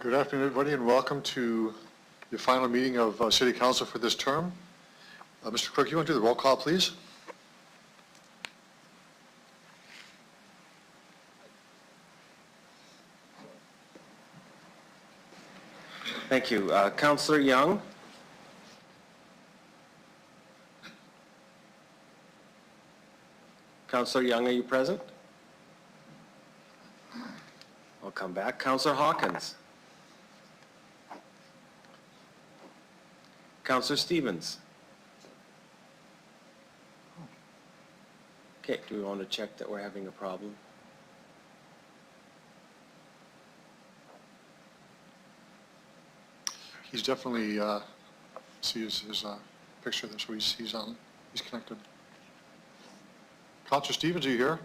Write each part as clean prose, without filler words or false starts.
Good afternoon, everybody, and welcome to the final meeting of City Council for this term. Mr. Clerk, you want to do the roll call, please? Thank you. Councillor Young? Councillor Young, are you present? I'll come back. Councillor Hawkins? Councillor Stevens? Okay, do we want to check that we're having a problem? He's definitely, see his picture there, so he's connected. Councillor Stevens, are you here?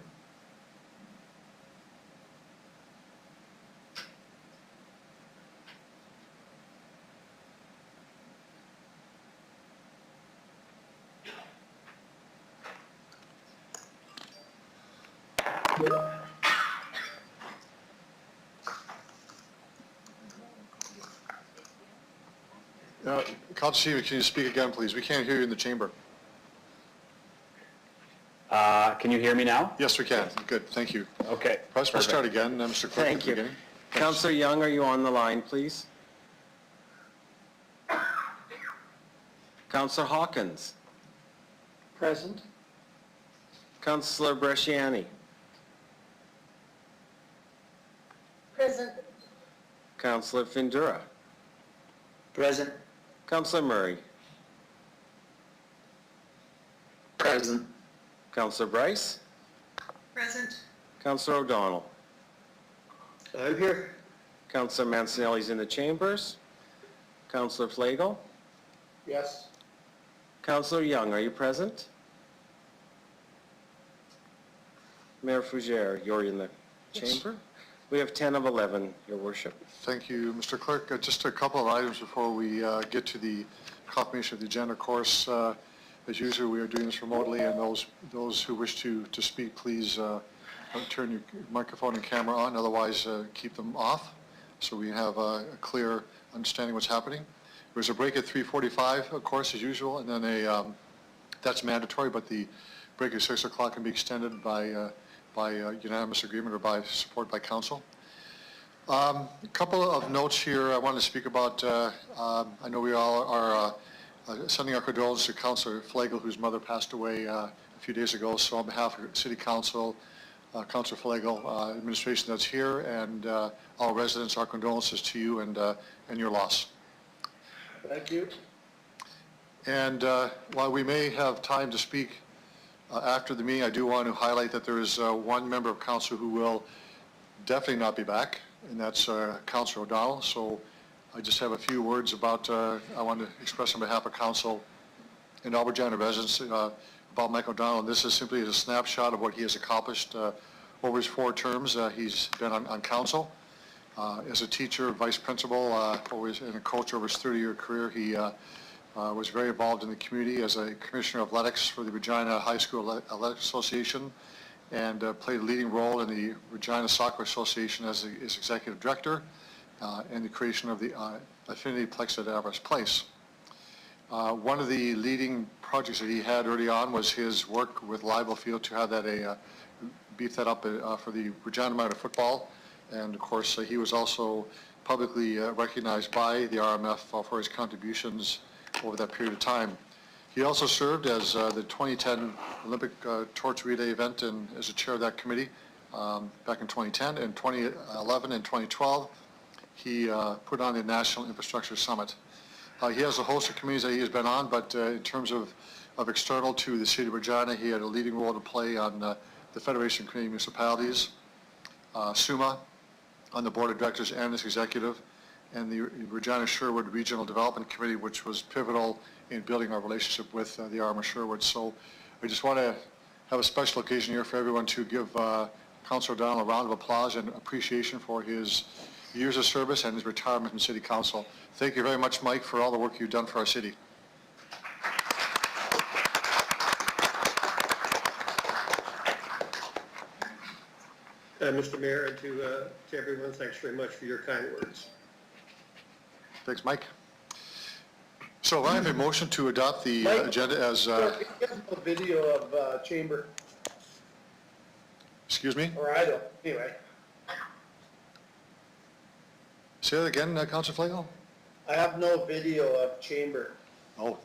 Councillor Stevens, can you speak again, please? We can't hear you in the chamber. Can you hear me now? Yes, we can. Good, thank you. Okay. Perhaps we'll start again, Mr. Clerk. Thank you. Councillor Young, are you on the line, please? Councillor Hawkins? Present. Councillor Bresciani? Present. Councillor Findura? Present. Councillor Murray? Present. Councillor Bryce? Present. Councillor O'Donnell? I'm here. Councillor Mancinelli's in the chambers. Councillor Flagel? Yes. Councillor Young, are you present? Mayor Fougere, you're in the chamber? We have 10 of 11, Your Worship. Thank you, Mr. Clerk. Just a couple of items before we get to the confirmation of the agenda. Of course, as usual, we are doing this remotely, and those who wish to speak, please turn your microphone and camera on. Otherwise, keep them off so we have a clear understanding what's happening. There's a break at 3:45, of course, as usual, and then that's mandatory, but the break at 6 o'clock can be extended by unanimous agreement or by support by council. A couple of notes here I wanted to speak about. I know we all are sending our condolences to Councillor Flagel, whose mother passed away a few days ago. So on behalf of City Council, Councillor Flagel, administration that's here, and all residents, our condolences to you and your loss. Thank you. And while we may have time to speak after the meeting, I do want to highlight that there is one member of council who will definitely not be back, and that's Councillor O'Donnell. So I just have a few words about, I want to express on behalf of council and all Regina residents about Mike O'Donnell. And this is simply a snapshot of what he has accomplished over his 4 terms. He's been on council as a teacher, vice principal, and a coach over his 30-year career. He was very involved in the community as a commissioner of athletics for the Regina High School Athletic Association, and played a leading role in the Regina Soccer Association as its executive director and the creation of the Affinity Plex at Avarice Place. One of the leading projects that he had early on was his work with Live Field to have that beef that up for the Regina Minor football, and of course he was also publicly recognized by the RMF for his contributions over that period of time. He also served as the 2010 Olympic torch relay event and as a chair of that committee back in 2010. In 2011 and 2012, he put on the National Infrastructure Summit. He has a host of committees that he has been on, but in terms of external to the City of Regina, he had a leading role to play on the Federation of Canadian Municipalities, SUMA, on the Board of Directors and as executive, and the Regina Sherwood Regional Development Committee, which was pivotal in building our relationship with the RMF Sherwood. So I just want to have a special occasion here for everyone to give Councillor O'Donnell a round of applause and appreciation for his years of service and his retirement from City Council. Thank you very much, Mike, for all the work you've done for our city. Mr. Mayor, and to everyone, thanks very much for your kind words. Thanks, Mike. So I have a motion to adopt the Mike? agenda as, A video of chamber, excuse me? or I don't, anyway. Say that again, Councilor Flego? I have no video of chamber. Oh,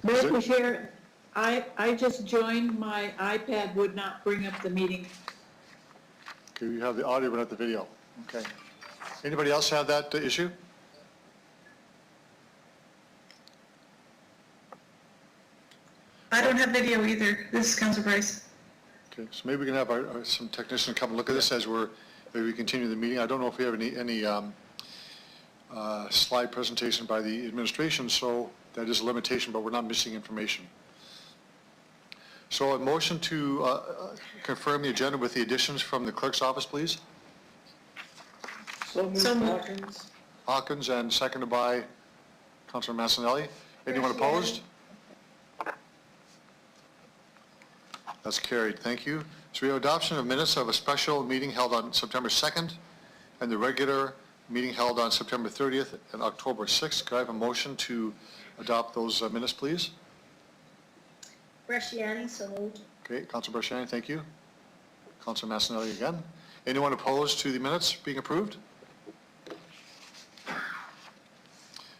Madam Chair, I just joined, my iPad would not bring up the meeting. okay, you have the audio but not the video. Okay. Anybody else have that issue? I don't have video either. This is Council Bryce. Okay, so maybe we can have some technician come and look at this as maybe we continue the meeting. I don't know if we have any slide presentation by the administration, so that is a limitation, but we're not missing information. So a motion to confirm the agenda with the additions from the clerk's office, please. So moved, So moved. Hawkins. Hawkins and seconded by Councilor Massanelli. Anyone opposed? That's carried. Thank you. So we have adoption of minutes of a special meeting held on September 2nd and the regular meeting held on September 30th and October 6th. Could I have a motion to adopt those minutes, please? Bresciani, so moved. Okay, Councilor Barshani, thank you. Councilor Massanelli again. Anyone opposed to the minutes being approved?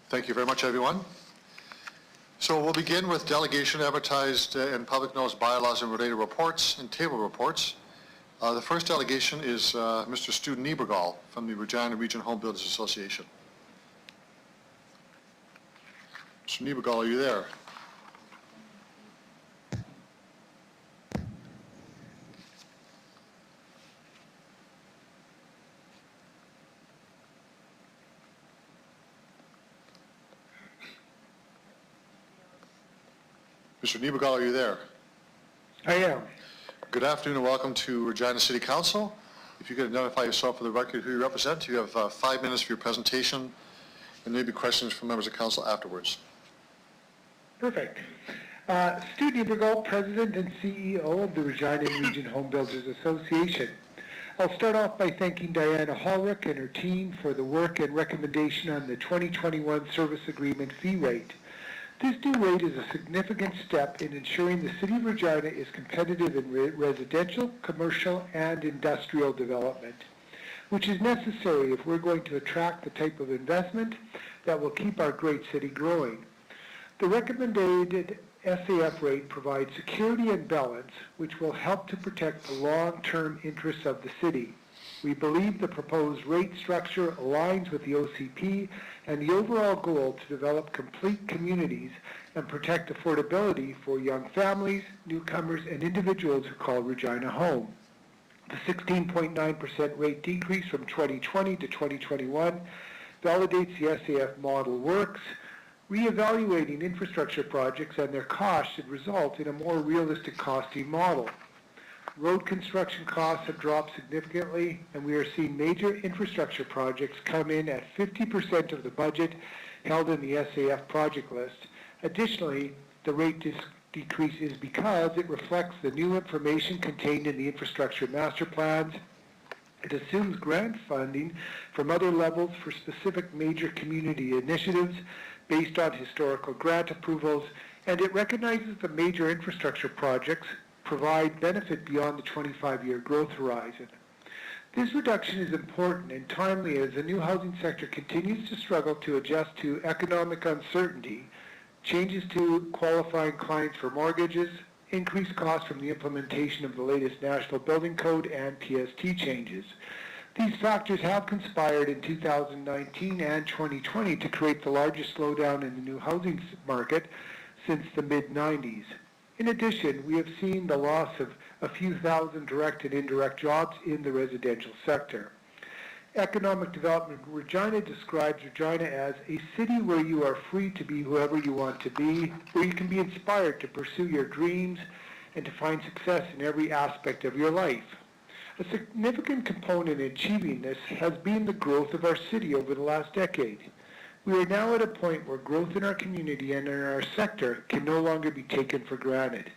Thank you very much, everyone. So we'll begin with delegation advertised and public notice bylaws and related reports and table reports. The first delegation is Mr. Stu Niebergall from the Regina Region Home Builders Association. Mr. Niebergall, are you there? Mr. Niebergall, are you there? I am. Good afternoon and welcome to Regina City Council. If you could identify yourself for the record, who you represent. You have 5 minutes for your presentation and maybe questions from members of council afterwards. Perfect. Stu Niebergall, President and CEO of the Regina Region Home Builders Association. I'll start off by thanking Diana Hallrick and her team for the work and recommendation on the 2021 service agreement fee rate. This new rate is a significant step in ensuring the City of Regina is competitive in residential, commercial, and industrial development, which is necessary if we're going to attract the type of investment that will keep our great city growing. The recommended SAF rate provides security and balance, which will help to protect the long-term interests of the city. We believe the proposed rate structure aligns with the OCP and the overall goal to develop complete communities and protect affordability for young families, newcomers, and individuals who call Regina home. The 16.9% rate decrease from 2020 to 2021 validates the SAF model works. Reevaluating infrastructure projects and their costs should result in a more realistic costing model. Road construction costs have dropped significantly, and we are seeing major infrastructure projects come in at 50% of the budget held in the SAF project list. Additionally, the rate decrease is because it reflects the new information contained in the infrastructure master plans. It assumes grant funding from other levels for specific major community initiatives based on historical grant approvals, and it recognizes the major infrastructure projects provide benefit beyond the 25-year growth horizon. This reduction is important and timely as the new housing sector continues to struggle to adjust to economic uncertainty, changes to qualifying clients for mortgages, increased costs from the implementation of the latest National Building Code and PST changes. These factors have conspired in 2019 and 2020 to create the largest slowdown in the new housing market since the mid-90s. In addition, we have seen the loss of a few thousand direct and indirect jobs in the residential sector. Economic Development Regina describes Regina as a city where you are free to be whoever you want to be, where you can be inspired to pursue your dreams and to find success in every aspect of your life. A significant component in achieving this has been the growth of our city over the last decade. We are now at a point where growth in our community and in our sector can no longer be taken for granted.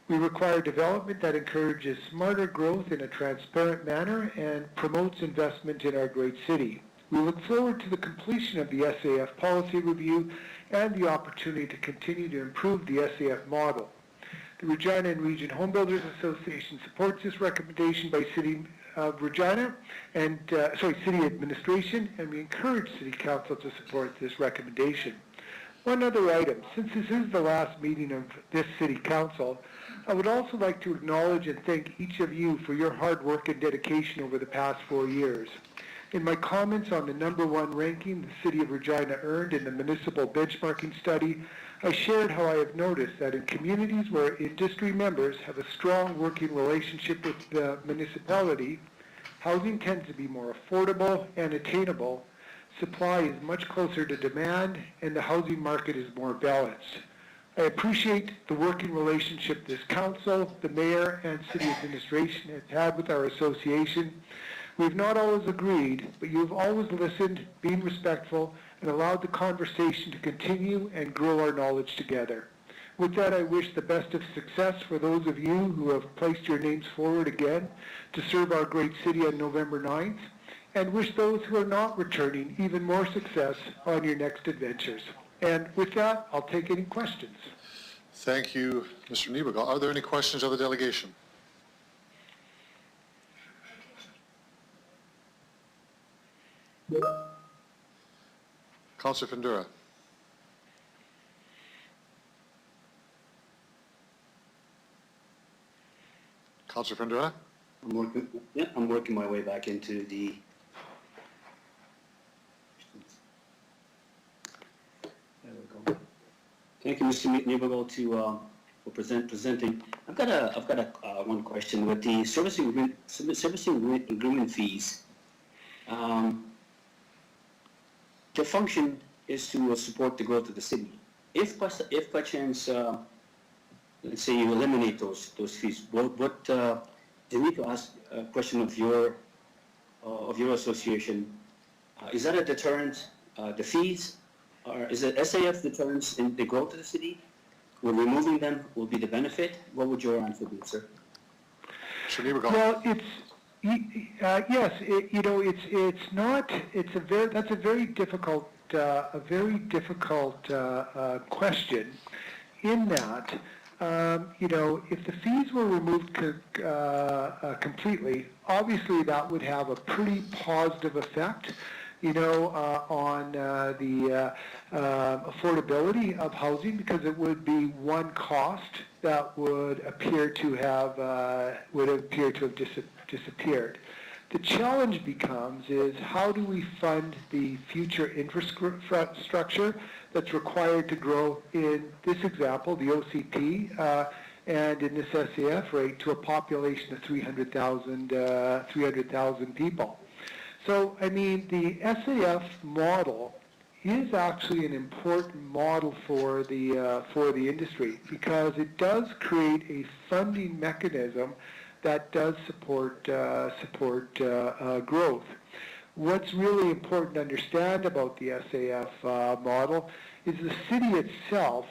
We require development that encourages smarter growth in a transparent manner and promotes investment in our great city. We look forward to the completion of the SAF policy review and the opportunity to continue to improve the SAF model. The Regina and Region Home Builders Association supports this recommendation by City of Regina and City Administration, and we encourage City Council to support this recommendation. One other item, since this is the last meeting of this City Council, I would also like to acknowledge and thank each of you for your hard work and dedication over the past 4 years. In my comments on the #1 ranking the City of Regina earned in the municipal benchmarking study, I shared how I have noticed that in communities where industry members have a strong working relationship with the municipality, housing tends to be more affordable and attainable, supply is much closer to demand, and the housing market is more balanced. I appreciate the working relationship this council, the mayor, and city administration has had with our association. We've not always agreed, but you've always listened, been respectful, and allowed the conversation to continue and grow our knowledge together. With that, I wish the best of success for those of you who have placed your names forward again to serve our great city on November 9th, and wish those who are not returning even more success on your next adventures. And with that, I'll take any questions. Thank you, Mr. Niebergall. Are there any questions of the delegation? Councilor Fendura. Councilor Fendura? I'm working my way back into the... There we go. Thank you, Mr. Niebergall, for presenting. I've got one question with the servicing agreement fees. The function is to support the growth of the city. If by chance, let's say you eliminate those fees, I need to ask a question of your association. Is that a deterrent? The fees, or is it SAF deterrents in the growth of the city? Will removing them will be the benefit? What would your answer be, sir? Mr. Niebergall. Well, yes, it's not. That's a very difficult question. In that, if the fees were removed completely, obviously that would have a pretty positive effect, on the affordability of housing, because it would be one cost that would appear to have disappeared. The challenge becomes is how do we fund the future infrastructure that's required to grow in this example, the OCP, and in this SAF rate to a population of 300,000 people. So, I mean, the SAF model is actually an important model for the industry, because it does create a funding mechanism that does support growth. What's really important to understand about the SAF model is the city itself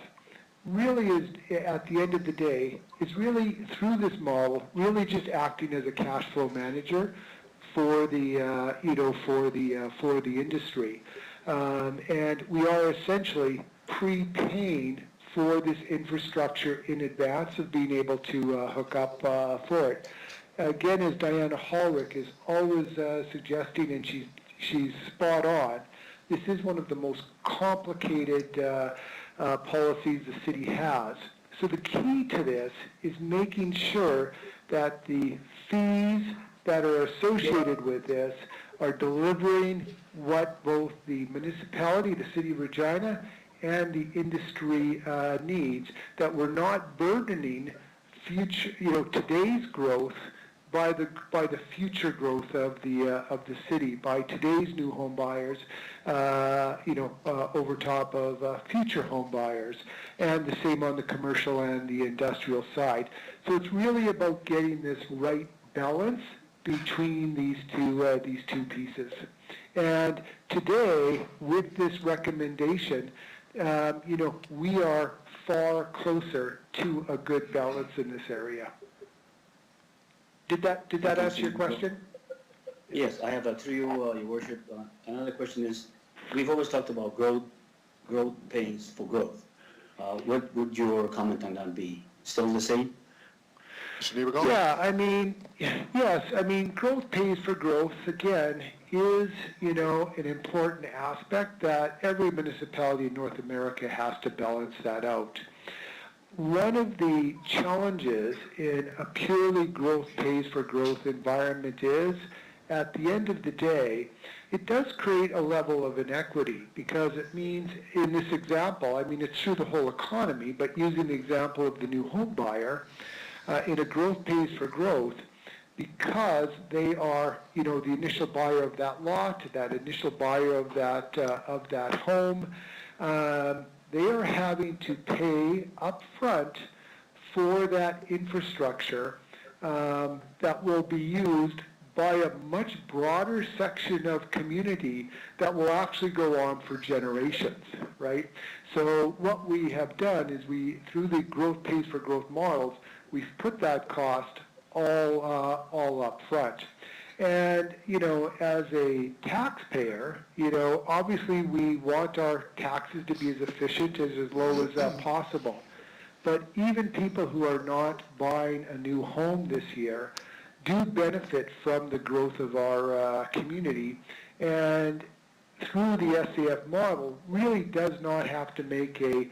really is, at the end of the day, is really, through this model, really just acting as a cash flow manager for the for the industry, and we are essentially prepaying for this infrastructure in advance of being able to hook up for it. Again, as Diana Hallrick is always suggesting, and she's spot on, this is one of the most complicated policies the city has. So the key to this is making sure that the fees that are associated with this are delivering what both the municipality, the city of Regina, and the industry needs, that we're not burdening future, today's growth by the future growth of the city, by today's new home buyers, over top of future home buyers, and the same on the commercial and the industrial side. So it's really about getting this right balance between these two pieces. And today, with this recommendation, we are far closer to a good balance in this area. Did that answer your question? Yes, I have through you, Your Worship. Another question is, we've always talked about growth pays for growth. What would your comment on that be? Still the same? Mr. Niebergall? Yeah, I mean, yes, I mean, growth pays for growth, again, is, an important aspect that every municipality in North America has to balance that out. One of the challenges in a purely growth pays for growth environment is, at the end of the day, it does create a level of inequity because it means, in this example, I mean, it's through the whole economy, but using the example of the new home buyer, in a growth pays for growth, because they are, the initial buyer of that lot, that initial buyer of that home, they are having to pay upfront for that infrastructure that will be used by a much broader section of community that will actually go on for generations, right? So what we have done is through the growth pays for growth models, we've put that cost all up front. And, as a taxpayer, obviously we want our taxes to be as efficient as low as possible. But even people who are not buying a new home this year do benefit from the growth of our community, and through the SAF model really does not have to make a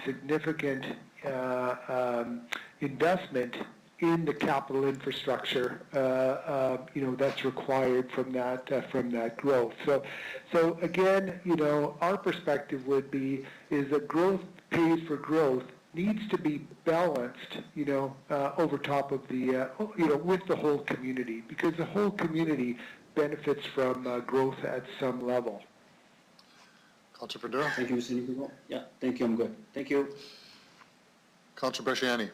significant investment in the capital infrastructure, that's required from that growth. So again, our perspective would be is that growth pays for growth needs to be balanced, over top of the, with the whole community, because the whole community benefits from growth at some level. Councilor Pandura? Thank you, Mr. Nicogo. Yeah, thank you, I'm good. Thank you. Councilor Bresciani?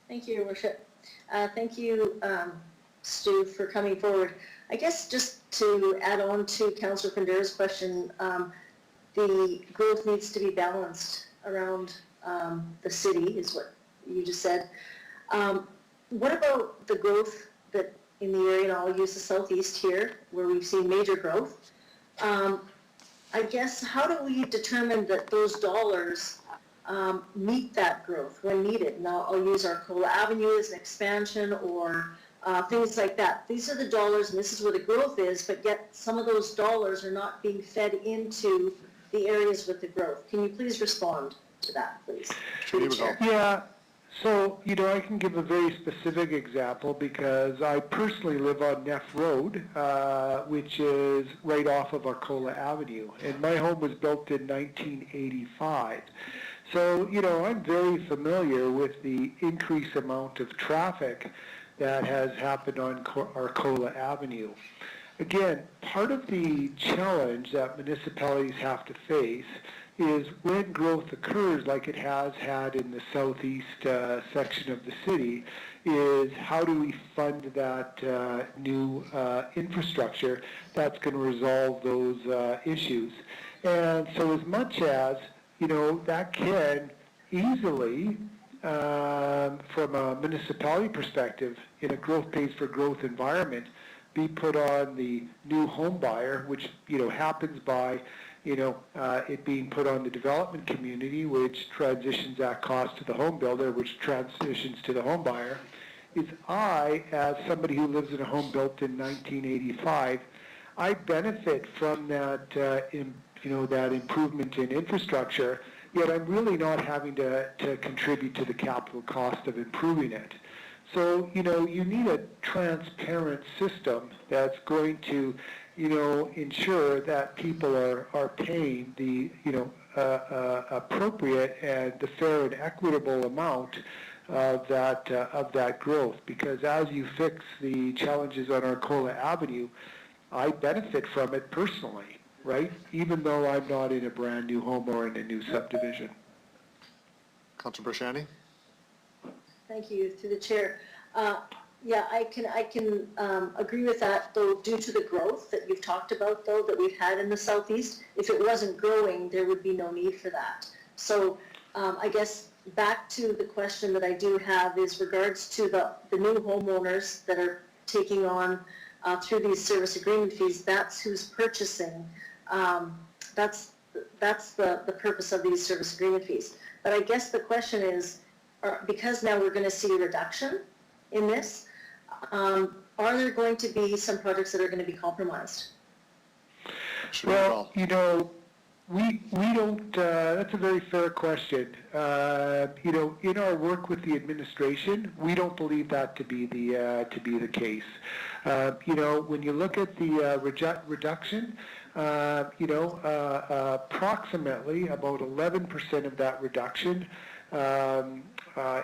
Thank you, Your Worship. Thank you, Stu, for coming forward. I guess just to add on to Councillor Pandura's question, the growth needs to be balanced around the city, is what you just said. What about the growth that in the area, and I'll use the southeast here, where we've seen major growth? I guess, how do we determine that those dollars meet that growth when needed? Now, I'll use Arcola Avenue as an expansion or things like that. These are the dollars, and this is where the growth is, but yet some of those dollars are not being fed into the areas with the growth. Can you please respond to that, please? Through the chair. Yeah, so, I can give a very specific example because I personally live on Neff Road, which is right off of Arcola Avenue, and my home was built in 1985. So, I'm very familiar with the increased amount of traffic that has happened on Arcola Avenue. Again, part of the challenge that municipalities have to face is when growth occurs, like it has had in the southeast section of the city, is how do we fund that new infrastructure that's going to resolve those issues. And so as much as, that can easily, from a municipality perspective, in a growth pays for growth environment, be put on the new home buyer, which, happens by, it being put on the development community, which transitions that cost to the home builder, which transitions to the home buyer, is I, as somebody who lives in a home built in 1985, I benefit from that, that improvement in infrastructure, yet I'm really not having to contribute to the capital cost of improving it. So, you need a transparent system that's going to, ensure that people are paying the, appropriate and the fair and equitable amount of that growth. Because as you fix the challenges on Arcola Avenue, I benefit from it personally, right? Even though I'm not in a brand new home or in a new subdivision. Councilor Bresciani? Thank you, through the chair. Yeah, I can agree with that, though, due to the growth that you've talked about, though, that we've had in the southeast. If it wasn't growing, there would be no need for that. So I guess back to the question that I do have is regards to the new homeowners that are taking on through these service agreement fees, that's who's purchasing. That's the purpose of these service agreement fees. But I guess the question is, because now we're going to see a reduction in this, are there going to be some projects that are going to be compromised? Well, you know, we don't, that's a very fair question. You know, in our work with the administration, we don't believe that to be the case. You know, when you look at the reduction, you know, approximately about 11% of that reduction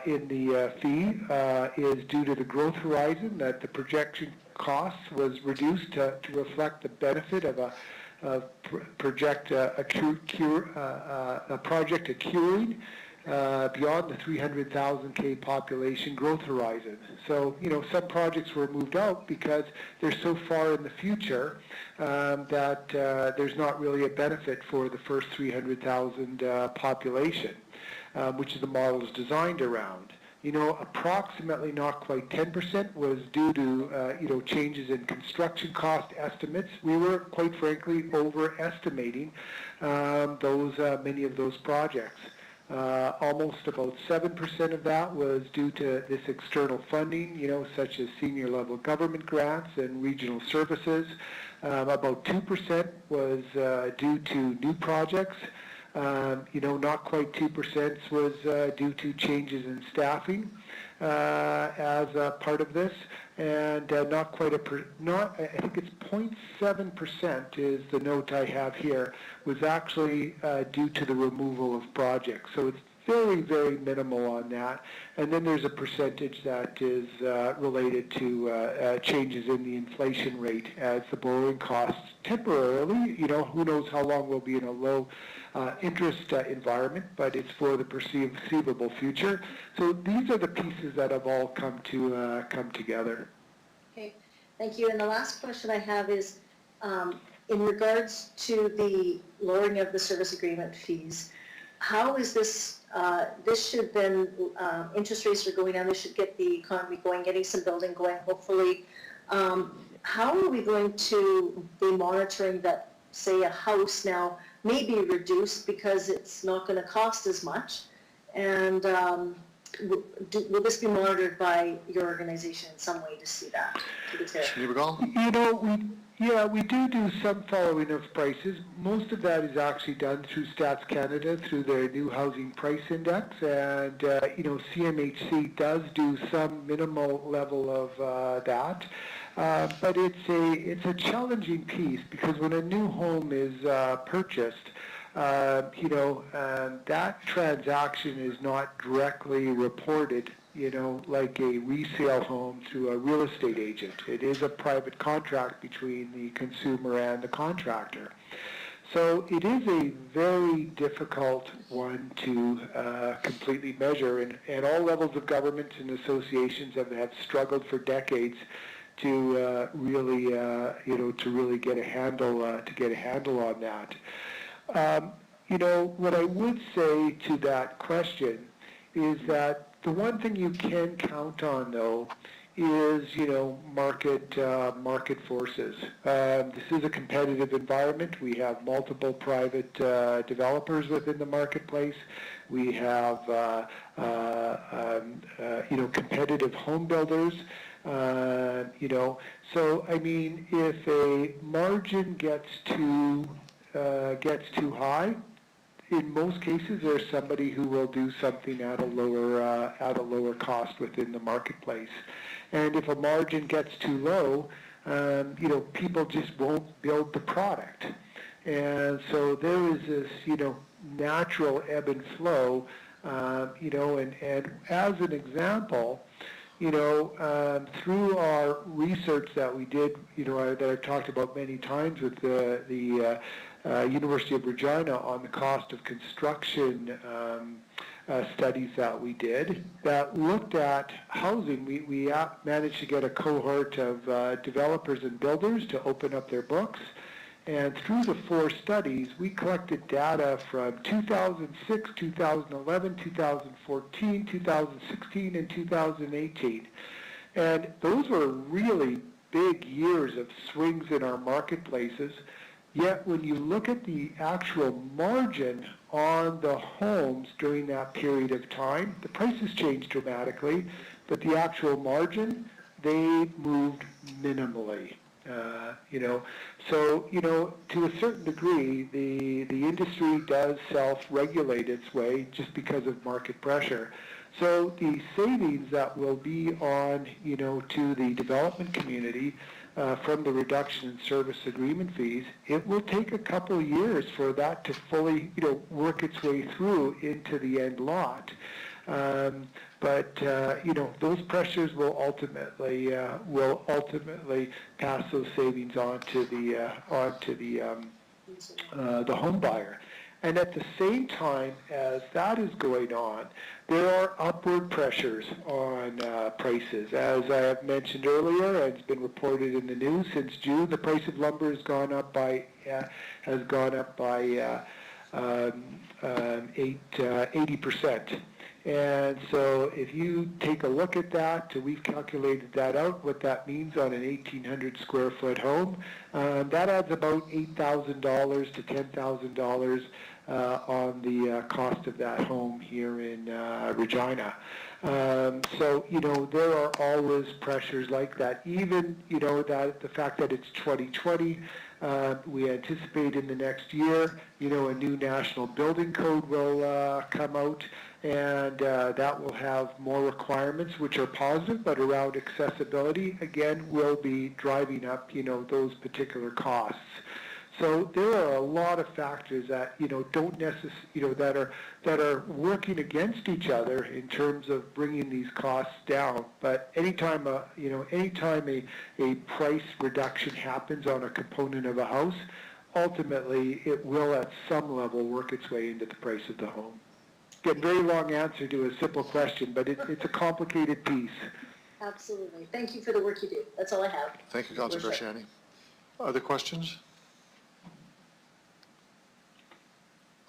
in the fee is due to the growth horizon, that the projection cost was reduced to reflect the benefit of a project accruing beyond the 300,000 K population growth horizon. So, you know, some projects were moved out because they're so far in the future that there's not really a benefit for the first 300,000 population, which the model is designed around. You know, approximately not quite 10% was due to, you know, changes in construction cost estimates. We were, quite frankly, overestimating many of those projects. Almost about 7% of that was due to this external funding, you know, such as senior level government grants and regional services. About 2% was due to new projects. You know, not quite 2% was due to changes in staffing as a part of this, and not quite I think it's 0.7% is the note I have here, was actually due to the removal of projects. So it's very, very minimal on that. And then there's a percentage that is related to changes in the inflation rate as the borrowing costs temporarily, you know, who knows how long we'll be in a low interest environment, but it's for the perceivable future. So these are the pieces that have all come together. Okay, thank you. And the last question I have is, in regards to the lowering of the service agreement fees, how is this, this should then, interest rates are going down, this should get the economy going, getting some building going, hopefully. How are we going to be monitoring that, say, a house now may be reduced because it's not going to cost as much? And will this be monitored by your organization in some way to see that? You know, we do some following of prices. Most of that is actually done through Stats Canada, through their new housing price index, and you know, CMHC does do some minimal level of that. But it's a challenging piece, because when a new home is purchased, you know, that transaction is not directly reported, you know, like a resale home through a real estate agent. It is a private contract between the consumer and the contractor. So it is a very difficult one to completely measure, and all levels of government and associations have struggled for decades to really, you know, to really get a handle on that. You know, what I would say to that question is that the one thing you can count on, though, is, you know, market forces. This is a competitive environment. We have multiple private developers within the marketplace. We have, you know, competitive home builders. You know, so I mean, if a margin gets too high, in most cases, there's somebody who will do something at a lower cost within the marketplace. And if a margin gets too low, you know, people just won't build the product. And so there is this, you know, natural ebb and flow, you know, and as an example, you know, through our research that we did, you know, that I've talked about many times with the University of Regina on the cost of construction studies that we did that looked at housing. We managed to get a cohort of developers and builders to open up their books. And through the 4 studies, we collected data from 2006, 2011, 2014, 2016, and 2018. And those were really big years of swings in our marketplaces. Yet when you look at the actual margin on the homes during that period of time, the prices changed dramatically, but the actual margin, they moved minimally. So to a certain degree, the industry does self-regulate its way just because of market pressure. So the savings that will be on, to the development community from the reduction in service agreement fees, it will take a couple of years for that to fully, work its way through into the end lot. But those pressures will ultimately pass those savings on to the home buyer. And at the same time as that is going on, there are upward pressures on prices. As I have mentioned earlier, and it's been reported in the news, since June, the price of lumber has gone up by 80%. And so if you take a look at that, we've calculated that out, what that means on an 1,800 square foot home. That adds about $8,000 to $10,000 on the cost of that home here in Regina. So, there are always pressures like that. Even, that the fact that it's 2020, we anticipate in the next year, a new national building code will come out, and that will have more requirements, which are positive, but around accessibility, again, will be driving up, those particular costs. So there are a lot of factors that don't necessarily that are working against each other in terms of bringing these costs down. But anytime a price reduction happens on a component of a house, ultimately it will at some level work its way into the price of the home. Again, very long answer to a simple question, but it's a complicated piece. Absolutely. Thank you for the work you do. That's all I have. Thank you, Councilor Graziani. Other questions?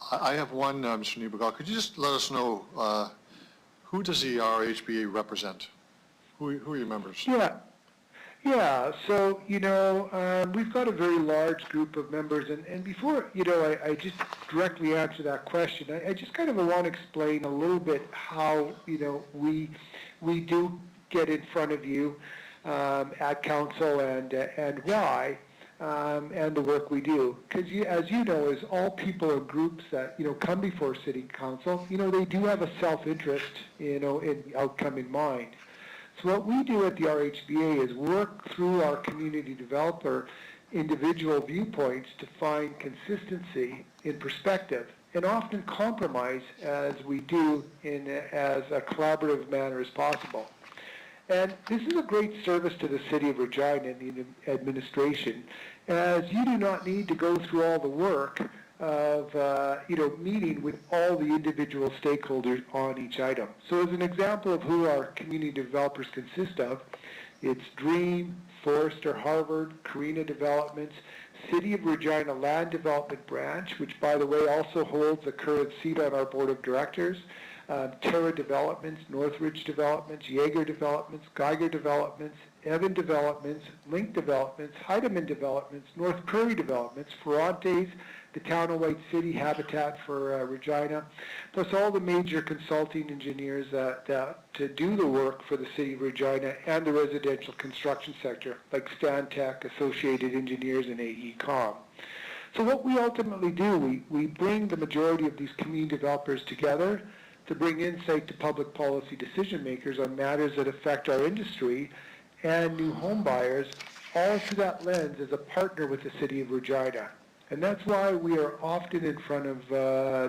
I have one, Mr. Niebergall. Could you just let us know who does the RHBA represent? Who are your members? Yeah. So, we've got a very large group of members, and before, I just directly answer that question, I just kind of want to explain a little bit how, we do get in front of you at council and why. And the work we do. Because as you know, as all people or groups that, come before City Council, they do have a self-interest, in the outcome in mind. So what we do at the RHBA is work through our community developer individual viewpoints to find consistency in perspective and often compromise as we do in as a collaborative manner as possible. And this is a great service to the City of Regina and the administration, as you do not need to go through all the work of, meeting with all the individual stakeholders on each item. So as an example of who our community developers consist of, it's Dream, Forrester Harvard, Carina Developments, City of Regina Land Development Branch, which by the way also holds a current seat on our board of directors, Terra Developments, Northridge Developments, Jaeger Developments, Geiger Developments, Evan Developments, Link Developments, Heidemann Developments, North Prairie Developments, Ferrante's, the Town of White City, Habitat for Regina, plus all the major consulting engineers to do the work for the City of Regina and the residential construction sector, like Stantec, Associated Engineers, and AECOM. So what we ultimately do, we bring the majority of these community developers together to bring insight to public policy decision makers on matters that affect our industry and new home buyers, all through that lens as a partner with the City of Regina. And that's why we are often in front of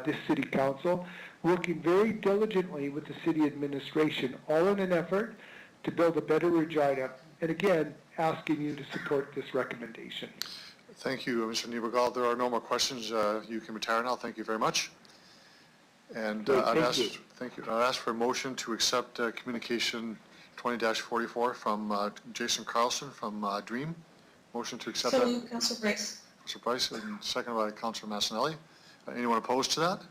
this City Council, working very diligently with the City Administration, all in an effort to build a better Regina, and again, asking you to support this recommendation. Thank you, Mr. Niebergall. There are no more questions. You can retire now. Thank you very much. And Great, thank you. Thank you. I'll ask for a motion to accept communication 20-44 from Jason Carlson from Dream. Motion to accept So that. moved, Councilor Price. Councilor Price, and seconded by Councilor Massanelli. Anyone opposed to that?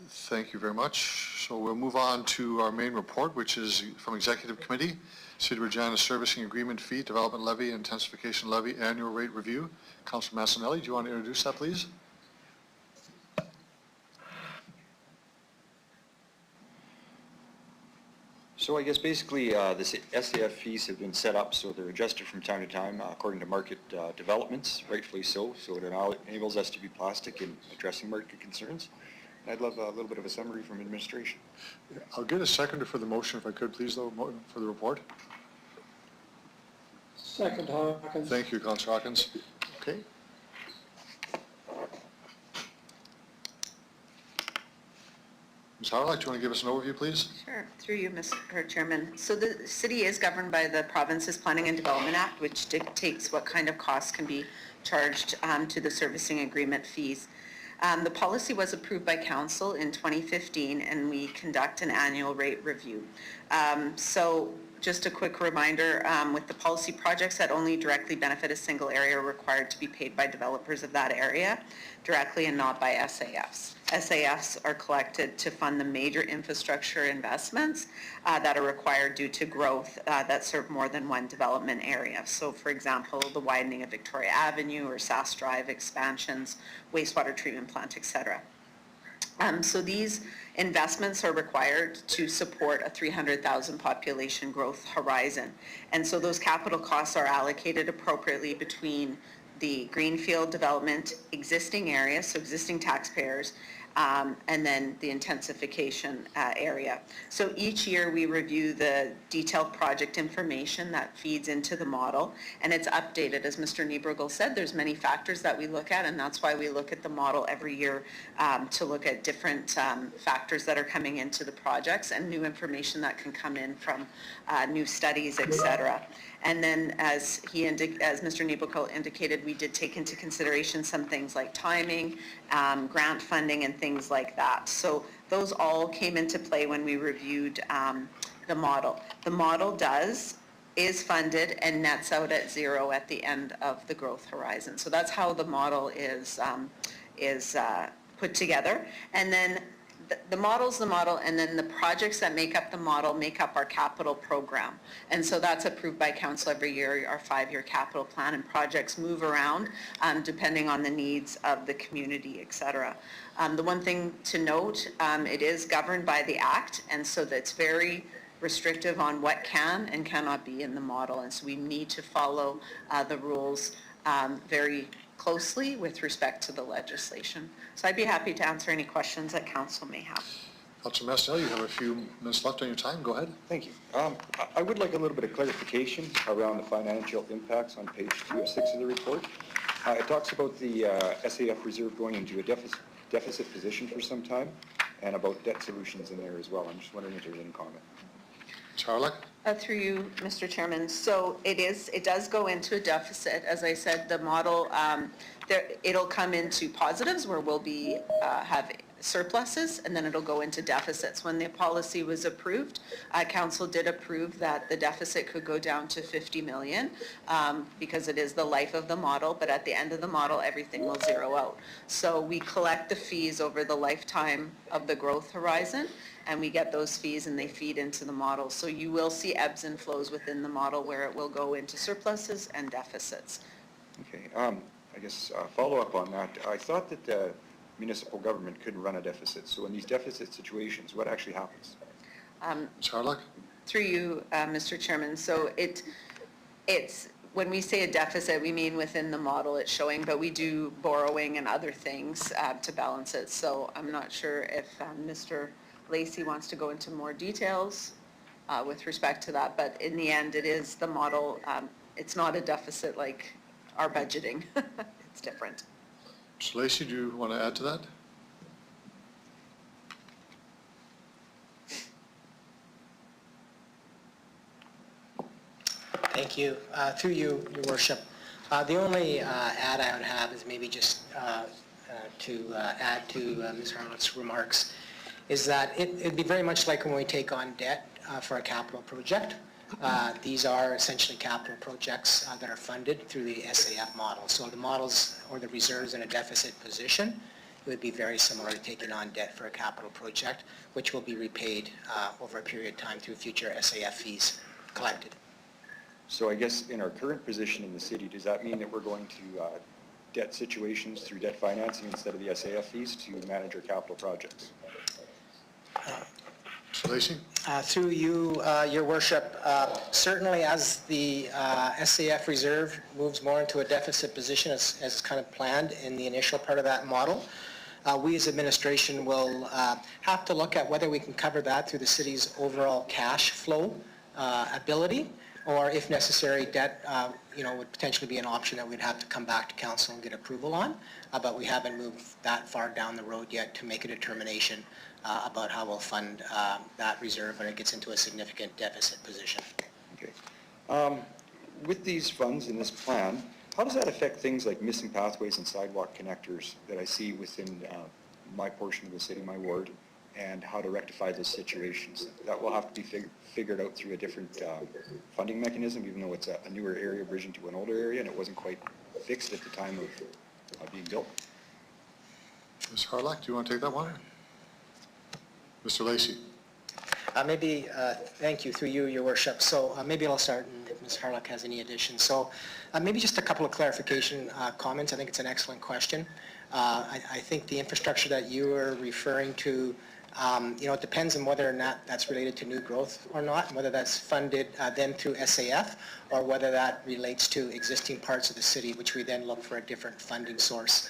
Thank you very much. So we'll move on to our main report, which is from Executive Committee, City of Regina Servicing Agreement Fee, Development Levy, Intensification Levy, Annual Rate Review. Councilor Massanelli, do you want to introduce that, please? So I guess basically the SAF fees have been set up so they're adjusted from time to time according to market developments, rightfully so. So it enables us to be plastic in addressing market concerns. And I'd love a little bit of a summary from administration. I'll get a seconder for the motion if I could, please, though, for the report. Second, Hawkins. Thank you, Councilor Hawkins. Okay. Ms. Howard, do you want to give us an overview, please? Sure, through you, Mr. Chairman. So the city is governed by the Province's Planning and Development Act, which dictates what kind of costs can be charged to the servicing agreement fees. The policy was approved by council in 2015, and we conduct an annual rate review. So just a quick reminder, with the policy, projects that only directly benefit a single area are required to be paid by developers of that area directly and not by SAFs. SAFs are collected to fund the major infrastructure investments that are required due to growth that serve more than one development area. So for example, the widening of Victoria Avenue or SAS Drive expansions, wastewater treatment plant, etc. So these investments are required to support a 300,000 population growth horizon. And so those capital costs are allocated appropriately between the greenfield development, existing areas, so existing taxpayers, and then the intensification area. So each year we review the detailed project information that feeds into the model, and it's updated. As Mr. Niebergel said, there's many factors that we look at, and that's why we look at the model every year to look at different factors that are coming into the projects and new information that can come in from new studies, et cetera. And then as Mr. Niebergel indicated, we did take into consideration some things like timing, grant funding, and things like that. So those all came into play when we reviewed the model. The model is funded and nets out at zero at the end of the growth horizon. So that's how the model is put together. And then the model's the model, and then the projects that make up the model make up our capital program. And so that's approved by council every year, our 5-year capital plan, and projects move around depending on the needs of the community, et cetera. The one thing to note, it is governed by the Act, and so that's very restrictive on what can and cannot be in the model. And so we need to follow the rules very closely with respect to the legislation. So I'd be happy to answer any questions that council may have. Councilor Massanelli, you have a few minutes left on your time. Go ahead. Thank you. I would like a little bit of clarification around the financial impacts on page 206 of the report. It talks about the SAF reserve going into a deficit position for some time, and about debt solutions in there as well. I'm just wondering if there's any comment. Ms. Harlech? Through you, Mr. Chairman. So it does go into a deficit. As I said, the model, it'll come into positives where we'll be have surpluses, and then it'll go into deficits. When the policy was approved, council did approve that the deficit could go down to 50 million because it is the life of the model, but at the end of the model, everything will zero out. So we collect the fees over the lifetime of the growth horizon, and we get those fees and they feed into the model. So you will see ebbs and flows within the model where it will go into surpluses and deficits. Okay. I guess follow up on that. I thought that municipal government couldn't run a deficit. So in these deficit situations, what actually happens? Ms. Harlech? Through you, Mr. Chairman. So it's when we say a deficit, we mean within the model it's showing, but we do borrowing and other things to balance it. So I'm not sure if Mr. Lacey wants to go into more details with respect to that, but in the end, it is the model. It's not a deficit like our budgeting. It's different. Mr. Lacey, do you want to add to that? Thank you. Through you, Your Worship. The only add I would have is maybe just add to Ms. Harlock's remarks, is that it'd be very much like when we take on debt for a capital project. These are essentially capital projects that are funded through the SAF model. So the models or the reserves in a deficit position, it would be very similar to taking on debt for a capital project, which will be repaid over a period of time through future SAF fees collected. So I guess in our current position in the city, does that mean that we're going to debt situations through debt financing instead of the SAF fees to manage our capital projects? Mr. Lacy? Through you, Your Worship, certainly as the SAF reserve moves more into a deficit position as kind of planned in the initial part of that model, we as administration will have to look at whether we can cover that through the city's overall cash flow ability, or if necessary, debt would potentially be an option that we'd have to come back to council and get approval on, but we haven't moved that far down the road yet to make a determination about how we'll fund that reserve when it gets into a significant deficit position. Okay. With these funds in this plan, how does that affect things like missing pathways and sidewalk connectors that I see within my portion of the city, my ward, and how to rectify those situations? That will have to be figured out through a different funding mechanism, even though it's a newer area bridging to an older area and it wasn't quite fixed at the time of being built. Ms. Harlock, do you want to take that one? Mr. Lacy? Thank you, through you, Your Worship. So maybe I'll start, and if Ms. Harlock has any additions. So maybe just a couple of clarification comments. I think it's an excellent question. I think the infrastructure that you were referring to, it depends on whether or not that's related to new growth or not, whether that's funded then through SAF, or whether that relates to existing parts of the city, which we then look for a different funding source,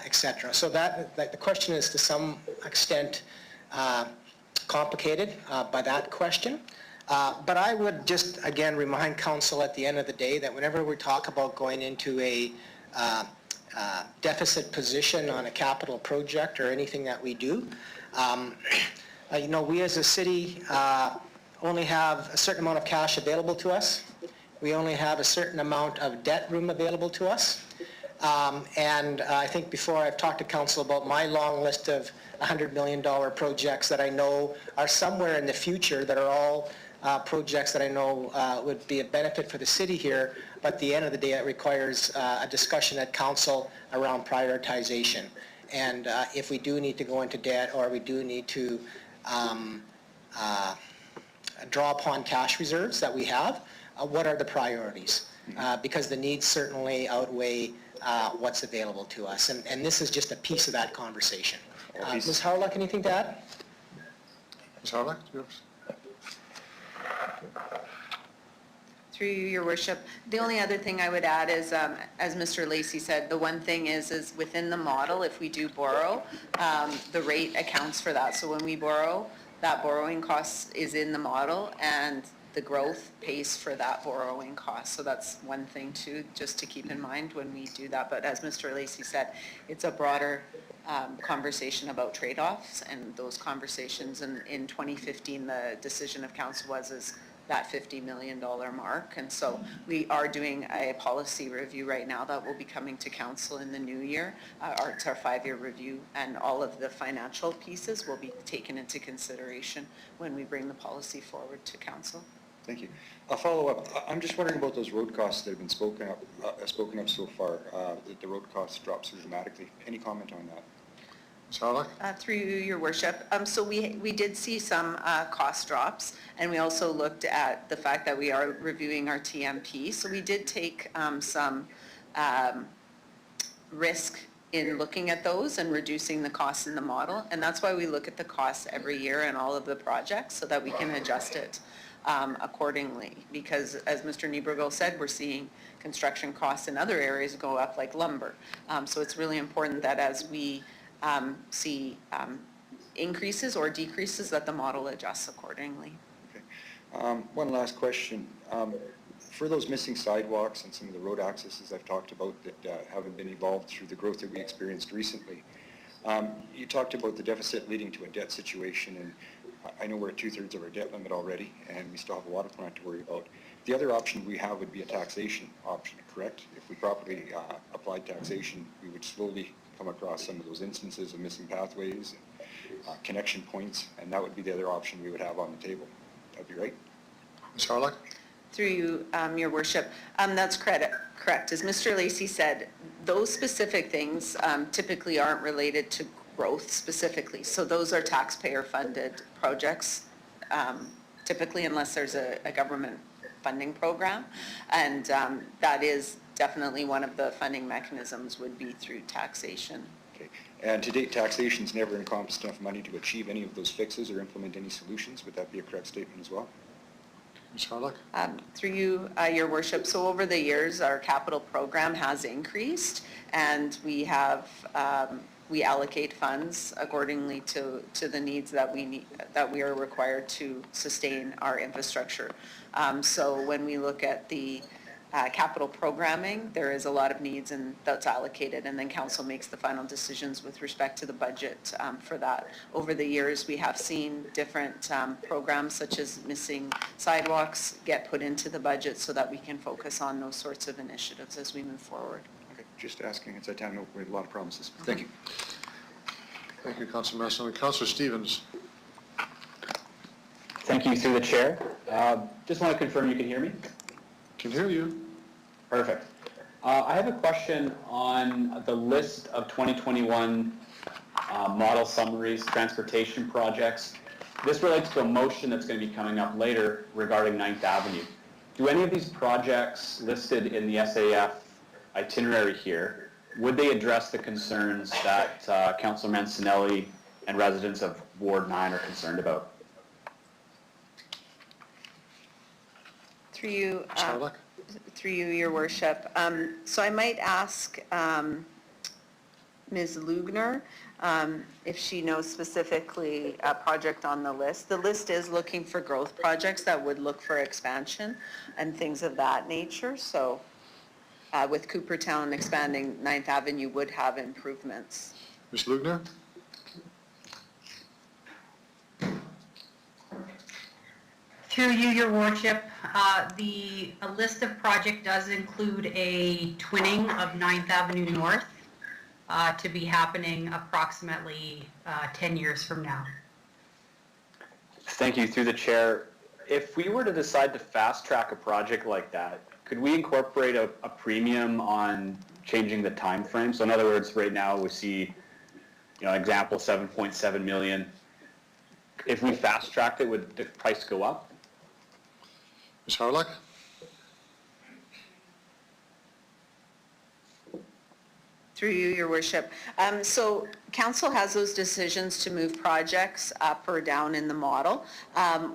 et cetera. So the question is to some extent complicated by that question. But I would just, again, remind council at the end of the day that whenever we talk about going into a deficit position on a capital project or anything that we do, we as a city only have a certain amount of cash available to us. We only have a certain amount of debt room available to us. And I think before I've talked to council about my long list of $100 million projects that I know are somewhere in the future that are all projects that I know would be a benefit for the city here, but at the end of the day it requires a discussion at council around prioritization. And if we do need to go into debt, or we do need to draw upon cash reserves that we have, what are the priorities? Because the needs certainly outweigh what's available to us. And this is just a piece of that conversation. Ms. Harlock, anything to add? Ms. Harlock, do you have? Through you, Your Worship. The only other thing I would add is, as Mr. Lacy said, the one thing is within the model, if we do borrow, the rate accounts for that. So when we borrow, that borrowing cost is in the model, and the growth pays for that borrowing cost. So that's one thing too, just to keep in mind when we do that. But as Mr. Lacy said, it's a broader conversation about trade-offs, and those conversations in 2015, the decision of council was that $50 million mark. And so we are doing a policy review right now that will be coming to council in the new year. It's our 5-year review, and all of the financial pieces will be taken into consideration when we bring the policy forward to council. Thank you. I'll follow up. I'm just wondering about those road costs that have been spoken of so far, that the road costs dropped so dramatically. Any comment on that? Ms. Harlock? Through you, Your Worship. So we did see some cost drops, and we also looked at the fact that we are reviewing our TMP. So we did take some risk in looking at those and reducing the costs in the model, and that's why we look at the costs every year in all of the projects so that we can adjust it accordingly. Because as Mr. Niebergel said, we're seeing construction costs in other areas go up, like lumber. So it's really important that as we see increases or decreases, that the model adjusts accordingly. Okay. One last question. For those missing sidewalks and some of the road accesses I've talked about that haven't been evolved through the growth that we experienced recently, you talked about the deficit leading to a debt situation, and I know we're at 2/3 of our debt limit already, and we still have a water plant to worry about. The other option we have would be a taxation option, correct? If we properly applied taxation, we would slowly come across some of those instances of missing pathways, and, connection points, and that would be the other option we would have on the table. That'd be right? Ms. Harlock? Through you, Your Worship. That's correct. As Mr. Lacey said, those specific things typically aren't related to growth specifically. So those are taxpayer-funded projects, typically, unless there's a government funding program. And that is definitely one of the funding mechanisms would be through taxation. Okay. And to date, taxation's never encompassed enough money to achieve any of those fixes or implement any solutions. Would that be a correct statement as well? Ms. Harlock? Through you, Your Worship, so over the years, our capital program has increased, and we have, we allocate funds accordingly to the needs that we are required to sustain our infrastructure. So when we look at the capital programming, there is a lot of needs, and that's allocated, and then council makes the final decisions with respect to the budget for that. Over the years, we have seen different programs such as missing sidewalks get put into the budget so that we can focus on those sorts of initiatives as we move forward. Okay, just asking. It's that time we have a lot of promises. Thank you. Thank you, Councilor Messon. Councilor Stevens? Thank you, through the chair. Just want to confirm you can hear me? Can hear you. Perfect. I have a question on the list of 2021 model summaries, transportation projects. This relates to a motion that's going to be coming up later regarding 9th Avenue. Do any of these projects listed in the SAF itinerary here, would they address the concerns that Councilor Mancinelli and residents of Ward 9 are concerned about? Through you, Ms. Harlock? through you, Your Worship. So I might ask Ms. Lugner if she knows specifically a project on the list. The list is looking for growth projects that would look for expansion and things of that nature. So with Coopertown expanding, 9th Avenue would have improvements. Ms. Lugner? Through you, Your Worship, a list of project does include a twinning of 9th Avenue North to be happening approximately 10 years from now. Thank you, through the chair. If we were to decide to fast track a project like that, could we incorporate a premium on changing the time frame? So in other words, right now we see, example 7.7 million. If we fast tracked it, would the price go up? Ms. Harlock? Through you, Your Worship. So council has those decisions to move projects up or down in the model.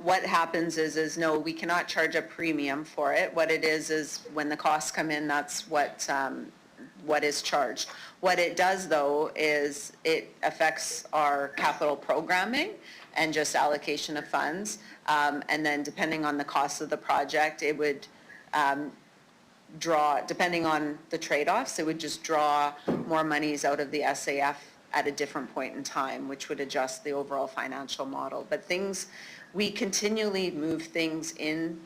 What happens is no, we cannot charge a premium for it. What it is when the costs come in, that's what is charged. What it does, though, is it affects our capital programming and just allocation of funds. And then depending on the cost of the project, it would draw, depending on the trade-offs, it would just draw more monies out of the SAF at a different point in time, which would adjust the overall financial model. But we continually move things in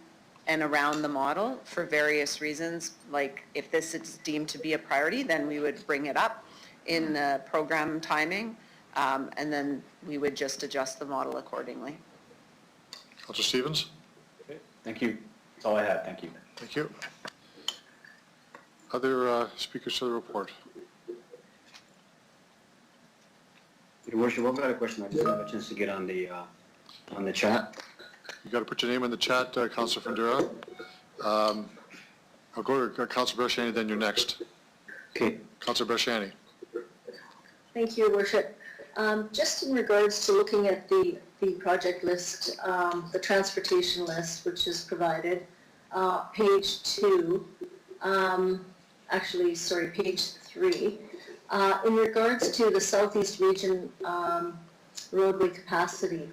and around the model for various reasons. Like if this is deemed to be a priority, then we would bring it up in the program timing, and then we would just adjust the model accordingly. Councilor Stevens? Okay. Thank you. That's all I had. Thank you. Thank you. Other speakers to the report? Your Worship, I've got a question. I didn't have a chance to get on the chat. You got to put your name in the chat, Councilor Fundura. I'll go to Councilor Brashani, then you're next. Okay. Councilor Brashani. Thank you, Your Worship. Just in regards to looking at the project list, the transportation list, which is provided, page 2, page 3. In regards to the Southeast Region roadway capacity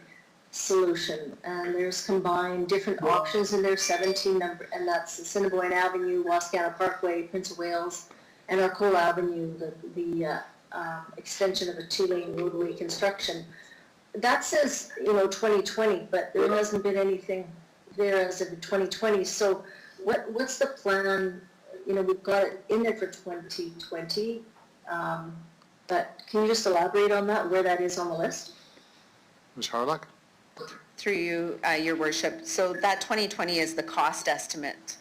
solution, and there's combined different options in there, 17 number, and that's Assiniboine Avenue, Wascana Parkway, Prince of Wales, and Arcola Avenue, the extension of a 2-lane roadway construction. That says, 2020, but there hasn't been anything there as of 2020. So what's the plan? You know, we've got it in there for 2020, but can you just elaborate on that, where that is on the list? Ms. Harlock? Through you, your worship. So that 2020 is the cost estimate.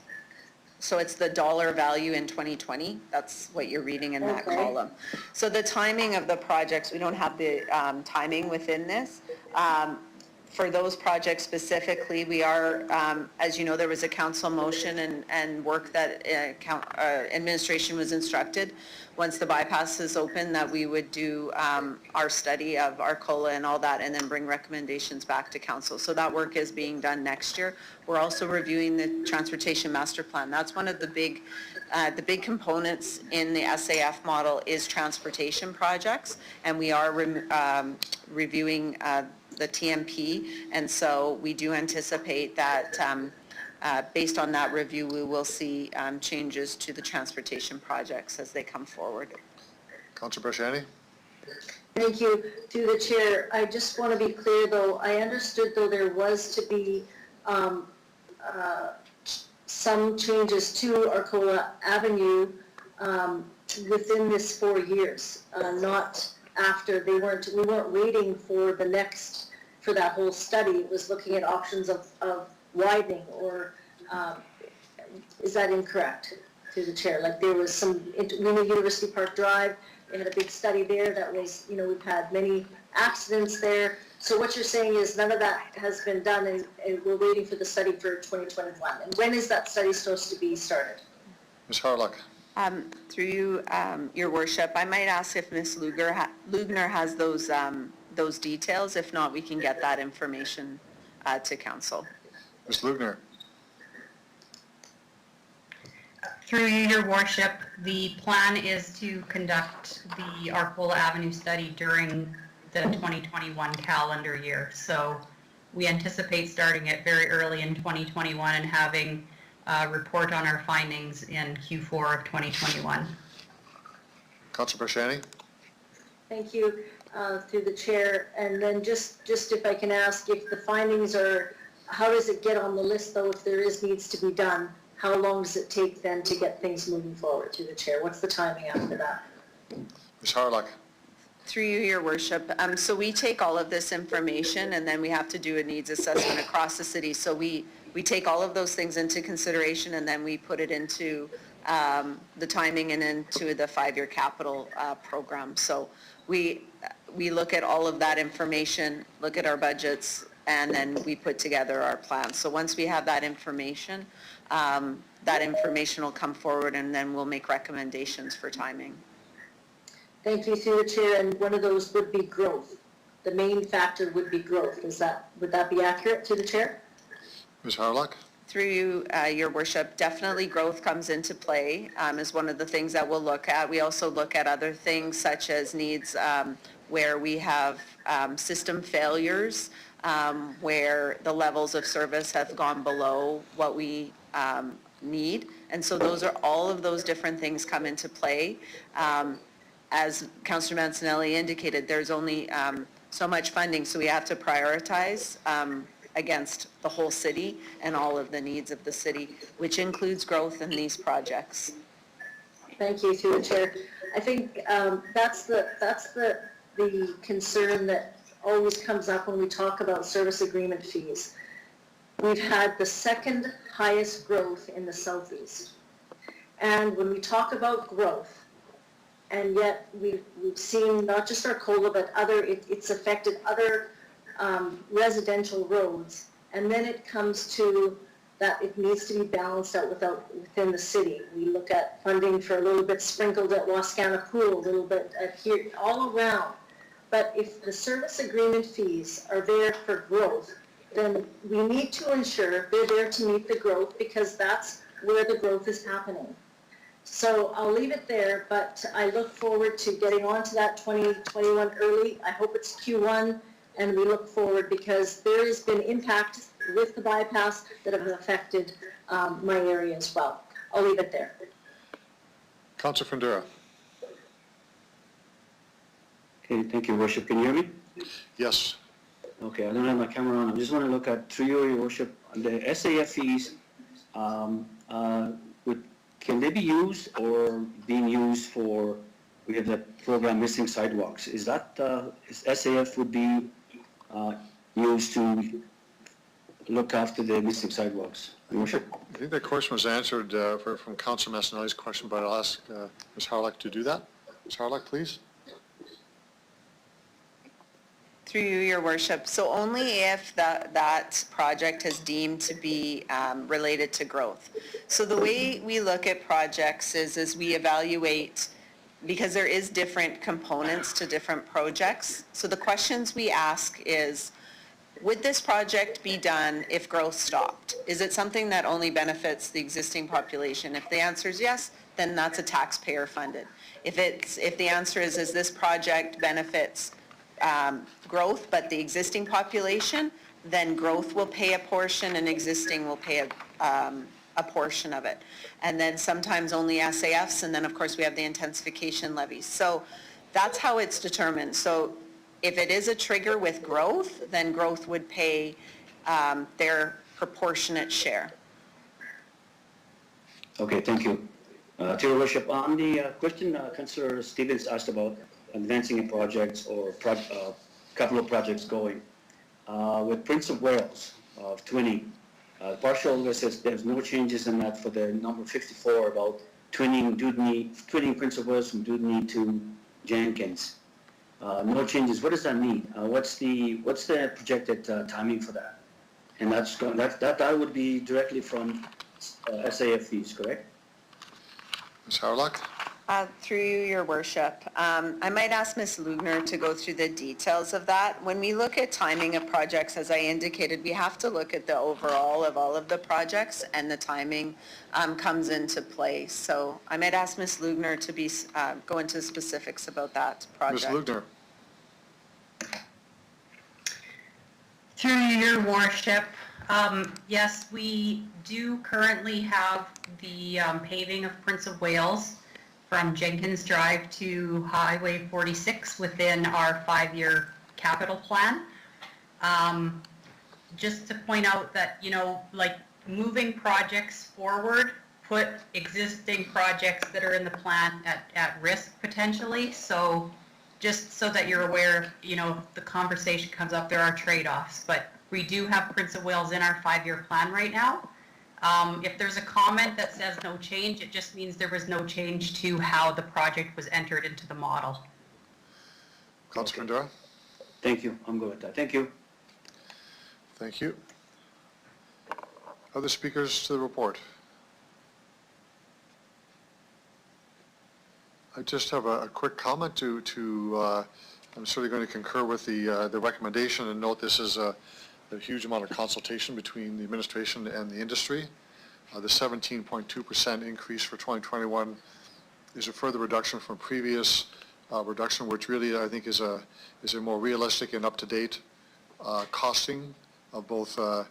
So it's the dollar value in 2020. That's what you're reading in that Okay. column. So the timing of the projects, we don't have the timing within this. For those projects specifically, we are, as you know, there was a council motion and work that administration was instructed, once the bypass is open, that we would do our study of Arcola and all that, and then bring recommendations back to council. So that work is being done next year. We're also reviewing the transportation master plan. That's one of the big components in the SAF model is transportation projects, and we are reviewing the TMP, and so we do anticipate that based on that review, we will see changes to the transportation projects as they come forward. Councilor Barshani? Thank you. To the chair, I just want to be clear though, I understood though there was to be some changes to Arcola Avenue within this 4 years, not after. We weren't waiting for the next, for that whole study. It was looking at options of widening, or is that incorrect to the chair? Like there was some, we know University Park Drive, they had a big study there that was, you know, we've had many accidents there. So what you're saying is none of that has been done, and we're waiting for the study for 2021. And when is that study supposed to be started? Ms. Harlock? Through you, your worship, I might ask if Ms. Lugner has those details. If not, we can get that information to council. Ms. Lugner? Through you, your worship, the plan is to conduct the Arcola Avenue study during the 2021 calendar year. So we anticipate starting it very early in 2021 and having a report on our findings in Q4 of 2021. Councilor Barshani? Thank you, through the chair. And then just if I can ask, if the findings are, how does it get on the list though if there needs to be done? How long does it take then to get things moving forward, through the chair? What's the timing after that? Ms. Harlock? Through you, your worship. So we take all of this information and then we have to do a needs assessment across the city. So we take all of those things into consideration and then we put it into the timing and into the 5-year capital program. So we look at all of that information, look at our budgets, and then we put together our plans. So once we have that information will come forward and then we'll make recommendations for timing. Thank you, through the chair. And one of those would be growth. The main factor would be growth. Would that be accurate, to the chair? Ms. Harlock? Through you, your worship, definitely growth comes into play is one of the things that we'll look at. We also look at other things such as needs where we have system failures, where the levels of service have gone below what we need. And so all of those different things come into play. As Councillor Mancinelli indicated, there's only so much funding, so we have to prioritize against the whole city and all of the needs of the city, which includes growth in these projects. Thank you, through the chair. I think that's the concern that always comes up when we talk about service agreement fees. We've had the second highest growth in the Southeast. And when we talk about growth, and yet we've seen not just Arcola, but it's affected other residential roads. And then it comes to that it needs to be balanced out within the city. We look at funding for a little bit sprinkled at Wascana Pool, a little bit at here, all around. But if the service agreement fees are there for growth, then we need to ensure they're there to meet the growth, because that's where the growth is happening. So I'll leave it there, but I look forward to getting on to that 2021 early. I hope it's Q1, and we look forward because there has been impact with the bypass that have affected my area as well. I'll leave it there. Councilor Fundura? Okay, thank you, Worship. Can you hear me? Yes. Okay, I don't have my camera on. I just want to look at, through your worship, the SAF fees. can they be used or being used for, we have the program Missing Sidewalks. Is that, is SAF would be used to look after the missing sidewalks? Your Worship. I think that question was answered from Councilor Massanelli's question, but I'll ask Ms. Harlech to do that. Ms. Harlech, please. Through you, Your Worship. So only if that project is deemed to be related to growth. So the way we look at projects is we evaluate, because there is different components to different projects. So the questions we ask is, would this project be done if growth stopped? Is it something that only benefits the existing population? If the answer is yes, then that's a taxpayer funded. If the answer is this project benefits growth but the existing population, then growth will pay a portion and existing will pay a portion of it. And then sometimes only SAFs, and then of course we have the intensification levies. So that's how it's determined. So if it is a trigger with growth, then growth would pay their proportionate share. Okay, thank you. To Your Worship, on the question Councillor Stevens asked about advancing in projects or couple of projects going, with Prince of Wales of twinning, partial says there's no changes in that for the number 54 about twinning Prince of Wales from Dudney to Jenkins. No changes. What does that mean? What's the projected timing for that? And that would be directly from SAF fees, correct? Ms. Harlech? Through you, Your Worship. I might ask Ms. Lugner to go through the details of that. When we look at timing of projects, as I indicated, we have to look at the overall of all of the projects, and the timing comes into play. So I might ask Ms. Lugner to go into specifics about that project. Ms. Lugner? Through Your Worship, yes, we do currently have the paving of Prince of Wales from Jenkins Drive to Highway 46 within our 5-year capital plan. Just to point out that, like moving projects forward, put existing projects that are in the plan at risk potentially. So just so that you're aware, the conversation comes up, there are trade-offs, but we do have Prince of Wales in our 5-year plan right now. If there's a comment that says no change, it just means there was no change to how the project was entered into the model. Councilor Findura? Thank you. I'm good with that. Thank you. Thank you. Other speakers to the report? I just have a quick comment I'm certainly going to concur with the recommendation and note this is a huge amount of consultation between the administration and the industry. The 17.2% increase for 2021 is a further reduction from previous reduction, which really I think is a more realistic and up-to-date costing of both the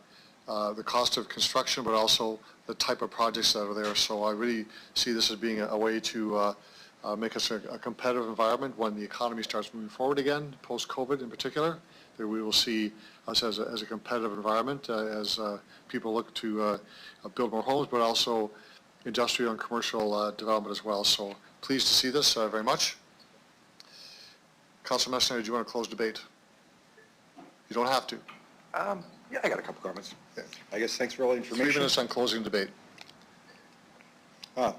cost of construction, but also the type of projects that are there. So I really see this as being a way to make us a competitive environment when the economy starts moving forward again, post-COVID in particular. That we will see us as a competitive environment as people look to build more homes, but also industrial and commercial development as well. So pleased to see this very much. Councilor Messner, do you want to close debate? You don't have to. Yeah, I got a couple comments. Yeah. I guess thanks for all the information. 3 minutes on closing debate.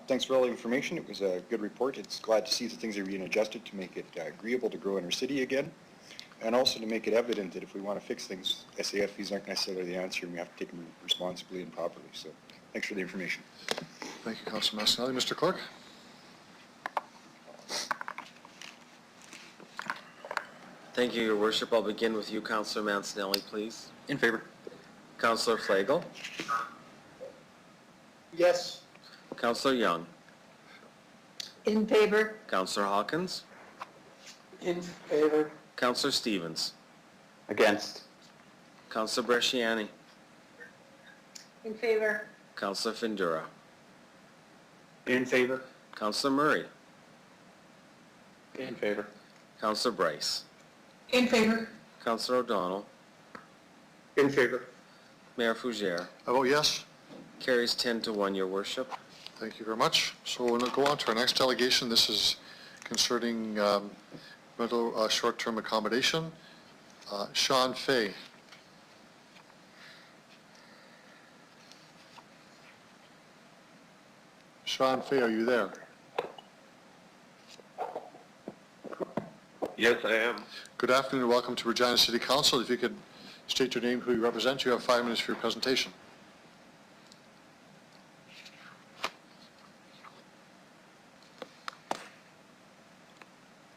Thanks for all the information. It was a good report. It's glad to see that things are being adjusted to make it agreeable to grow in our city again, and also to make it evident that if we want to fix things, SAF fees aren't necessarily the answer, and we have to take them responsibly and properly. So thanks for the information. Thank you, Councilor Massanelli. Mr. Clerk? Thank you, Your Worship. I'll begin with you, Councillor Mancinelli, please. In favor. Councillor Flagel. Yes. Councillor Young. In favor? Councillor Hawkins. In favor. Councillor Stevens. Against. Councillor Bresciani. In favor. Councillor Findura. In favor? Councillor Murray. In favor. Councillor Bryce. In favor. Councillor O'Donnell. In favor. Mayor Fougere. I vote yes. Carries 10-1, Your Worship. Thank you very much. So we'll go on to our next delegation. This is concerning rental short-term accommodation. Sean Fay. Sean Fay, are you there? Yes, I am. Good afternoon and welcome to Regina City Council. If you could state your name, who you represent, you have 5 minutes for your presentation.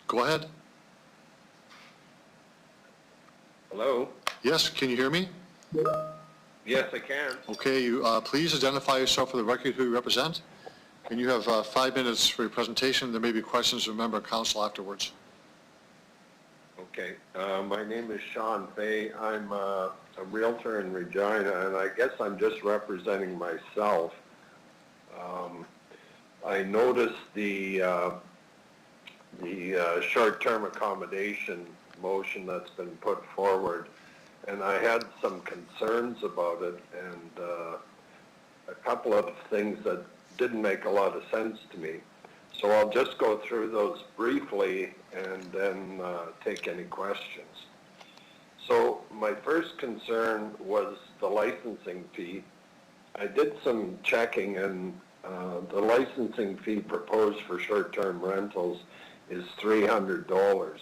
Go ahead. Hello? Yes, can you hear me? Yes, I can. Okay, you please identify yourself for the record, who you represent. And you have 5 minutes for your presentation. There may be questions from a member of council afterwards. Okay. My name is Sean Fay. I'm a realtor in Regina, and I guess I'm just representing myself. I noticed the short-term accommodation motion that's been put forward, and I had some concerns about it, and a couple of things that didn't make a lot of sense to me. So I'll just go through those briefly and then take any questions. So my first concern was the licensing fee. I did some checking, and the licensing fee proposed for short-term rentals is $300.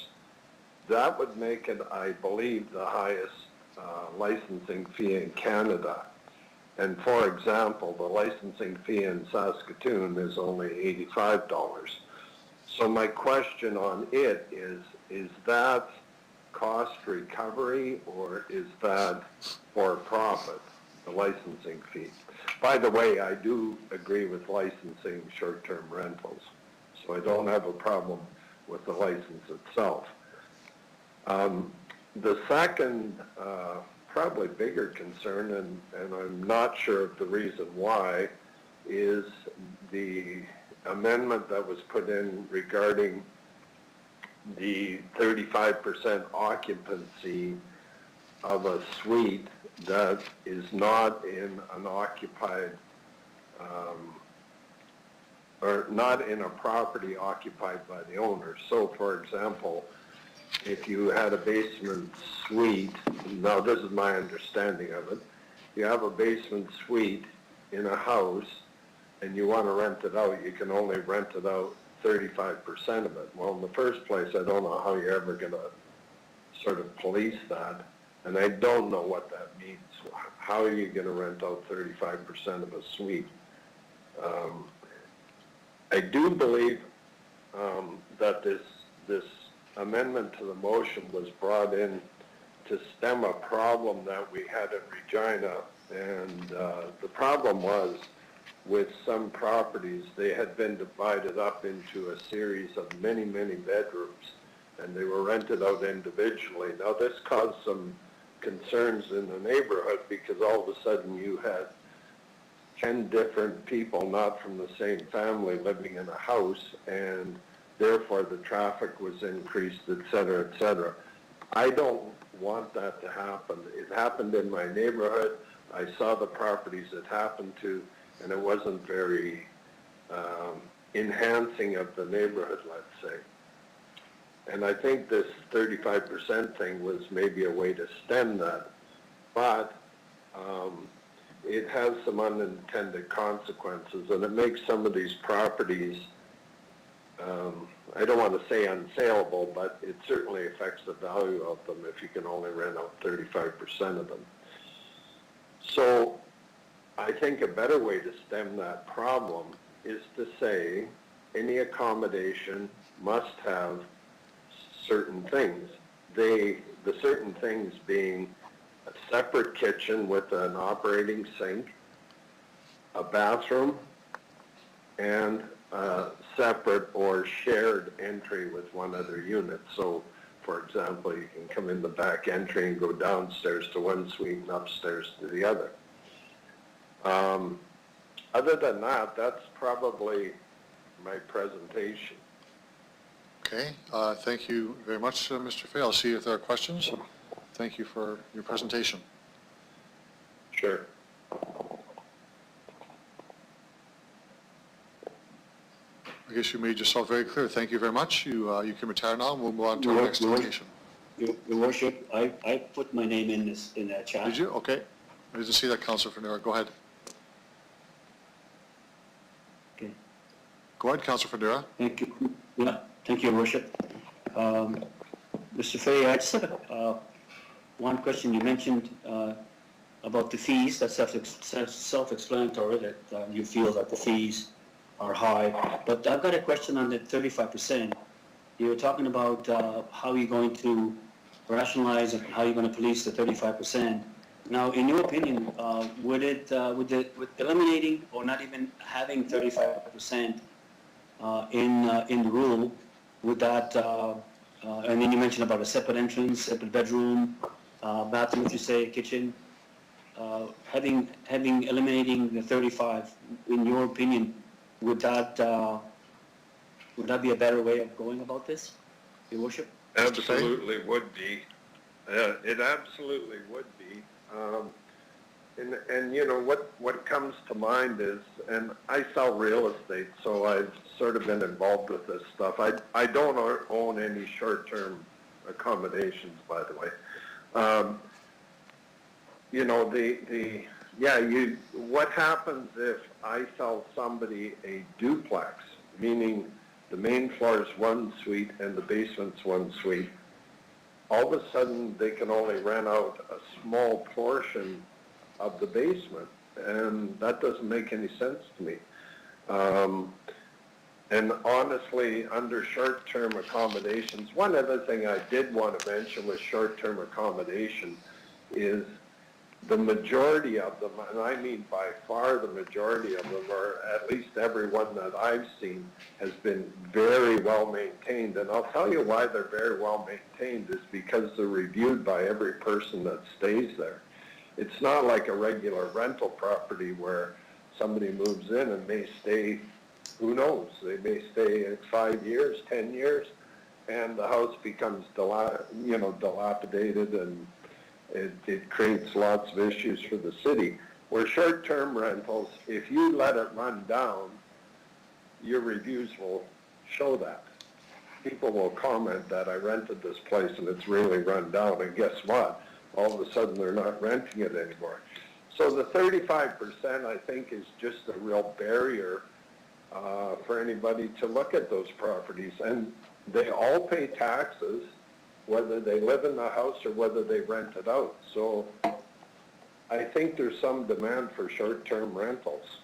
That would make it, I believe, the highest licensing fee in Canada. And for example, the licensing fee in Saskatoon is only $85. So my question on it is that cost recovery, or is that for profit, the licensing fee? By the way, I do agree with licensing short-term rentals, so I don't have a problem with the license itself. The second, probably bigger concern, and I'm not sure of the reason why, is the amendment that was put in regarding the 35% occupancy of a suite that is not in an occupied, or not in a property occupied by the owner. So for example, if you had a basement suite, now this is my understanding of it, you have a basement suite in a house and you want to rent it out, you can only rent it out 35% of it. Well, in the first place, I don't know how you're ever going to sort of police that, and I don't know what that means. How are you going to rent out 35% of a suite? I do believe that this amendment to the motion was brought in to stem a problem that we had in Regina, and the problem was with some properties, they had been divided up into a series of many, many bedrooms, and they were rented out individually. Now this caused some concerns in the neighborhood because all of a sudden you had 10 different people not from the same family living in a house, and therefore the traffic was increased, et cetera, et cetera. I don't want that to happen. It happened in my neighborhood. I saw the properties it happened to, and it wasn't very enhancing of the neighborhood, let's say. And I think this 35% thing was maybe a way to stem that, but it has some unintended consequences, and it makes some of these properties, I don't want to say unsaleable, but it certainly affects the value of them if you can only rent out 35% of them. So I think a better way to stem that problem is to say any accommodation must have certain things. The certain things being a separate kitchen with an operating sink, a bathroom, and a separate or shared entry with one other unit. So, for example, you can come in the back entry and go downstairs to one suite and upstairs to the other. Other than that, that's probably my presentation. Okay, thank you very much, Mr. Fay. I'll see if there are questions. Thank you for your presentation. Sure. I guess you made yourself very clear. Thank you very much. You can retire now, and we'll move on to our next delegation. Your Worship, I put my name in that chat. Did you? Okay. I didn't see that, Councillor Fernera. Go ahead. Okay. Go ahead, Councillor Fernera. Thank you. Yeah, thank you, Your Worship. Mr. Fay, I just have one question. You mentioned about the fees. That's self-explanatory that you feel that the fees are high. But I've got a question on the 35%. You were talking about how you're going to rationalize and how you're going to police the 35%. Now, in your opinion, would eliminating or not even having 35% in the rule, would that, and then you mentioned about a separate entrance, separate bedroom, bathroom, if you say, kitchen, eliminating the 35, in your opinion, would that be a better way of going about this, Your Worship? Absolutely would be. It absolutely would be. And you know, what comes to mind is, and I sell real estate, so I've sort of been involved with this stuff. I don't own any short-term accommodations, by the way. You know, what happens if I sell somebody a duplex, meaning the main floor is one suite and the basement's one suite? All of a sudden, they can only rent out a small portion of the basement, and that doesn't make any sense to me. And honestly, under short-term accommodations, one other thing I did want to mention with short-term accommodation is the majority of them, and I mean by far the majority of them, or at least every one that I've seen, has been very well maintained. And I'll tell you why they're very well maintained is because they're reviewed by every person that stays there. It's not like a regular rental property where somebody moves in and may stay, who knows, they may stay 5 years, 10 years, and the house becomes dilapidated, and it creates lots of issues for the city. Where short-term rentals, if you let it run down, your reviews will show that. People will comment that I rented this place and it's really run down, and guess what? All of a sudden they're not renting it anymore. So the 35%, I think, is just a real barrier for anybody to look at those properties. And they all pay taxes, whether they live in the house or whether they rent it out. So I think there's some demand for short-term rentals.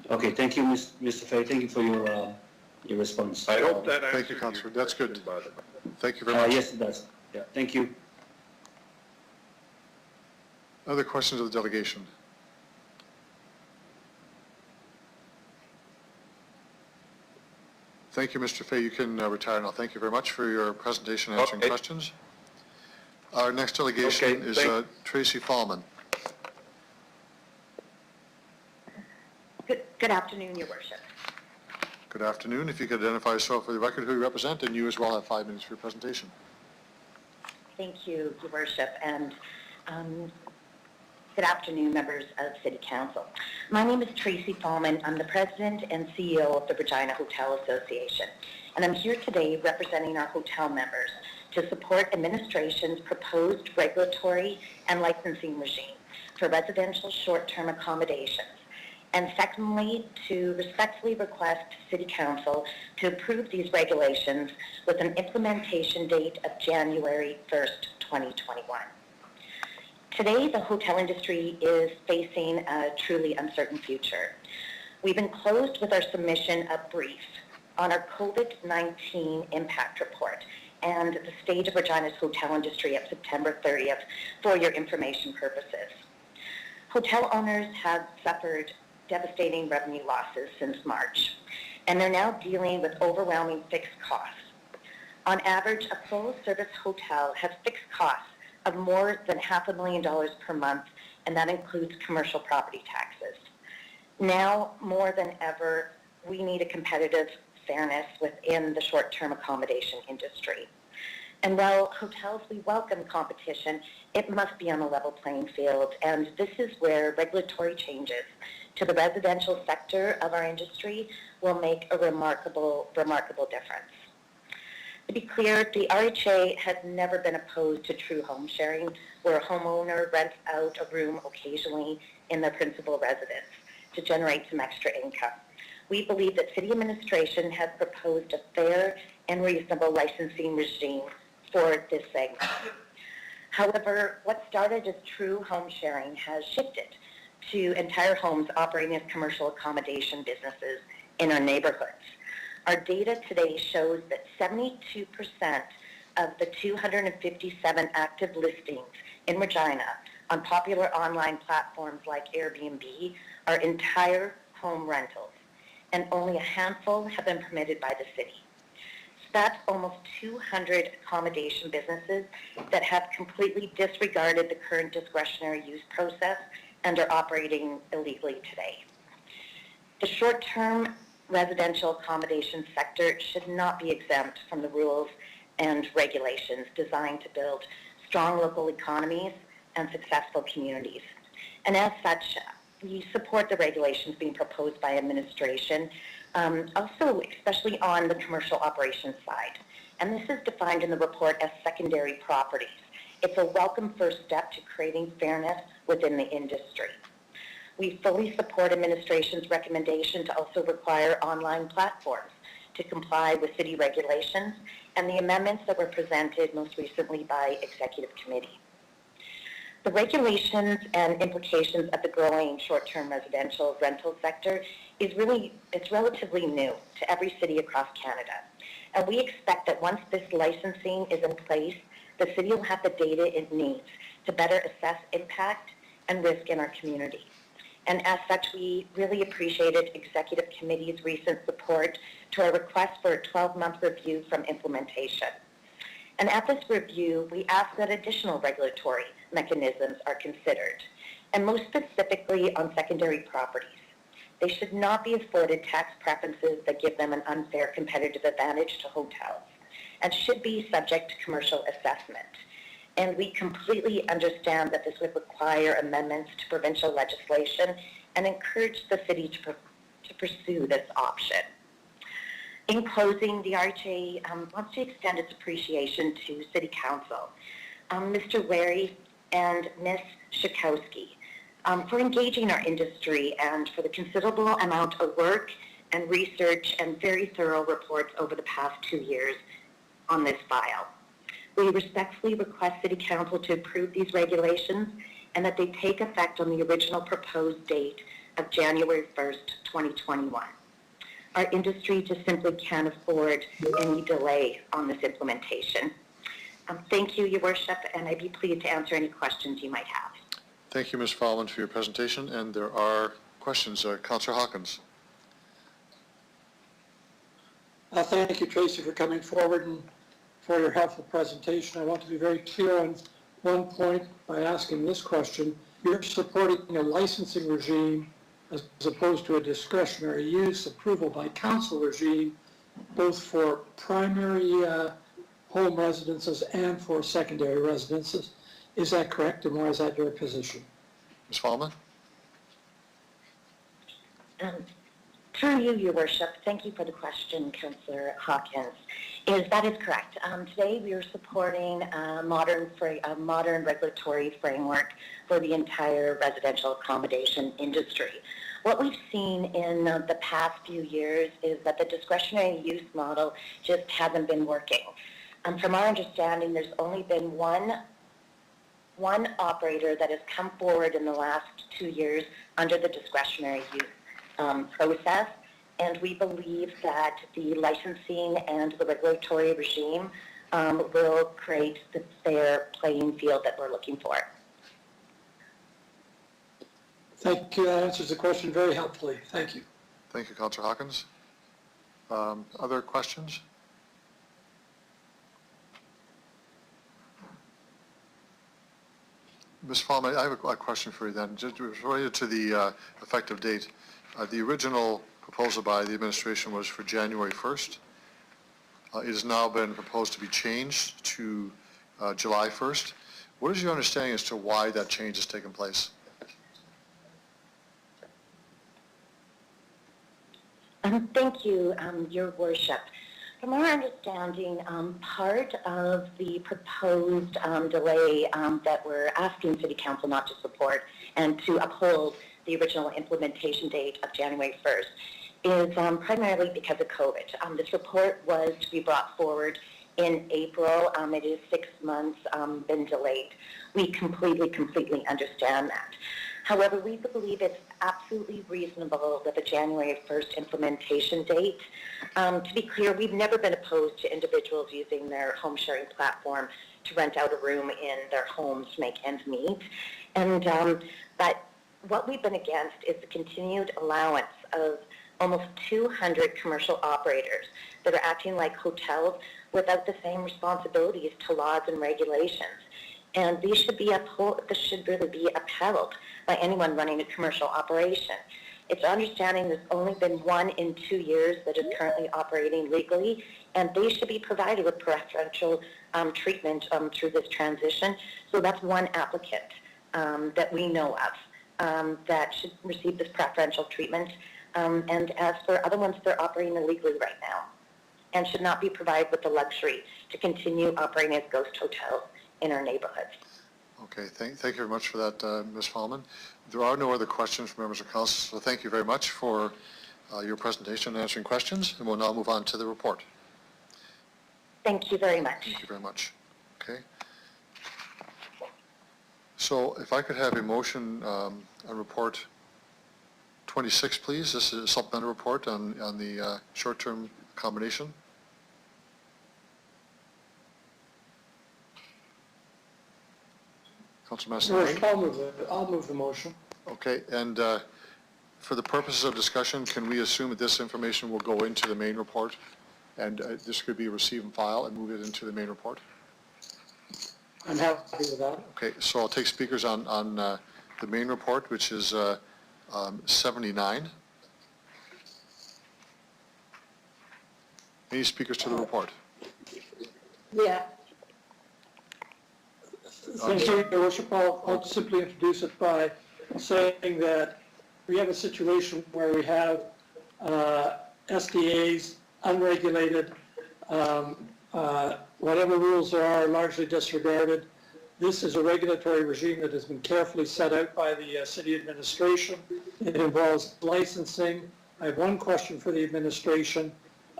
Okay, thank you, Mr. Fay. Thank you for your response. I hope that answers. Thank you, Councillor. That's good. Thank you very much. Yes, it does. Yeah, thank you. Other questions of the delegation? Thank you, Mr. Fay. You can retire now. Thank you very much for your presentation and answering questions. Our next delegation is Tracy Fallman. Good afternoon, Your Worship. Good afternoon. If you could identify yourself for the record, who you represent, and you as well have 5 minutes for your presentation. Thank you, Your Worship, and good afternoon, members of City Council. My name is Tracy Fallman. I'm the President and CEO of the Regina Hotel Association, and I'm here today representing our hotel members to support administration's proposed regulatory and licensing regime for residential short-term accommodations. And secondly, to respectfully request City Council to approve these regulations with an implementation date of January 1st, 2021. Today, the hotel industry is facing a truly uncertain future. We've been closed with our submission of brief on our COVID-19 impact report and the state of Regina's hotel industry at September 30th for your information purposes. Hotel owners have suffered devastating revenue losses since March, and they're now dealing with overwhelming fixed costs. On average, a full-service hotel has fixed costs of more than $500,000 per month, and that includes commercial property taxes. Now, more than ever, we need a competitive fairness within the short-term accommodation industry. And while hotels, we welcome competition, it must be on a level playing field, and this is where regulatory changes to the residential sector of our industry will make a remarkable difference. To be clear, the RHA has never been opposed to true home sharing, where a homeowner rents out a room occasionally in their principal residence to generate some extra income. We believe that city administration has proposed a fair and reasonable licensing regime for this segment. However, what started as true home sharing has shifted to entire homes operating as commercial accommodation businesses in our neighborhoods. Our data today shows that 72% of the 257 active listings in Regina on popular online platforms like Airbnb are entire home rentals, and only a handful have been permitted by the city. So that's almost 200 accommodation businesses that have completely disregarded the current discretionary use process and are operating illegally today. The short-term residential accommodation sector should not be exempt from the rules and regulations designed to build strong local economies and successful communities. And as such, we support the regulations being proposed by administration, also especially on the commercial operations side. And this is defined in the report as secondary properties. It's a welcome first step to creating fairness within the industry. We fully support administration's recommendation to also require online platforms to comply with city regulations and the amendments that were presented most recently by Executive Committee. The regulations and implications of the growing short-term residential rental sector it's relatively new to every city across Canada. And we expect that once this licensing is in place, the city will have the data it needs to better assess impact and risk in our community. And as such, we really appreciated Executive Committee's recent support to our request for a 12-month review from implementation. And at this review, we ask that additional regulatory mechanisms are considered, and most specifically on secondary properties. They should not be afforded tax preferences that give them an unfair competitive advantage to hotels, and should be subject to commercial assessment. And we completely understand that this would require amendments to provincial legislation and encourage the city to pursue this option. In closing, the RHA wants to extend its appreciation to City Council, Mr. Wary and Ms. Shakowski, for engaging our industry and for the considerable amount of work and research and very thorough reports over the past 2 years on this file. We respectfully request City Council to approve these regulations and that they take effect on the original proposed date of January 1st, 2021. Our industry just simply can't afford any delay on this implementation. Thank you, Your Worship, and I'd be pleased to answer any questions you might have. Thank you, Ms. Fallon, for your presentation, and there are questions. Councillor Hawkins. Thank you, Tracy, for coming forward and for your helpful presentation. I want to be very clear on one point by asking this question. You're supporting a licensing regime as opposed to a discretionary use approval by council regime, both for primary home residences and for secondary residences. Is that correct, and why is that your position? Ms. Fallon? Through you, Your Worship, thank you for the question, Councillor Hawkins. That is correct. Today we are supporting a modern regulatory framework for the entire residential accommodation industry. What we've seen in the past few years is that the discretionary use model just hasn't been working. From our understanding, there's only been one operator that has come forward in the last 2 years under the discretionary use process, and we believe that the licensing and the regulatory regime will create the fair playing field that we're looking for. Thank you. That answers the question very helpfully. Thank you. Thank you, Councillor Hawkins. Other questions? Ms. Fallon, I have a question for you then, just related to the effective date. The original proposal by the administration was for January 1st. It has now been proposed to be changed to July 1st. What is your understanding as to why that change has taken place? Thank you, Your Worship. From our understanding, part of the proposed delay that we're asking City Council not to support and to uphold the original implementation date of January 1st is primarily because of COVID. This report was to be brought forward in April. It is 6 months been delayed. We completely understand that. However, we believe it's absolutely reasonable with a January 1st implementation date. To be clear, we've never been opposed to individuals using their home sharing platform to rent out a room in their homes to make ends meet. But what we've been against is the continued allowance of almost 200 commercial operators that are acting like hotels without the same responsibilities to laws and regulations. And these should be this should really be upheld by anyone running a commercial operation. It's our understanding there's only been 1 in 2 years that is currently operating legally, and they should be provided with preferential treatment through this transition. So that's one applicant that we know of that should receive this preferential treatment. And as for other ones, they're operating illegally right now and should not be provided with the luxury to continue operating as ghost hotels in our neighborhoods. Okay, thank you very much for that, Ms. Fallman. There are no other questions from members of council, so thank you very much for your presentation and answering questions, and we'll now move on to the report. Thank you very much. Thank you very much. Okay. So if I could have a motion on report 26, please. This is a supplemental report on the short-term accommodation. Councilor Mastinelli? I'll move the motion. Okay, and for the purposes of discussion, can we assume that this information will go into the main report? And this could be receive and file and move it into the main report? I'm happy with that. Okay, so I'll take speakers on the main report, which is 79. Any speakers to the report? Yeah. Thank you, Your Worship. I'll simply introduce it by saying that we have a situation where we have SDAs, unregulated, whatever rules there are largely disregarded. This is a regulatory regime that has been carefully set out by the city administration. It involves licensing. I have one question for the administration.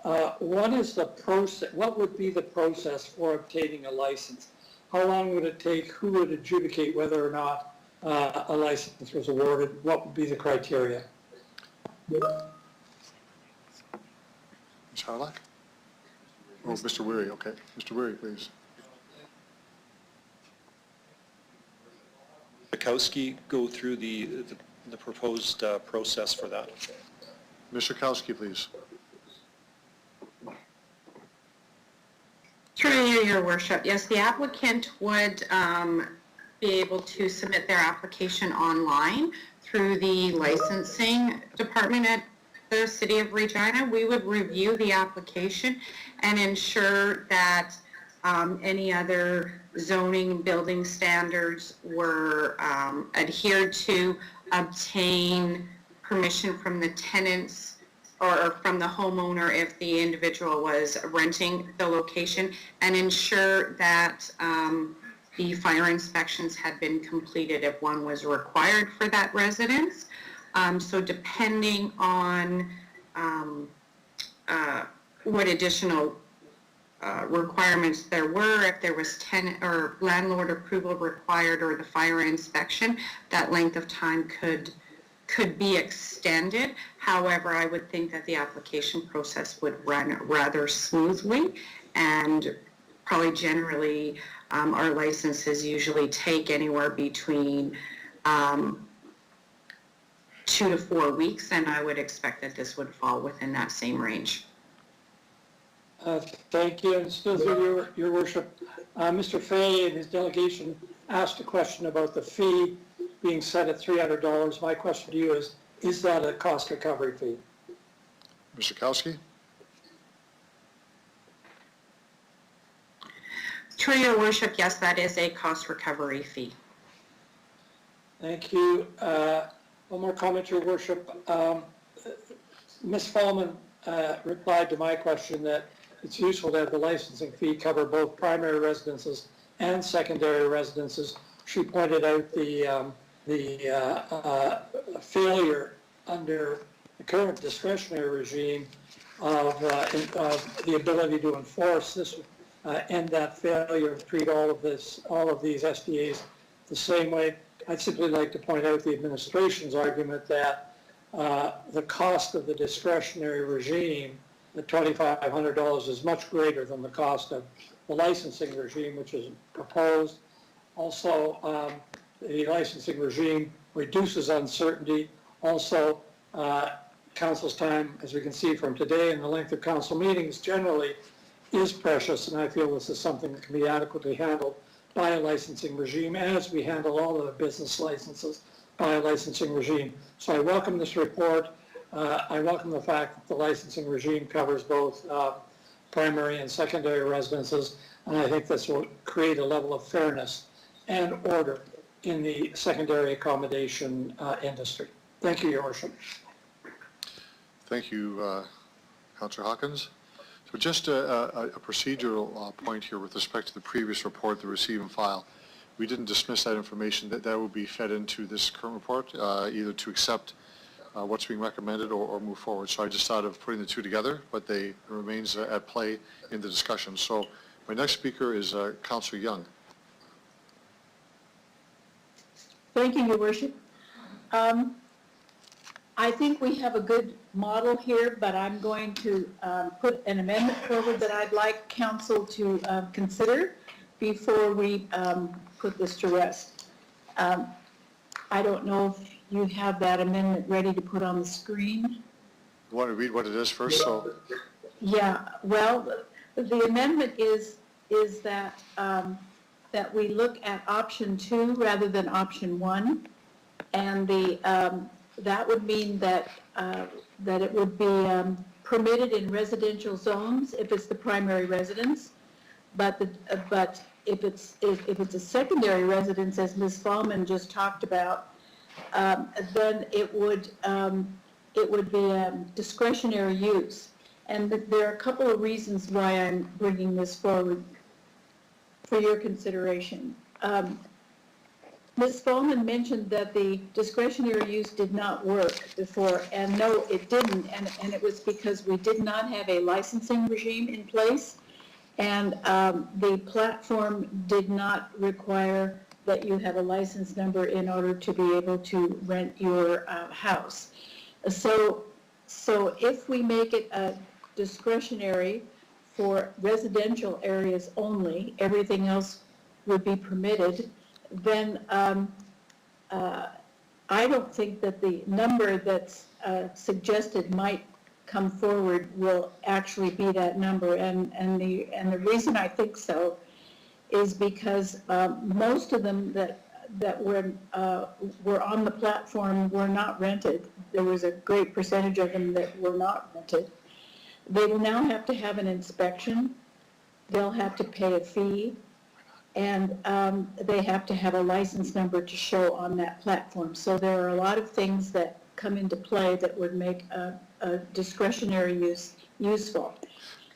What is the process? What would be the process for obtaining a license? How long would it take? Who would adjudicate whether or not a license was awarded? What would be the criteria? Ms. Harlock? Oh, Mr. Weary, okay. Mr. Weary, please. Kowski go through the proposed process for that. Mr. Kowski, please. Through you, Your Worship. Yes, the applicant would be able to submit their application online through the licensing department at the City of Regina. We would review the application and ensure that any other zoning building standards were adhered to, obtain permission from the tenants or from the homeowner if the individual was renting the location, and ensure that the fire inspections had been completed if one was required for that residence. So depending on what additional requirements there were, if there was tenant or landlord approval required or the fire inspection, that length of time could be extended. However, I would think that the application process would run rather smoothly, and probably generally our licenses usually take anywhere between 2 to 4 weeks, and I would expect that this would fall within that same range. Thank you. And still through Your Worship, Mr. Fay and his delegation asked a question about the fee being set at $300. My question to you is that a cost recovery fee? Mr. Kowski? Through Your Worship, yes, that is a cost recovery fee. Thank you. One more comment, Your Worship. Ms. Fallman replied to my question that it's useful to have the licensing fee cover both primary residences and secondary residences. She pointed out the failure under the current discretionary regime of the ability to enforce this and that failure to treat all of these SDAs the same way. I'd simply like to point out the administration's argument that the cost of the discretionary regime, the $2,500, is much greater than the cost of the licensing regime, which is proposed. Also, the licensing regime reduces uncertainty. Also, council's time, as we can see from today, and the length of council meetings generally is precious, and I feel this is something that can be adequately handled by a licensing regime, as we handle all of the business licenses by a licensing regime. So I welcome this report. I welcome the fact that the licensing regime covers both primary and secondary residences, and I think this will create a level of fairness and order in the secondary accommodation industry. Thank you, Your Worship. Thank you, Councillor Hawkins. So just a procedural point here with respect to the previous report, the receive and file. We didn't dismiss that information. That will be fed into this current report, either to accept what's being recommended or move forward. So I just thought of putting the two together, but they remains at play in the discussion. So my next speaker is Councillor Young. Thank you, Your Worship. I think we have a good model here, but I'm going to put an amendment forward that I'd like council to consider before we put this to rest. I don't know if you have that amendment ready to put on the screen. You want to read what it is first? So. Yeah, well, the amendment is that that we look at option 2 rather than option 1, and that would mean that that it would be permitted in residential zones if it's the primary residence, but if it's a secondary residence, as Ms. Fallman just talked about, then it would be a discretionary use. And there are a couple of reasons why I'm bringing this forward for your consideration. Ms. Fallman mentioned that the discretionary use did not work before, and no, it didn't, and it was because we did not have a licensing regime in place, and the platform did not require that you have a license number in order to be able to rent your house. So if we make it discretionary for residential areas only, everything else would be permitted, then I don't think that the number that's suggested might come forward will actually be that number. And the reason I think so is because most of them that were on the platform were not rented. There was a great percentage of them that were not rented. They will now have to have an inspection. They'll have to pay a fee. And they have to have a license number to show on that platform. So there are a lot of things that come into play that would make a discretionary use useful.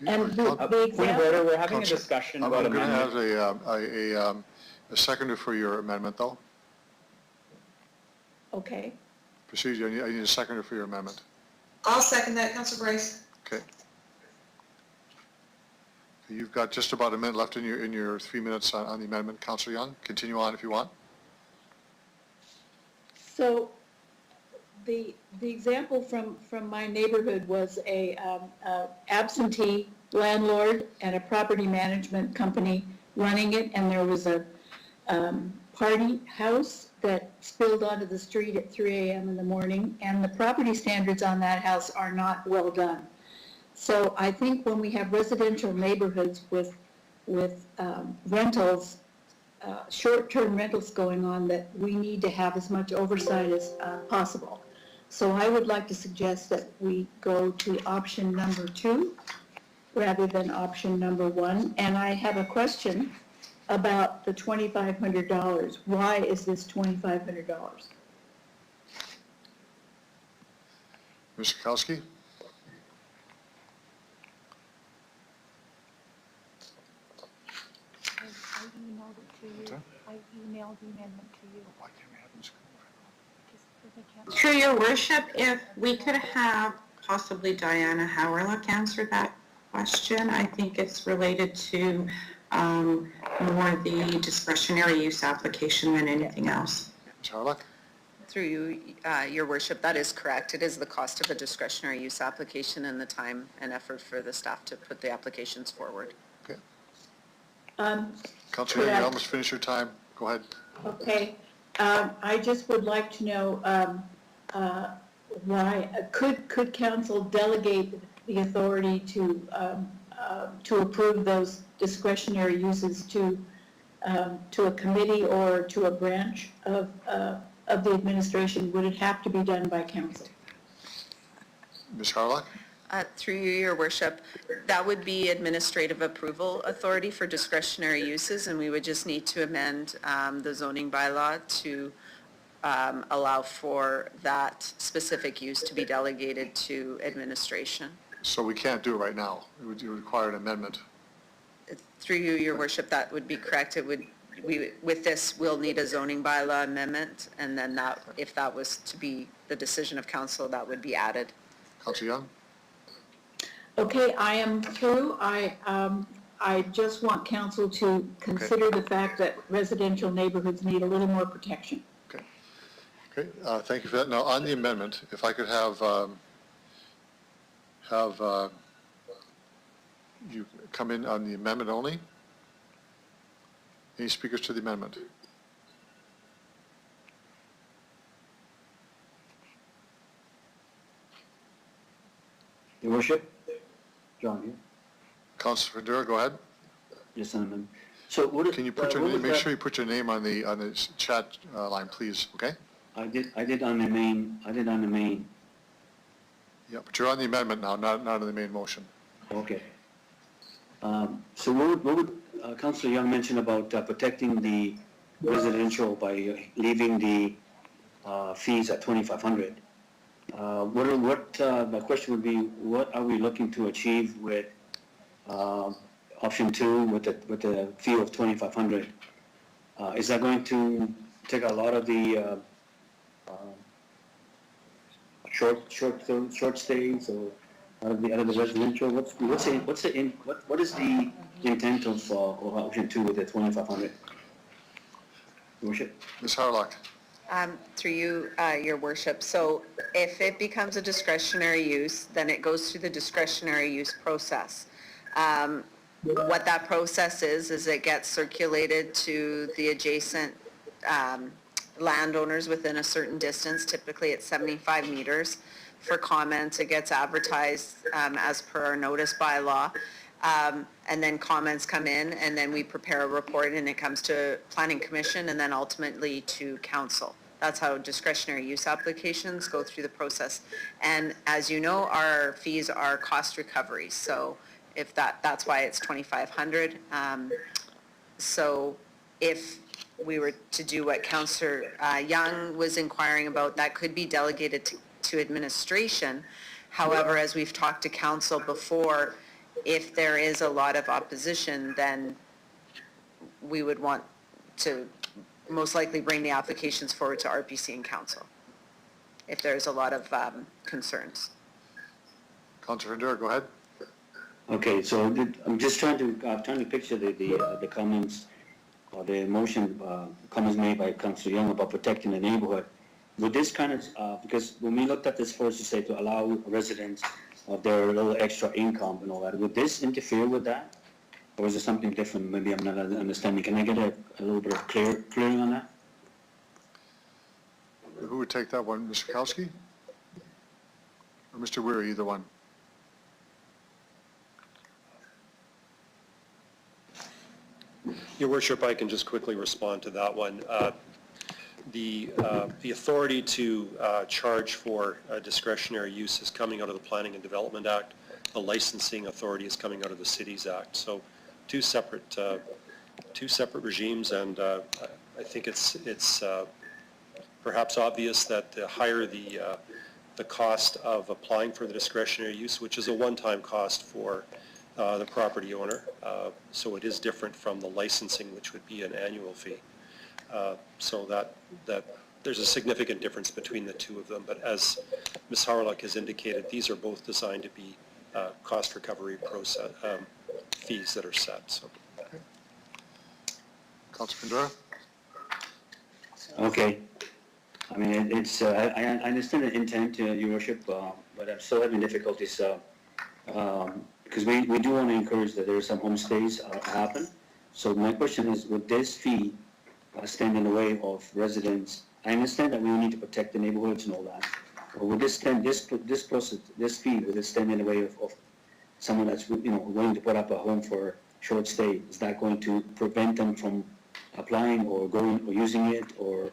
And the example... We're having a discussion about amendment. I'm going to have a seconder for your amendment, though. Okay. Procedure, I need a seconder for your amendment. I'll second that, Councilor Bryce. Okay. You've got just about a minute left in your 3 minutes on the amendment. Councillor Young, continue on if you want. So the example from my neighborhood was a absentee landlord and a property management company running it, and there was a party house that spilled onto the street at 3 a.m. in the morning, and the property standards on that house are not well done. So I think when we have residential neighborhoods with rentals, short-term rentals going on, that we need to have as much oversight as possible. So I would like to suggest that we go to option number 2 rather than option number 1. And I have a question about the $2,500. Why is this $2,500? Mr. Kowski? I emailed the amendment to you. Through your worship, if we could have possibly Diana Howerlock answer that question. I think it's related to more the discretionary use application than anything else. Ms. Harlock? Through you, your worship, that is correct. It is the cost of a discretionary use application and the time and effort for the staff to put the applications forward. Okay. Councilor, Could you I- almost finished your time. Go ahead. Okay, I just would like to know why, could council delegate the authority to approve those discretionary uses to a committee or to a branch of the administration? Would it have to be done by council? Ms. Harlock? Through you, your worship, that would be administrative approval authority for discretionary uses, and we would just need to amend the zoning bylaw to allow for that specific use to be delegated to administration. So we can't do it right now. It would require an amendment. Through you, your worship, that would be correct. It would, with this, we'll need a zoning bylaw amendment, and then that, if that was to be the decision of council, that would be added. Councilor Young? Okay, I am through. I just want council to consider the fact that residential neighborhoods need a little more protection. Okay, thank you for that. Now, on the amendment, if I could have you come in on the amendment only? Any speakers to the amendment? Your worship, John here. Councilor Fedora, go ahead. Yes, Amendment. So what? Can you put your name, make sure you put your name on the chat line, please, okay? I did on the main. Yeah, but you're on the amendment now, not on the main motion. Okay. So what would Councilor Young mention about protecting the residential by leaving the fees at 2,500? My question would be, what are we looking to achieve with option 2 with the fee of 2,500? Is that going to take a lot of the short stays or out of the residential? What is the intent of option 2 with the 2,500? Worship. Ms. Harlock? Through you, your worship. So if it becomes a discretionary use, then it goes through the discretionary use process. What that process is it gets circulated to the adjacent landowners within a certain distance, typically it's 75 meters. For comments, it gets advertised as per our notice bylaw. And then comments come in, and then we prepare a report, and it comes to Planning Commission, and then ultimately to Council. That's how discretionary use applications go through the process. And as you know, our fees are cost recovery, so if that's why it's 2,500. So if we were to do what Councillor Young was inquiring about, that could be delegated to administration. However, as we've talked to Council before, if there is a lot of opposition, then we would want to most likely bring the applications forward to RPC and Council if there's a lot of concerns. Councilor Fedora, go ahead. Okay, so I'm just trying to picture the comments or the motion comments made by Councilor Young about protecting the neighborhood. Would this kind of because when we looked at this first, to say to allow residents of their little extra income and all that, would this interfere with that, or is it something different? Maybe I'm not understanding. Can I get a little bit of clearing on that? Who would take that one, Mr. Kowski? Or Mr. Weir, either one? Your Worship, I can just quickly respond to that one. The authority to charge for discretionary use is coming out of the Planning and Development Act. The licensing authority is coming out of the Cities Act. So two separate regimes, and I think it's perhaps obvious that the higher the cost of applying for the discretionary use, which is a one-time cost for the property owner, so it is different from the licensing, which would be an annual fee. So that there's a significant difference between the two of them. But as Ms. Harlock has indicated, these are both designed to be cost recovery process fees that are set. So. Councilor Pandura? Okay. I mean, it's, I understand the intent, Your Worship, but I'm still having difficulties, because we do want to encourage that there are some homestays happen. So my question is, would this fee stand in the way of residents? I understand that we need to protect the neighborhoods and all that, but would this stand, this process, this fee, would it stand in the way of someone that's, willing to put up a home for short stay? Is that going to prevent them from applying or going or using it, or?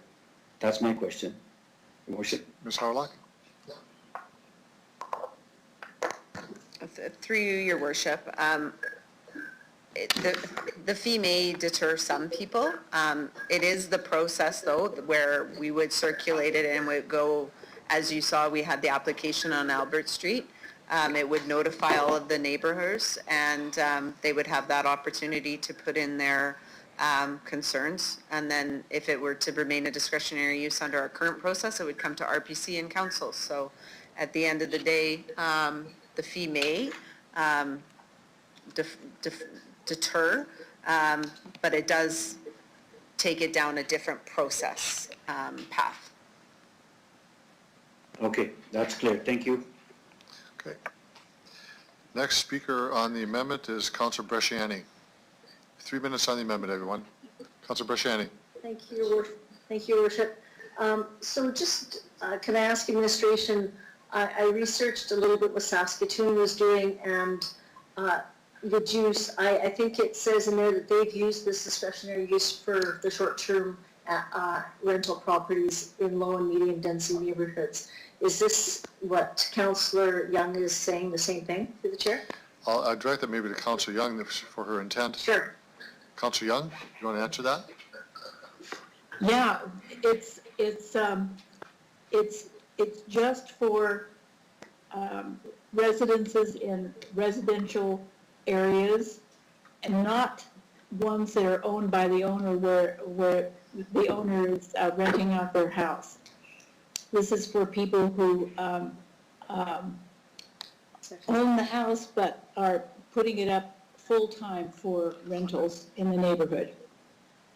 That's my question, Your Worship. Ms. Harlock? Through you, Your Worship, the fee may deter some people. It is the process, though, where we would circulate it and would go, as you saw, we had the application on Albert Street. It would notify all of the neighbors, and they would have that opportunity to put in their concerns, and then if it were to remain a discretionary use under our current process, it would come to RPC and council. So at the end of the day, the fee may deter, but it does take it down a different process path. Okay, that's clear. Thank you. Okay. Next speaker on the amendment is Councilor Bresciani. 3 minutes on the amendment, everyone. Councilor Bresciani. Thank you, Your Worship. So just, can I ask administration, I researched a little bit what Saskatoon was doing, and the juice, I think it says in there that they've used this discretionary use for the short-term rental properties in low and medium density neighborhoods. Is this what Councillor Young is saying, the same thing through the chair? I'll direct that maybe to Councilor Young for her intent. Sure. Councilor Young, you want to answer that? Yeah, it's just for residences in residential areas and not ones that are owned by the owner where the owner is renting out their house. This is for people who own the house but are putting it up full-time for rentals in the neighborhood.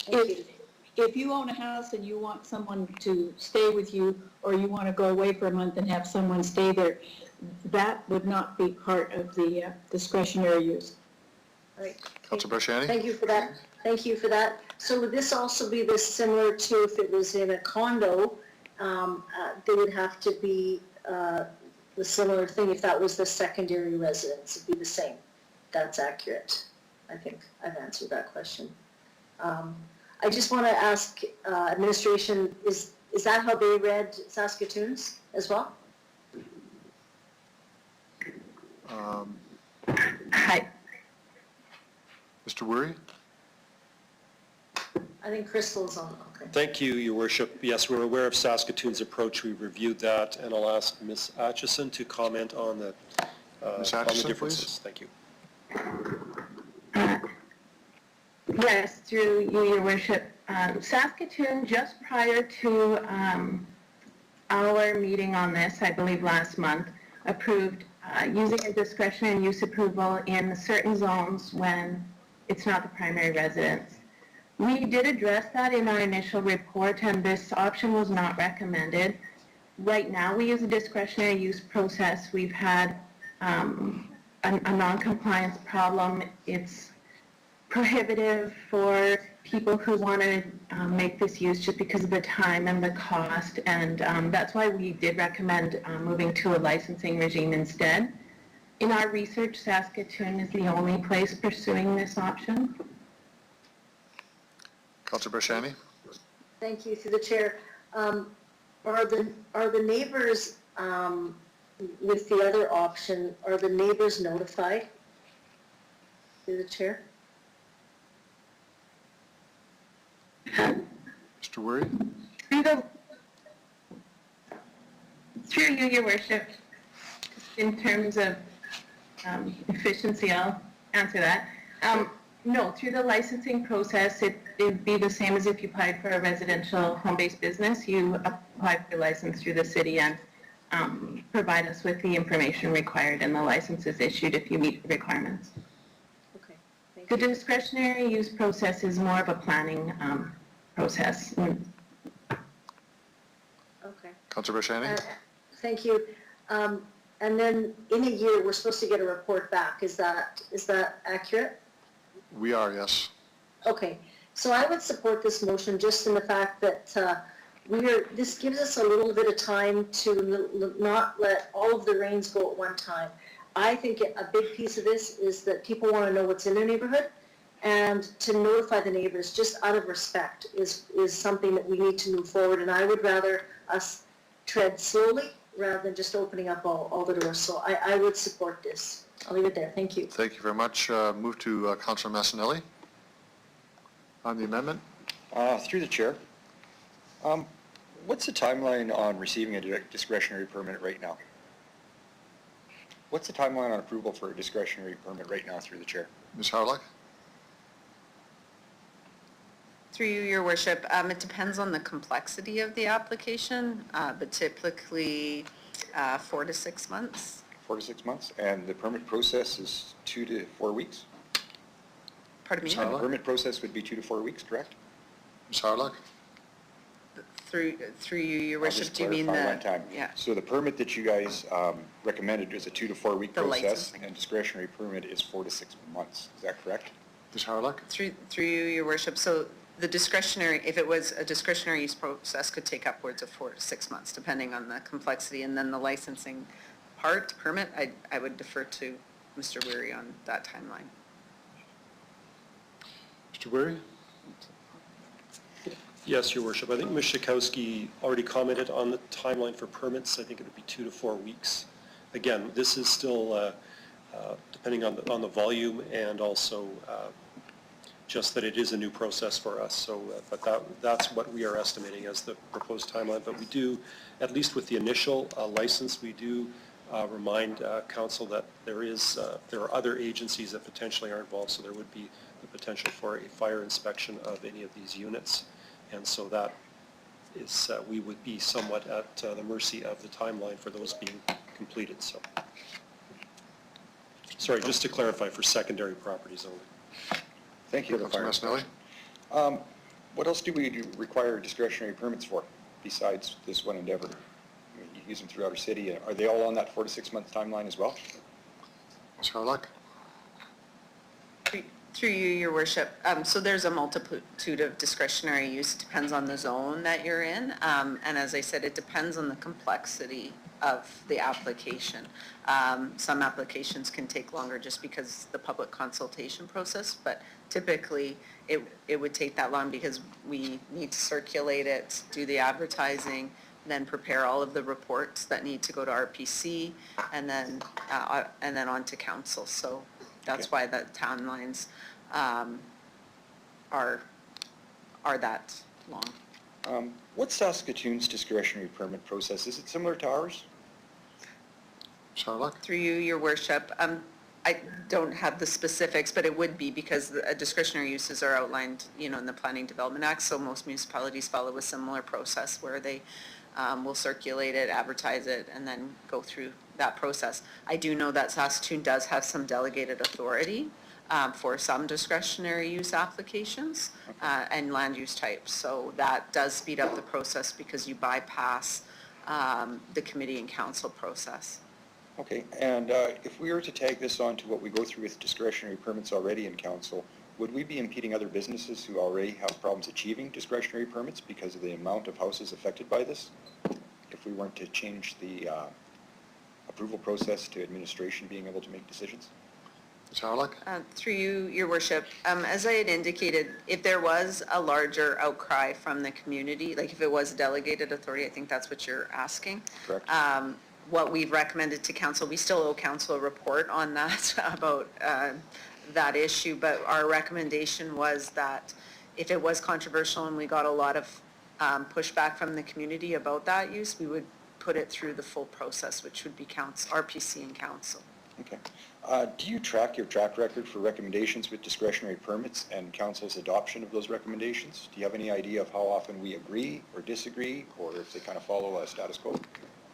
If you own a house and you want someone to stay with you, or you want to go away for a month and have someone stay there, that would not be part of the discretionary use. All right. Councilor Bresciani? Thank you for that. Thank you for that. So would this also be this similar to if it was in a condo, there would have to be the similar thing if that was the secondary residence, it'd be the same. That's accurate. I think I've answered that question. I just want to ask administration, is that how they read Saskatoon's as well? Hi. Mr. Wurry? I think Crystal's on, okay. Thank you, Your Worship. Yes, we're aware of Saskatoon's approach. We've reviewed that, and I'll ask Ms. Atchison to comment on the differences. Please. Thank you. Yes, through you, Your Worship. Saskatoon, just prior to our meeting on this, I believe last month, approved using a discretionary use approval in certain zones when it's not the primary residence. We did address that in our initial report, and this option was not recommended. Right now, we use a discretionary use process. We've had a non-compliance problem. It's prohibitive for people who want to make this use just because of the time and the cost, and that's why we did recommend moving to a licensing regime instead. In our research, Saskatoon is the only place pursuing this option. Councilor Bresciani? Thank you, through the chair. Are the neighbors, with the other option, are the neighbors notified through the chair? Mr. Wurry? Through you, Your Worship, in terms of efficiency, I'll answer that. No, through the licensing process, it'd be the same as if you applied for a residential home-based business. You apply for your license through the city and provide us with the information required, and the license is issued if you meet the requirements. Okay, thank The you. discretionary use process is more of a planning process. Okay. Councilor Bashani? Thank you. And then in a year, we're supposed to get a report back. Is that accurate? We are, yes. Okay, so I would support this motion just in the fact that this gives us a little bit of time to not let all of the reins go at one time. I think a big piece of this is that people want to know what's in their neighborhood, and to notify the neighbors just out of respect is something that we need to move forward, and I would rather us tread slowly rather than just opening up all the doors. So I would support this. I'll leave it there. Thank you. Thank you very much. Move to Councilor Massanelli on the amendment. Through the chair, what's the timeline on receiving a discretionary permit right now? What's the timeline on approval for a discretionary permit right now through the chair? Ms. Harlock? Through you, your worship, it depends on the complexity of the application, but typically 4 to 6 months. 4 to 6 months, and the permit process is 2 to 4 weeks? Pardon me? And the permit process would be 2 to 4 weeks, correct? Ms. Harlock? Through you, your I'll worship, just do you mean clarify the? one time. Yeah. So the permit that you guys recommended is a 2 to 4 week The process, licensing. and discretionary permit is 4 to 6 months. Is that correct? Ms. Harlock? Through you, your worship, so the discretionary, if it was a discretionary use process, could take upwards of 4 to 6 months, depending on the complexity, and then the licensing permit, I would defer to Mr. Weary on that timeline. Mr. Weary? Yes, your worship. I think Ms. Schakowsky already commented on the timeline for permits. I think it would be 2 to 4 weeks. Again, this is still depending on the volume, and also just that it is a new process for us. So, but that's what we are estimating as the proposed timeline. But we do, at least with the initial license, we do remind council that there are other agencies that potentially are involved, so there would be the potential for a fire inspection of any of these units. And so that is, we would be somewhat at the mercy of the timeline for those being completed. So, sorry, just to clarify, for secondary properties only. Thank you. Councilor Massanelli? What else do we require discretionary permits for besides this one endeavor? You use them throughout our city. Are they all on that 4 to 6 month timeline as well? Ms. Harlock? Through you, your worship, so there's a multitude of discretionary use, depends on the zone that you're in, and as I said, it depends on the complexity of the application. Some applications can take longer just because the public consultation process, but typically it would take that long because we need to circulate it, do the advertising, then prepare all of the reports that need to go to RPC, and then on to council. So that's why the timelines are that long. What's Saskatoon's discretionary permit process? Is it similar to ours? Ms. Harlock? Through you, your worship, I don't have the specifics, but it would be because the discretionary uses are outlined, in the Planning Development Act, so most municipalities follow a similar process where they will circulate it, advertise it, and then go through that process. I do know that Saskatoon does have some delegated authority for some discretionary use applications and land use types, so that does speed up the process because you bypass the committee and council process. Okay, and if we were to tag this on to what we go through with discretionary permits already in council, would we be impeding other businesses who already have problems achieving discretionary permits because of the amount of houses affected by this? If we weren't to change the approval process to administration being able to make decisions? Ms. Harlock? Through you, your worship, as I had indicated, if there was a larger outcry from the community, like if it was a delegated authority, I think that's what you're asking. Correct. What we've recommended to council, we still owe council a report on that about that issue, but our recommendation was that if it was controversial and we got a lot of pushback from the community about that use, we would put it through the full process, which would be RPC and council. Okay. Do you track your track record for recommendations with discretionary permits and council's adoption of those recommendations? Do you have any idea of how often we agree or disagree, or if they kind of follow a status quo?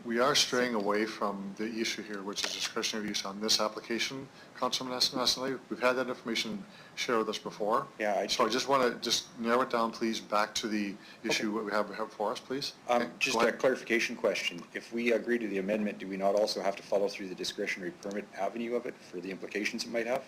We are straying away from the issue here, which is discretionary use on this application, Councilman Nassali. We've had that information shared with us before. Yeah, So I just want to just narrow it down, please, back to the issue what we have before us, please. Okay, Just go a ahead. clarification question. If we agree to the amendment, do we not also have to follow through the discretionary permit avenue of it for the implications it might have?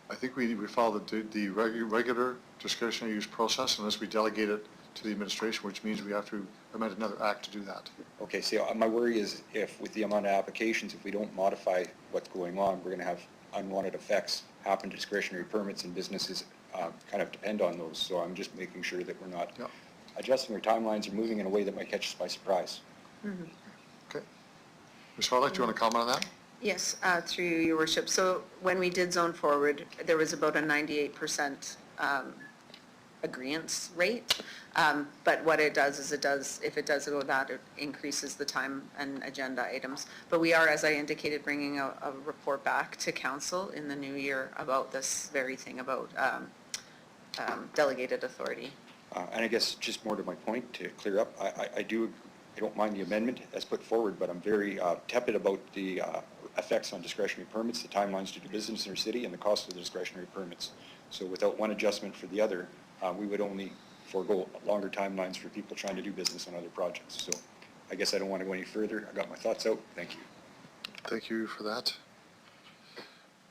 I think we follow the regular discretionary use process unless we delegate it to the administration, which means we have to amend another act to do that. Okay, so my worry is if with the amount of applications, if we don't modify what's going on, we're going to have unwanted effects happen to discretionary permits, and businesses kind of depend on those. So I'm just making sure that we're not adjusting our timelines or moving in a way that might catch us by surprise. Okay. Ms. Harlech, do you want to comment on that? Yes, through you, Your Worship. So when we did zone forward, there was about a 98% agreeance rate. But what it does is if it does go that, it increases the time and agenda items. But we are, as I indicated, bringing a report back to council in the new year about this very thing, about delegated authority. And I guess just more to my point, to clear up, I don't mind the amendment as put forward, but I'm very tepid about the effects on discretionary permits, the timelines to do business in our city, and the cost of the discretionary permits. So without one adjustment for the other, we would only forego longer timelines for people trying to do business on other projects. So I guess I don't want to go any further. I got my thoughts out. Thank you. Thank you for that.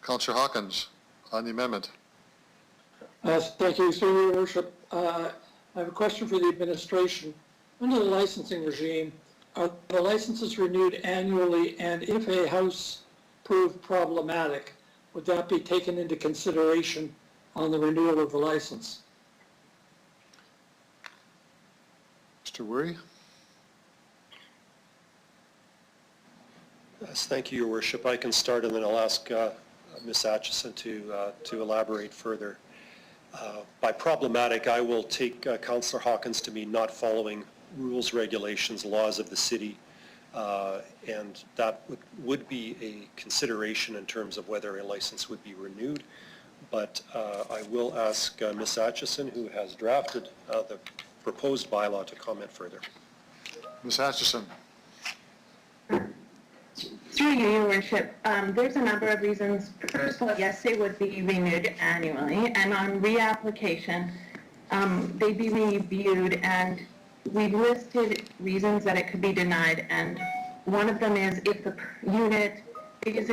Councillor Hawkins, on the amendment. Thank you, through your worship. I have a question for the administration. Under the licensing regime, are the licenses renewed annually, and if a house proved problematic, would that be taken into consideration on the renewal of the license? Mr. Wurry? Yes, thank you, Your Worship. I can start, and then I'll ask Ms. Atchison to elaborate further. By problematic, I will take Councillor Hawkins to mean not following rules, regulations, laws of the city, and that would be a consideration in terms of whether a license would be renewed. But I will ask Ms. Atchison, who has drafted the proposed bylaw, to comment further. Ms. Atchison. Through you, Your Worship, there's a number of reasons. First of all, yes, they would be renewed annually, and on reapplication, they'd be reviewed, and we've listed reasons that it could be denied, and one of them is if the unit is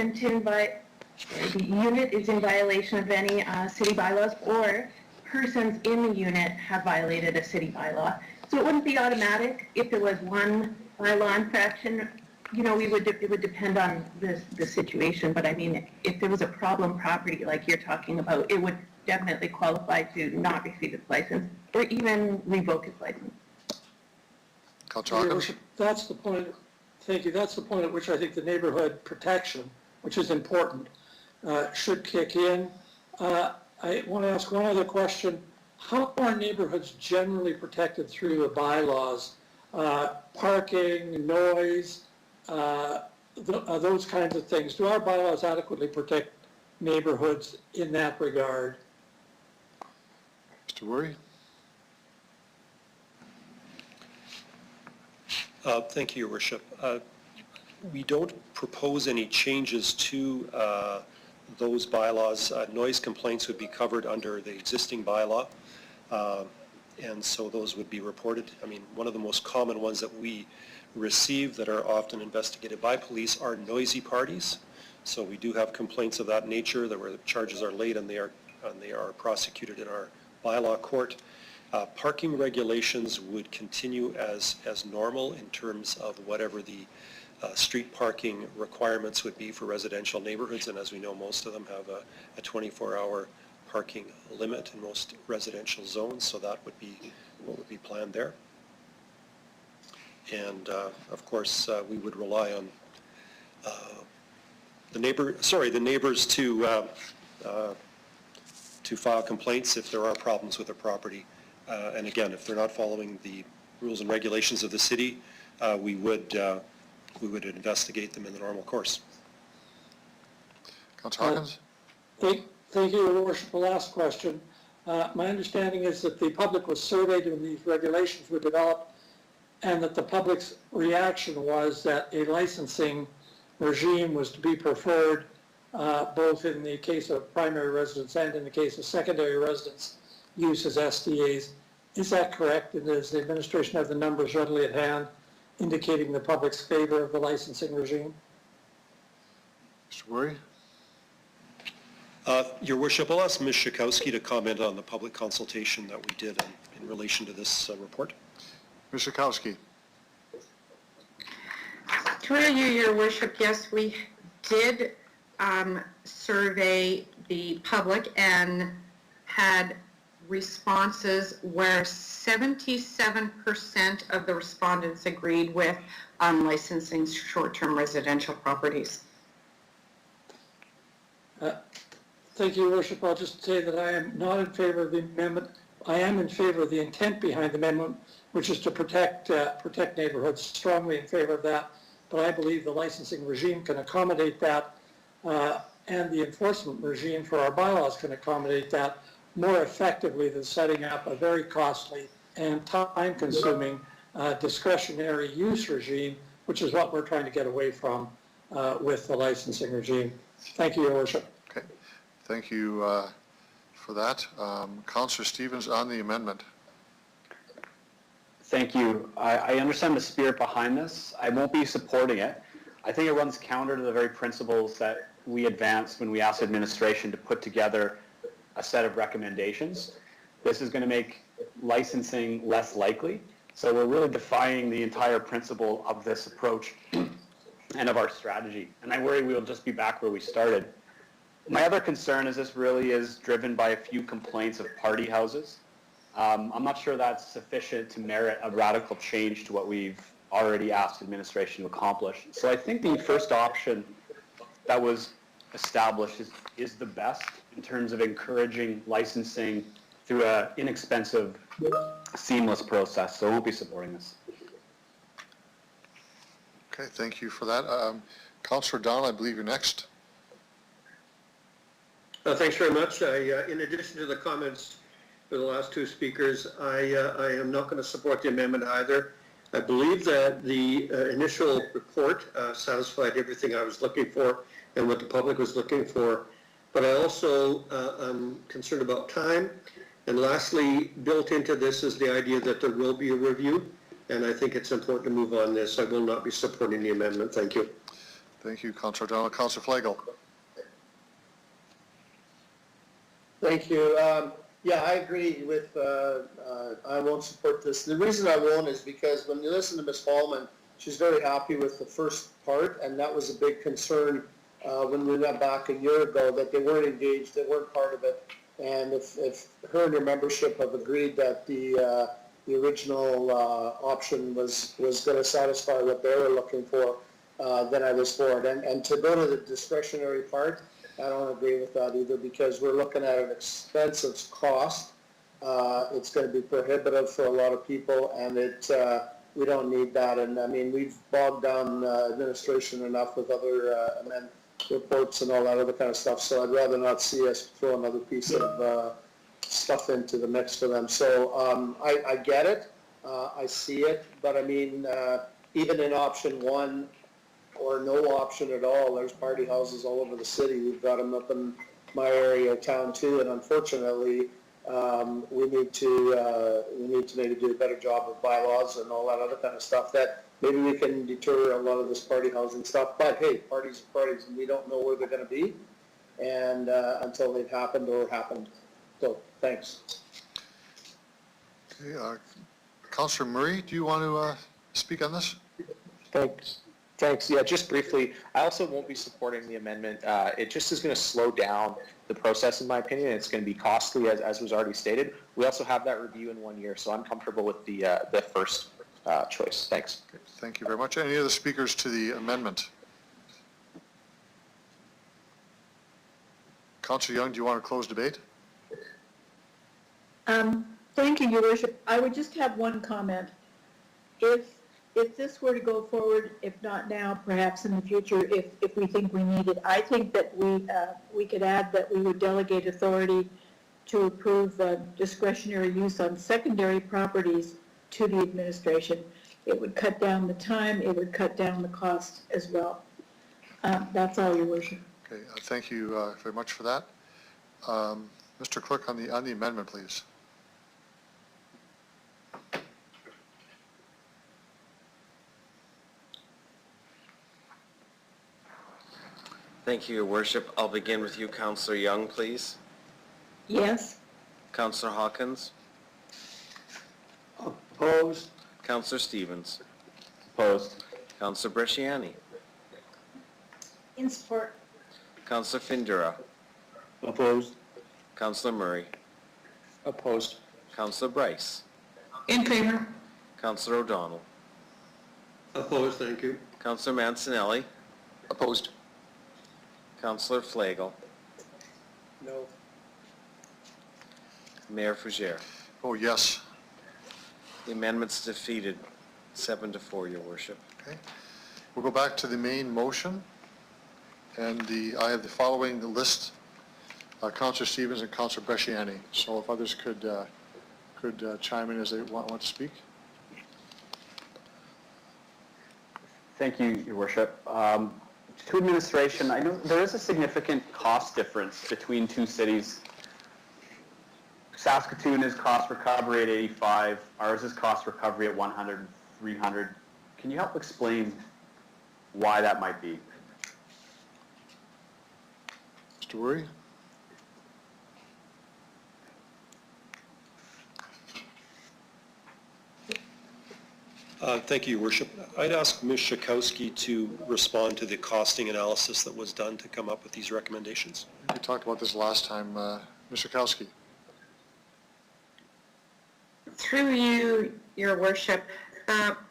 in violation of any city bylaws, or persons in the unit have violated a city bylaw. So it wouldn't be automatic if there was one bylaw infraction. You know, it would depend on the situation, but I mean, if there was a problem property like you're talking about, it would definitely qualify to not receive its license or even revoke its license. Councillor Hawkins? That's the point, thank you, that's the point at which I think the neighborhood protection, which is important, should kick in. I want to ask one other question. How are neighborhoods generally protected through the bylaws? Parking, noise, those kinds of things. Do our bylaws adequately protect neighborhoods in that regard? Mr. Wurry? Thank you, Your Worship. We don't propose any changes to those bylaws. Noise complaints would be covered under the existing bylaw, and so those would be reported. I mean, one of the most common ones that we receive that are often investigated by police are noisy parties. So we do have complaints of that nature, that where the charges are laid and they are prosecuted in our bylaw court. Parking regulations would continue as normal in terms of whatever the street parking requirements would be for residential neighborhoods, and as we know, most of them have a 24-hour parking limit in most residential zones, so that would be what would be planned there. And of course, we would rely on the neighbors to file complaints if there are problems with their property. And again, if they're not following the rules and regulations of the city, we would investigate them in the normal course. Councillor Hawkins? Thank you, Your Worship. The last question. My understanding is that the public was surveyed when these regulations were developed, and that the public's reaction was that a licensing regime was to be preferred, both in the case of primary residence and in the case of secondary residence use as SDAs. Is that correct? And does the administration have the numbers readily at hand indicating the public's favor of the licensing regime? Mr. Wurry? Your Worship, I'll ask Ms. Schakowsky to comment on the public consultation that we did in relation to this report. Ms. Schakowsky? Through you, Your Worship, yes, we did survey the public and had responses where 77% of the respondents agreed with licensing short-term residential properties. Thank you, Your Worship. I'll just say that I am not in favor of the amendment. I am in favor of the intent behind the amendment, which is to protect neighborhoods, strongly in favor of that. But I believe the licensing regime can accommodate that, and the enforcement regime for our bylaws can accommodate that more effectively than setting up a very costly and time-consuming discretionary use regime, which is what we're trying to get away from with the licensing regime. Thank you, Your Worship. Okay. Thank you for that. Councillor Stevens on the amendment. Thank you. I understand the spirit behind this. I won't be supporting it. I think it runs counter to the very principles that we advanced when we asked administration to put together a set of recommendations. This is going to make licensing less likely. So we're really defying the entire principle of this approach and of our strategy. And I worry we will just be back where we started. My other concern is this really is driven by a few complaints of party houses. I'm not sure that's sufficient to merit a radical change to what we've already asked administration to accomplish. So I think the first option that was established is the best in terms of encouraging licensing through an inexpensive, seamless process. So I won't be supporting this. Okay, thank you for that. Councillor Donald, I believe you're next. Thanks very much. In addition to the comments for the last two speakers, I am not going to support the amendment either. I believe that the initial report satisfied everything I was looking for and what the public was looking for. But I also am concerned about time. And lastly, built into this is the idea that there will be a review. And I think it's important to move on this. I will not be supporting the amendment. Thank you. Thank you, Councillor Donald. Councillor Flagel. Thank you. Yeah, I agree with, I won't support this. The reason I won't is because when you listen to Ms. Hallman, she's very happy with the first part, and that was a big concern when we went back a year ago, that they weren't engaged, they weren't part of it. And if her and her membership have agreed that the original option was going to satisfy what they were looking for, then I was for it. And to go to the discretionary part, I don't agree with that either, because we're looking at an expensive cost. It's going to be prohibitive for a lot of people, and we don't need that. And I mean, we've bogged down administration enough with other reports and all that other kind of stuff, so I'd rather not see us throw another piece of stuff into the mix for them. So I get it, I see it, but I mean, even in option one, or no option at all, there's party houses all over the city. We've got them up in my area of town too, and unfortunately, we need to maybe do a better job of bylaws and all that other kind of stuff, that maybe we can deter a lot of this party housing stuff. But hey, parties are parties, and we don't know where they're going to be, and until they've happened or happened. So thanks. Okay, Councillor Murray, do you want to speak on this? Thanks. Yeah, just briefly, I also won't be supporting the amendment. It just is going to slow down the process, in my opinion. It's going to be costly, as was already stated. We also have that review in 1 year, so I'm comfortable with the first choice. Thanks. Okay, thank you very much. Any other speakers to the amendment? Councillor Young, do you want to close debate? Thank you, Your Worship. I would just have one comment. If if this were to go forward, if not now, perhaps in the future, if we think we need it, I think that we could add that we would delegate authority to approve discretionary use on secondary properties to the administration. It would cut down the time, it would cut down the cost as well. That's all, Your Worship. Okay, thank you very much for that. Mr. Clerk, on the amendment, please. Thank you, Your Worship. I'll begin with you, Councillor Young, please. Yes? Councillor Hawkins. Opposed? Councillor Stevens. Opposed. Councillor Bresciani. In support. Councillor Findura. Opposed? Councillor Murray. Opposed. Councillor Bryce. In favor. Councillor O'Donnell. Opposed, thank you. Councillor Mancinelli. Opposed. Councillor Flagel. No. Mayor Fougere. Oh, yes. The amendment's defeated, 7-4, Your Worship. Okay. We'll go back to the main motion. And I have the following list, Councillor Stevens and Councillor Bresciani. So if others could chime in as they want to speak. Thank you, Your Worship. To administration, I know there is a significant cost difference between two cities. Saskatoon is cost recovery at 85, ours is cost recovery at 100 and 300. Can you help explain why that might be? Mr. Wurry? Thank you, Your Worship. I'd ask Ms. Schakowsky to respond to the costing analysis that was done to come up with these recommendations. We talked about this last time. Ms. Schakowsky. Through you, Your Worship,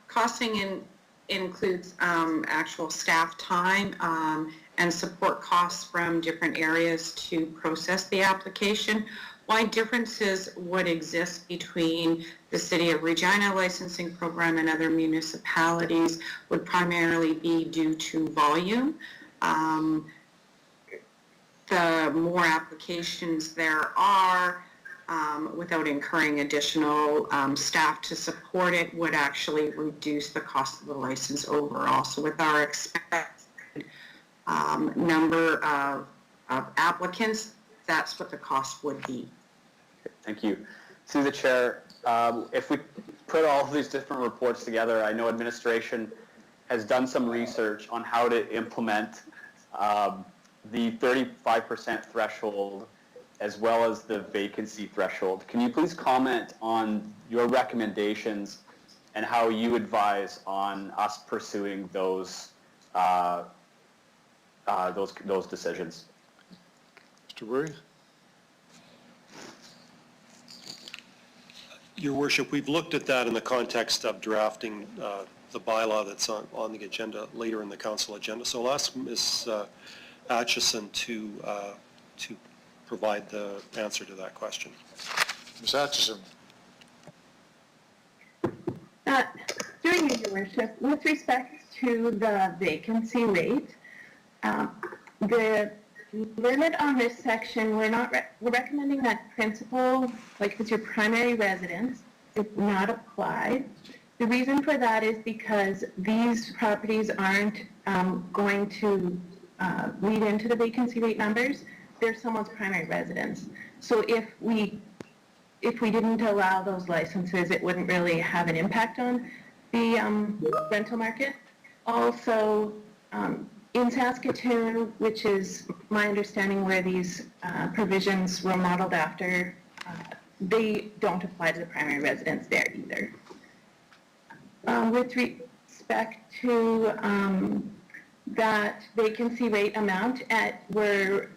costing includes actual staff time and support costs from different areas to process the application. Why differences would exist between the City of Regina licensing program and other municipalities would primarily be due to volume. The more applications there are, without incurring additional staff to support it, would actually reduce the cost of the license overall. So with our expected number of applicants, that's what the cost would be. Thank you. Through the chair, if we put all of these different reports together, I know administration has done some research on how to implement the 35% threshold as well as the vacancy threshold. Can you please comment on your recommendations and how you advise on us pursuing those decisions? Mr. Wurry? Your Worship, we've looked at that in the context of drafting the bylaw that's on the agenda later in the council agenda. So I'll ask Ms. Atchison to provide the answer to that question. Ms. Atchison. Through you, Your Worship, with respect to the vacancy rate, the limit on this section, we're recommending that principal, like if it's your primary residence, is not applied. The reason for that is because these properties aren't going to lead into the vacancy rate numbers. They're someone's primary residence. So if we didn't allow those licenses, it wouldn't really have an impact on the rental market. Also, in Saskatoon, which is my understanding where these provisions were modeled after, they don't apply to the primary residence there either. With respect to that vacancy rate amount, we're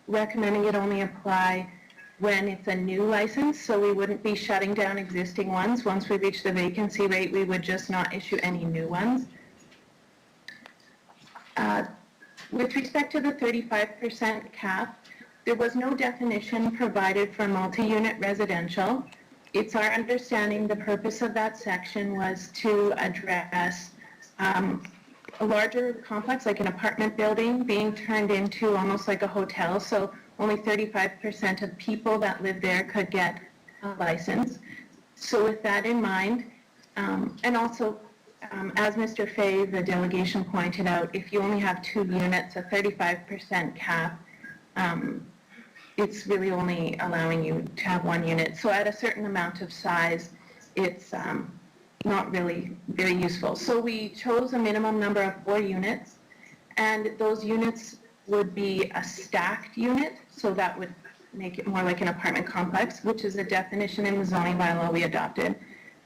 recommending it only apply when it's a new license, so we wouldn't be shutting down existing ones. Once we reach the vacancy rate, we would just not issue any new ones. With respect to the 35% cap, there was no definition provided for multi-unit residential, It's our understanding the purpose of that section was to address a larger complex, like an apartment building, being turned into almost like a hotel. So only 35% of people that live there could get a license. So with that in mind, and also, as Mr. Fay, the delegation pointed out, if you only have 2 units, a 35% cap, it's really only allowing you to have 1 unit. So at a certain amount of size, it's not really very useful. So we chose a minimum number of 4 units, and those units would be a stacked unit, so that would make it more like an apartment complex, which is a definition in the zoning bylaw we adopted,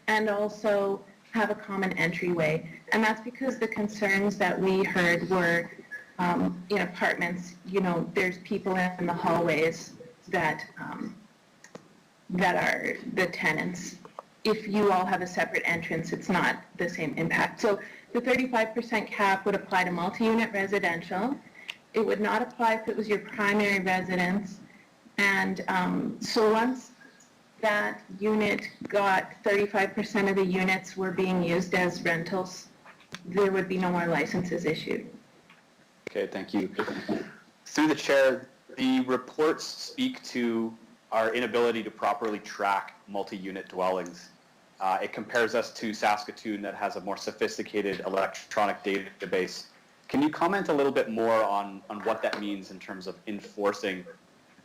and also have a common entryway. And that's because the concerns that we heard were in apartments, you know, there's people in the hallways that are the tenants. If you all have a separate entrance, it's not the same impact. So the 35% cap would apply to multi-unit residential. It would not apply if it was your primary residence. And so once that unit got 35% of the units were being used as rentals, there would be no more licenses issued. Okay, thank you. Through the chair, the reports speak to our inability to properly track multi-unit dwellings. It compares us to Saskatoon that has a more sophisticated electronic database. Can you comment a little bit more on what that means in terms of enforcing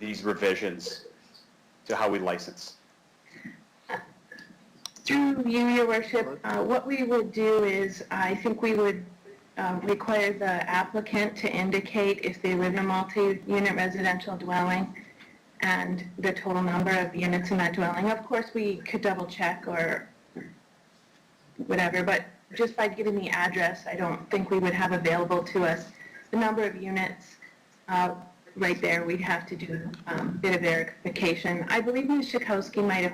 these revisions to how we license? Through you, Your Worship, what we would do is, I think we would require the applicant to indicate if they live in a multi-unit residential dwelling and the total number of units in that dwelling. Of course, we could double check or whatever, but just by giving the address, I don't think we would have available to us the number of units right there. We'd have to do a bit of verification. I believe Ms. Schakowsky might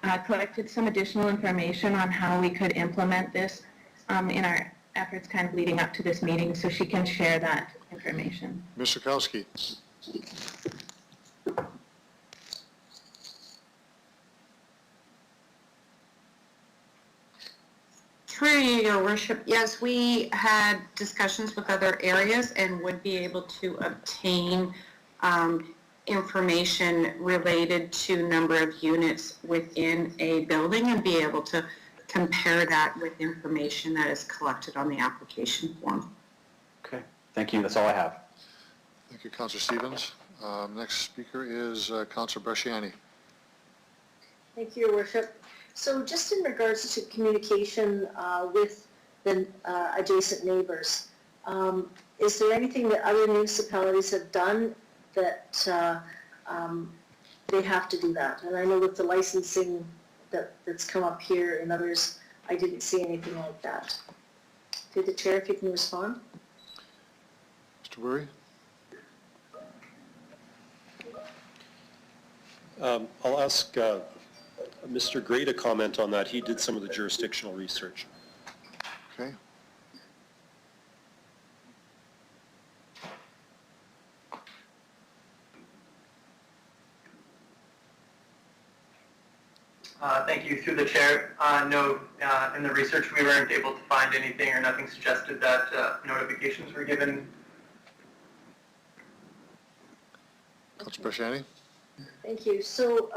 have collected some additional information on how we could implement this in our efforts kind of leading up to this meeting, so she can share that information. Ms. Schakowsky. Through you, Your Worship, yes, we had discussions with other areas and would be able to obtain information related to number of units within a building and be able to compare that with information that is collected on the application form. Okay, thank you. That's all I have. Thank you, Councillor Stevens. Next speaker is Councillor Bresciani. Thank you, Your Worship. So just in regards to communication with the adjacent neighbors, is there anything that other municipalities have done that they have to do that? And I know with the licensing that's come up here and others, I didn't see anything like that. Through the chair, if you can respond. Mr. Burry? I'll ask Mr. Gray to comment on that. He did some of the jurisdictional research. Okay. Thank you. Through the chair, no, in the research we weren't able to find anything or nothing suggested that notifications were given. Councillor Bresciani? Thank you. So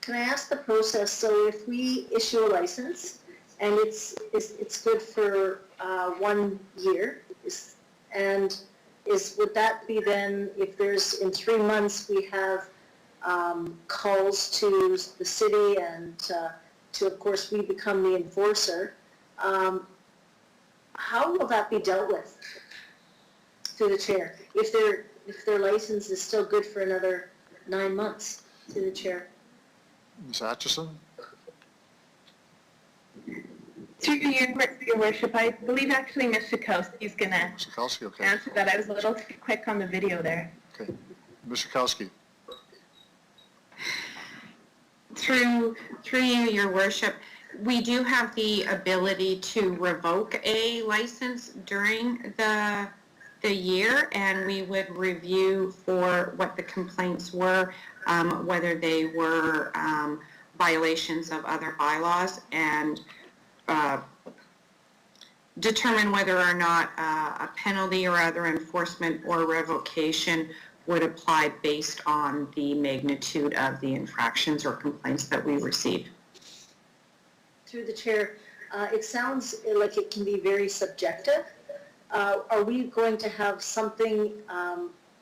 can I ask the process, so if we issue a license and it's good for 1 year, would that be then, if there's in 3 months we have calls to the city and to, of course, we become the enforcer, how will that be dealt with through the chair? If their license is still good for another 9 months, through the chair. Ms. Atchison? Through your worship, I believe actually Ms. Schakowsky is going to answer that. I was a little too quick on the video there. Okay. Ms. Schakowsky? Through you, Your Worship, we do have the ability to revoke a license during the the year and we would review for what the complaints were, whether they were violations of other bylaws, and determine whether or not a penalty or other enforcement or revocation would apply based on the magnitude of the infractions or complaints that we receive. Through the chair, it sounds like it can be very subjective. Are we going to have something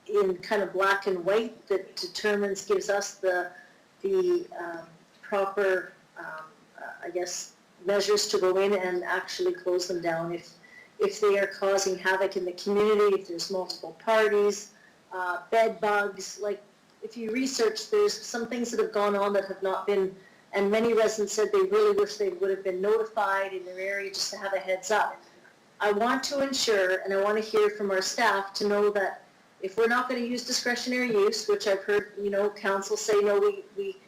in kind of black and white that gives us the proper, I guess, measures to go in and actually close them down if they are causing havoc in the community, if there's multiple parties, bed bugs? Like, if you research, there's some things that have gone on that have not been, and many residents said they really wish they would have been notified in their area just to have a heads up. I want to ensure, and I want to hear from our staff to know that if we're not going to use discretionary use, which I've heard, council say, no,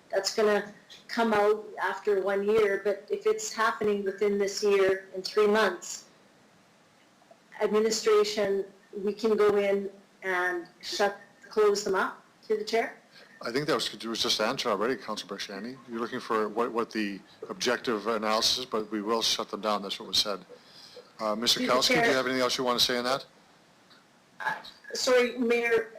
that's going to come out after 1 year, but if it's happening within this year in 3 months, administration, we can go in and close them up. Through the chair. I think that was just answered already, Councilor Bershani. You're looking for what the objective analysis is, but we will shut them down. That's what was said. Mr. Kowski, do you have anything else you want to say on that? Sorry, Mayor,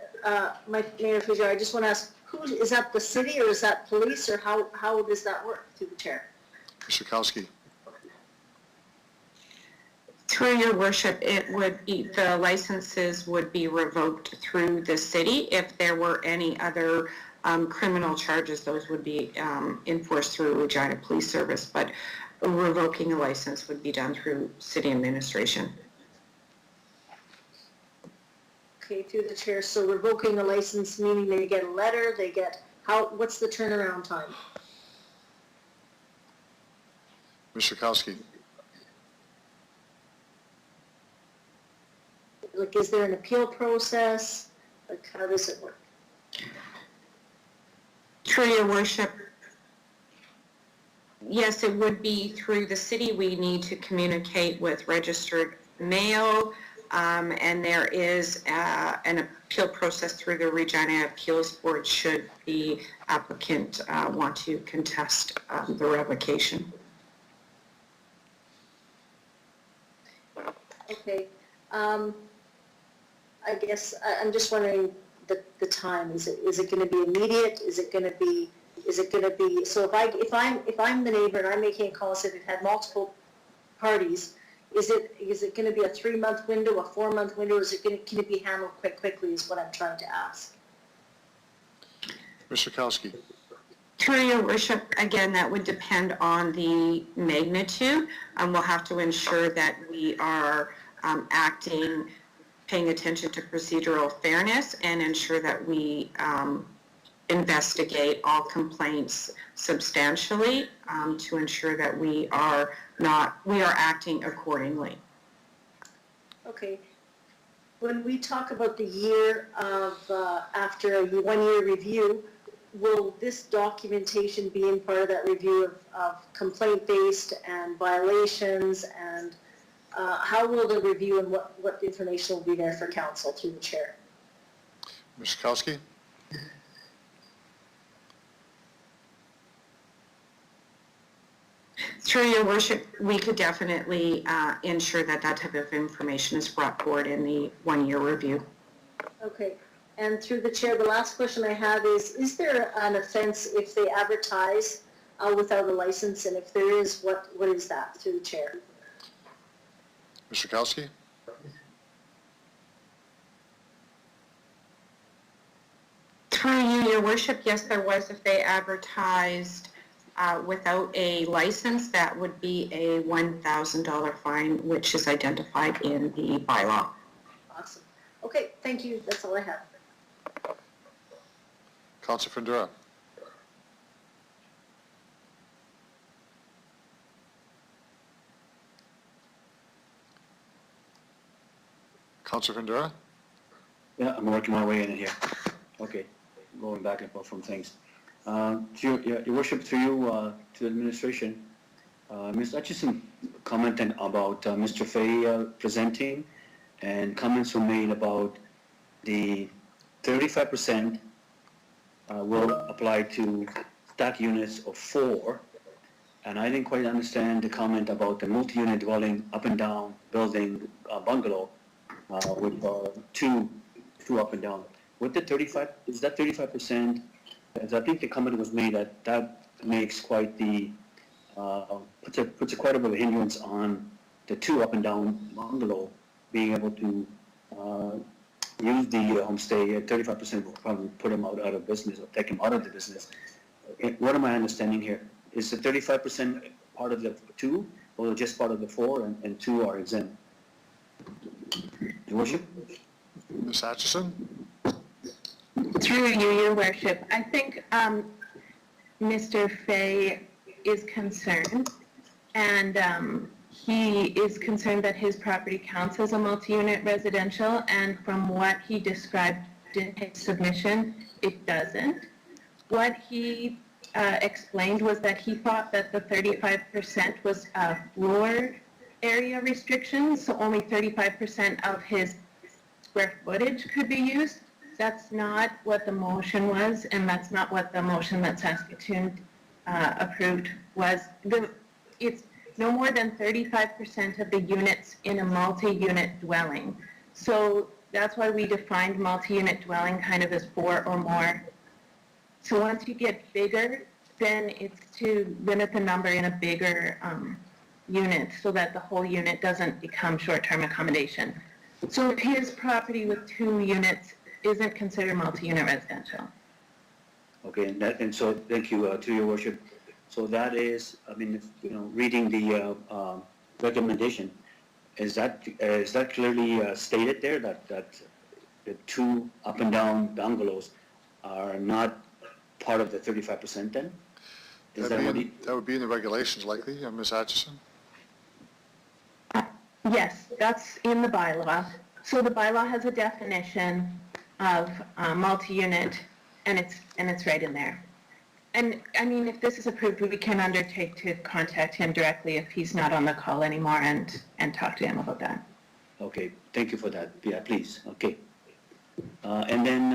Mayor Fujar, I just want to ask, is that the city or is that police, or how does that work? Through the chair. Mr. Kowski. Through your worship, the licenses would be revoked through the city. If there were any other criminal charges, those would be enforced through Regina Police Service, but revoking a license would be done through city administration. Okay, through the chair. So revoking a license, meaning they get a letter, what's the turnaround time? Mr. Kowski. Like, is there an appeal process? Like, how does it work? Through your worship, yes, it would be through the city. We need to communicate with registered mail, and there is an appeal process through the Regina Appeals Board should the applicant want to contest the revocation. Okay. I guess I'm just wondering the time. Is it going to be immediate? Is it going to be? So if I'm the neighbor and I'm making a call, say they've had multiple parties, is it going to be a 3-month window, a 4-month window? Can it be handled quite quickly? Is what I'm trying to ask. Mr. Kowski. Through your worship, again, that would depend on the magnitude. We'll have to ensure that we are paying attention to procedural fairness and ensure that we investigate all complaints substantially to ensure that we are acting accordingly. Okay. When we talk about the year of after a 1-year review, will this documentation be in part of that review of complaint-based and violations, and how will the review and what information will be there for council through the chair? Mr. Kowski. Through your worship, we could definitely ensure that type of information is brought forward in the 1-year review. Okay. And through the chair, the last question I have is there an offense if they advertise without a license? And if there is, what is that? Through the chair. Mr. Kowski. Through you, your worship, yes, there was. If they advertised without a license, that would be a $1,000 fine, which is identified in the bylaw. Awesome. Okay, thank you. That's all I have. Councilor Fundura. Councilor Fundura. Yeah, I'm working my way in here. Okay, going back and forth from things. Your worship, to you, to the administration, Ms. Atchison commented about Mr. Fay presenting and comments were made about the 35% will apply to stack units of 4, and I didn't quite understand the comment about the multi-unit dwelling up and down building bungalow with two up and down. With the 35, is that 35%? As I think the comment was made that makes quite the puts a quite a bit of a hindrance on the 2 up and down bungalow being able to use the homestay. At 35% will probably put them out of business or take them out of the business. What am I understanding here? Is the 35% part of the 2 or just part of the 4 and 2 are exempt? Your Worship? Ms. Atchison? Through you, Your Worship, I think Mr. Fay is concerned, and he is concerned that his property counts as a multi-unit residential, and from what he described in his submission, it doesn't. What he explained was that he thought that the 35% was floor area restrictions, so only 35% of his square footage could be used. That's not what the motion was, and that's not what the motion that Saskatoon approved was. It's no more than 35% of the units in a multi-unit dwelling. So that's why we defined multi-unit dwelling kind of as 4 or more. So once you get bigger, then it's to limit the number in a bigger unit so that the whole unit doesn't become short-term accommodation. So his property with 2 units isn't considered multi-unit residential. Okay, and so thank you to Your Worship. So that is, I mean, reading the recommendation, is that clearly stated there that the 2 up and down bungalows are not part of the 35% then? That would be in the regulations likely, Ms. Atchison? Yes, that's in the bylaw. So the bylaw has a definition of multi-unit, and it's right in there. And I mean, if this is approved, we can undertake to contact him directly if he's not on the call anymore and talk to him about that. Okay, thank you for that. Yeah, please. Okay. And then,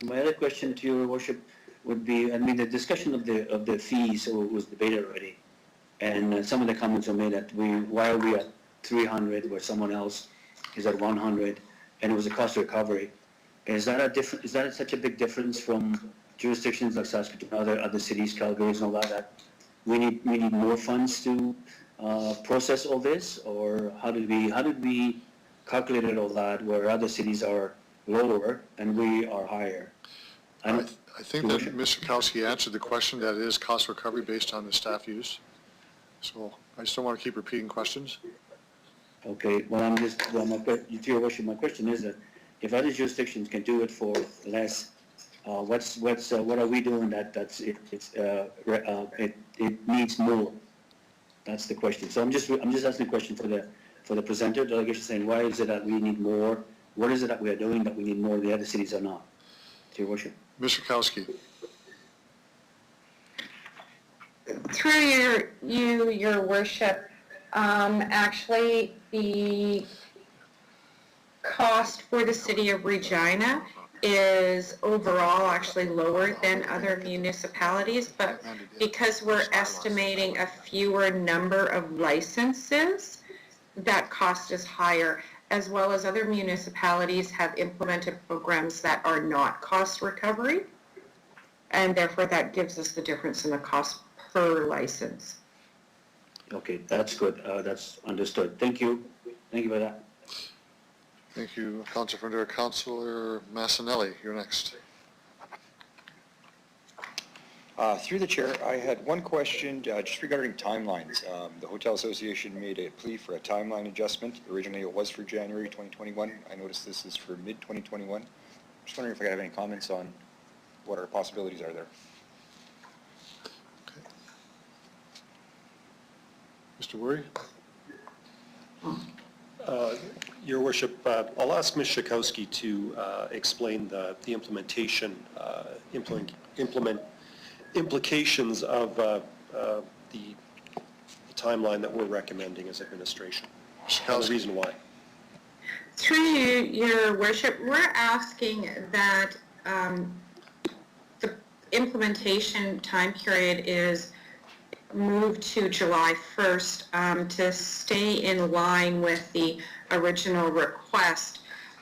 my other question to Your Worship would be, I mean, the discussion of the fees was debated already, and some of the comments are made that why are we at 300 where someone else is at 100, and it was a cost recovery. Is that such a big difference from jurisdictions like Saskatoon, other cities, Calgary, and all that we need more funds to process all this, or how did we calculate all that where other cities are lower and we are higher? I think that Mr. Kowski answered the question that it is cost recovery based on the staff use. So I just don't want to keep repeating questions. Okay, well, to Your Worship, my question is that if other jurisdictions can do it for less, what are we doing that it needs more? That's the question. So I'm just asking the question for the presenter, delegation, saying why is it that we need more? What is it that we are doing that we need more? The other cities are not. To Your Worship. Mr. Kowski. Through your Worship, actually the cost for the city of Regina is overall actually lower than other municipalities, but because we're estimating a fewer number of licenses, that cost is higher, as well as other municipalities have implemented programs that are not cost recovery, and therefore that gives us the difference in the cost per license. Okay, that's good. That's understood. Thank you. Thank you for that. Thank you, Councilor Fernandez. Councilor Massanelli, you're next. Through the chair, I had one question just regarding timelines. The Hotel Association made a plea for a timeline adjustment. Originally it was for January 2021. I noticed this is for mid-2021. Just wondering if I could have any comments on what our possibilities are there. Mr. Wurry? Your Worship, I'll ask Ms. Schakowsky to explain the implementation, implications of the timeline that we're recommending as administration, and the reason why. Through you, Your Worship, we're asking that the implementation time period is moved to July 1st to stay in line with the original request.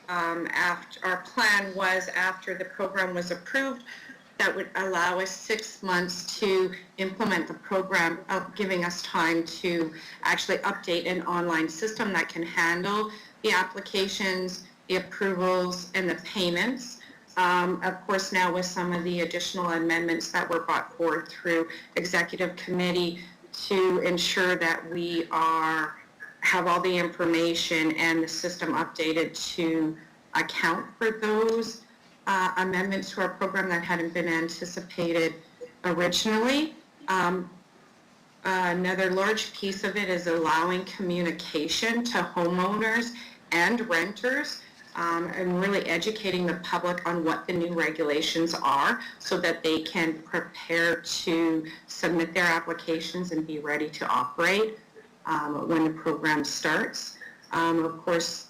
Our plan was after the program was approved, that would allow us 6 months to implement the program, giving us time to actually update an online system that can handle the applications, the approvals, and the payments. Of course, now with some of the additional amendments that were brought forward through executive committee to ensure that we have all the information and the system updated to account for those amendments to our program that hadn't been anticipated originally. Another large piece of it is allowing communication to homeowners and renters, and really educating the public on what the new regulations are so that they can prepare to submit their applications and be ready to operate when the program starts. Of course,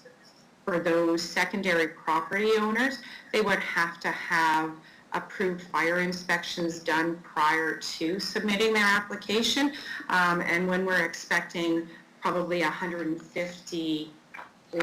for those secondary property owners, they would have to have approved fire inspections done prior to submitting their application. And when we're expecting probably 150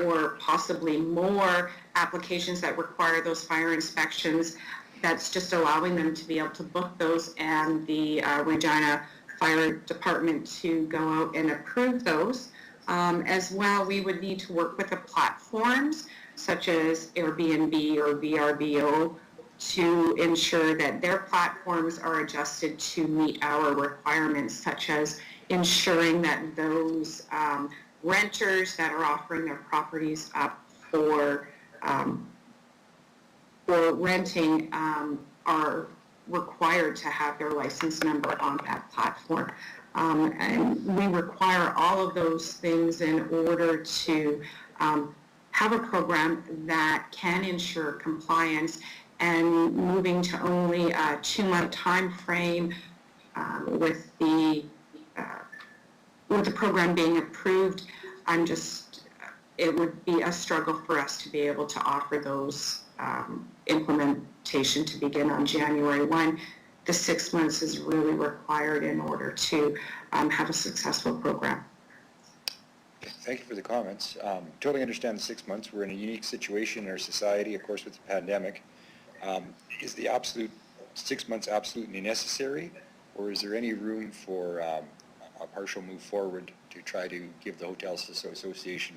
or possibly more applications that require those fire inspections, that's just allowing them to be able to book those and the Regina Fire Department to go out and approve those. As well, we would need to work with the platforms such as Airbnb or VRBO to ensure that their platforms are adjusted to meet our requirements, such as ensuring that those renters that are offering their properties up for renting are required to have their license number on that platform. And we require all of those things in order to have a program that can ensure compliance, and moving to only a 2-month time frame with the program being approved, it would be a struggle for us to be able to offer those implementation to begin on January 1. The 6 months is really required in order to have a successful program. Thank you for the comments. Totally understand the 6 months. We're in a unique situation in our society, of course, with the pandemic. Is the absolute 6 months absolutely necessary, or is there any room for a partial move forward to try to give the Hotels Association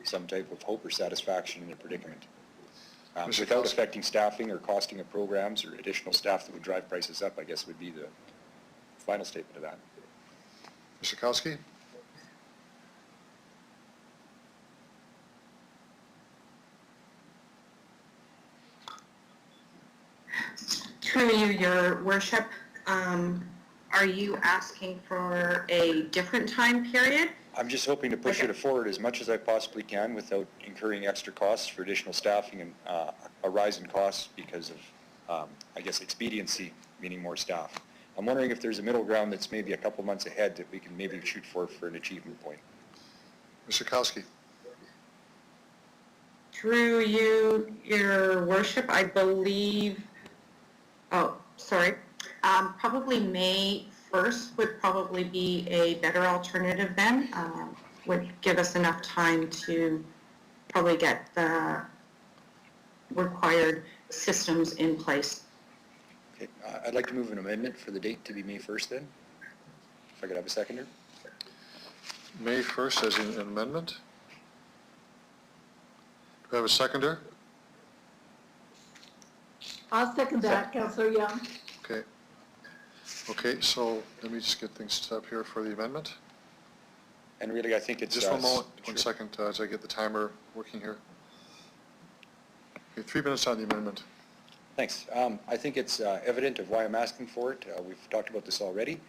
some type of hope or satisfaction in their predicament? Without affecting staffing or costing of programs or additional staff that would drive prices up, I guess would be the final statement of that. Mr. Kowski? Through you, Your Worship, are you asking for a different time period? I'm just hoping to push it forward as much as I possibly can without incurring extra costs for additional staffing and a rise in costs because of, I guess, expediency, meaning more staff. I'm wondering if there's a middle ground that's maybe a couple months ahead that we can maybe shoot for an achievement point. Mr. Kowski? Through you, Your Worship, I believe, probably May 1st would probably be a better alternative then. Would give us enough time to probably get the required systems in place. Okay, I'd like to move an amendment for the date to be May 1st then, if I could have a seconder. May 1st as an amendment? Do I have a seconder? I'll second that, Councillor Young. Okay. Okay, so let me just get things set up here for the amendment. And really, I think it's... Just one moment, 1 second, as I get the timer working here. Okay, 3 minutes on the amendment. Thanks. I think it's evident of why I'm asking for it. We've talked about this already,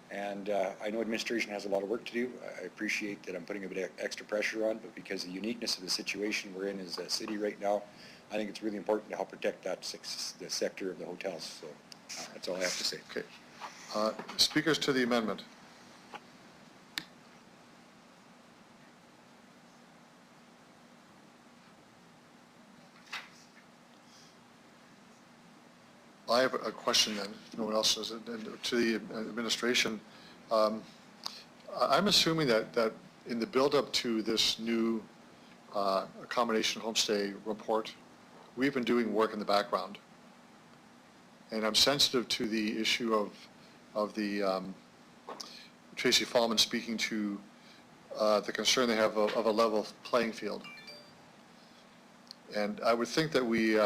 and I know administration has a lot of work to do. I appreciate that I'm putting a bit of extra pressure on, but because of the uniqueness of the situation we're in as a city right now, I think it's really important to help protect the sector of the hotels. So that's all I have to say. Okay. Speakers to the amendment. I have a question then, if no one else does it, and to the administration. I'm assuming that in the build-up to this new accommodation homestay report, we've been doing work in the background. And I'm sensitive to the issue of the Tracy Fallman speaking to the concern they have of a level playing field. And I would think that we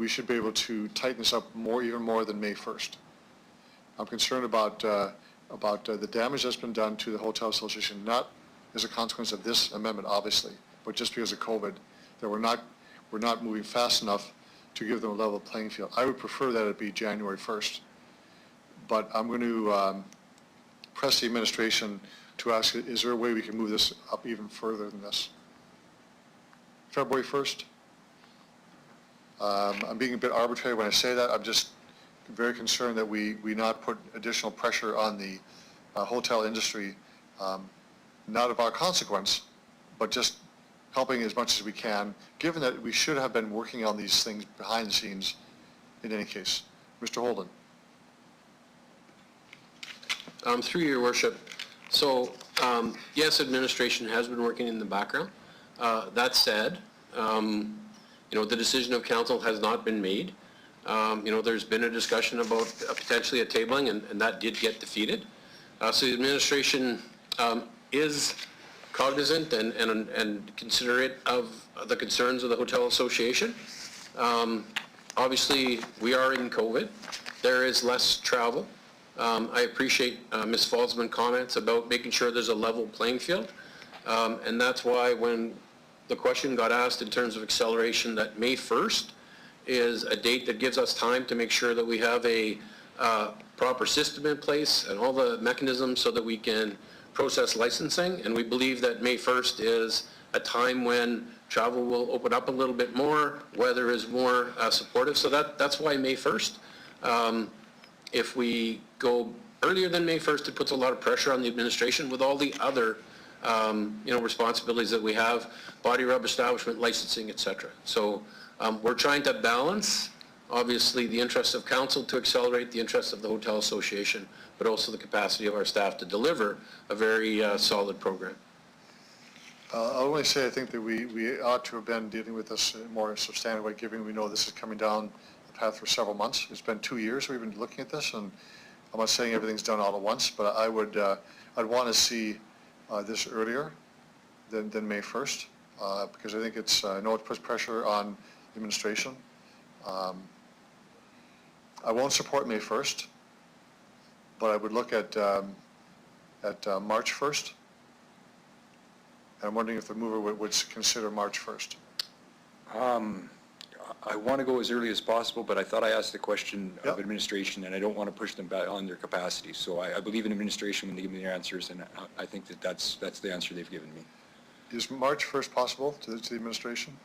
should be able to tighten this up even more than May 1st. I'm concerned about the damage that's been done to the Hotel Association, not as a consequence of this amendment, obviously, but just because of COVID, that we're not moving fast enough to give them a level playing field. I would prefer that it be January 1st, but I'm going to press the administration to ask, is there a way we can move this up even further than this? February 1st? I'm being a bit arbitrary when I say that. I'm just very concerned that we not put additional pressure on the hotel industry, not of our consequence, but just helping as much as we can, given that we should have been working on these things behind the scenes in any case. Mr. Holden. Through your worship, so yes, administration has been working in the background. That said, the decision of council has not been made. There's been a discussion about potentially a tabling, and that did get defeated. So the administration is cognizant and considerate of the concerns of the Hotel Association. Obviously, we are in COVID. There is less travel. I appreciate Ms. Falsman's comments about making sure there's a level playing field. And that's why when the question got asked in terms of acceleration, that May 1st is a date that gives us time to make sure that we have a proper system in place and all the mechanisms so that we can process licensing. And we believe that May 1st is a time when travel will open up a little bit more, weather is more supportive. So that's why May 1st. If we go earlier than May 1st, it puts a lot of pressure on the administration with all the other responsibilities that we have, body rub establishment, licensing, etc. So we're trying to balance, obviously, the interests of council to accelerate the interests of the Hotel Association, but also the capacity of our staff to deliver a very solid program. I'll only say I think that we ought to have been dealing with this in a more substantive way, given we know this is coming down the path for several months. It's been 2 years we've been looking at this, and I'm not saying everything's done all at once, but I'd want to see this earlier than May 1st, because I think I know it puts pressure on the administration. I won't support May 1st, but I would look at March 1st. I'm wondering if the mover would consider March 1st. I want to go as early as possible, but I thought I asked the question of administration, and I don't want to push them back on their capacity. So I believe in administration when they give me their answers, and I think that's the answer they've given me. Is March 1st possible to the administration?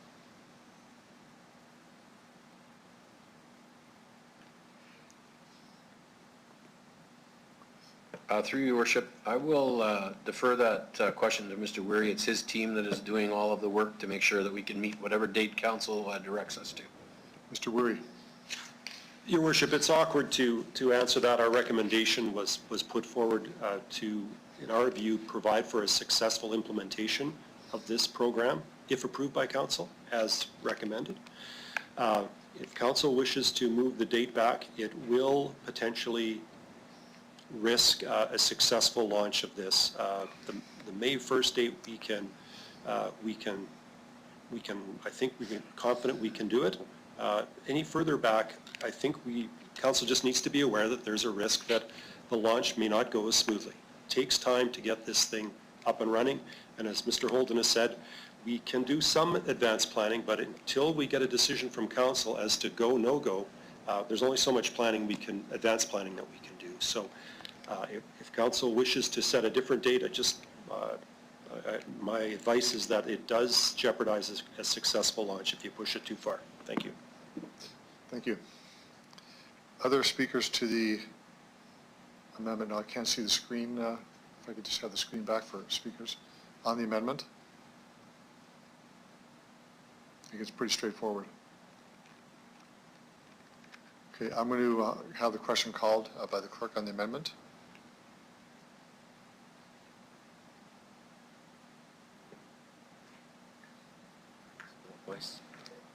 Through your worship, I will defer that question to Mr. Weary. It's his team that is doing all of the work to make sure that we can meet whatever date council directs us to. Mr. Weary. Your worship, it's awkward to answer that. Our recommendation was put forward to, in our view, provide for a successful implementation of this program, if approved by council, as recommended. If council wishes to move the date back, it will potentially risk a successful launch of this. The May 1st date, I think we can confident we can do it. Any further back, I think council just needs to be aware that there's a risk that the launch may not go as smoothly. It takes time to get this thing up and running, and as Mr. Holden has said, we can do some advanced planning, but until we get a decision from council as to go, no go, there's only so much advanced planning that we can do. So if council wishes to set a different date, my advice is that it does jeopardize a successful launch if you push it too far. Thank you. Thank you. Other speakers to the amendment? No, I can't see the screen. If I could just have the screen back for speakers on the amendment. I think it's pretty straightforward. Okay, I'm going to have the question called by the clerk on the amendment.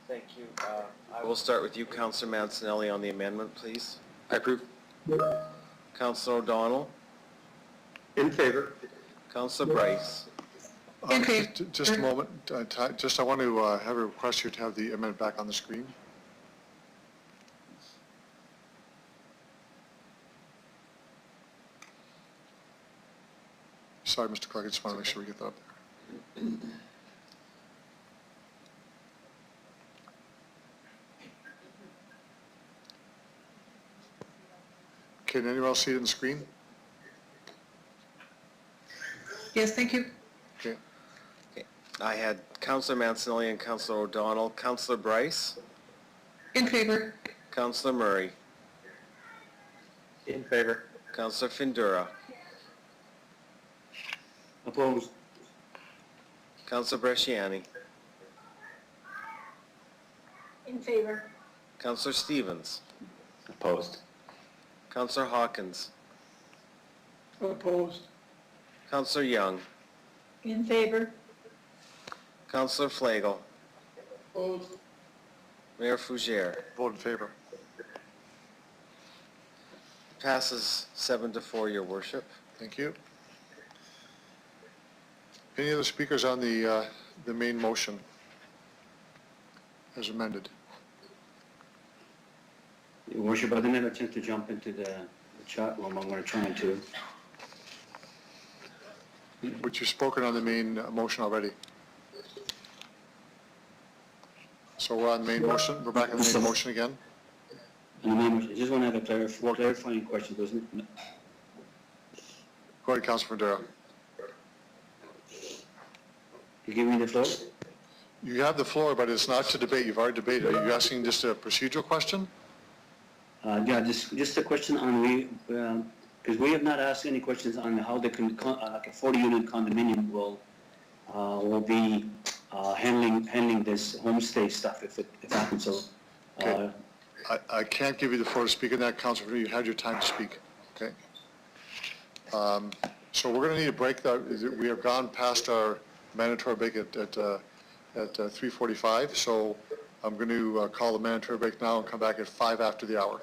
Thank you. I will start with you, Councillor Mancinelli, on the amendment, please. I approve. Councillor O'Donnell, In favor? Councillor Bryce, Just a moment. I want to have a request here to have the amendment back on the screen. Sorry, Mr. Clerk, I just want to make sure we get that up there. Can anyone else see it on the screen? Yes, thank you. Okay. I had Councillor Mancinelli and Councillor O'Donnell. Councillor Bryce, In favor. Councillor Murray, In favor. Councillor Findura, Opposed? Councillor Bresciani, In favor. Councillor Stevens, Opposed. Councillor Hawkins, Opposed? Councillor Young, In favor. Councillor Flagel, Opposed? Mayor Fougere. Vote in favor. Passes 7-4, Your Worship. Thank you. Any other speakers on the main motion as amended? Your Worship, I didn't have a chance to jump into the chat room. I'm going to try to. But you've spoken on the main motion already. So we're on the main motion, we're back on the main motion again? And the main motion, I just want to have a clarifying question, doesn't it? Go ahead, Councilor Federa. You give me the floor? You have the floor, but it's not to debate, you've already debated. Are you asking just a procedural question? Yeah, just a question on, because we have not asked any questions on how the, like a 40-unit condominium will be handling this homestay stuff if it happens, so. Okay. I can't give you the floor to speak on that, Councilor Federa. You had your time to speak, okay? So we're going to need a break. We have gone past our mandatory break at 3:45, so I'm going to call the mandatory break now and come back at 5 after the hour.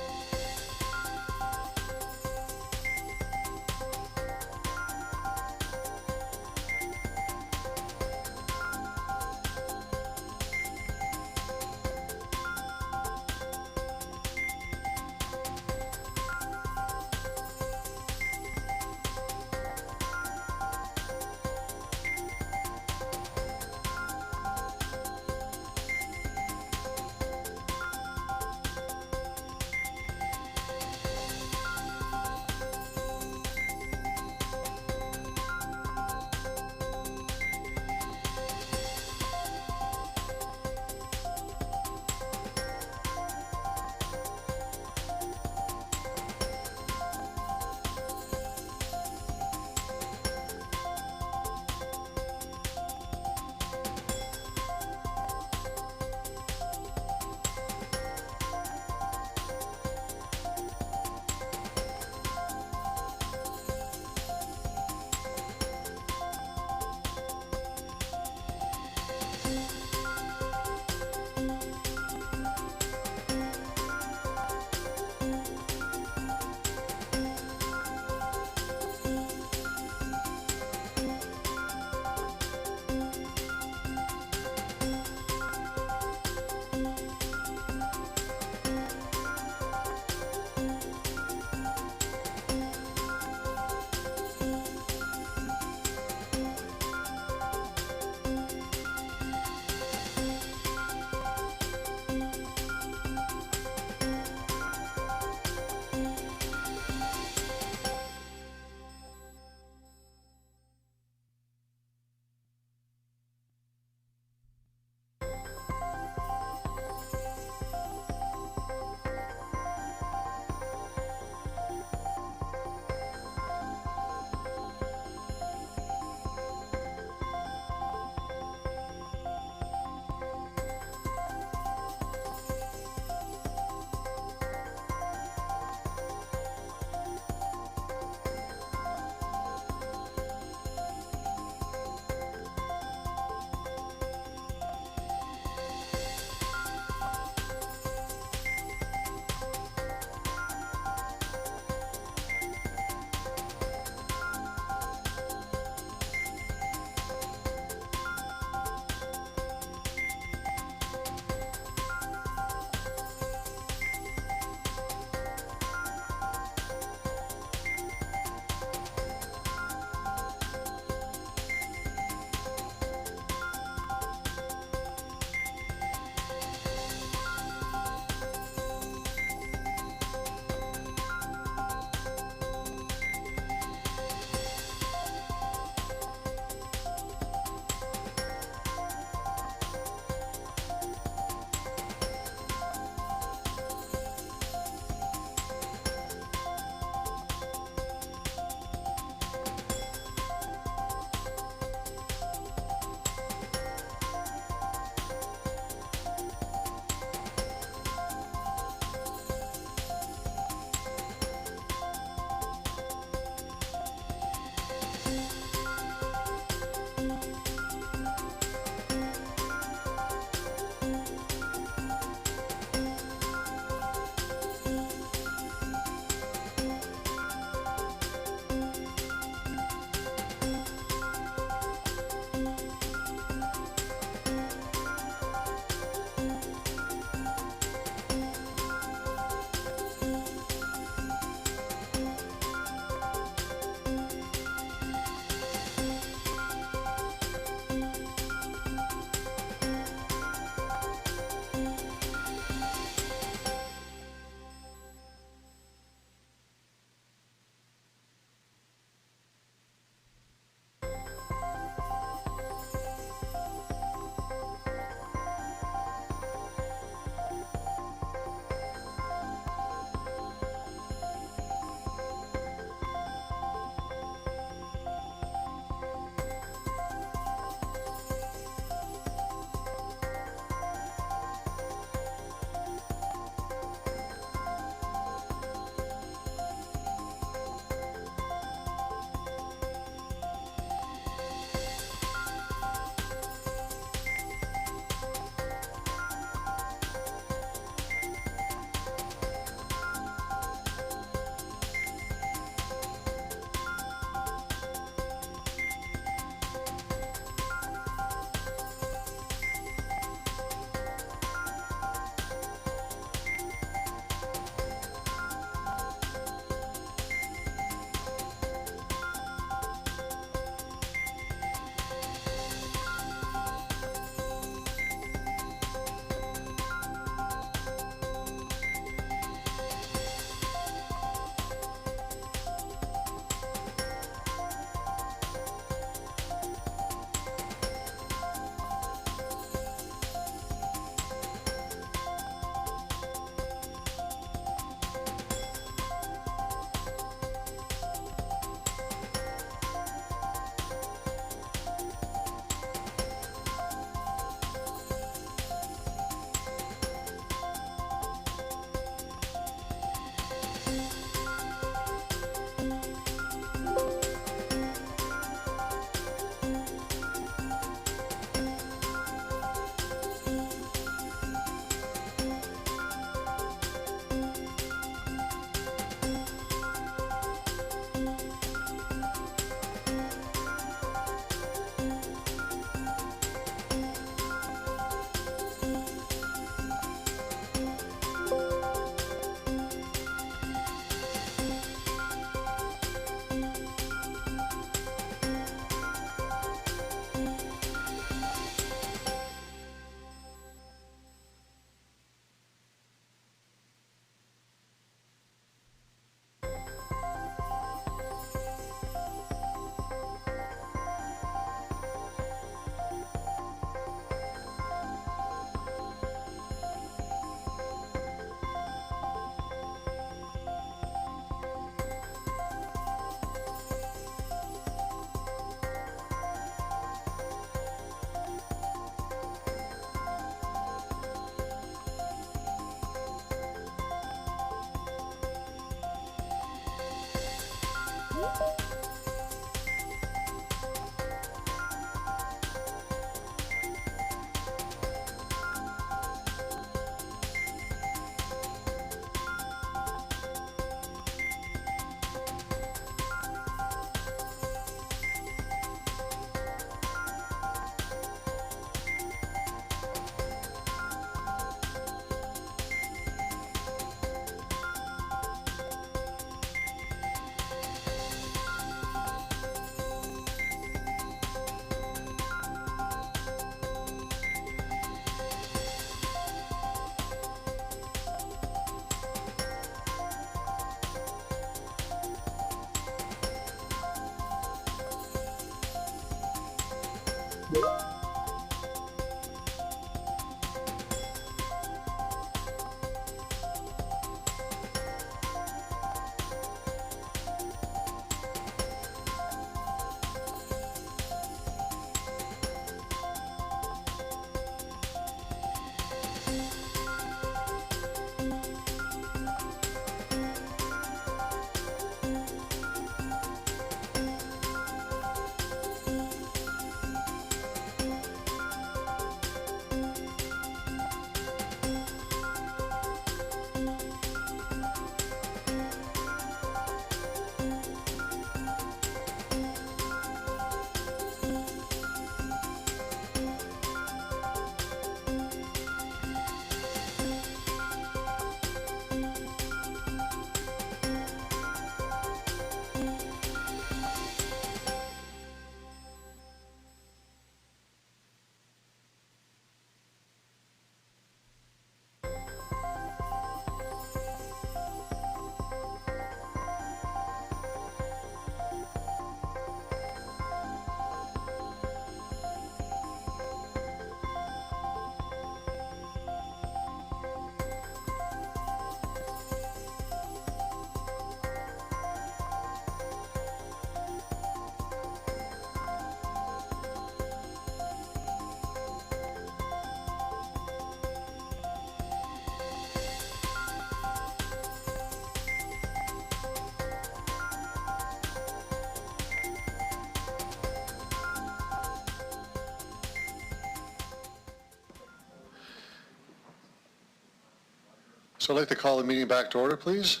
So I'd like to call the meeting back to order, please.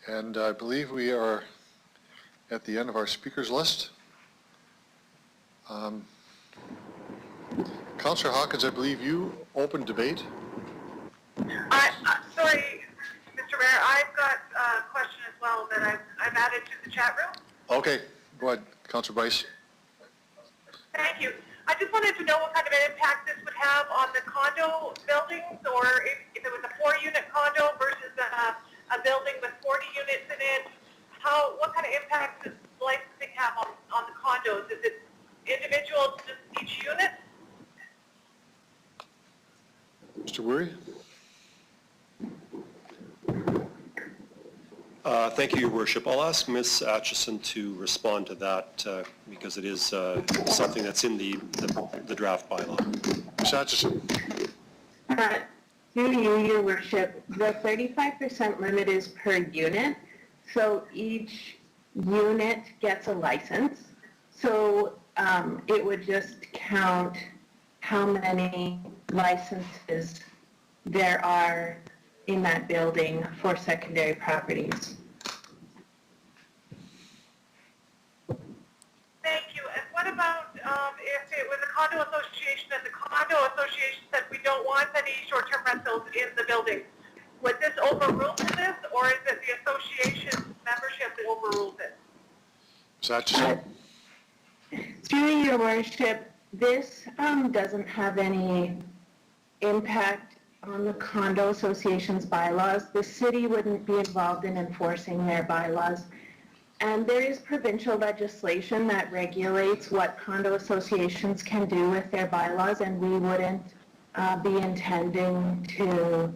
And I believe we are at the end of our speakers list. Councillor Hawkins, I believe you opened debate. Sorry, Mr. Mayor, I've got a question as well that I've added to the chat room. Okay, go ahead, Councillor Bryce. Thank you. I just wanted to know what kind of an impact this would have on the condo buildings, or if it was a 4-unit condo versus a building with 40 units in it. What kind of impact does licensing have on the condos? Is it individual to just each unit? Mr. Woory? Thank you, Your Worship. I'll ask Ms. Atchison to respond to that because it is something that's in the draft bylaw. Ms. Atchison? Through you, Your Worship, the 35% limit is per unit, so each unit gets a license. So it would just count how many licenses there are in that building for secondary properties. Thank you. And what about if it was a condo association and the condo association said we don't want any short-term rentals in the building? Would this overrule this, or is it the association's membership that overrules it? Ms. Atchison? Through Your Worship, this doesn't have any impact on the condo association's bylaws. The city wouldn't be involved in enforcing their bylaws. And there is provincial legislation that regulates what condo associations can do with their bylaws, and we wouldn't be intending to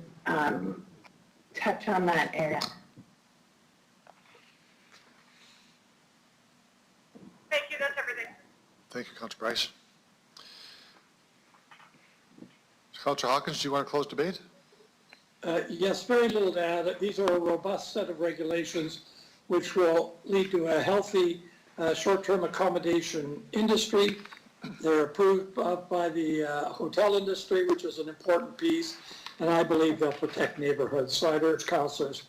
touch on that area. Thank you. That's everything. Thank you, Councillor Bryce. Councillor Hawkins, do you want to close debate? Yes, very little to add. These are a robust set of regulations which will lead to a healthy short-term accommodation industry. They're approved by the hotel industry, which is an important piece, and I believe they'll protect neighborhoods. So I'd urge councillors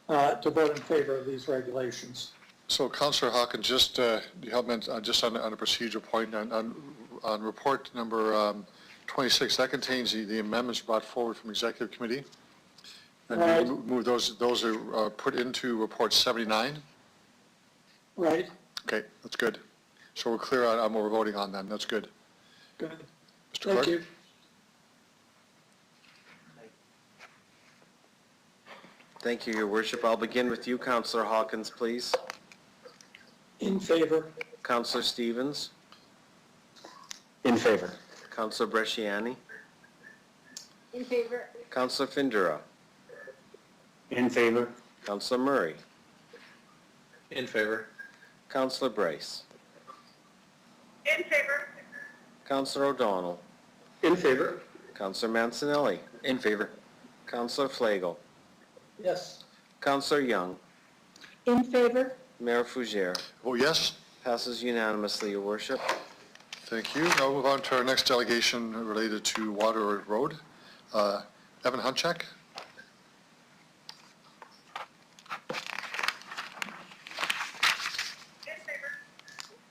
to vote in favor of these regulations. So Councillor Hawkins, just you help me just on a procedural point on report number 26, that contains the amendments brought forward from Executive Committee. And Right. you move those are put into report 79? Right. Okay, that's good. So we're clear on what we're voting on then. That's good. Good. Mr. Thank Clerk? you. Thank you, Your Worship. I'll begin with you, Councillor Hawkins, please. In favor. Councillor Stevens. In favor. Councillor Bresciani. In favor. Councillor Findura. In favor. Councillor Murray. In favor. Councillor Bryce. In favor. Councillor O'Donnell. In favor? Councillor Mancinelli. In favor. Councillor Flagel. Yes. Councillor Young. In favor? Mayor Fougere. Vote yes. Passes unanimously, Your Worship. Thank you. Now we'll move on to our next delegation related to Water Road. Evan Hunchak.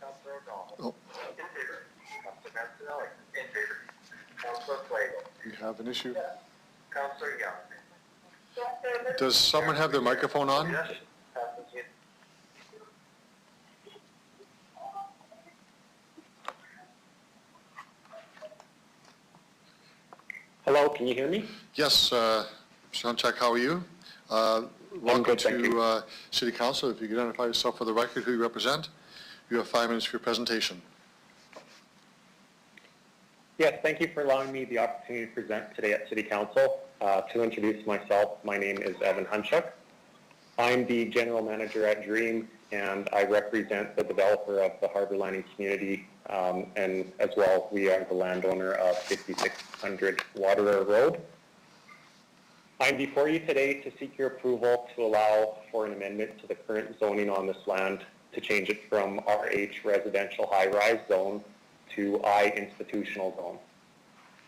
Councillor O'Donnell. Oh, In favor. Councillor Mancinelli. In favor. Councillor Flagel. we have an issue. Councillor Young. Does someone have their microphone on? Yes. Passes unanimously. Hello, can you hear me? Yes, Mr. Hunchak, how are you? Welcome good, thank you. to City Council. If you could identify yourself for the record, who you represent. You have 5 minutes for your presentation. Yes, thank you for allowing me the opportunity to present today at City Council. To introduce myself, my name is Evan Hunchak. I'm the General Manager at Dream, and I represent the developer of the Harbor Landing community, and as well, we are the landowner of 5600 Waterer Road. I'm before you today to seek your approval to allow for an amendment to the current zoning on this land to change it from RH Residential High-Rise Zone to I Institutional Zone.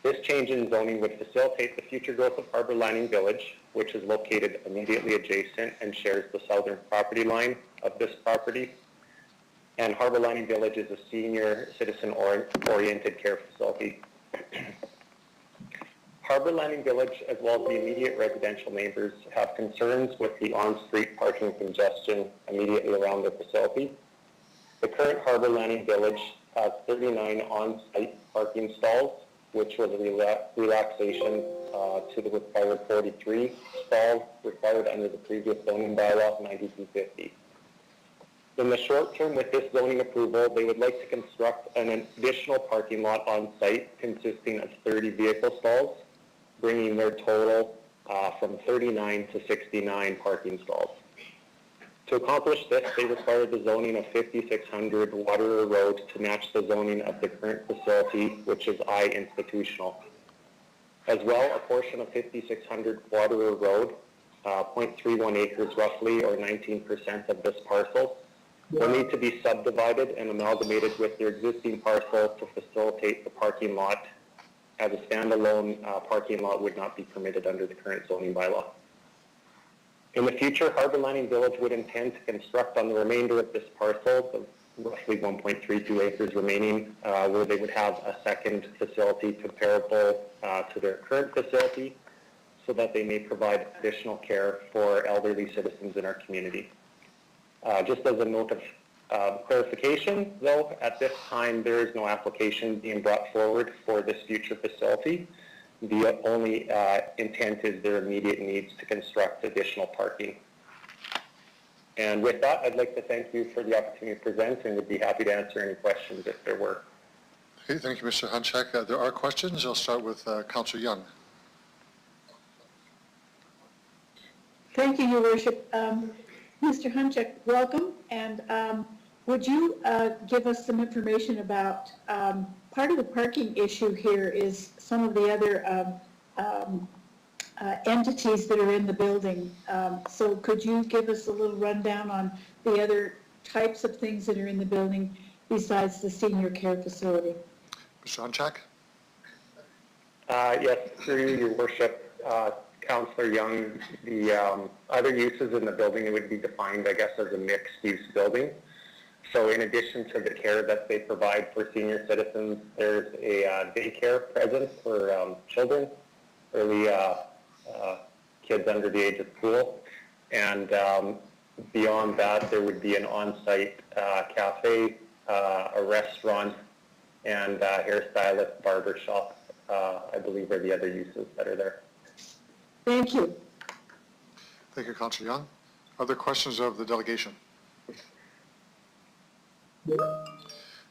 This change in zoning would facilitate the future growth of Harbor Landing Village, which is located immediately adjacent and shares the southern property line of this property. And Harbor Landing Village is a senior citizen-oriented care facility. Harbor Landing Village, as well as the immediate residential neighbors, have concerns with the on-street parking congestion immediately around their facility. The current Harbor Landing Village has 39 on-site parking stalls, which was a relaxation to the required 43 stalls required under the previous zoning bylaw 9250. In the short term, with this zoning approval, they would like to construct an additional parking lot on site consisting of 30 vehicle stalls, bringing their total from 39 to 69 parking stalls. To accomplish this, they require the zoning of 5600 Waterer Road to match the zoning of the current facility, which is I Institutional. As well, a portion of 5600 Waterer Road, 0.31 acres roughly, or 19% of this parcel, will need to be subdivided and amalgamated with their existing parcel to facilitate the parking lot, as a standalone parking lot would not be permitted under the current zoning bylaw. In the future, Harbor Landing Village would intend to construct on the remainder of this parcel, the roughly 1.32 acres remaining, where they would have a second facility comparable to their current facility, so that they may provide additional care for elderly citizens in our community. Just as a note of clarification, though, at this time there is no application being brought forward for this future facility. The only intent is their immediate needs to construct additional parking. And with that, I'd like to thank you for the opportunity to present, and would be happy to answer any questions if there were. Okay, thank you, Mr. Hunchak. There are questions. I'll start with Councillor Young. Thank you, Your Worship. Mr. Hunchak, welcome, and would you give us some information about, part of the parking issue here is some of the other entities that are in the building. So could you give us a little rundown on the other types of things that are in the building besides the senior care facility. Mr. Hunchak? Yes, through your worship, Councillor Young, the other uses in the building would be defined, I guess, as a mixed-use building. So in addition to the care that they provide for senior citizens, there's a daycare present for children, early kids under the age of school. And beyond that, there would be an on-site cafe, a restaurant, and hairstylist, barber shop, I believe are the other uses that are there. Thank you. Thank you, Councillor Young. Other questions of the delegation?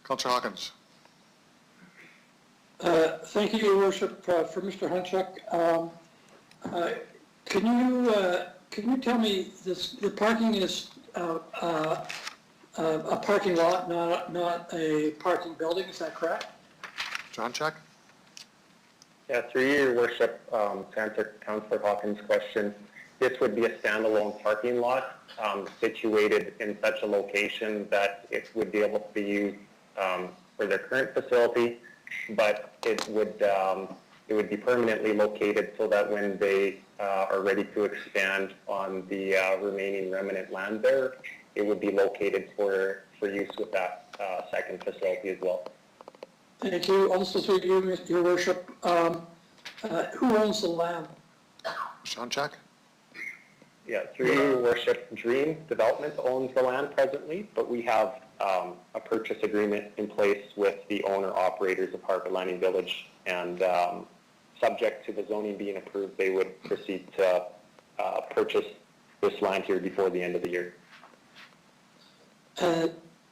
Councillor Hawkins. Thank you, Your Worship, for Mr. Hunchak. Can you tell me this? The parking is a parking lot, not a parking building. Is that correct? Mr. Hunchak? Yeah, through your worship, to answer Councillor Hawkins' question, this would be a standalone parking lot situated in such a location that it would be able to be used for their current facility, but it would be permanently located so that when they are ready to expand on the remaining remnant land there, it would be located for use with that second facility as well. Thank you. Also, through you, Your Worship, who owns the land? Mr. Hunchak? Yeah, through your worship, Dream Development owns the land presently, but we have a purchase agreement in place with the owner-operators of Harbour Landing Village, and subject to the zoning being approved, they would proceed to purchase this land here before the end of the year.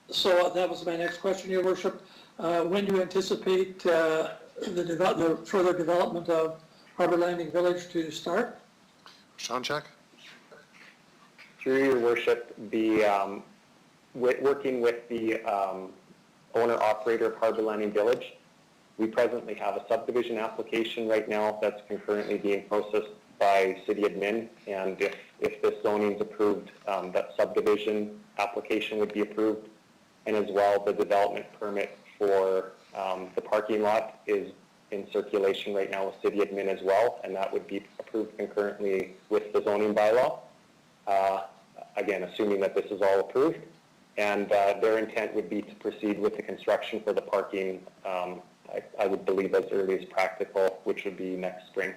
So that was my next question, Your Worship. When do you anticipate the further development of Harbour Landing Village to start? Mr. Hunchak? Through your worship, the working with the owner-operator of Harbour Landing Village, we presently have a subdivision application right now that's concurrently being processed by City Admin, and if this zoning is approved, that subdivision application would be approved, and as well the development permit for the parking lot is in circulation right now with City Admin as well, and that would be approved concurrently with the zoning bylaw. Again, assuming that this is all approved, and their intent would be to proceed with the construction for the parking, I would believe as early as practical, which would be next spring.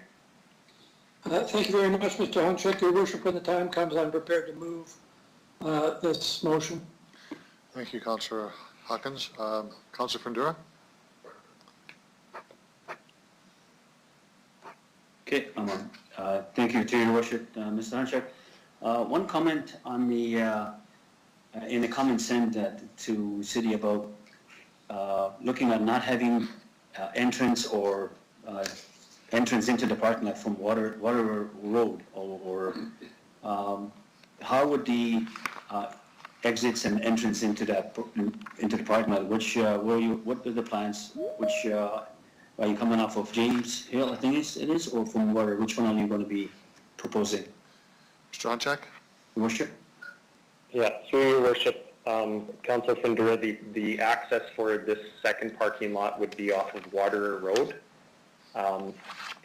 Thank you very much, Mr. Hunchak. Your Worship, when the time comes, I'm prepared to move this motion. Thank you, Councillor Hawkins. Councillor Fundura? Okay, thank you to Your Worship, Mr. Hunchak. One comment on the, in the comment sent to City about looking at not having entrance or entrance into the parking lot from Water Road, or how would the exits and entrance into the parking lot? What are the plans? Which are you coming off of James Hill, I think it is, or from Water? Which one are you going to be proposing? Mr. Hunchak? Your Worship? Yeah, through your worship, Councillor Fundura, the access for this second parking lot would be off of Water Road.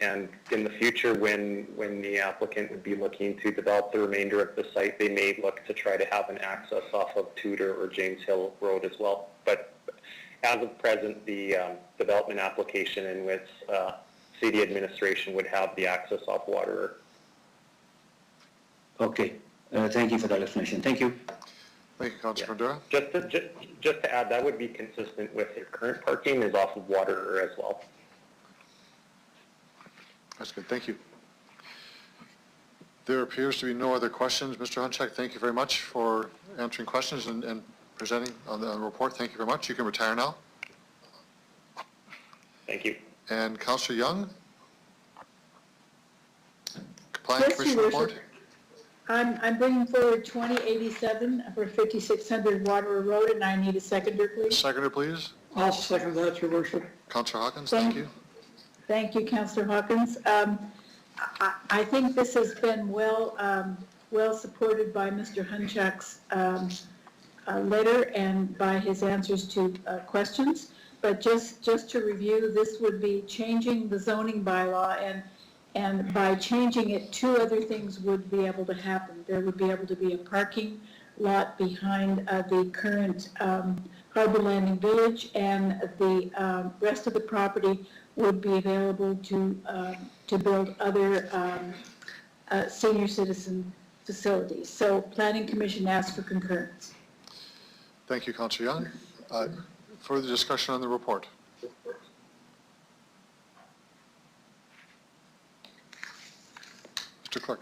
And in the future, when the applicant would be looking to develop the remainder of the site, they may look to try to have an access off of Tudor or James Hill Road as well. But as of present, the development application in which city administration would have the access off Water. Okay, thank you for that explanation. Thank you. Thank you, Councillor Fundura. Just to add, that would be consistent with your current parking is off of Water as well. That's good, thank you. There appears to be no other questions. Mr. Hunchak, thank you very much for answering questions and presenting on the report. Thank you very much. You can retire now. Thank you. And Councillor Young? Compliance Yes, Commission Your report? Worship. I'm bringing forward 2087 for 5600 Water Road, and I need a seconder, please. Seconder, please. I'll second that, Your Worship. Councillor Hawkins, thank you. Thank you, Councillor Hawkins. I think this has been well well supported by Mr. Hunchak's letter and by his answers to questions. But just to review, this would be changing the zoning bylaw, and by changing it, two other things would be able to happen. There would be able to be a parking lot behind the current Harbor Landing Village, and the rest of the property would be available to build other senior citizen facilities. So Planning Commission asks for concurrence. Thank you, Councillor Young. Further discussion on the report? Mr. Clerk.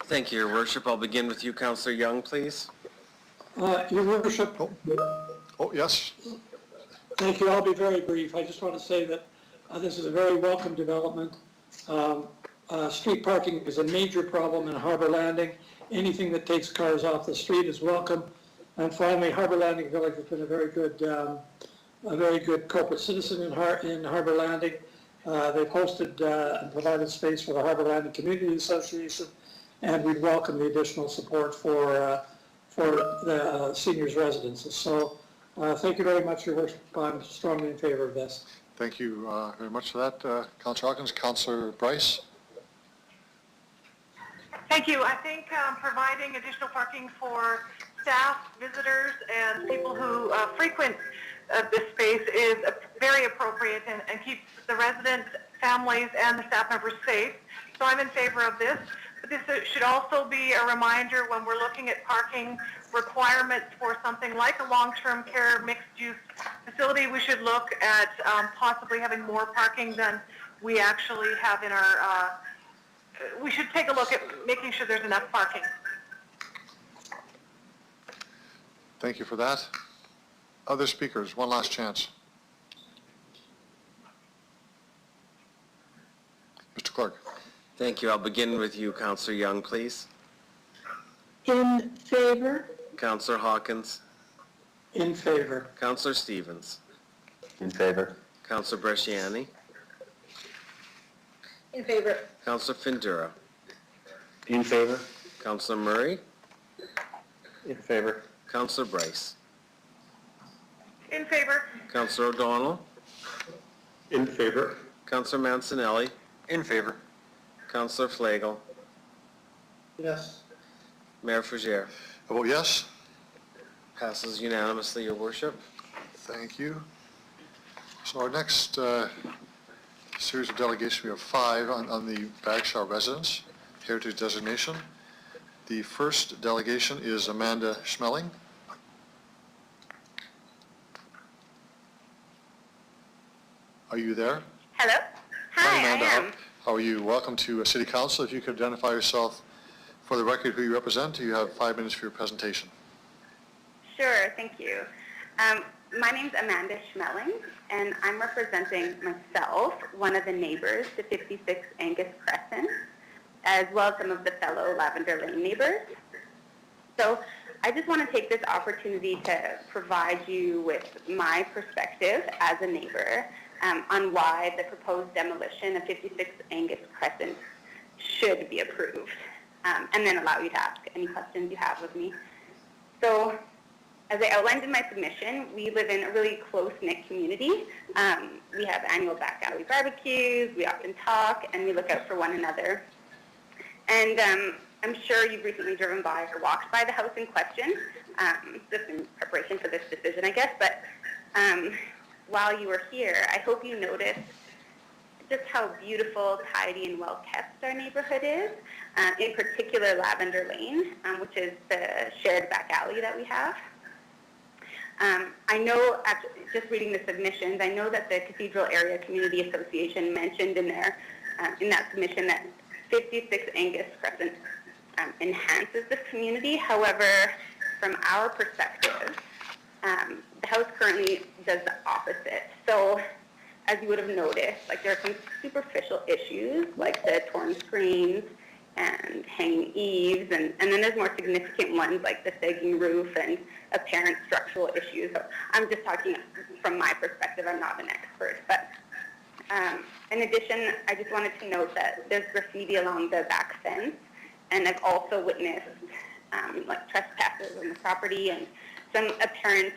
Thank you, Your Worship. I'll begin with you, Councillor Young, please. Your Worship. Oh, yes. Thank you. I'll be very brief. I just want to say that this is a very welcome development. Street parking is a major problem in Harbor Landing. Anything that takes cars off the street is welcome. And finally, Harbor Landing Village has been a very good corporate citizen in Harbor Landing. They've hosted and provided space for the Harbor Landing Community Association, and we'd welcome the additional support for the seniors' residences. So thank you very much, Your Worship. I'm strongly in favor of this. Thank you very much for that, Councillor Hawkins. Councillor Bryce. Thank you. I think providing additional parking for staff, visitors, and people who frequent this space is very appropriate and keeps the residents, families, and the staff members safe. So I'm in favor of this. But this should also be a reminder when we're looking at parking requirements for something like a long-term care mixed-use facility. We should look at possibly having more parking than we actually have in our, we should take a look at making sure there's enough parking. Thank you for that. Other speakers, one last chance. Mr. Clark. Thank you. I'll begin with you, Councillor Young, please. In favor. Councillor Hawkins. In favor. Councillor Stevens. In favor. Councillor Bresciani. In favor. Councillor Findura. In favor. Councillor Murray. In favor. Councillor Bryce. In favor. Councillor O'Donnell. In favor. Councillor Mancinelli. In favor. Councillor Flagel. Yes. Mayor Fougere. I vote yes. Passes unanimously, Your Worship. Thank you. So our next series of delegations, we have 5 on the Bagshaw residence heritage designation. The first delegation is Amanda Schmeling. Are you there? Hello? Hi, Amanda. I am. How are you? Welcome to City Council. If you could identify yourself for the record, who you represent, you have 5 minutes for your presentation. Sure, thank you. My name's Amanda Schmeling, and I'm representing myself, one of the neighbors to 56 Angus Crescent, as well as some of the fellow Lavender Lane neighbors. So I just want to take this opportunity to provide you with my perspective as a neighbor on why the proposed demolition of 56 Angus Crescent should be approved, and then allow you to ask any questions you have of me. So, as I outlined in my submission, we live in a really close-knit community. We have annual back alley barbecues, we often talk, and we look out for one another. And I'm sure you've recently driven by or walked by the house in question, just in preparation for this decision, I guess. But while you were here, I hope you noticed just how beautiful, tidy, and well-kept our neighborhood is, in particular Lavender Lane, which is the shared back alley that we have. I know, actually, just reading the submissions, I know that the Cathedral Area Community Association mentioned in their in that submission that 56 Angus Crescent enhances this community. However, from our perspective, the house currently does the opposite. So, as you would have noticed, like there are some superficial issues, like the torn screens and hanging eaves, and then there's more significant ones like the sagging roof and apparent structural issues. So I'm just talking from my perspective. I'm not an expert. But in addition, I just wanted to note that there's graffiti along the back fence, and I've also witnessed like trespasses on the property and some apparent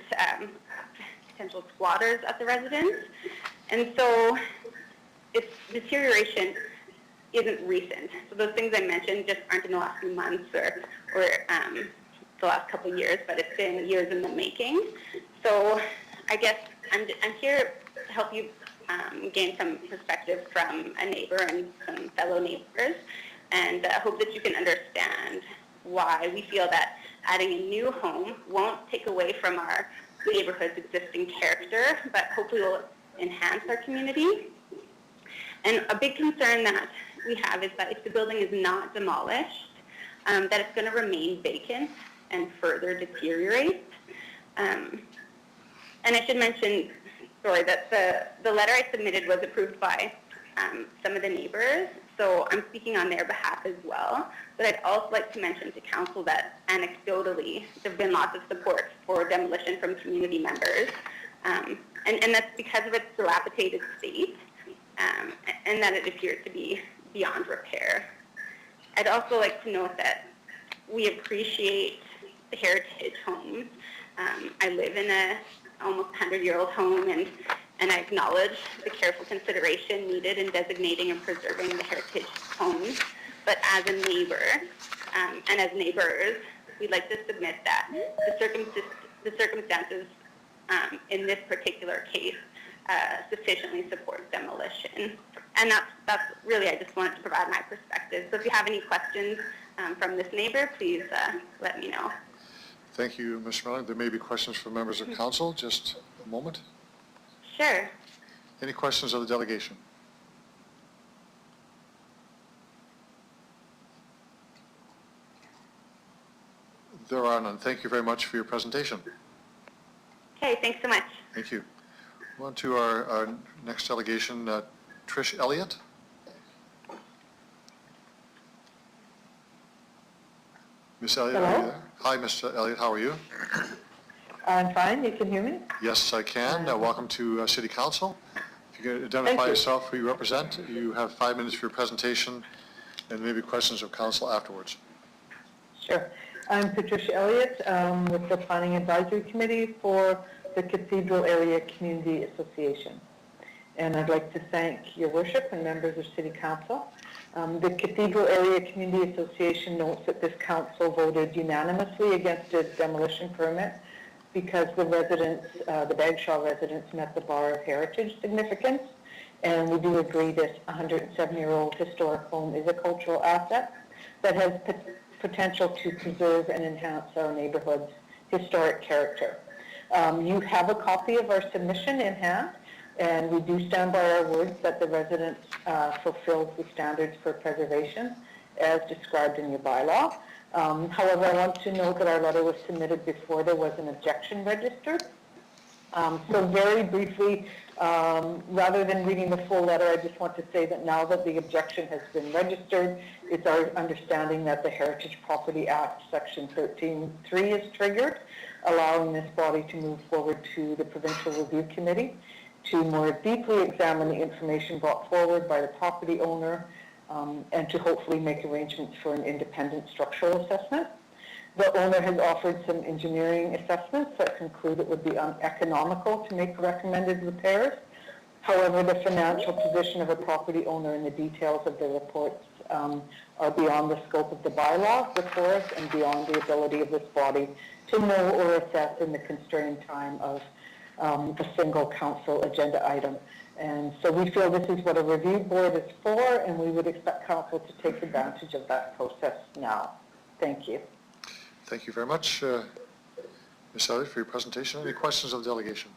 potential squatters at the residence. And so its deterioration isn't recent. So those things I mentioned just aren't in the last few months or the last couple of years, but it's been years in the making. So I guess I'm here to help you gain some perspective from a neighbor and some fellow neighbors, and hope that you can understand why we feel that adding a new home won't take away from our neighborhood's existing character, but hopefully will enhance our community. And a big concern that we have is that if the building is not demolished, that it's going to remain vacant and further deteriorate. And I should mention, sorry, that the letter I submitted was approved by some of the neighbors, so I'm speaking on their behalf as well. But I'd also like to mention to council that anecdotally, there have been lots of support for demolition from community members, and that's because of its dilapidated state, and that it appears to be beyond repair. I'd also like to note that we appreciate the heritage homes. I live in a almost 100-year-old home, and I acknowledge the careful consideration needed in designating and preserving the heritage homes. But as a neighbor, and as neighbors, we'd like to submit that the circumstances in this particular case sufficiently support demolition. And that's really, I just wanted to provide my perspective. So if you have any questions from this neighbor, please let me know. Thank you, Ms. Schmeling. There may be questions from members of council. Just a moment. Sure. Any questions of the delegation? There are none. Thank you very much for your presentation. Okay, thanks so much. Thank you. On to our next delegation, Trish Elliott. Ms. Elliott, are you there? Hi, Ms. Elliott, how are you? I'm fine. You can hear me? Yes, I can. Welcome to City Council. If you can identify yourself, who you represent, you have 5 minutes for your presentation, and maybe questions of council afterwards. Sure. I'm Patricia Elliott with the Planning Advisory Committee for the Cathedral Area Community Association. And I'd like to thank your worship and members of City Council. The Cathedral Area Community Association notes that this council voted unanimously against a demolition permit because the residents, the Bagshaw residents, met the bar of heritage significance. And we do agree that a 107-year-old historic home is a cultural asset that has potential to preserve and enhance our neighborhood's historic character. You have a copy of our submission in hand, and we do stand by our words that the residence fulfills the standards for preservation as described in your bylaw. However, I want to note that our letter was submitted before there was an objection registered. So very briefly, rather than reading the full letter, I just want to say that now that the objection has been registered, it's our understanding that the Heritage Property Act Section 13.3 is triggered, allowing this body to move forward to the Provincial Review Committee to more deeply examine the information brought forward by the property owner and to hopefully make arrangements for an independent structural assessment. The owner has offered some engineering assessments that conclude it would be uneconomical to make recommended repairs. However, the financial position of a property owner and the details of the reports are beyond the scope of the bylaw before us and beyond the ability of this body to know or assess in the constrained time of a single council agenda item. And so we feel this is what a review board is for, and we would expect council to take advantage of that process now. Thank you. Thank you very much, Ms. Elliott, for your presentation. Any questions of the delegation?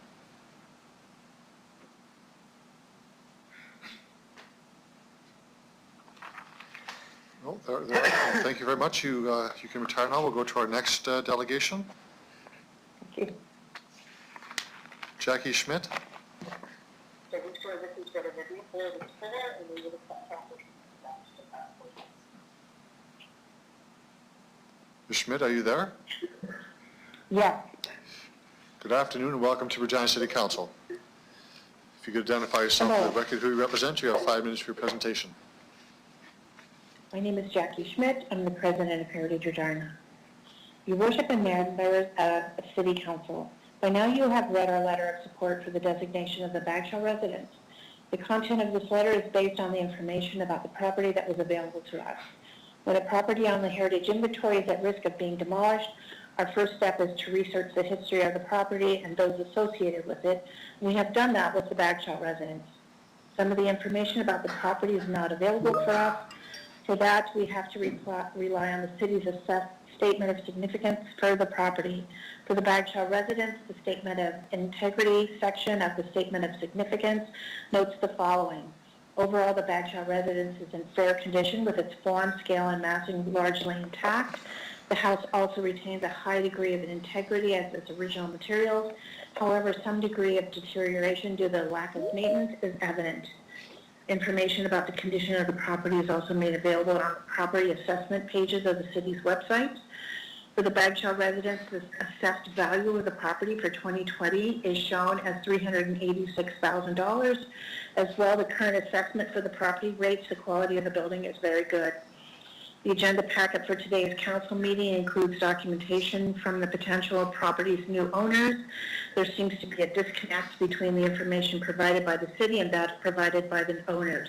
No, thank you very much. You can retire now. We'll go to our next delegation. Thank you. Jackie Schmidt. Ms. Schmidt, are you there? Yeah. Good afternoon and welcome to Regina City Council. If you could identify yourself for the record, who you represent, you have 5 minutes for your presentation. My name is Jackie Schmidt. I'm the president of Heritage Regina. Your worship and members of City Council, by now you have read our letter of support for the designation of the Bagshaw residence. The content of this letter is based on the information about the property that was available to us. When a property on the Heritage inventory is at risk of being demolished, our first step is to research the history of the property and those associated with it. We have done that with the Bagshaw residence. Some of the information about the property is not available for us. For that, we have to rely on the city's assessed statement of significance for the property. For the Bagshaw residence, the statement of integrity section of the statement of significance notes the following. Overall, the Bagshaw residence is in fair condition with its form, scale, and massing largely intact. The house also retains a high degree of integrity as its original materials. However, some degree of deterioration due to the lack of maintenance is evident. Information about the condition of the property is also made available on the property assessment pages of the city's website. For the Bagshaw residence, the assessed value of the property for 2020 is shown as $386,000. As well, the current assessment for the property rates the quality of the building is very good. The agenda packet for today's council meeting includes documentation from the potential property's new owners. There seems to be a disconnect between the information provided by the city and that provided by the owners.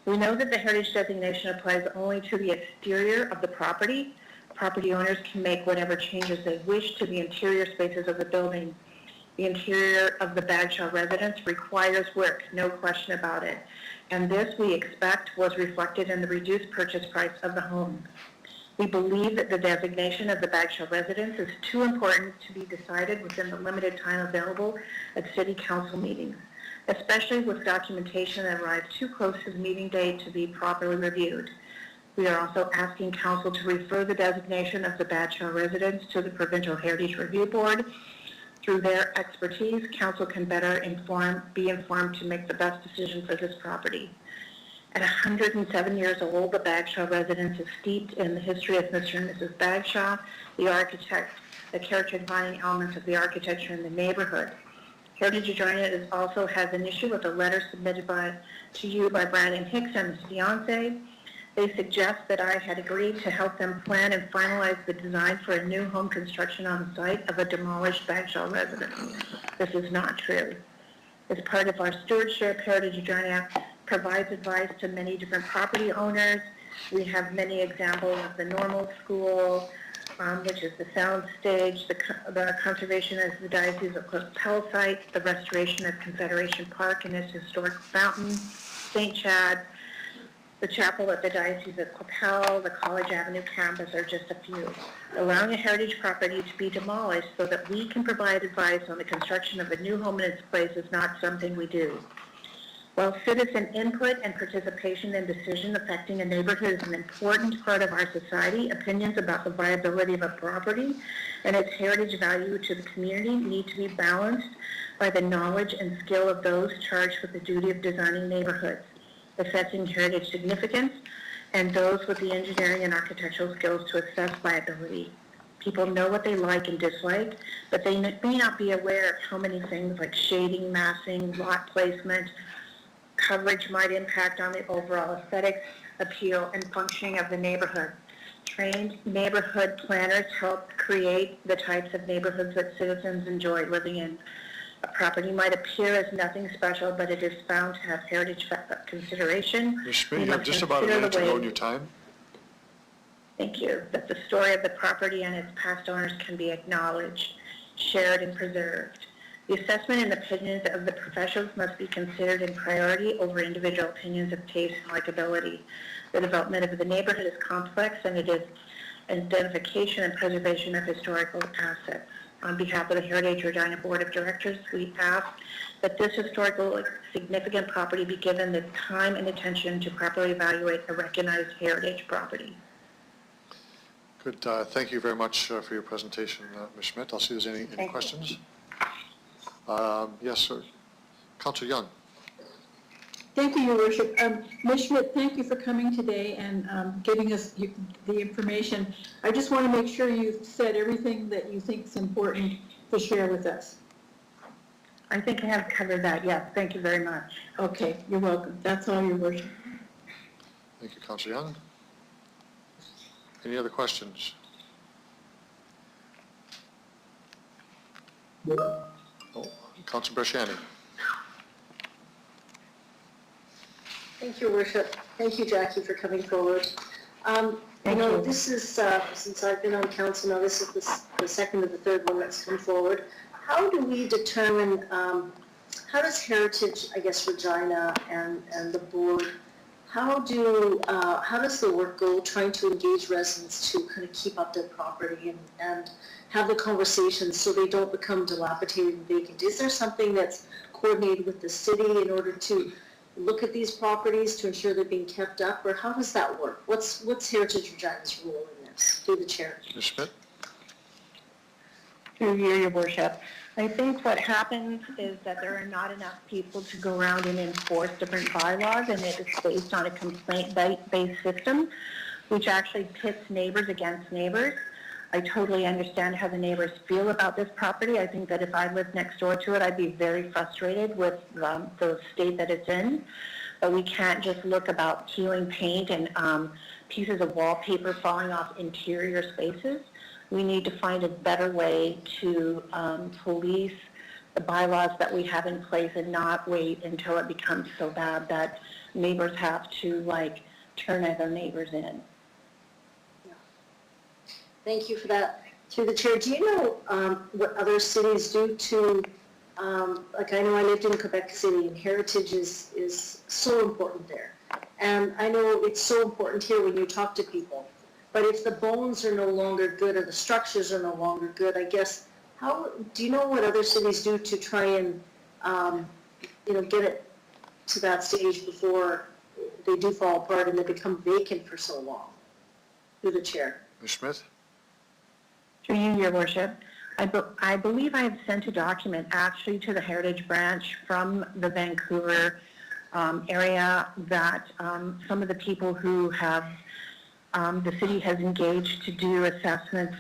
We know that the heritage designation applies only to the exterior of the property. Property owners can make whatever changes they wish to the interior spaces of the building. The interior of the Bagshaw residence requires work, no question about it. And this, we expect, was reflected in the reduced purchase price of the home. We believe that the designation of the Bagshaw residence is too important to be decided within the limited time available at City Council meetings, especially with documentation that arrived too close to the meeting date to be properly reviewed. We are also asking Council to refer the designation of the Bagshaw residence to the Provincial Heritage Review Board. Through their expertise, Council can better be informed to make the best decision for this property. At 107 years old, the Bagshaw residence is steeped in the history of Mr. and Mrs. Bagshaw, the architect, the character-defining elements of the architecture in the neighborhood. Heritage Regina also has an issue with a letter submitted to you by Brandon Hicks and his fiancée. They suggest that I had agreed to help them plan and finalize the design for a new home construction on the site of a demolished Bagshaw residence. This is not true. As part of our stewardship, Heritage Regina provides advice to many different property owners. We have many examples of the Normal School, which is the sound stage, the conservation of the Diocese of Coppell site, the restoration of Confederation Park and its historic fountain, St. Chad, the chapel at the Diocese of Coppell, the College Avenue campus are just a few. Allowing a heritage property to be demolished so that we can provide advice on the construction of a new home in its place is not something we do. While citizen input and participation in decision affecting a neighborhood is an important part of our society, opinions about the viability of a property and its heritage value to the community need to be balanced by the knowledge and skill of those charged with the duty of designing neighborhoods, assessing heritage significance, and those with the engineering and architectural skills to assess viability. People know what they like and dislike, but they may not be aware of how many things like shading, massing, lot placement, coverage might impact on the overall aesthetics, appeal, and functioning of the neighborhood. Trained neighborhood planners help create the types of neighborhoods that citizens enjoy living in. A property might appear as nothing special, but it is found to have heritage consideration. Ms. Schmidt, you have just about a minute to go in your time. Thank you. That the story of the property and its past owners can be acknowledged, shared, and preserved. The assessment and opinions of the professionals must be considered in priority over individual opinions of taste and likability. The development of the neighborhood is complex, and it is identification and preservation of historical assets. On behalf of the Heritage Regina Board of Directors, we ask that this historical significant property be given the time and attention to properly evaluate a recognized heritage property. Good. Thank you very much for your presentation, Ms. Schmidt. I'll see if there's any questions. Yes, sir. Councillor Young. Thank you, Your Worship. Ms. Schmidt, thank you for coming today and giving us the information. I just want to make sure you've said everything that you think is important to share with us. I think I have covered that, yes. Thank you very much. Okay, you're welcome. That's all, Your Worship. Thank you, Councillor Young. Any other questions? Oh, Councilor Brashani. Thank you, Your Worship. Thank you, Jackie, for coming forward. This is, since I've been on council now, this is the second or the third one that's come forward. How do we determine, how does Heritage, I guess, Regina and the board, how does the work go trying to engage residents to kind of keep up their property and have the conversations so they don't become dilapidated and vacant? Is there something that's coordinated with the city in order to look at these properties to ensure they're being kept up, or how does that work? What's Heritage Regina's role in this, through the chair? Ms. Schmidt? Through you, Your Worship. I think what happens is that there are not enough people to go around and enforce different bylaws, and it is based on a complaint-based system, which actually pits neighbors against neighbors. I totally understand how the neighbors feel about this property. I think that if I lived next door to it, I'd be very frustrated with the state that it's in. But we can't just look about peeling paint and pieces of wallpaper falling off interior spaces. We need to find a better way to police the bylaws that we have in place and not wait until it becomes so bad that neighbors have to turn other neighbors in. Thank you for that. Through the chair, do you know what other cities do to, I know I lived in Quebec City, and heritage is so important there. And I know it's so important here when you talk to people. But if the bones are no longer good or the structures are no longer good, I guess, do you know what other cities do to try and, get it to that stage before they do fall apart and they become vacant for so long? Through the chair. Ms. Smith? Through you, Your Worship. I believe I have sent a document actually to the Heritage Branch from the Vancouver area that some of the people who have the city has engaged to do assessments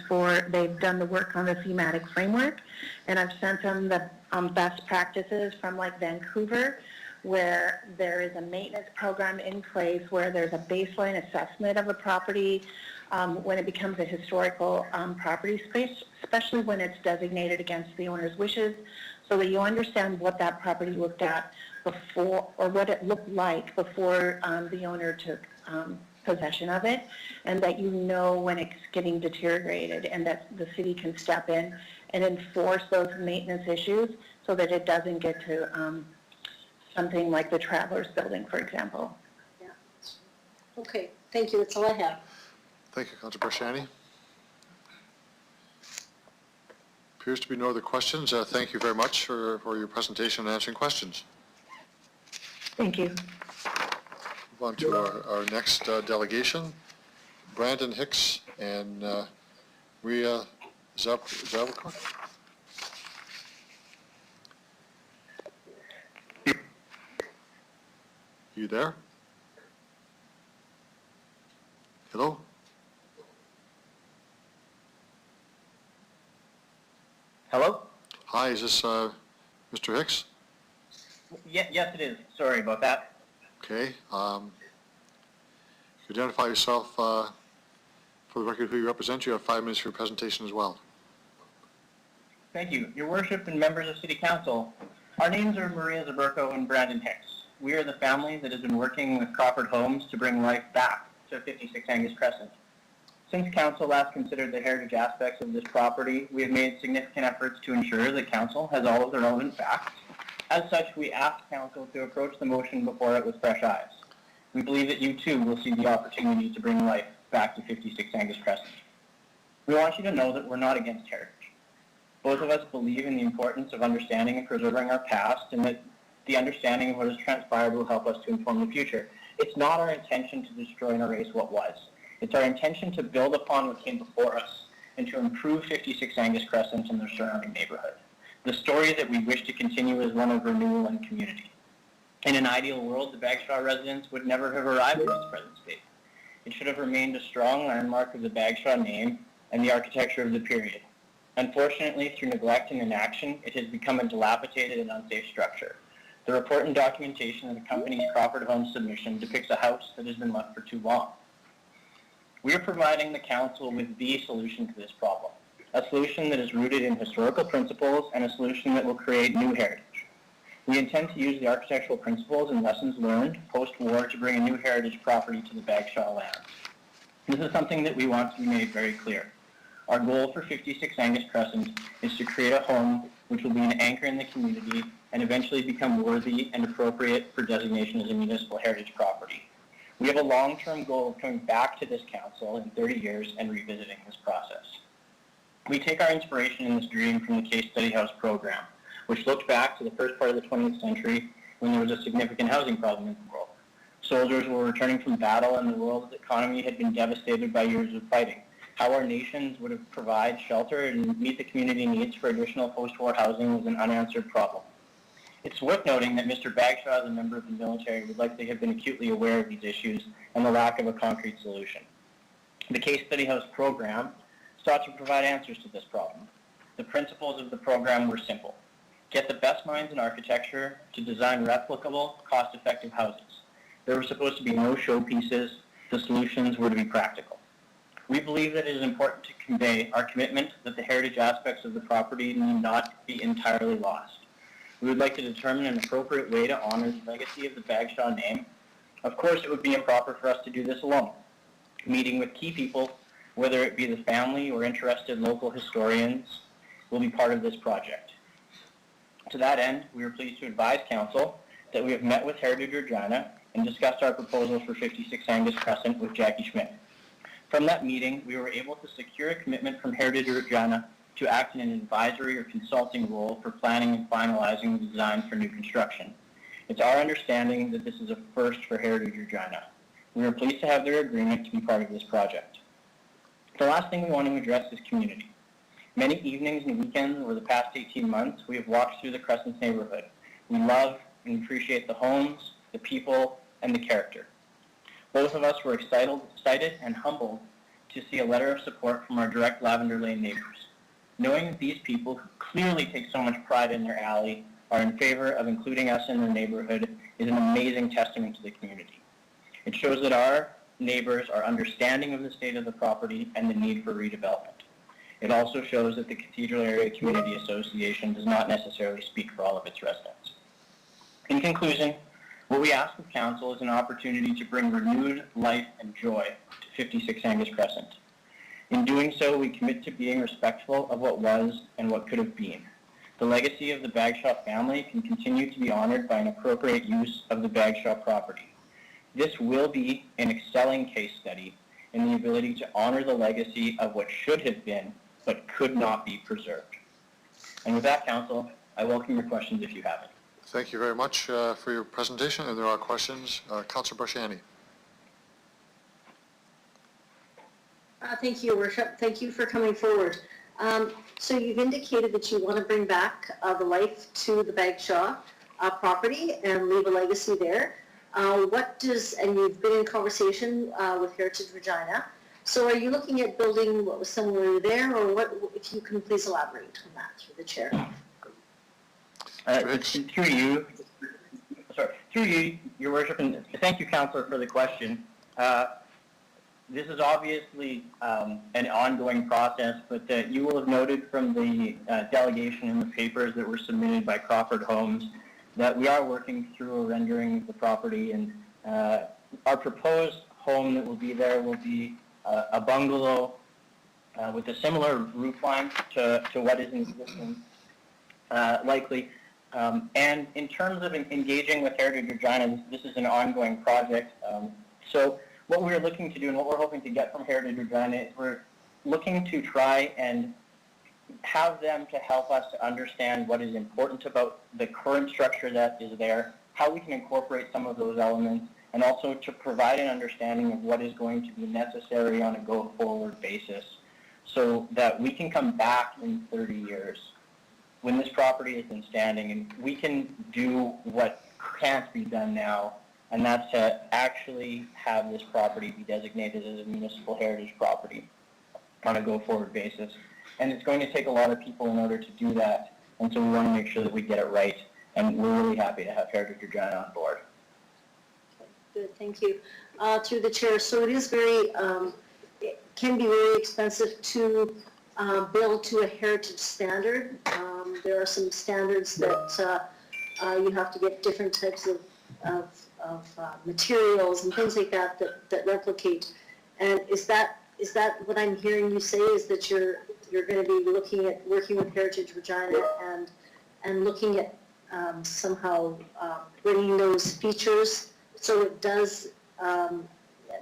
they've done the work on the thematic framework, and I've sent them the best practices from Vancouver, where there is a maintenance program in place, where there's a baseline assessment of a property when it becomes a historical property space, especially when it's designated against the owner's wishes, so that you understand what that property looked at before, or what it looked like before the owner took possession of it, and that you know when it's getting deteriorated, and that the city can step in and enforce those maintenance issues so that it doesn't get to something like the Travelers Building, for example. Yeah. Okay, thank you. That's all I have. Thank you, Councilor Brashani. Appears to be no other questions. Thank you very much for your presentation and answering questions. Thank you. Move on to our next delegation, Brandon Hicks and Maria Zavakar. You there? Hello? Hello? Hi, is this Mr. Hicks? Yes, it is. Sorry about that. Okay. Identify yourself for the record who you represent. You have 5 minutes for your presentation as well. Thank you. Your Worship and members of City Council, our names are Maria Zaberko and Brandon Hicks. We are the family that has been working with Crawford Homes to bring life back to 56 Angus Crescent. Since Council last considered the heritage aspects of this property, we have made significant efforts to ensure that Council has all of the relevant facts. As such, we asked Council to approach the motion before it with fresh eyes. We believe that you too will see the opportunity to bring life back to 56 Angus Crescent. We want you to know that we're not against heritage. Both of us believe in the importance of understanding and preserving our past, and that the understanding of what has transpired will help us to inform the future. It's not our intention to destroy and erase what was. It's our intention to build upon what came before us and to improve 56 Angus Crescent and the surrounding neighborhood. The story that we wish to continue is one of renewal and community. In an ideal world, the Bagshaw residents would never have arrived at its present state. It should have remained a strong landmark of the Bagshaw name and the architecture of the period. Unfortunately, through neglect and inaction, it has become a dilapidated and unsafe structure. The report and documentation that accompanies Crawford Homes submission depicts a house that has been left for too long. We are providing the council with the solution to this problem, a solution that is rooted in historical principles and a solution that will create new heritage. We intend to use the architectural principles and lessons learned post-war to bring a new heritage property to the Bagshaw lands. This is something that we want to be made very clear. Our goal for 56 Angus Crescent is to create a home which will be an anchor in the community and eventually become worthy and appropriate for designation as a municipal heritage property. We have a long-term goal of coming back to this council in 30 years and revisiting this process. We take our inspiration in this dream from the Case Study House program, which looked back to the first part of the 20th century when there was a significant housing problem in the world. Soldiers were returning from battle and the world's economy had been devastated by years of fighting. How our nations would have provide shelter and meet the community needs for additional post-war housing was an unanswered problem. It's worth noting that Mr. Bagshaw, as a member of the military, would likely have been acutely aware of these issues and the lack of a concrete solution. The Case Study House program sought to provide answers to this problem. The principles of the program were simple. Get the best minds in architecture to design replicable, cost-effective houses. There were supposed to be no showpieces. The solutions were to be practical. We believe that it is important to convey our commitment that the heritage aspects of the property need not be entirely lost. We would like to determine an appropriate way to honor the legacy of the Bagshaw name. Of course, it would be improper for us to do this alone. Meeting with key people, whether it be the family or interested local historians, will be part of this project. To that end, we are pleased to advise Council that we have met with Heritage Regina and discussed our proposals for 56 Angus Crescent with Jackie Schmidt. From that meeting, we were able to secure a commitment from Heritage Regina to act in an advisory or consulting role for planning and finalizing the design for new construction. It's our understanding that this is a first for Heritage Regina. We are pleased to have their agreement to be part of this project. The last thing we want to address is community. Many evenings and weekends over the past 18 months, we have walked through the Crescent neighborhood. We love and appreciate the homes, the people, and the character. Both of us were excited and humbled to see a letter of support from our direct Lavender Lane neighbors. Knowing that these people, who clearly take so much pride in their alley, are in favor of including us in their neighborhood is an amazing testament to the community. It shows that our neighbors are understanding of the state of the property and the need for redevelopment. It also shows that the Cathedral Area Community Association does not necessarily speak for all of its residents. In conclusion, what we ask of Council is an opportunity to bring renewed life and joy to 56 Angus Crescent. In doing so, we commit to being respectful of what was and what could have been. The legacy of the Bagshaw family can continue to be honored by an appropriate use of the Bagshaw property. This will be an excelling case study in the ability to honor the legacy of what should have been but could not be preserved. And with that, Council, I welcome your questions if you have any. Thank you very much for your presentation, and there are questions. Councillor Barshani. Thank you, Your Worship. Thank you for coming forward. So you've indicated that you want to bring back the life to the Bagshaw property and leave a legacy there. And you've been in conversation with Heritage Regina. So are you looking at building what was similar there, or what? If you can please elaborate on that through the chair. Through you, Your Worship, and thank you, Councillor, for the question. This is obviously an ongoing process, but you will have noted from the delegation in the papers that were submitted by Crawford Homes that we are working through a rendering of the property, and our proposed home that will be there will be a bungalow with a similar roof line to what is in existence, likely. And in terms of engaging with Heritage Regina, this is an ongoing project. So what we're looking to do and what we're hoping to get from Heritage Regina is we're looking to try and have them to help us to understand what is important about the current structure that is there, how we can incorporate some of those elements, and also to provide an understanding of what is going to be necessary on a go-forward basis so that we can come back in 30 years when this property has been standing and we can do what can't be done now, and that's to actually have this property be designated as a municipal heritage property on a go-forward basis. And it's going to take a lot of people in order to do that, and so we want to make sure that we get it right, and we're really happy to have Heritage Regina on board. Good, thank you. Through the chair, so it is very can be very expensive to build to a heritage standard. There are some standards that you have to get different types of materials and things like that that replicate. And is that what I'm hearing you say, is that you're going to be looking at working with Heritage Regina and looking at somehow bringing those features so it does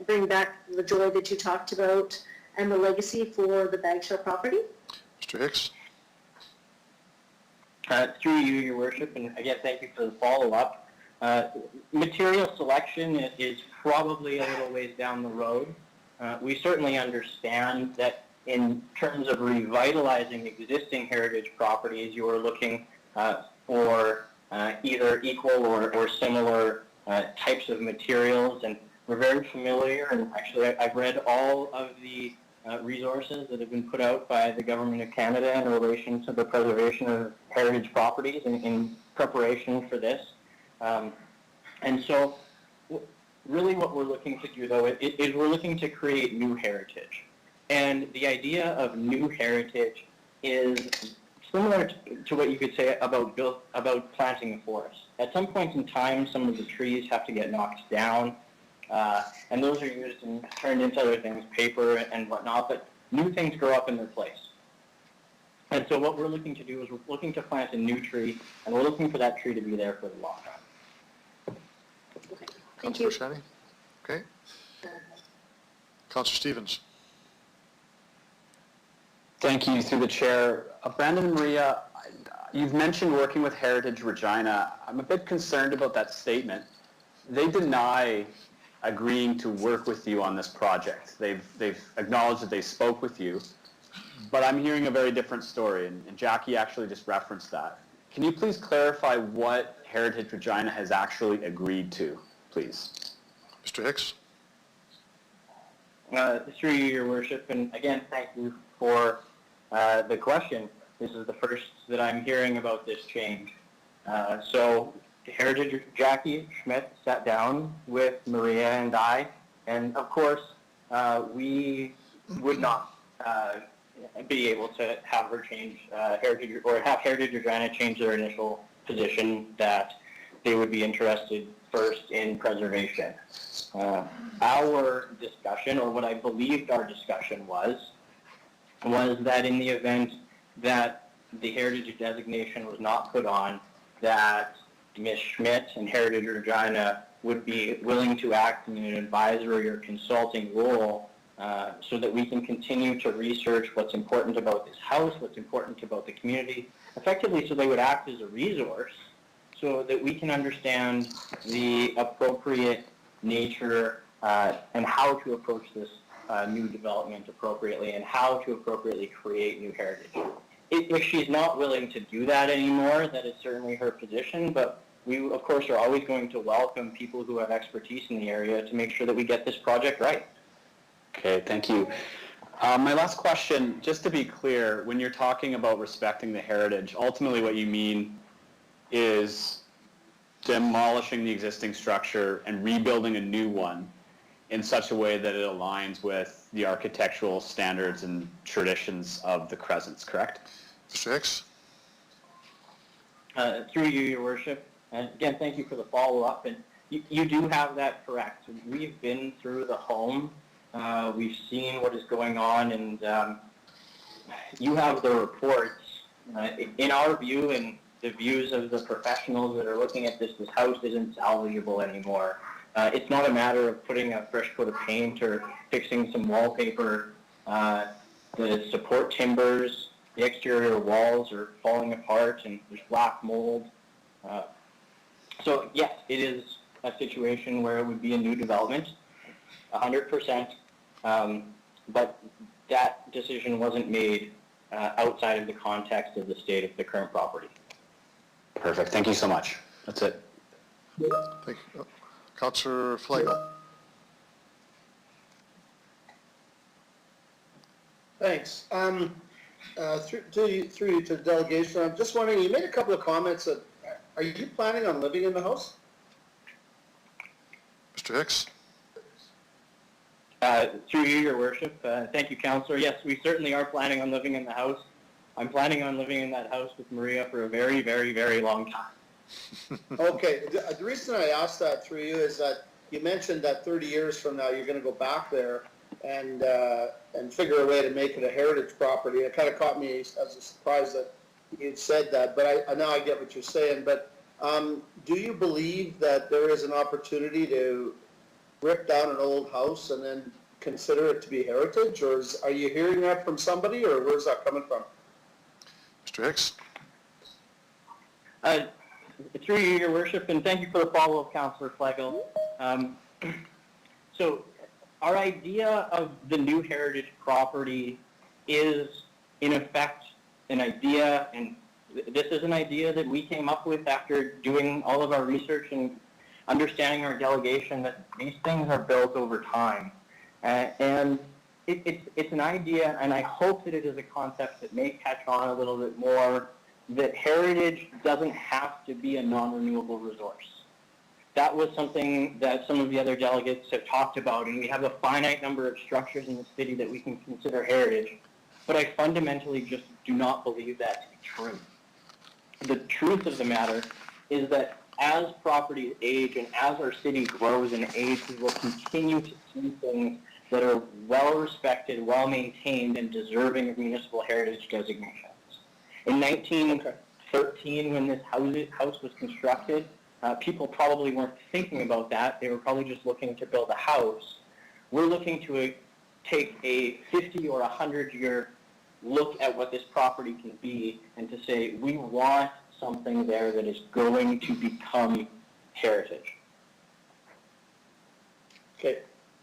bring back the joy that you talked about and the legacy for the Bagshaw property? Mr. Hicks? Through you, Your Worship, and again, thank you for the follow-up. Material selection is probably a little ways down the road. We certainly understand that in terms of revitalizing existing heritage properties, you are looking for either equal or similar types of materials, and we're very familiar, and actually I've read all of the resources that have been put out by the Government of Canada in relation to the preservation of heritage properties in preparation for this. And so really what we're looking to do, though, is we're looking to create new heritage. And the idea of new heritage is similar to what you could say about planting a forest. At some point in time, some of the trees have to get knocked down, and those are used and turned into other things, paper and whatnot, but new things grow up in their place. And so what we're looking to do is we're looking to plant a new tree, and we're looking for that tree to be there for the long run. Thank you. Councilor Shani? Okay. Councilor Stevens? Thank you, through the chair. Brandon and Maria, you've mentioned working with Heritage Regina. I'm a bit concerned about that statement. They deny agreeing to work with you on this project. They've acknowledged that they spoke with you, but I'm hearing a very different story, and Jackie actually just referenced that. Can you please clarify what Heritage Regina has actually agreed to, please? Mr. Hicks? Through you, Your Worship, and again, thank you for the question. This is the first that I'm hearing about this change. So Heritage Jackie Schmidt sat down with Maria and I, and of course, we would not be able to have her change Heritage, or have Heritage Regina change their initial position that they would be interested first in preservation. Our discussion, or what I believed our discussion was that in the event that the heritage designation was not put on, that Ms. Schmidt and Heritage Regina would be willing to act in an advisory or consulting role so that we can continue to research what's important about this house, what's important about the community, effectively so they would act as a resource so that we can understand the appropriate nature and how to approach this new development appropriately and how to appropriately create new heritage. If she's not willing to do that anymore, that is certainly her position, but we, of course, are always going to welcome people who have expertise in the area to make sure that we get this project right. Okay, thank you. My last question, just to be clear, when you're talking about respecting the heritage, ultimately what you mean is demolishing the existing structure and rebuilding a new one in such a way that it aligns with the architectural standards and traditions of the Crescents, correct? Mr. Hicks? Through you, Your Worship. And again, thank you for the follow-up. And you do have that correct. We've been through the home. We've seen what is going on, and you have the reports. In our view, and the views of the professionals that are looking at this house isn't salvageable anymore. It's not a matter of putting a fresh coat of paint or fixing some wallpaper. The support timbers, the exterior walls are falling apart, and there's black mold. So yes, it is a situation where it would be a new development, 100%, but that decision wasn't made outside of the context of the state of the current property. Perfect. Thank you so much. That's it. Thank you. Councillor Flagel. Thanks. Through you to the delegation, I'm just wondering, you made a couple of comments. Are you planning on living in the house? Mr. Hicks? Through you, Your Worship. Thank you, Councillor. Yes, we certainly are planning on living in the house. I'm planning on living in that house with Maria for a very, very, very long time. Okay, the reason I asked that through you is that you mentioned that 30 years from now, you're gonna go back there and figure a way to make it a heritage property. It kind of caught me as a surprise that you'd said that, but I now I get what you're saying. But do you believe that there is an opportunity to rip down an old house and then consider it to be heritage, or are you hearing that from somebody, or where's that coming from? Mr. Hicks? Through you, Your Worship, and thank you for the follow-up, Councillor Flegel. So our idea of the new heritage property is, in effect, an idea, and this is an idea that we came up with after doing all of our research and understanding our delegation that these things are built over time. And it's an idea, and I hope that it is a concept that may catch on a little bit more, that heritage doesn't have to be a non-renewable resource. That was something that some of the other delegates have talked about, and we have a finite number of structures in the city that we can consider heritage, but I fundamentally just do not believe that to be true. The truth of the matter is that as properties age and as our city grows in age, we will continue to see things that are well-respected, well-maintained, and deserving of municipal heritage designations. In 1913, when this house was constructed, people probably weren't thinking about that. They were probably just looking to build a house. We're looking to take a 50 or 100-year look at what this property can be and to say, we want something there that is going to become heritage. Okay,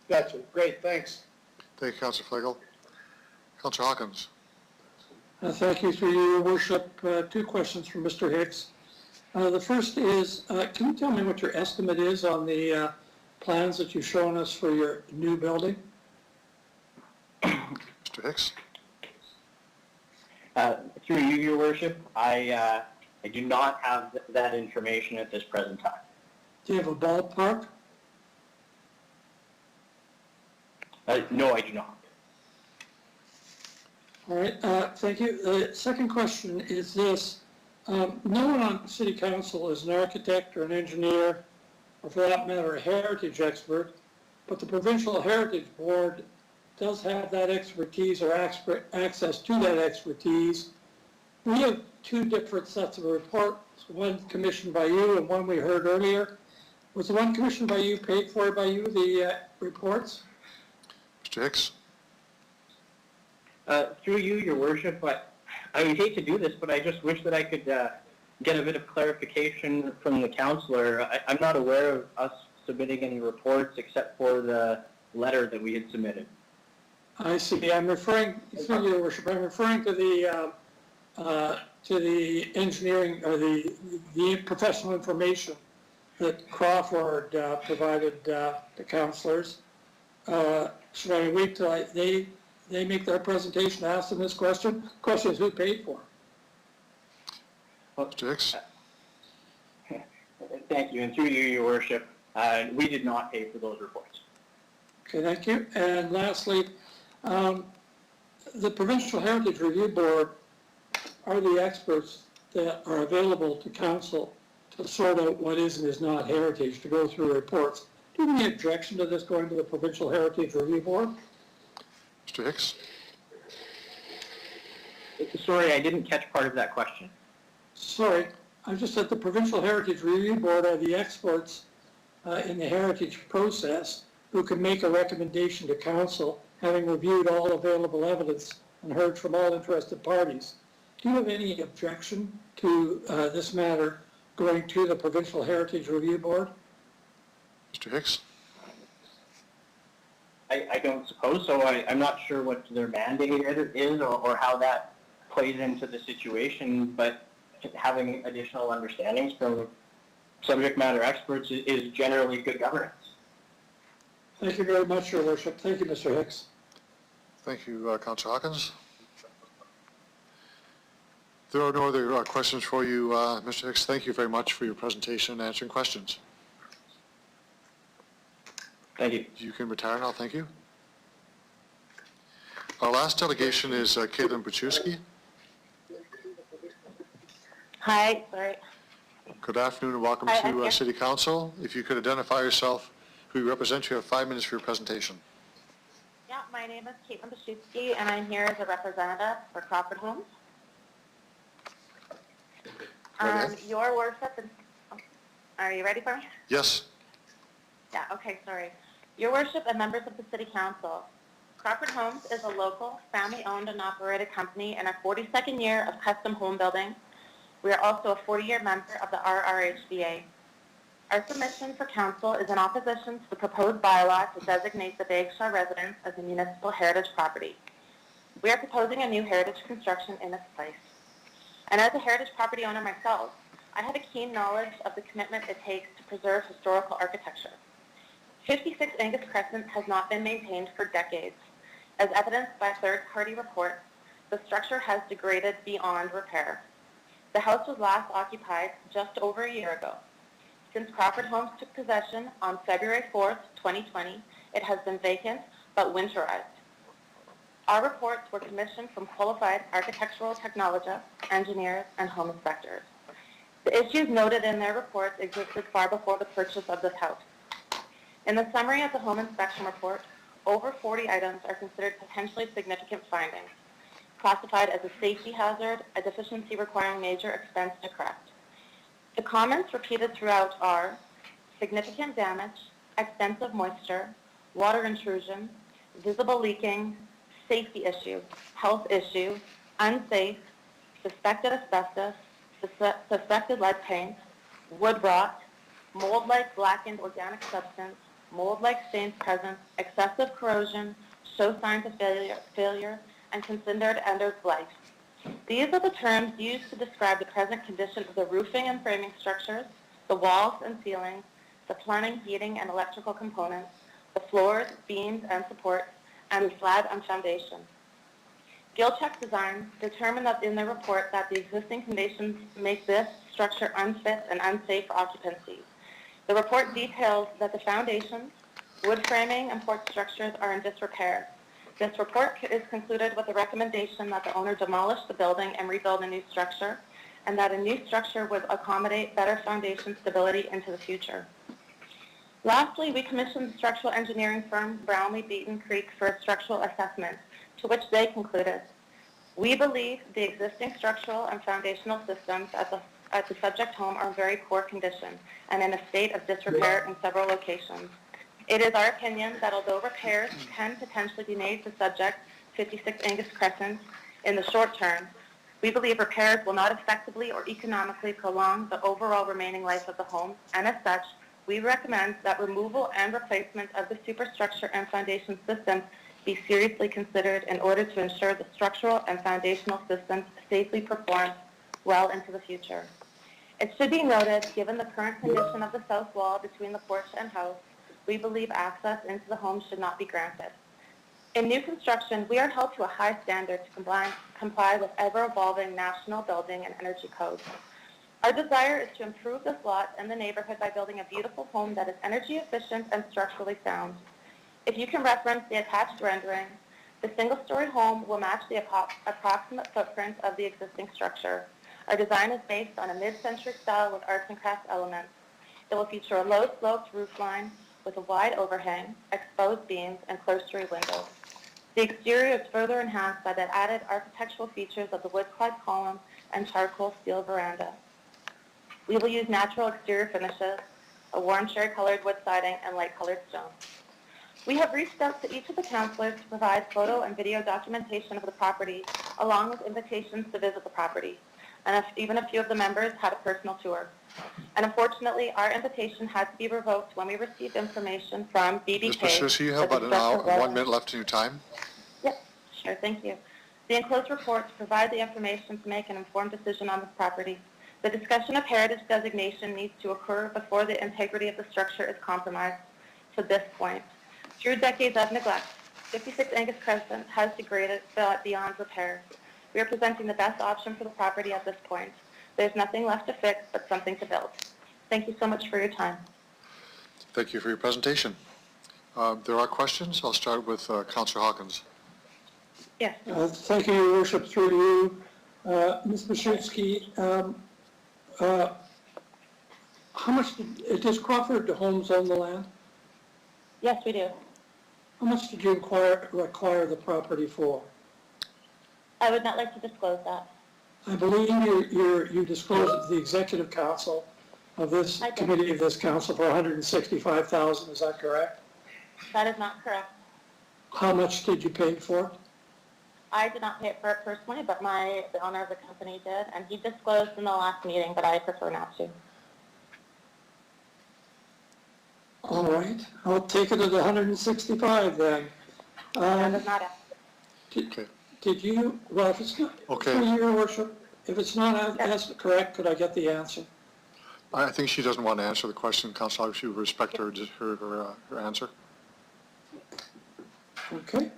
gotcha. Great, thanks. Thank you, Councillor Flegel. Councillor Hawkins? Thank you, through you, Your Worship. Two questions from Mr. Hicks. The first is, can you tell me what your estimate is on the plans that you've shown us for your new building? Mr. Hicks? Through you, Your Worship, I do not have that information at this present time. Do you have a ballpark? No, I do not. All right, thank you. The second question is this. No one on City Council is an architect or an engineer, or for that matter, a heritage expert, but the Provincial Heritage Board does have that expertise or access to that expertise. We have two different sets of reports, one commissioned by you and one we heard earlier. Was the one commissioned by you paid for by you, the reports? Mr. Hicks? Through you, Your Worship, I would hate to do this, but I just wish that I could get a bit of clarification from the councillor. I'm not aware of us submitting any reports except for the letter that we had submitted. I see. I'm referring, through Your Worship, I'm referring to the engineering or the professional information that Crawford provided the councillors. Should I wait till they make their presentation, ask them this question? The question is, who paid for it? Mr. Hicks? Thank you, and through you, Your Worship, we did not pay for those reports. Okay, thank you. And lastly, the Provincial Heritage Review Board are the experts that are available to council to sort out what is and is not heritage, to go through reports. Do you have any objection to this going to the Provincial Heritage Review Board? Mr. Hicks? Sorry, I didn't catch part of that question. Sorry, I just said the Provincial Heritage Review Board are the experts in the heritage process who can make a recommendation to council, having reviewed all available evidence and heard from all interested parties. Do you have any objection to this matter going to the Provincial Heritage Review Board? Mr. Hicks? I don't suppose so. I'm not sure what their mandate is or how that plays into the situation, but having additional understandings from subject matter experts is generally good governance. Thank you very much, Your Worship. Thank you, Mr. Hicks. Thank you, Councillor Hawkins. There are no other questions for you, Mr. Hicks. Thank you very much for your presentation and answering questions. Thank you. You can retire now. Thank you. Our last delegation is Caitlin Buchewski. Hi, sorry. Good afternoon and welcome Hi, I'm to here. City Council. If you could identify yourself, who you represent, you have 5 minutes for your presentation. Yeah, my name is Caitlin Bashewski, and I'm here as a representative for Crawford Homes. Go ahead. Your worship, are you ready for me? Yes. Yeah, okay, sorry. Your worship and members of the City Council, Crawford Homes is a local, family-owned and operated company in our 42nd year of custom home building. We are also a 40-year member of the RRHBA. Our submission for council is in opposition to the proposed bylaw to designate the Bagshaw residence as a municipal heritage property. We are proposing a new heritage construction in its place. And as a heritage property owner myself, I have a keen knowledge of the commitment it takes to preserve historical architecture. 56 Angus Crescent has not been maintained for decades. As evidenced by third-party reports, the structure has degraded beyond repair. The house was last occupied just over a year ago. Since Crawford Homes took possession on February 4th, 2020, it has been vacant but winterized. Our reports were commissioned from qualified architectural technologists, engineers, and home inspectors. The issues noted in their reports existed far before the purchase of this house. In the summary of the home inspection report, over 40 items are considered potentially significant findings, classified as a safety hazard, a deficiency requiring major expense to correct. The comments repeated throughout are significant damage, extensive moisture, water intrusion, visible leaking, safety issue, health issue, unsafe, suspected asbestos, suspected lead paint, wood rot, mold-like blackened organic substance, mold-like stains present, excessive corrosion, show signs of failure, and considered end of life. These are the terms used to describe the present condition of the roofing and framing structures, the walls and ceilings, the plumbing, heating, and electrical components, the floors, beams, and supports, and the slab and foundation. Gilcheck Design determined that in their report that the existing conditions make this structure unfit and unsafe for occupancy. The report details that the foundations, wood framing, and port structures are in disrepair. This report is concluded with a recommendation that the owner demolish the building and rebuild a new structure, and that a new structure would accommodate better foundation stability into the future. Lastly, we commissioned the structural engineering firm Brownlee Beaton Creek for a structural assessment, to which they concluded, we believe the existing structural and foundational systems at the subject home are in very poor condition and in a state of disrepair in several locations. It is our opinion that although repairs can potentially be made to subject 56 Angus Crescent in the short term, we believe repairs will not effectively or economically prolong the overall remaining life of the home, and as such, we recommend that removal and replacement of the superstructure and foundation systems be seriously considered in order to ensure the structural and foundational systems safely perform well into the future. It should be noted, given the current condition of the south wall between the porch and house, we believe access into the home should not be granted. In new construction, we are held to a high standard to comply with ever-evolving national building and energy codes. Our desire is to improve this lot and the neighborhood by building a beautiful home that is energy efficient and structurally sound. If you can reference the attached rendering, the single-story home will match the approximate footprint of the existing structure. Our design is based on a mid-century style with arts and crafts elements. It will feature a low-sloped roof line with a wide overhang, exposed beams, and clerestory windows. The exterior is further enhanced by the added architectural features of the wood-clad column and charcoal steel veranda. We will use natural exterior finishes, a warm cherry-colored wood siding, and light-colored stone. We have reached out to each of the councilors to provide photo and video documentation of the property, along with invitations to visit the property. And even a few of the members had a personal tour. And unfortunately, our invitation had to be revoked when we received information from BBK. Ms. Bashewski, you have about 1 minute left in your time. Yep, sure, thank you. The enclosed reports provide the information to make an informed decision on this property. The discussion of heritage designation needs to occur before the integrity of the structure is compromised. To this point, through decades of neglect, 56 Angus Crescent has degraded beyond repair. We are presenting the best option for the property at this point. There's nothing left to fix but something to build. Thank you so much for your time. Thank you for your presentation. There are questions. I'll start with Councillor Hawkins. Yes. Thank you, Your Worship, through you. Ms. Mashutski, how much does Crawford Homes own the land? Yes, we do. How much did you acquire the property for? I would not like to disclose that. I believe you disclosed it to the executive council of this committee of this council for $165,000. Is that correct? That is not correct. How much did you pay for it? I did not pay it for it personally, but the owner of the company did, and he disclosed in the last meeting, but I prefer not to. All right, I'll take it at 165 then. That is not accurate. Did you, well, if it's not, Okay. through Your Worship, if it's not correct, could I get the answer? I think she doesn't want to answer the question, Councillor. I should respect her answer. Okay.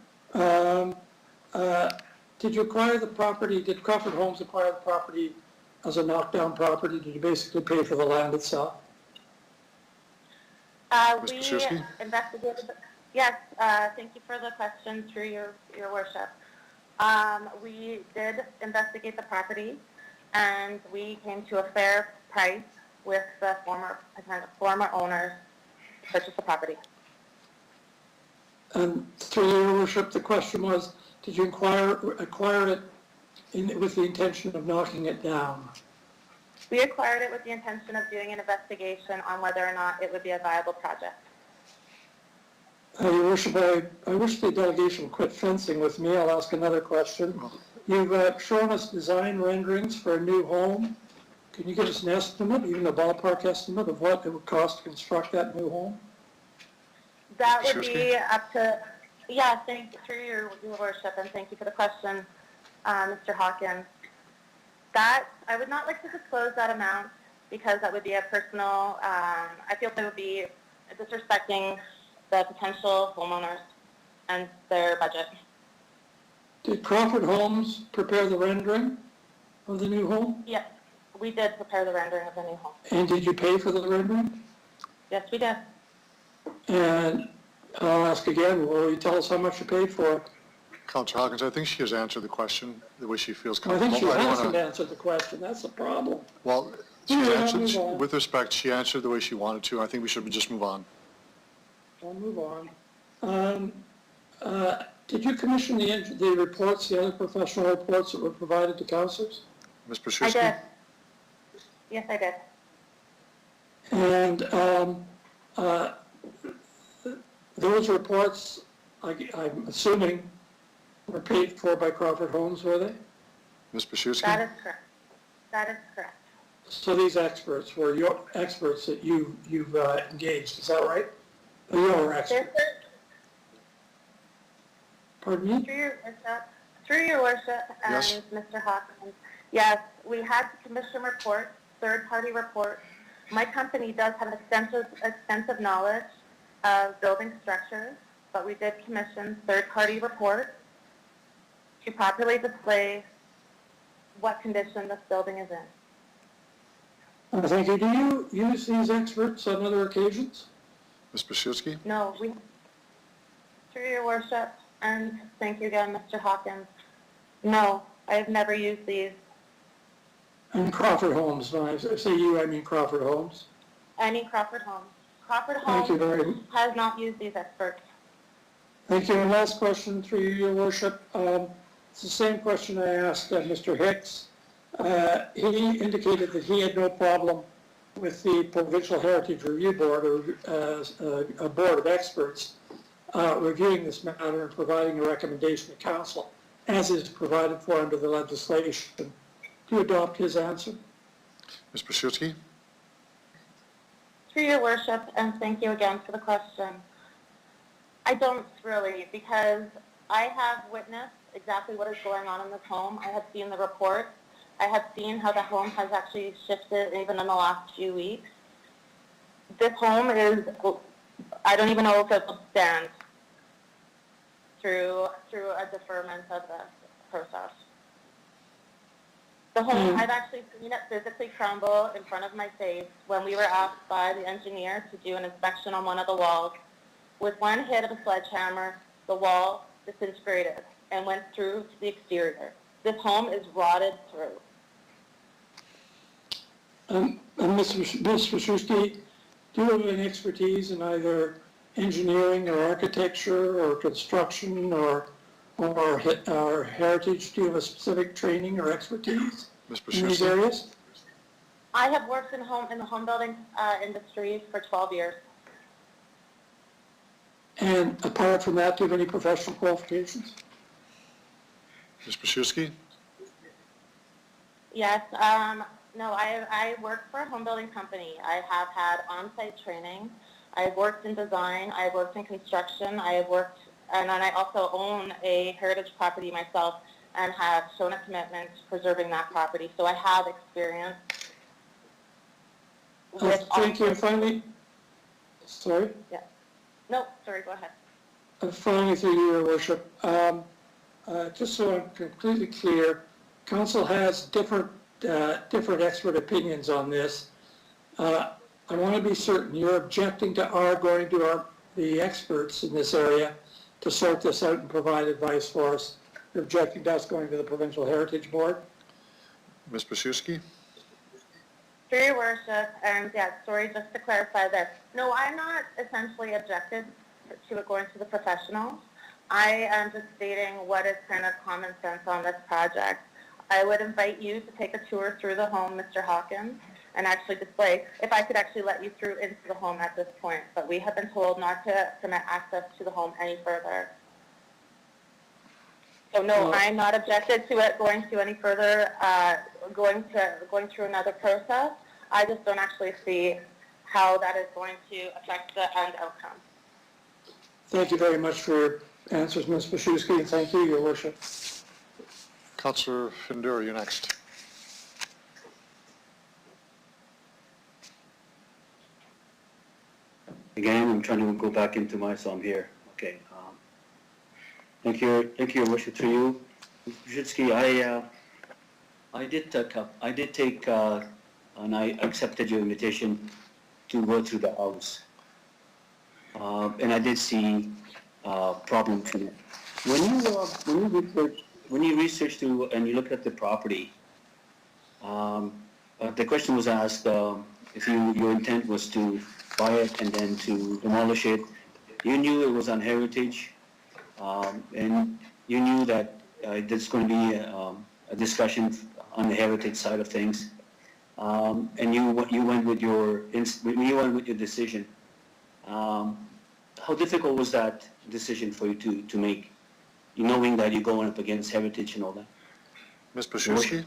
Did you acquire the property, did Crawford Homes acquire the property as a knockdown property? Did you basically pay for the land itself? We Pashewski? investigated, yes, thank you for the question through your worship. We did investigate the property, and we came to a fair price with the former owners to purchase the property. And through Your Worship, the question was, did you acquire it with the intention of knocking it down? We acquired it with the intention of doing an investigation on whether or not it would be a viable project. Your Worship, I wish the delegation would quit fencing with me. I'll ask another question. You've shown us design renderings for a new home. Can you give us an estimate, even a ballpark estimate, of what it would cost to construct that new home? That would be up to, yeah, through your worship, and thank you for the question, Mr. Hawkins. That, I would not like to disclose that amount because that would be a personal, I feel that would be disrespecting the potential homeowners and their budget. Did Crawford Homes prepare the rendering of the new home? Yes, we did prepare the rendering of the new home. And did you pay for the rendering? Yes, we did. And I'll ask again, will you tell us how much you paid for it? Councillor Hawkins, I think she has answered the question the way she feels I comfortable. think she hasn't answered the question, that's the problem. Well, Move on. with respect, she answered the way she wanted to. I think we should just move on. I'll move on. Did you commission the reports, the other professional reports that were provided to councillors? Ms. Pashewski? I did. Yes, I did. And those reports, I'm assuming, were paid for by Crawford Homes, were they? Ms. Pashewski? That is correct. That is correct. So these experts were your experts that you've engaged, is that right? Your experts. Pardon me? Through your worship, and Yes. Mr. Hawkins, yes, we had commission reports, third-party reports. My company does have extensive knowledge of building structures, but we did commission third-party reports to properly display what condition this building is in. Thank you. Do you use these experts on other occasions? Ms. Pashewski? No, through your worship, and thank you again, Mr. Hawkins. No, I have never used these. And Crawford Homes, when I say you, I mean Crawford Homes. Any Crawford Homes. Crawford Thank you very Homes much. has not used these experts. Thank you. And last question through you, Your Worship. It's the same question I asked Mr. Hicks. He indicated that he had no problem with the Provincial Heritage Review Board, or a board of experts, reviewing this matter and providing a recommendation to council, as is provided for under the legislation. Do you adopt his answer? Ms. Pashewski? Through your worship, and thank you again for the question. I don't really, because I have witnessed exactly what is going on in this home. I have seen the report. I have seen how the home has actually shifted even in the last few weeks. This home is, I don't even know if it will stand through a deferment of the process. The home, I've actually seen it physically crumble in front of my face when we were asked by the engineer to do an inspection on one of the walls. With one hit of a sledgehammer, the wall disintegrated. and went through to the exterior. This home is rotted through. And Ms. Wachowski, do you have any expertise in either engineering or architecture or construction or heritage? Do you have a specific training or expertise in these areas? I have worked in the home building industry for 12 years. And apart from that, do you have any professional qualifications? Ms. Wachowski? Yes, no, I work for a home building company. I have had on-site training. I've worked in design. I've worked in construction. I have worked, and then I also own a heritage property myself and have shown a commitment to preserving that property. So I have experience with. Thank you. And finally, sorry? Yeah. No, sorry, go ahead. Finally, through you, Your Worship, just so I'm completely clear, Council has different expert opinions on this. I want to be certain you're objecting to our going to the experts in this area to sort this out and provide advice for us. You're objecting to us going to the Provincial Heritage Board? Ms. Wachowski? Through your worship, and yeah, sorry, just to clarify there. No, I'm not essentially objected to it going to the professionals. I am just stating what is kind of common sense on this project. I would invite you to take a tour through the home, Mr. Hawkins, and actually display, if I could actually let you through into the home at this point. But we have been told not to permit access to the home any further. So no, I'm not objected to it going to any further, going through another process. I just don't actually see how that is going to affect the end outcome. Thank you very much for your answers, Ms. Wachowski, and thank you, Your Worship. Councillor Findura, you're next. Again, I'm trying to go back into so I'm here. Okay. Thank you, Your Worship, to you. Brzezinski, I did take, and I accepted your invitation to go through the house. And I did see problems in it. When you researched and you looked at the property, the question was asked if your intent was to buy it and then to demolish it. You knew it was on heritage, and you knew that there's going to be a discussion on the heritage side of things, and you went with your decision. How difficult was that decision for you to make, knowing that you're going up against heritage and all that? Ms. Wachowski?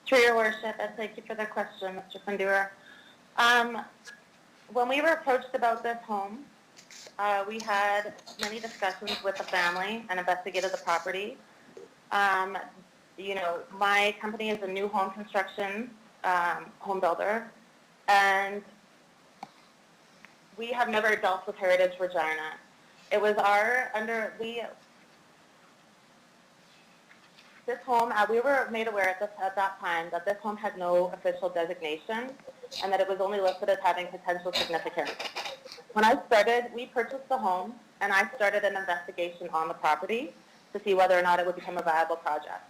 Through your worship, and thank you for the question, Mr. Findura. When we were approached about this home, we had many discussions with the family and investigated the property. My company is a new home construction home builder, and we have never dealt with Heritage Regina. It was this home, we were made aware at that time that this home had no official designation and that it was only listed as having potential significance. When we purchased the home and I started an investigation on the property to see whether or not it would become a viable project.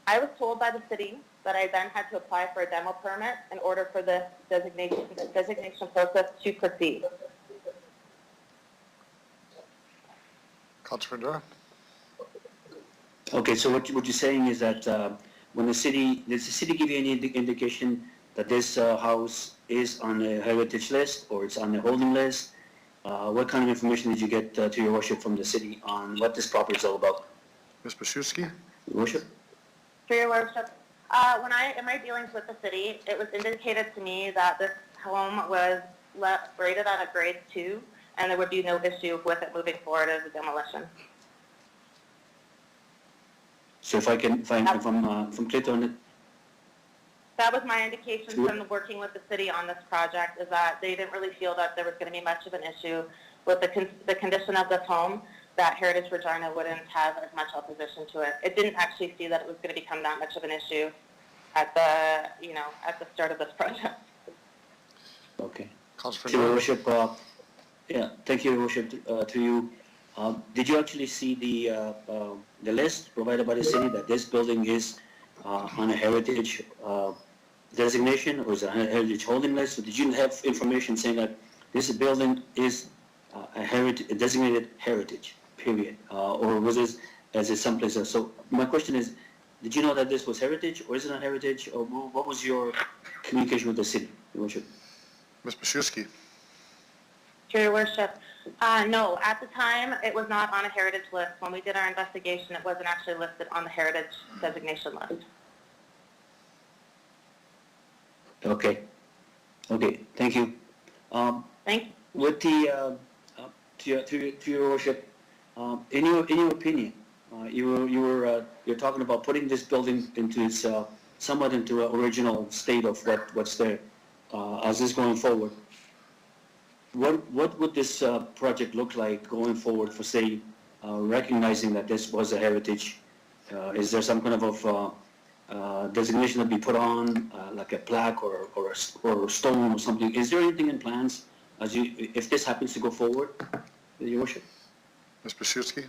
I was told by the city that I then had to apply for a demo permit in order for this designation process to proceed. Councillor Findura? Okay, so what you're saying is that does the city give you any indication that this house is on the heritage list or it's on the holding list? What kind of information did you get to your worship from the city on what this property is all about? Ms. Wachowski? Your worship? For your worship, in my dealings with the city, it was indicated to me that this home was rated on a grade 2 and there would be no issue with it moving forward as a demolition. So if I'm clear on it. That was my indication from working with the city on this project, is that they didn't really feel that there was going to be much of an issue with the condition of this home, that Heritage Regina wouldn't have as much opposition to it. It didn't actually see that it was going to become that much of an issue at the start of this project. Okay. Councillor To your worship, thank you, Your Worship, to you. Did you actually see the list provided by the city that this building is on a heritage designation, or is it a heritage holding list? So did you have information saying that this building is a designated heritage, period? Or was this as is someplace else? So my question is, did you know that this was heritage, or is it not heritage, or what was your communication with the city, Your Worship? Ms. Mashewski. Your Worship, no, at the time, it was not on a heritage list. When we did our investigation, it wasn't actually listed on the heritage designation list. Okay. Okay, thank you. Thank you. With the, to your worship, in your opinion, you're talking about putting this building into its, somewhat into an original state of what's there, as this going forward. What would this project look like going forward for, say, recognizing that this was a heritage? Is there some kind of designation that be put on, like a plaque or a stone or something? Is there anything in plans as if this happens to go forward, Your Worship? Ms. Mashewski.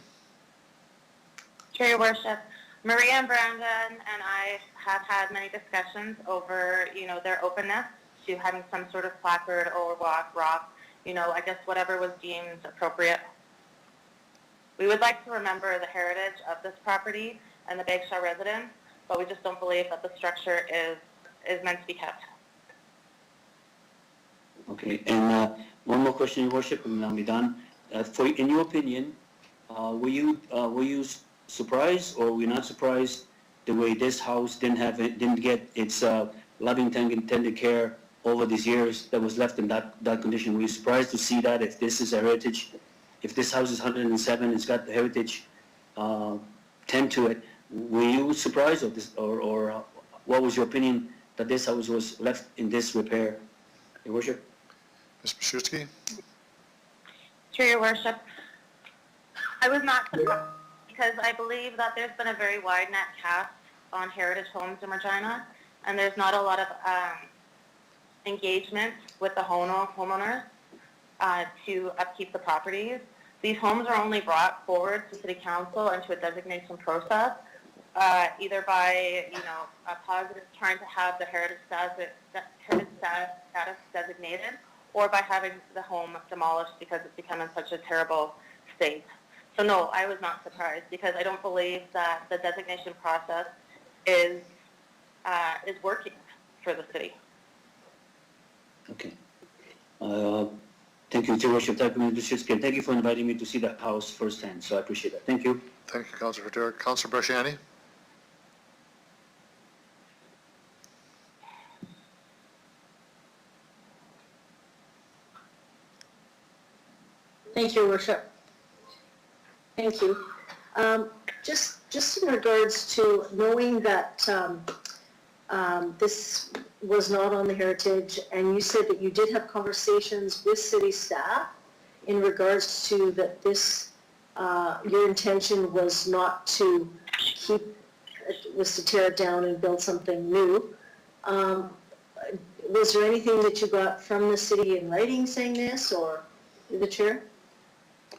Your Worship, Maria and Brandon and I have had many discussions over, their openness to having some sort of placard or rock, I guess whatever was deemed appropriate. We would like to remember the heritage of this property and the Bagshaw residents, but we just don't believe that the structure is meant to be kept. Okay, and one more question, Your Worship, and then I'll be done. In your opinion, were you surprised, or were you not surprised the way this house didn't get its loving, tender care over these years that was left in that condition? Were you surprised to see that if this is a heritage, if this house is 107, it's got the heritage 10 to it? Were you surprised of this, or what was your opinion that this house was left in this repair, Your Worship? Ms. Mashewski. Your Worship, I was not surprised because I believe that there's been a very wide net cast on heritage homes in Regina, and there's not a lot of engagement with the homeowners to upkeep the properties. These homes are only brought forward to City Council and to a designation process, either by, a positive trying to have the heritage status designated, or by having the home demolished because it's become in such a terrible state. So no, I was not surprised because I don't believe that the designation process is working for the city. Okay. Thank you, Your Worship. Thank you for inviting me to see that house firsthand, so I appreciate that. Thank you. Thank you, Councilor Derek. Councilor Bresciani. Thank you, Your Worship. Thank you. Just in regards to knowing that this was not on the heritage, and you said that you did have conversations with city staff in regards to that this, your intention was not to was to tear it down and build something new. Was there anything that you got from the city in writing saying this, or through the chair?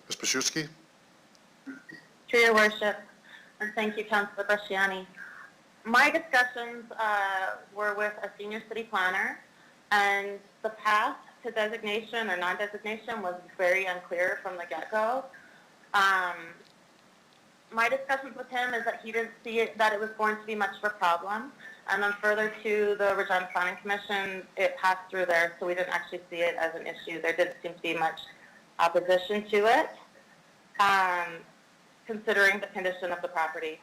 Ms. Mashewski. To Your Worship, and thank you, Councilor Bresciani. My discussions were with a senior city planner, and the path to designation or non-designation was very unclear from the get-go. My discussions with him is that he didn't see that it was going to be much of a problem, and then further to the Regina Planning Commission, it passed through there, so we didn't actually see it as an issue. There didn't seem to be much opposition to it, considering the condition of the property.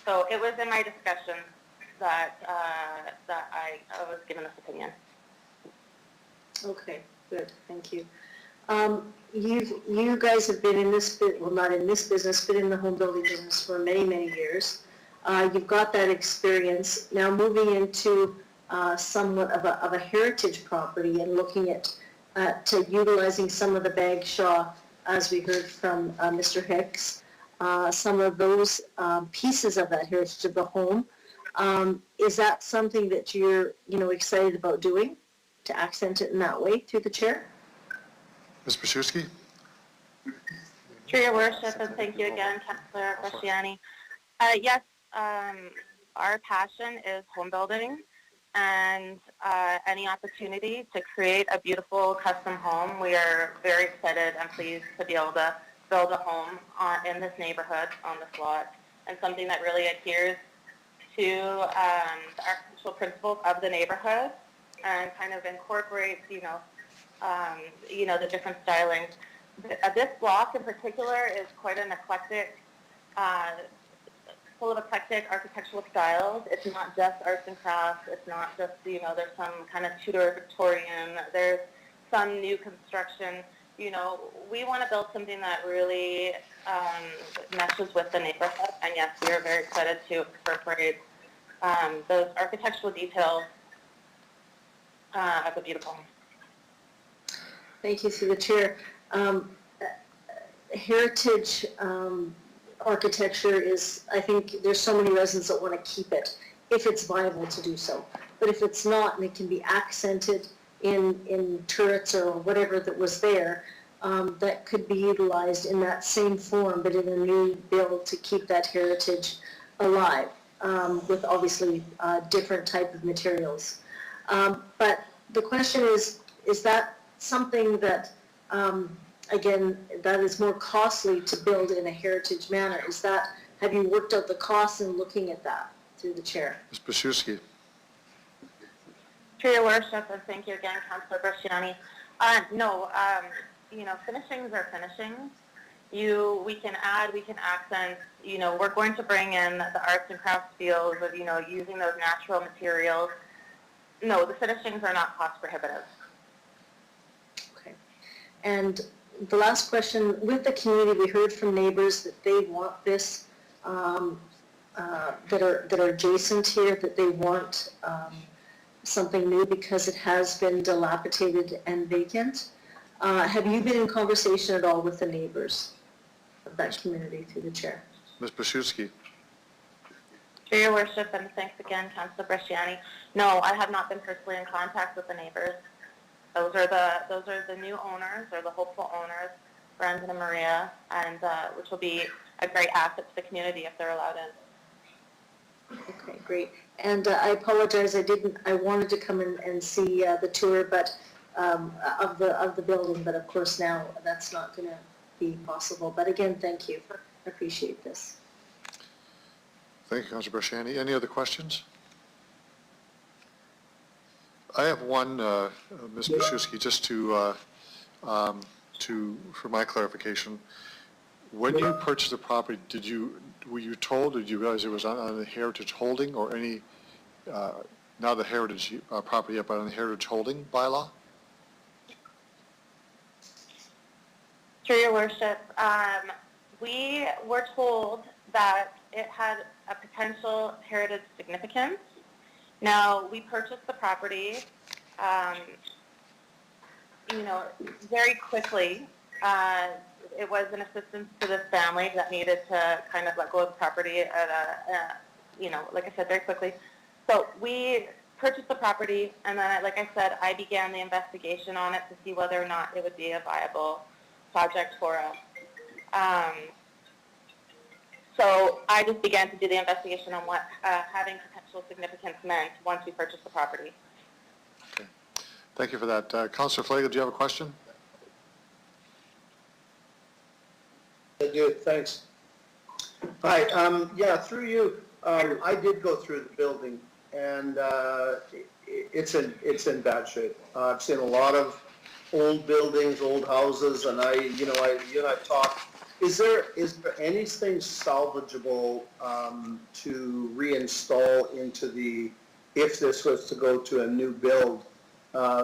So it was in my discussion that I was given this opinion. Okay, good, thank you. You guys have been in this, well, not in this business, but in the home building business for many, many years. You've got that experience. Now moving into somewhat of a heritage property and looking at utilizing some of the Bagshaw, as we heard from Mr. Hicks, some of those pieces of that heritage of the home. Is that something that you're, excited about doing, to accent it in that way through the chair? Ms. Mashewski. Through your worship, and thank you again, Councillor Bresciani. Yes, our passion is home building, and any opportunity to create a beautiful custom home. We are very excited and pleased to be able to build a home in this neighborhood on this lot, and something that really adheres to the architectural principles of the neighborhood and kind of incorporates, the different stylings. This block in particular is quite an eclectic, full of eclectic architectural styles. It's not just arts and crafts. It's not just, there's some kind of Tudor Victorian. There's some new construction. We want to build something that really meshes with the neighborhood. And yes, we are very excited to incorporate those architectural details of a beautiful home. Thank you, through the chair. Heritage architecture is, I think there's so many residents that want to keep it, if it's viable to do so. But if it's not, and it can be accented in turrets or whatever that was there, that could be utilized in that same form, but in a new build to keep that heritage alive, with obviously different type of materials. But the question is that something that, again, that is more costly to build in a heritage manner? Have you worked out the costs in looking at that, through the chair? Ms. Basiewski. Through your worship, and thank you again, Councillor Bresciani. No, finishings are finishings. We can add, we can accent, we're going to bring in the arts and crafts fields of, using those natural materials. No, the finishings are not cost prohibitive. Okay. And the last question, with the community, we heard from neighbors that they want this, that are adjacent here, that they want something new because it has been dilapidated and vacant. Have you been in conversation at all with the neighbors of that community, through the chair? Ms. Basiewski. Through your worship, and thanks again, Councillor Bresciani. No, I have not been personally in contact with the neighbors. Those are the new owners, or the hopeful owners, Brandon and Maria, and which will be a great asset to the community if they're allowed in. Okay, great. And I apologize, I wanted to come in and see the tour, but of the building, but of course now that's not going to be possible. But again, thank you. I appreciate this. Thank you, Councilor Bresciani. Any other questions? I have one, Ms. Basiewski, just for my clarification. When you purchased the property, were you told, did you realize it was on the Heritage Holding or any, now the Heritage property up on the Heritage Holding bylaw? Through your worship, we were told that it had a potential heritage significance. Now, we purchased the property, very quickly. It was an assistance to this family that needed to kind of let go of the property at like I said, very quickly. So we purchased the property, and then, like I said, I began the investigation on it to see whether or not it would be a viable project for us. So I just began to do the investigation on what having potential significance meant once we purchased the property. Okay. Thank you for that. Councilor Flanagan, do you have a question? I do, thanks. Hi, yeah, through you, I did go through the building, and it's in bad shape. I've seen a lot of old buildings, old houses, and you and I talked. Is there anything salvageable to reinstall into if this was to go to a new build?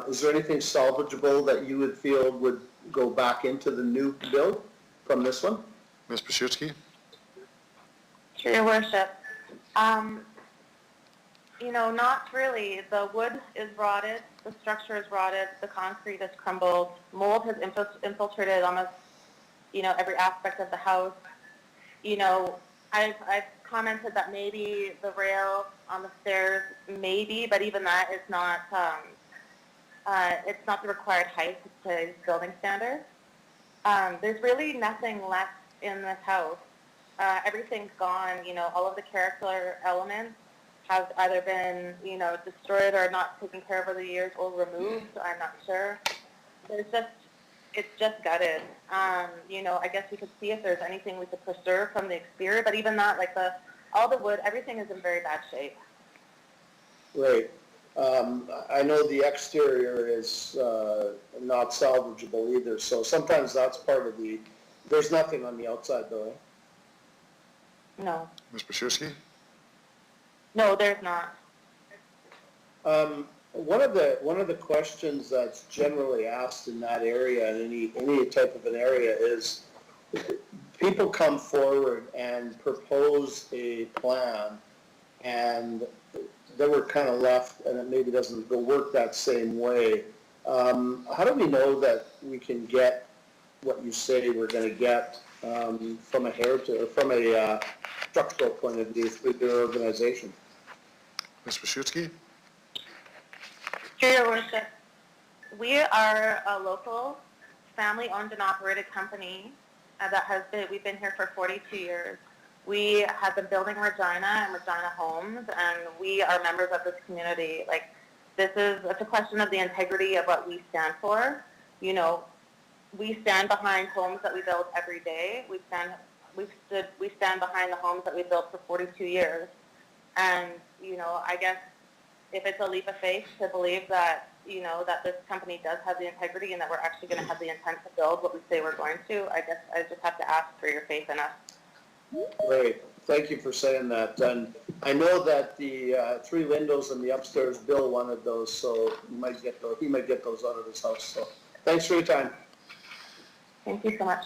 Is there anything salvageable that you would feel would go back into the new build from this one? Ms. Basiewski? Through your worship, not really. The wood is rotted, the structure is rotted, the concrete is crumbled, mold has infiltrated almost, every aspect of the house. I've commented that maybe the rail on the stairs, maybe, but even that is not, it's not the required height to building standards. There's really nothing left in this house. Everything's gone, you know, all of the character elements have either been, you know, destroyed or not taken care of over the years or removed, I'm not sure. It's just gutted. You know, I guess we could see if there's anything we could preserve from the exterior, but even that, like all the wood, everything is in very bad shape. Right. I know the exterior is not salvageable either, so sometimes that's part of there's nothing on the outside though, eh? No. Ms. Bashirski? No, there's not. One of the questions that's generally asked in that area, in any type of an area, is people come forward and propose a plan, and then we're kind of left, and it maybe doesn't go work that same way. How do we know that we can get what you say we're going to get from a heritage or from a structural point of view through your organization? Ms. Bashirski? Through your worship, we are a local, family-owned and operated company we've been here for 42 years. We have been building Regina and Regina homes, and we are members of this community. Like, it's a question of the integrity of what we stand for. You know, we stand behind homes that we build every day. We stand behind the homes that we built for 42 years. And, you know, I guess if it's a leap of faith to believe that, you know, that this company does have the integrity and that we're actually going to have the intent to build what we say we're going to, I guess I just have to ask for your faith in us. Great. Thank you for saying that. And I know that the 3 windows in the upstairs, Bill wanted those, so he might get those out of his house. So thanks for your time. Thank you so much.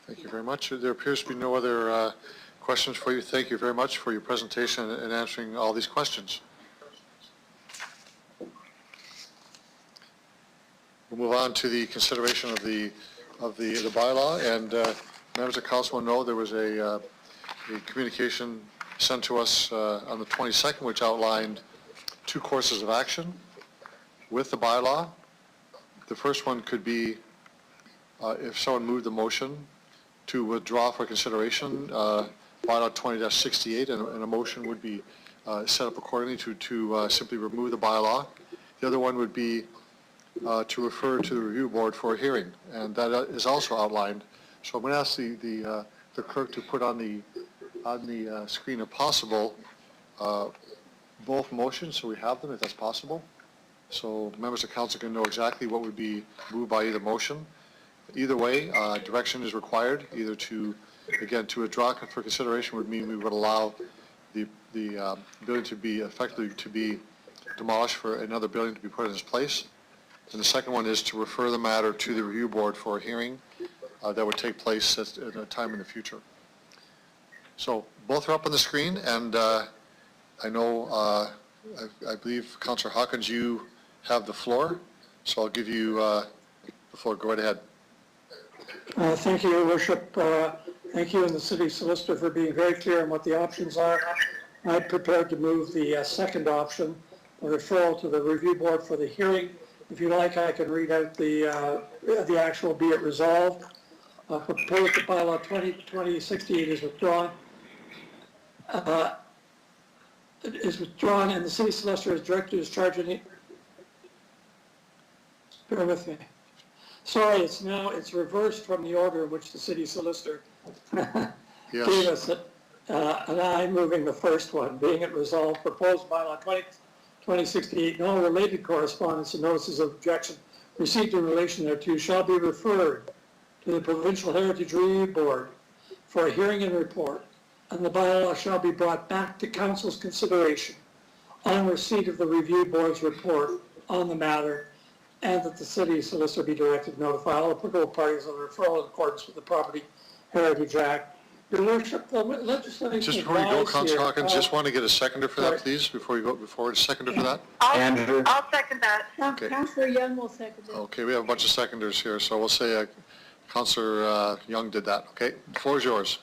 Thank you very much. There appears to be no other questions for you. Thank you very much for your presentation and answering all these questions. We'll move on to the consideration of the bylaw, and members of council will know there was a communication sent to us on the 22nd, which outlined 2 courses of action with the bylaw. The first one could be if someone moved the motion to withdraw for consideration bylaw 20-68, and a motion would be set up accordingly to simply remove the bylaw. The other one would be to refer to the review board for a hearing, and that is also outlined. So I'm going to ask the clerk to put on the screen, if possible, both motions, so we have them, if that's possible. So members of council can know exactly what would be moved by either motion. Either way, direction is required, either to withdraw for consideration would mean we would allow the building to be effectively demolished for another building to be put in its place. And the second one is to refer the matter to the review board for a hearing that would take place at a time in the future. So both are up on the screen, and I know, I believe, Councillor Hawkins, you have the floor, so I'll give you the floor. Go right ahead. Thank you, Your Worship. Thank you and the City Solicitor for being very clear on what the options are. I'm prepared to move the second option, a referral to the review board for the hearing. If you like, I can read out the actual be it resolved. Proposed that bylaw 2068 is withdrawn. And the City Solicitor is directed to discharge any... Bear with me. Sorry, it's reversed from the order in which the City Solicitor gave us it. And I'm moving the first one, being it resolved, proposed bylaw 2068, no related correspondence and notices of objection received in relation thereto shall be referred to the Provincial Heritage Review Board for a hearing and report, and the bylaw shall be brought back to Council's consideration on receipt of the Review Board's report on the matter, and that the City Solicitor be directed to notify all applicable parties of the referral in accordance with the Property Heritage Act. Your Worship, the legislation... Just before you go, Councillor Hawkins, just want to get a seconder for that, please, before you go forward. A seconder for that? Andrew. I'll second that. Okay. Councillor Young will second it. Okay, we have a bunch of seconders here, so we'll say Councillor Young did that. Okay, the floor is yours.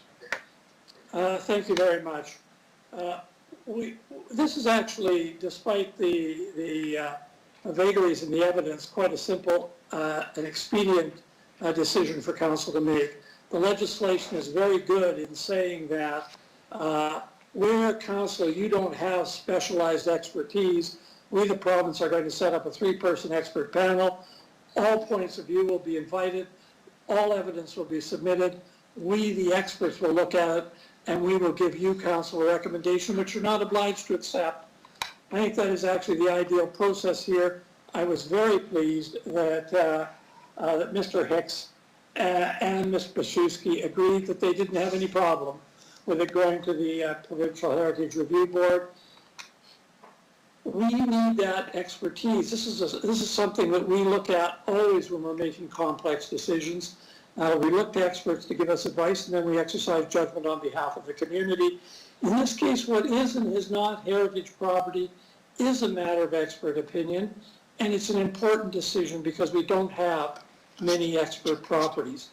Thank you very much. This is actually, despite the vagaries in the evidence, quite a simple and expedient decision for council to make. The legislation is very good in saying that where council, you don't have specialized expertise, we, the province, are going to set up a 3-person expert panel. All points of view will be invited. All evidence will be submitted. We, the experts, will look at it, and we will give you, council, a recommendation, which you're not obliged to accept. I think that is actually the ideal process here. I was very pleased that, that Mr. Hicks and Ms. Baszewski agreed that they didn't have any problem with it going to the Provincial Heritage Review Board. We need that expertise. This is something that we look at always when we're making complex decisions. We look to experts to give us advice, and then we exercise judgment on behalf of the community. In this case, what is and is not heritage property is a matter of expert opinion, and it's an important decision because we don't have many expert properties.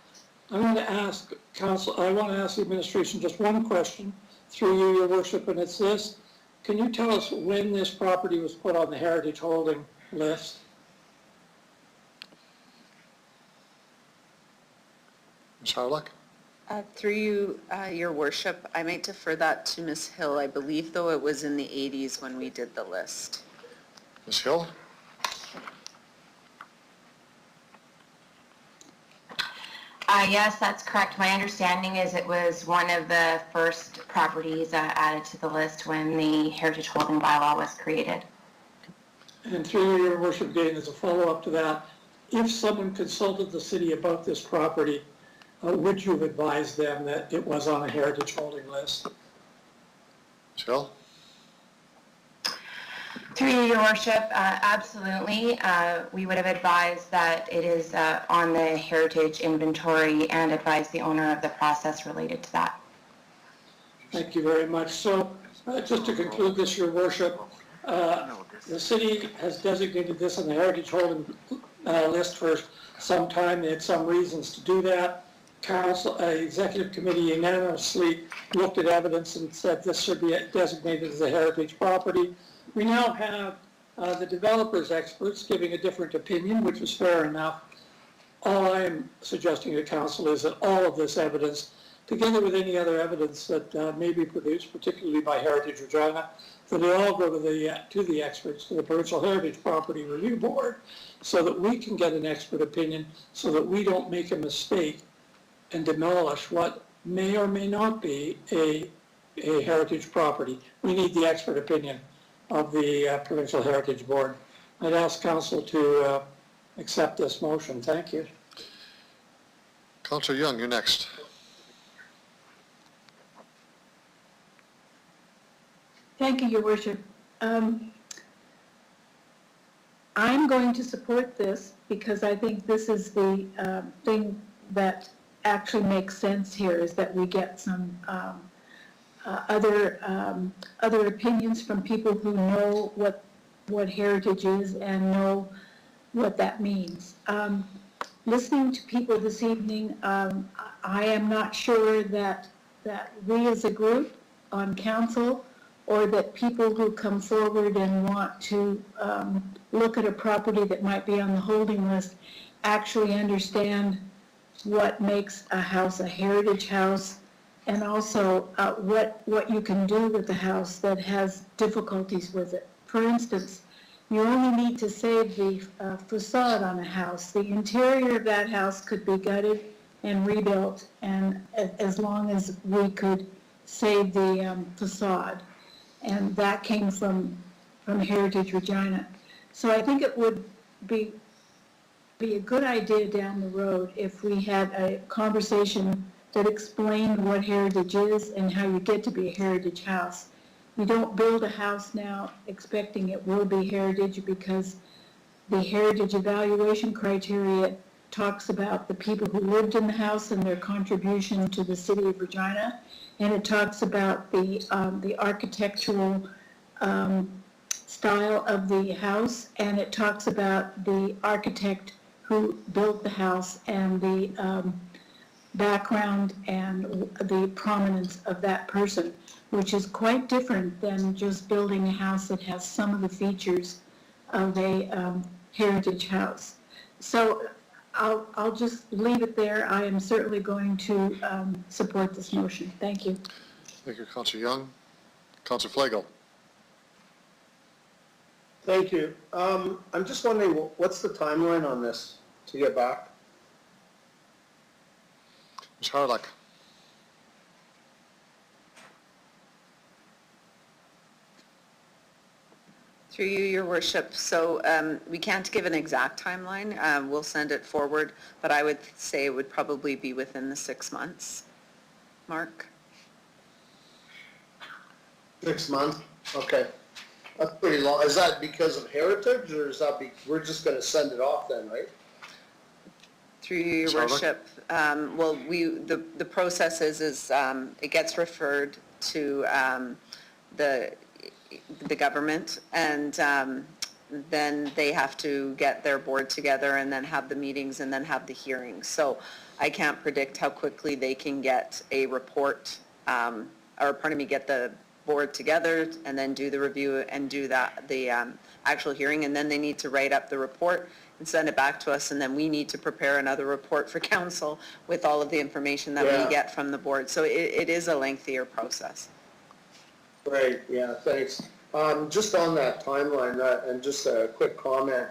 I want to ask council, I want to ask the administration just one question through you, your worship, and it's this. Can you tell us when this property was put on the heritage holding list? Ms. Harlock? Through you, your worship, I might defer that to Ms. Hill. I believe, though, it was in the 80s when we did the list. Ms. Hill? Yes, that's correct. My understanding is it was one of the first properties added to the list when the Heritage Holding Bylaw was created. And through your worship, again, as a follow-up to that, if someone consulted the city about this property, would you have advised them that it was on a heritage holding list? Jill? Through you, your worship, absolutely. We would have advised that it is on the heritage inventory and advised the owner of the process related to that. Thank you very much. So just to conclude this, your worship, the city has designated this on the heritage holding list for some time. They had some reasons to do that. Council, executive committee unanimously looked at evidence and said this should be designated as a heritage property. We now have the developers experts giving a different opinion, which is fair enough. All I am suggesting to council is that all of this evidence, together with any other evidence that may be produced, particularly by Heritage Regina, that they all go to the experts, to the Provincial Heritage Property Review Board, so that we can get an expert opinion, so that we don't make a mistake and demolish what may or may not be a heritage property. We need the expert opinion of the Provincial Heritage Board. I'd ask council to accept this motion. Thank you. Councillor Young, you're next. Thank you, your worship. I'm going to support this because I think this is the thing that actually makes sense here, is that we get some other opinions from people who know what heritage is and know what that means. Listening to people this evening, I am not sure that we as a group on council, or that people who come forward and want to look at a property that might be on the holding list actually understand what makes a house a heritage house, and also what you can do with the house that has difficulties with it. For instance, you only need to save the facade on a house. The interior of that house could be gutted and rebuilt, and as long as we could save the facade. And that came from Heritage Regina. So I think it would be a good idea down the road if we had a conversation that explained what heritage is and how you get to be a heritage house. You don't build a house now expecting it will be heritage, because the heritage evaluation criteria talks about the people who lived in the house and their contribution to the city of Regina, and it talks about the architectural style of the house, and it talks about the architect who built the house and the background and the prominence of that person, which is quite different than just building a house that has some of the features of a heritage house. So I'll just leave it there. I am certainly going to support this motion. Thank you. Thank you, Councillor Young. Councillor Flagel. Thank you. I'm just wondering, what's the timeline on this to get back? Ms. Harlock. Through you, your worship. So we can't give an exact timeline. We'll send it forward, but I would say it would probably be within the 6 months mark. 6 months? Okay. That's pretty long. Is that because of heritage, or is that we're just going to send it off then, right? Through you, your Charlotte? worship. Well, the process is it gets referred to the government, and then they have to get their board together and then have the meetings and then have the hearings. So I can't predict how quickly they can get a report, get the board together and then do the review and do the actual hearing, and then they need to write up the report and send it back to us, and then we need to prepare another report for council with all of the information that we get from the board. So it is a lengthier process. Right, yeah, thanks. Just on that timeline, and just a quick comment,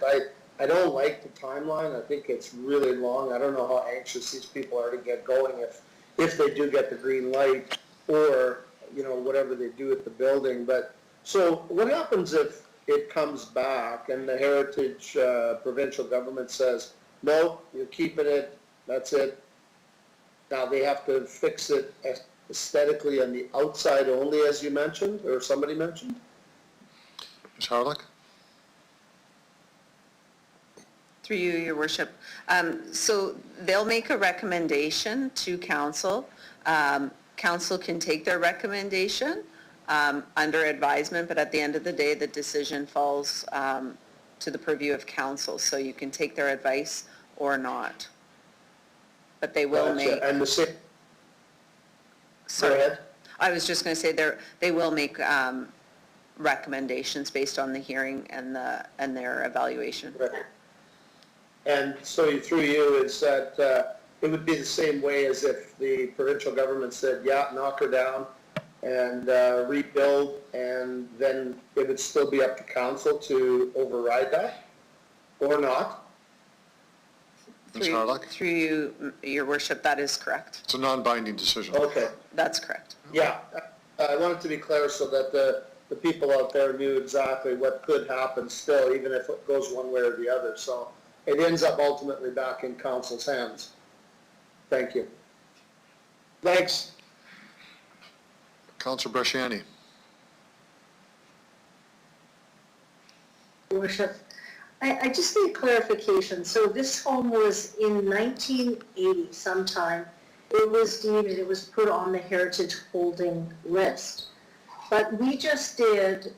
I don't like the timeline. I think it's really long. I don't know how anxious these people are to get going if they do get the green light, or, you know, whatever they do at the building. But, so what happens if it comes back and the Heritage provincial government says, no, you're keeping it, that's it. Now they have to fix it aesthetically on the outside only, as you mentioned, or somebody mentioned? Ms. Harlock. Through you, your worship. So they'll make a recommendation to council. Council can take their recommendation under advisement, but at the end of the day, the decision falls to the purview of council. So you can take their advice or not. But they will make... And the same... Sorry. Go ahead. I was just going to say they will make recommendations based on the hearing and their evaluation. Right. And so through you, is that it would be the same way as if the provincial government said, yeah, knock her down and rebuild, and then it would still be up to council to override that, or not? Ms. Harlock. Through you, your worship, that is correct. It's a non-binding decision. Okay. That's correct. Yeah, I wanted to be clear so that the people out there knew exactly what could happen still, even if it goes one way or the other. So it ends up ultimately back in council's hands. Thank you. Thanks. Councillor Bresciani. Worship, I just need clarification. So this home was in 1980 sometime. It was deemed, it was put on the Heritage Holding list. But we just did,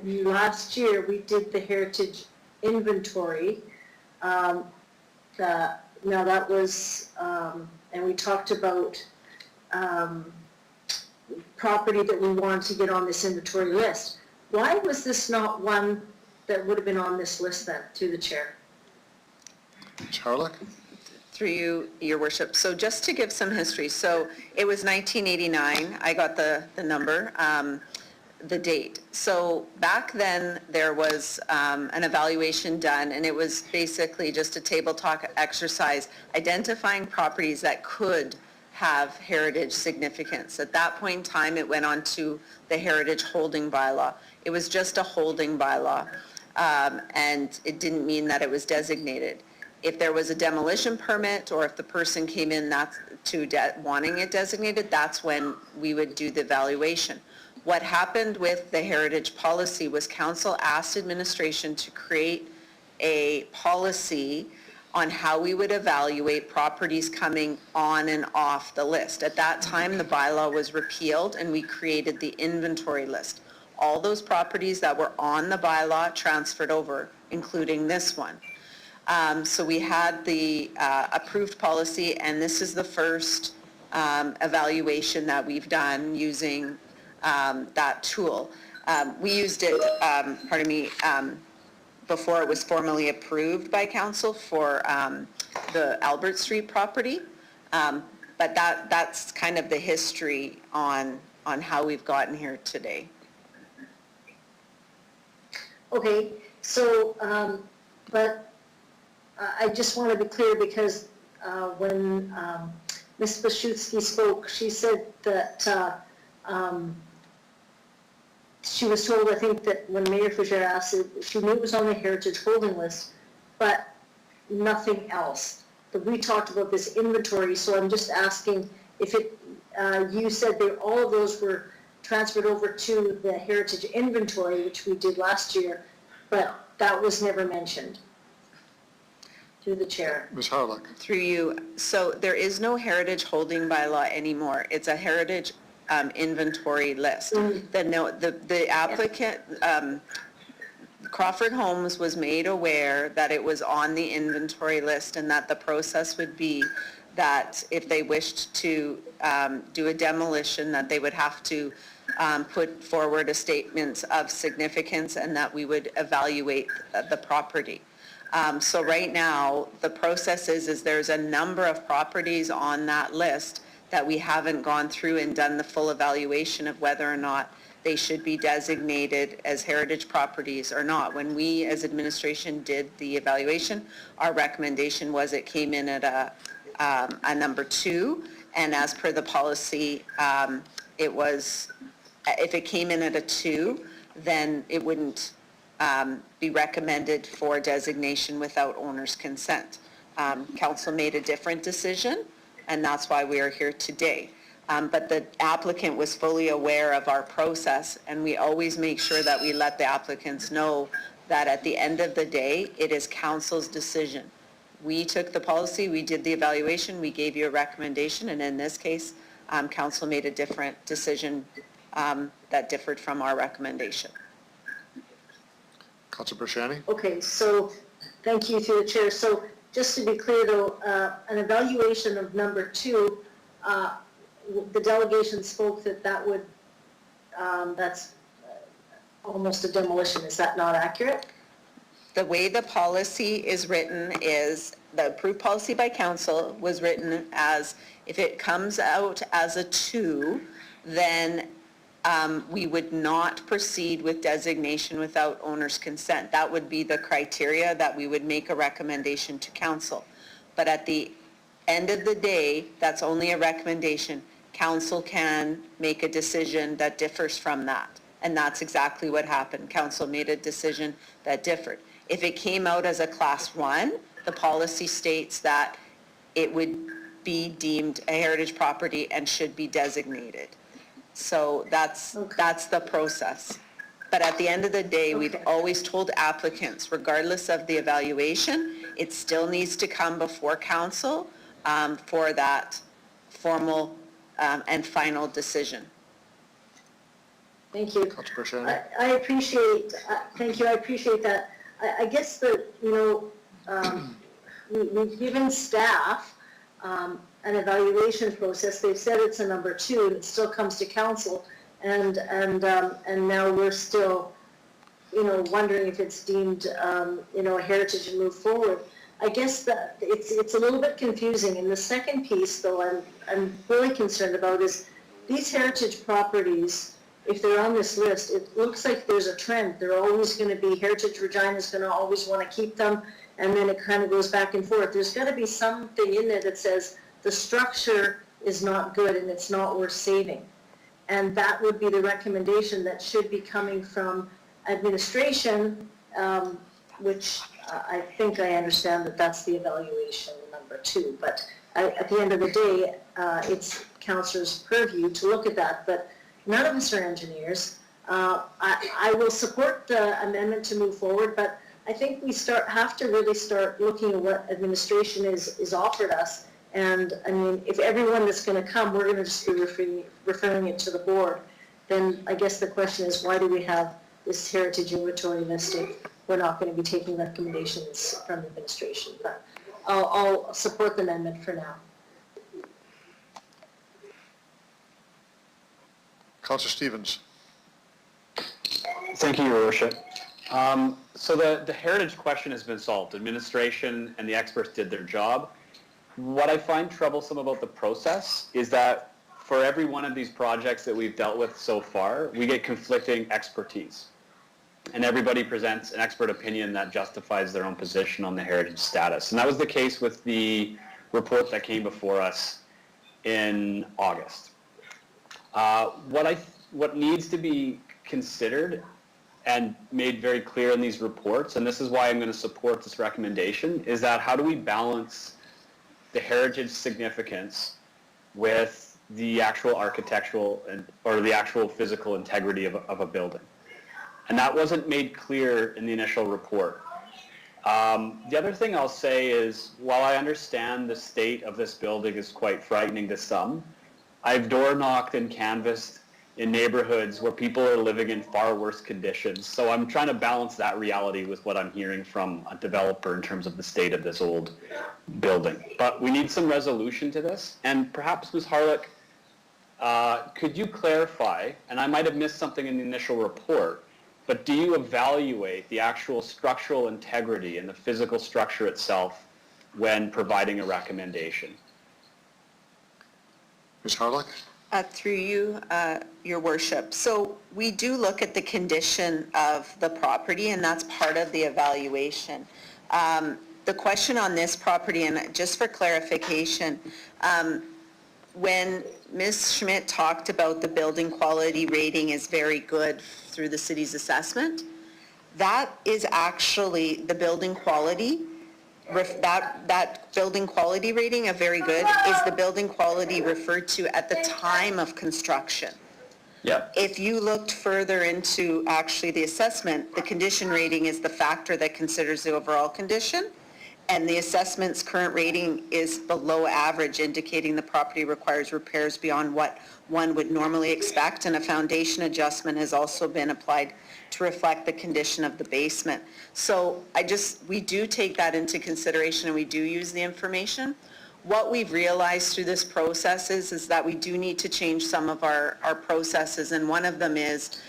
last year, we did the Heritage Inventory. Now that was, and we talked about property that we wanted to get on this inventory list. Why was this not one that would have been on this list then, to the chair? Ms. Harlock. Through you, your worship. So just to give some history, so it was 1989, I got the number, the date. So back then there was an evaluation done, and it was basically just a table talk exercise identifying properties that could have heritage significance. At that point in time, it went on to the Heritage Holding Bylaw. It was just a holding bylaw, and it didn't mean that it was designated. If there was a demolition permit, or if the person came in wanting it designated, that's when we would do the evaluation. What happened with the heritage policy was council asked administration to create a policy on how we would evaluate properties coming on and off the list. At that time, the bylaw was repealed and we created the inventory list. All those properties that were on the bylaw transferred over, including this one. So we had the approved policy, and this is the first evaluation that we've done using that tool. We used it, before it was formally approved by council for the Albert Street property. But that's kind of the history on how we've gotten here today. Okay, so, but I just want to be clear because when Ms. Bashutsky spoke, she said that she was told, I think, that when Mayor Fougere asked, she knew it was on the Heritage Holding List, but nothing else. But we talked about this inventory, so I'm just asking if it, you said that all of those were transferred over to the Heritage inventory, which we did last year, but that was never mentioned. Through the chair. Ms. Harlock. Through you. So there is no heritage holding bylaw anymore. It's a heritage inventory list. The applicant, Crawford Homes was made aware that it was on the inventory list and that the process would be that if they wished to do a demolition, that they would have to put forward a statement of significance and that we would evaluate the property. So right now, the process is there's a number of properties on that list that we haven't gone through and done the full evaluation of whether or not they should be designated as heritage properties or not. When we as administration did the evaluation, our recommendation was it came in at a number 2, and as per the policy, it was, if it came in at a 2, then it wouldn't be recommended for designation without owner's consent. Council made a different decision, and that's why we are here today. But the applicant was fully aware of our process, and we always make sure that we let the applicants know that at the end of the day, it is council's decision. We took the policy, we did the evaluation, we gave you a recommendation, and in this case, council made a different decision that differed from our recommendation. Councilor Bershani? Okay, so thank you through the chair. So just to be clear though, an evaluation of number 2, the delegation spoke that would, that's almost a demolition. Is that not accurate? The way the policy is written is, the approved policy by council was written as, if it comes out as a 2, then we would not proceed with designation without owner's consent. That would be the criteria that we would make a recommendation to council. But at the end of the day, that's only a recommendation. Council can make a decision that differs from that. And that's exactly what happened. Council made a decision that differed. If it came out as a class 1, the policy states that it would be deemed a heritage property and should be designated. So that's the process. But at the end of the day, we've always told applicants, regardless of the evaluation, it still needs to come before council for that formal and final decision. Thank you. I appreciate, thank you, I appreciate that. I guess that, we've given staff an evaluation process. They've said it's a number 2, and it still comes to council, and now we're still, wondering if it's deemed, a heritage and move forward. I guess that it's a little bit confusing. And the second piece, though, I'm really concerned about is these heritage properties. If they're on this list, it looks like there's a trend. They're always going to be, Heritage Regina is going to always want to keep them, and then it kind of goes back and forth. There's got to be something in there that says the structure is not good and it's not worth saving. And that would be the recommendation that should be coming from administration, which I think I understand that that's the evaluation number 2. But at the end of the day, it's councillors' purview to look at that. But none of us are engineers. I will support the amendment to move forward, but I think we have to really start looking at what administration is offered us. And I mean, if everyone that's going to come, we're going to just be referring it to the board, then I guess the question is, why do we have this heritage inventory listed? We're not going to be taking recommendations from administration, but I'll support the amendment for now. Councillor Stevens. Thank you, Your Worship. So the heritage question has been solved. Administration and the experts did their job. What I find troublesome about the process is that for every one of these projects that we've dealt with so far, we get conflicting expertise. And everybody presents an expert opinion that justifies their own position on the heritage status. And that was the case with the report that came before us in August. What needs to be considered and made very clear in these reports, and this is why I'm going to support this recommendation, is that how do we balance the heritage significance with the actual architectural or the actual physical integrity of a building. And that wasn't made clear in the initial report. The other thing I'll say is, while I understand the state of this building is quite frightening to some, I've door knocked and canvassed in neighborhoods where people are living in far worse conditions. So I'm trying to balance that reality with what I'm hearing from a developer in terms of the state of this old building. But we need some resolution to this. And perhaps, Ms. Harlech, could you clarify, and I might have missed something in the initial report, but do you evaluate the actual structural integrity and the physical structure itself when providing a recommendation? Ms. Harlech? Through you, Your Worship. So we do look at the condition of the property, and that's part of the evaluation. The question on this property, and just for clarification, when Ms. Schmidt talked about the building quality rating is very good through the city's assessment, that is actually the building quality. That building quality rating of very good is the building quality referred to at the time of construction. Yeah. If you looked further into actually the assessment, the condition rating is the factor that considers the overall condition, and the assessment's current rating is below average, indicating the property requires repairs beyond what one would normally expect, and a foundation adjustment has also been applied to reflect the condition of the basement. So we do take that into consideration, and we do use the information. What we've realized through this process is that we do need to change some of our processes, and one of them is,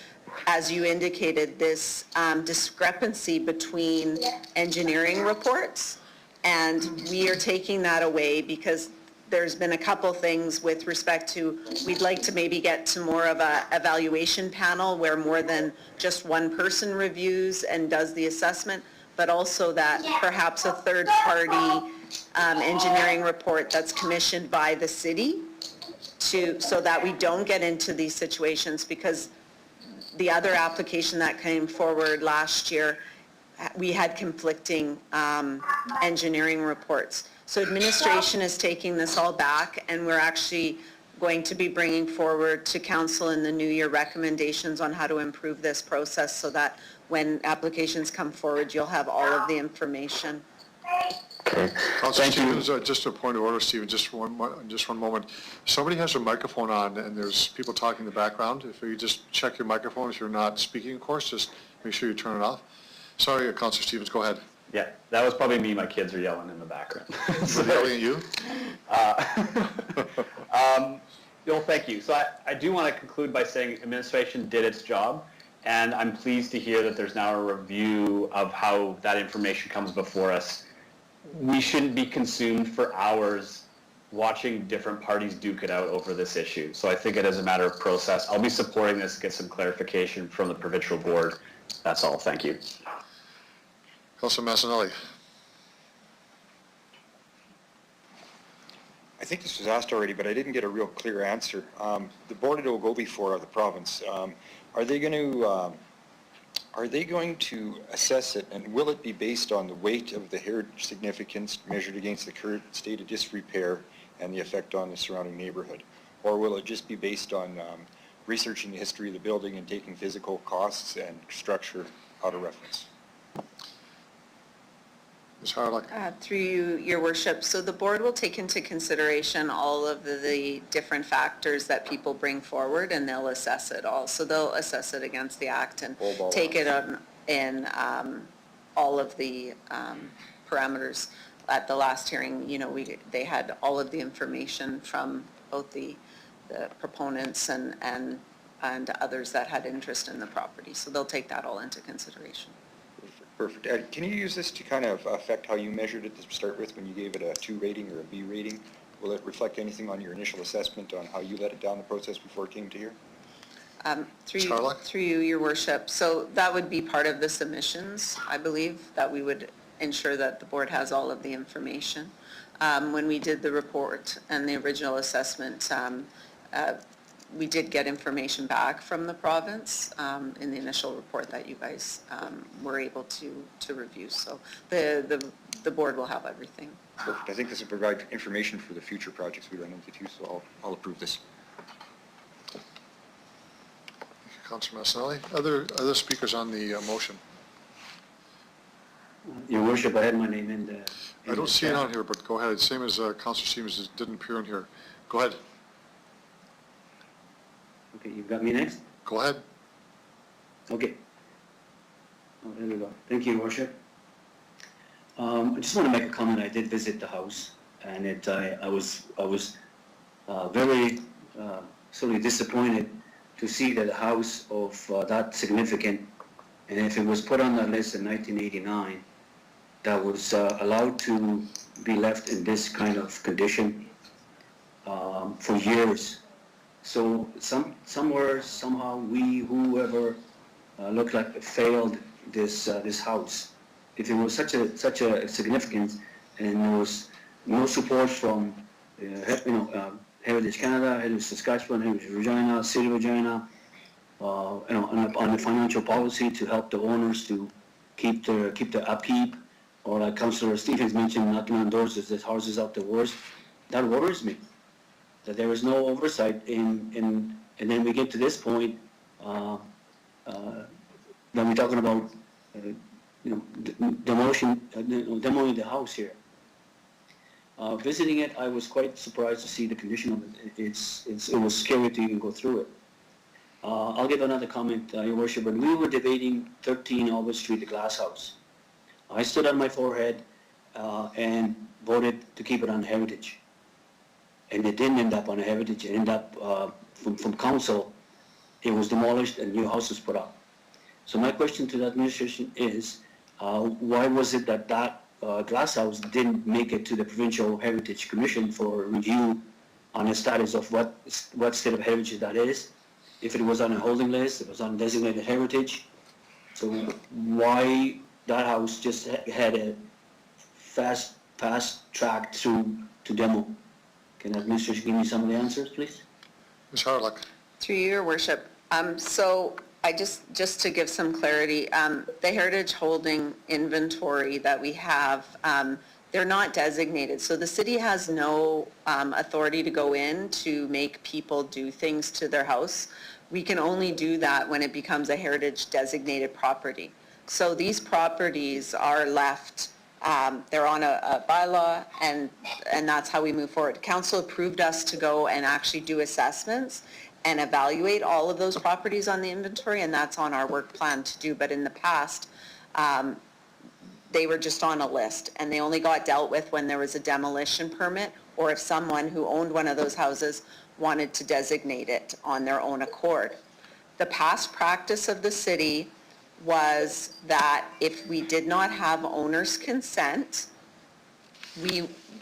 as you indicated, this discrepancy between engineering reports, and we are taking that away because there's been a couple things with respect to, we'd like to maybe get to more of a evaluation panel where more than just one person reviews and does the assessment, but also that perhaps a third party engineering report that's commissioned by the city so that we don't get into these situations, because the other application that came forward last year, we had conflicting engineering reports. So administration is taking this all back, and we're actually going to be bringing forward to council in the new year recommendations on how to improve this process so that when applications come forward, you'll have all of the information. Okay. Councilor Stevens, just a point of order, Stephen, just one moment. Somebody has their microphone on and there's people talking in the background. If you just check your microphone, if you're not speaking, of course, just make sure you turn it off. Sorry, Councilor Stevens, go ahead. Yeah, that was probably me. My kids are yelling in the background. Were they yelling at you? Bill, thank you. So I do want to conclude by saying administration did its job, and I'm pleased to hear that there's now a review of how that information comes before us. We shouldn't be consumed for hours watching different parties duke it out over this issue. So I think it is a matter of process. I'll be supporting this to get some clarification from the provincial board. That's all. Thank you. Councilor Massanelli. I think this was asked already, but I didn't get a real clear answer. The board it will go before the province. Are they going to assess it, and will it be based on the weight of the heritage significance measured against the current state of disrepair and the effect on the surrounding neighborhood? Or will it just be based on researching the history of the building and taking physical costs and structure out of reference? Ms. Harlech. Through you, Your Worship. So the board will take into consideration all of the different factors that people bring forward, and they'll assess it all. So they'll assess it against the act and take it on in all of the parameters. At the last hearing, they had all of the information from both the proponents and others that had interest in the property. So they'll take that all into consideration. Perfect. Can you use this to kind of affect how you measured it to start with when you gave it a 2 rating or a B rating? Will it reflect anything on your initial assessment on how you let it down the process before it came to here? Through you, Your Worship. So that would be part of the submissions, I believe, that we would ensure that the board has all of the information. When we did the report and the original assessment, we did get information back from the province in the initial report that you guys were able to review. So the board will have everything. Perfect. I think this will provide information for the future projects we run into too, so I'll approve this. Councillor Massanelli. Other speakers on the motion? Your Worship, I had my name in the... I don't see it on here, but go ahead. Same as Councillor Stevens, it didn't appear in here. Go ahead. Okay, you've got me next? Go ahead. Okay. Oh, there we go. Thank you, Your Worship. I just want to make a comment. I did visit the house, and I was very sort of disappointed to see that a house of that significant, and if it was put on that list in 1989, that was allowed to be left in this kind of condition for years. So somewhere, somehow, whoever looked like failed this house. If it was such a significance, and there was no support from, Heritage Canada, Heritage Saskatchewan, Heritage Regina, City of Regina, on the financial policy to help the owners to keep the upkeep, or like Councillor Stevens mentioned, knocking on doors as the houses out the worst. That worries me, that there is no oversight and then we get to this point, then we're talking about, demoing the house here. Visiting it, I was quite surprised to see the condition of it. It was scary to even go through it. I'll give another comment, Your Worship. When we were debating 13 Albert Street, the glass house, I stood on my forehead and voted to keep it on Heritage. And it didn't end up on Heritage. It ended up from council. It was demolished and new house was put up. So my question to the administration is, why was it that glass house didn't make it to the Provincial Heritage Commission for review on the status of what state of heritage that is? If it was on a holding list, it was on designated heritage. So why that house just had a fast track to demo? Can the administration give me some of the answers, please? Ms. Harlock. Through you, Your Worship. So I just to give some clarity, the heritage holding inventory that we have, they're not designated. So the city has no authority to go in to make people do things to their house. We can only do that when it becomes a heritage designated property. So these properties are left, they're on a bylaw, and that's how we move forward. Council approved us to go and actually do assessments and evaluate all of those properties on the inventory, and that's on our work plan to do. But in the past, they were just on a list, and they only got dealt with when there was a demolition permit, or if someone who owned one of those houses wanted to designate it on their own accord. The past practice of the city was that if we did not have owner's consent,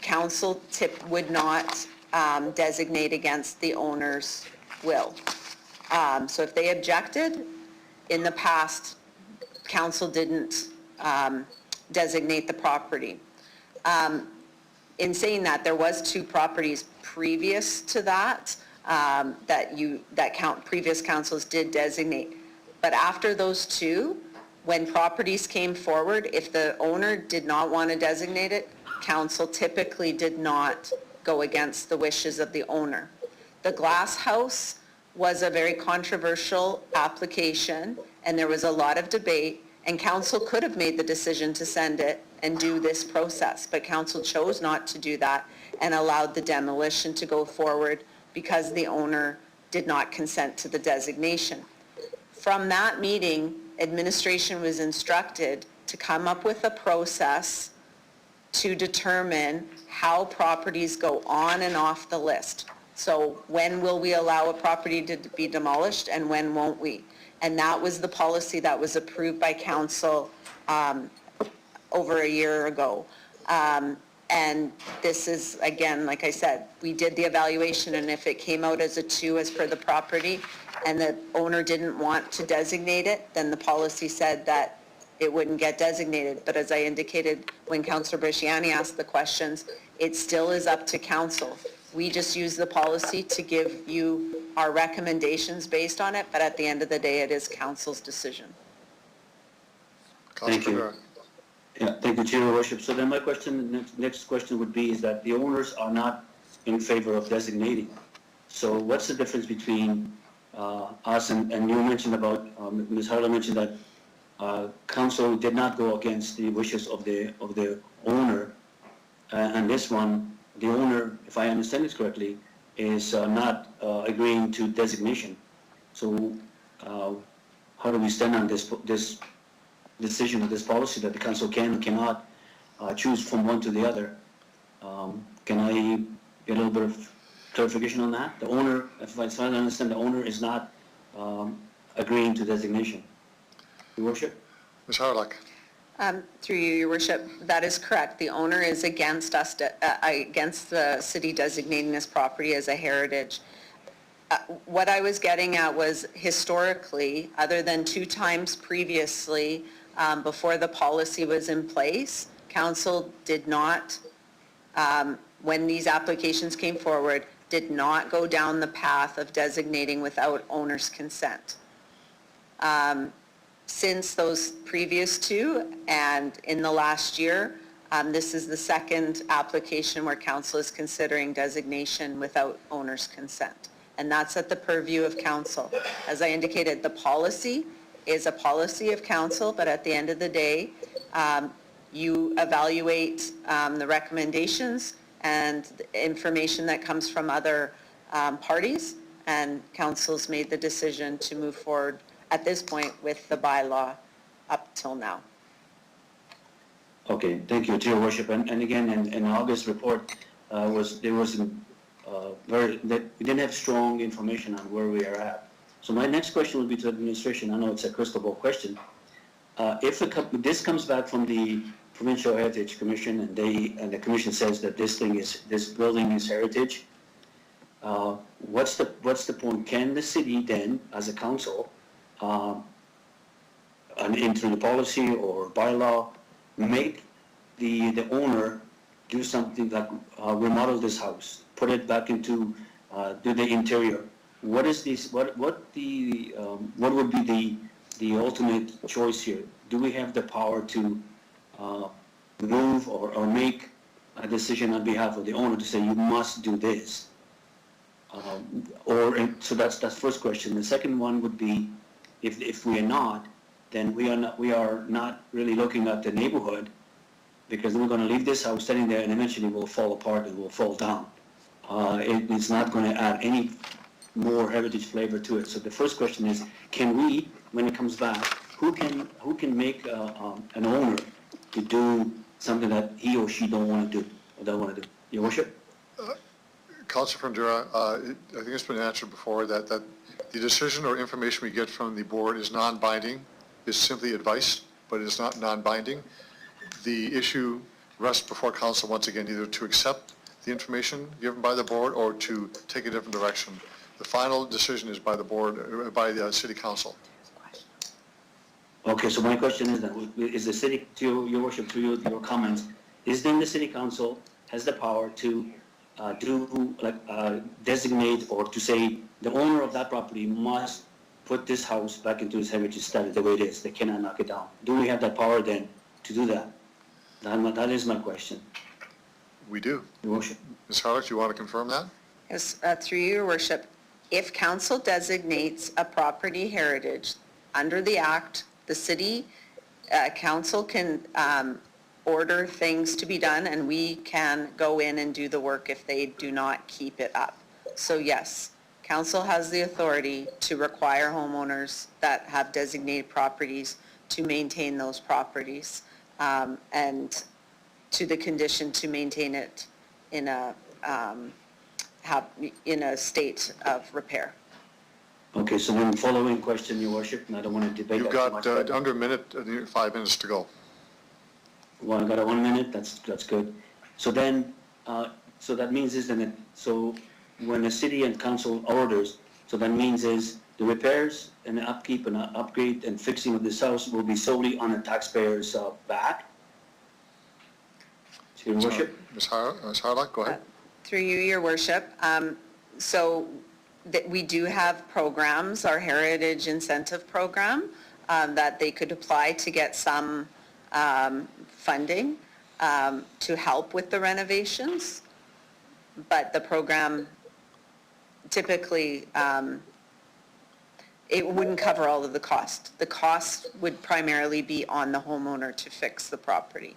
council would not designate against the owner's will. So if they objected, in the past, council didn't designate the property. In saying that, there was 2 properties previous to that previous councils did designate. But after those 2, when properties came forward, if the owner did not want to designate it, council typically did not go against the wishes of the owner. The glass house was a very controversial application, and there was a lot of debate, and council could have made the decision to send it and do this process, but council chose not to do that and allowed the demolition to go forward because the owner did not consent to the designation. From that meeting, administration was instructed to come up with a process to determine how properties go on and off the list. So when will we allow a property to be demolished and when won't we? And that was the policy that was approved by council over a year ago. And this is, again, like I said, we did the evaluation, and if it came out as a 2 as per the property, and the owner didn't want to designate it, then the policy said that it wouldn't get designated. But as I indicated when Councillor Bresciani asked the questions, it still is up to council. We just use the policy to give you our recommendations based on it, but at the end of the day, it is council's decision. Thank you. Yeah, thank you, Chair, Your Worship. So then my question, next question would be is that the owners are not in favor of designating. So what's the difference between us and you mentioned about, Ms. Harlan mentioned that council did not go against the wishes of the owner, and this one, the owner, if I understand this correctly, is not agreeing to designation. So how do we stand on this decision of this policy that the council can and cannot choose from one to the other? Can I get a little bit of clarification on that? The owner, if I understand, the owner is not agreeing to designation. Your Worship? Ms. Harlock. Through you, Your Worship, that is correct. The owner is against us, against the city designating this property as a heritage. What I was getting at was historically, other than 2 times previously, before the policy was in place, council did not, when these applications came forward, did not go down the path of designating without owner's consent. Since those previous 2 and in the last year, this is the second application where council is considering designation without owner's consent. And that's at the purview of council. As I indicated, the policy is a policy of council, but at the end of the day, you evaluate the recommendations and the information that comes from other parties, and council's made the decision to move forward at this point with the bylaw up till now. Okay, thank you, Your Worship. And again, in August report, we didn't have strong information on where we are at. So my next question would be to the administration. I know it's a crystal ball question. If this comes back from the Provincial Heritage Commission and the commission says that this building is heritage, what's the point? Can the city then, as a council, and through the policy or bylaw, make the owner do something like remodel this house, put it back into do the interior? What is this? What would be the ultimate choice here? Do we have the power to move or make a decision on behalf of the owner to say you must do this? So that's first question. The second one would be, if we are not, then we are not really looking at the neighborhood, because we're going to leave this house sitting there and eventually will fall apart and will fall down. It's not going to add any more heritage flavor to it. So the first question is, can we, when it comes back, who can make an owner to do something that he or she don't want to do or don't want to do? Your Worship? Councillor Fundura, I think it's been answered before that the decision or information we get from the board is non-binding, is simply advice, but it's not non-binding. The issue rests before council once again, either to accept the information given by the board or to take a different direction. The final decision is by the board, by the city council. Okay, so my question is that, is the city, to Your Worship, through your comments, is then the city council has the power to designate or to say the owner of that property must put this house back into its heritage status the way it is, they cannot knock it down? Do we have that power then to do that? That is my question. We do. Your Worship. Ms. Harlock, do you want to confirm that? Yes, through you, Your Worship, if council designates a property heritage under the Act, the city council can order things to be done, and we can go in and do the work if they do not keep it up. So yes, council has the authority to require homeowners that have designated properties to maintain those properties, and to the condition to maintain it in a state of repair. Okay, so then following question, Your Worship, and I don't want to debate You've that too got much. but- under a minute, 5 minutes to go. Well, I got a 1 minute, that's good. So then, so that means is then, so when the city and council orders, so that means is the repairs and the upkeep and upgrade and fixing of this house will be solely on the taxpayers' back? Your Worship? Ms. Harlock, go ahead. Through you, Your Worship. So that we do have programs, our Heritage Incentive Program, that they could apply to get some funding to help with the renovations. But the program typically, it wouldn't cover all of the cost. The cost would primarily be on the homeowner to fix the property.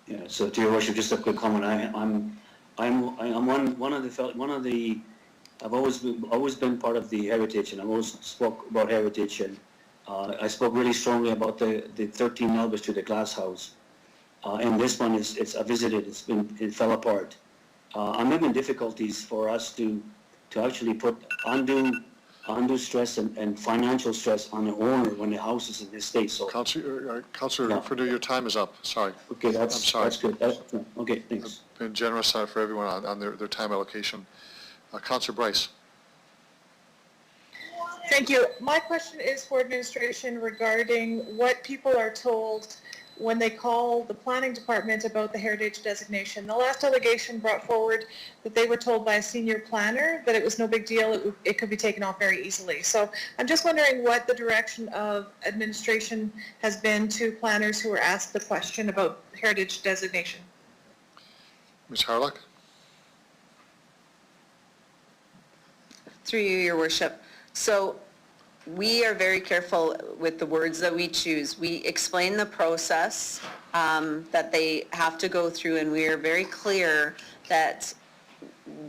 Yeah, so to Your Worship, just a quick comment, I'm one of the, I've always been part of the heritage, and I've always spoke about heritage, and I spoke really strongly about the 13 Melba Street, the glass house. And this one I visited, it fell apart. I'm having difficulties for us to actually put undue stress and financial stress on the owner when the house is in this state, so. Councillor Yeah. Fredo, your time is up, sorry. Okay, I'm sorry. that's good, okay, thanks. Been generous for everyone on their time allocation. Councillor Bryce. Thank you. My question is for administration regarding what people are told when they call the planning department about the heritage designation. The last delegation brought forward that they were told by a senior planner that it was no big deal, it could be taken off very easily. So I'm just wondering what the direction of administration has been to planners who were asked the question about heritage designation. Ms. Harlock. Through you, Your Worship. So we are very careful with the words that we choose. We explain the process that they have to go through, and we are very clear that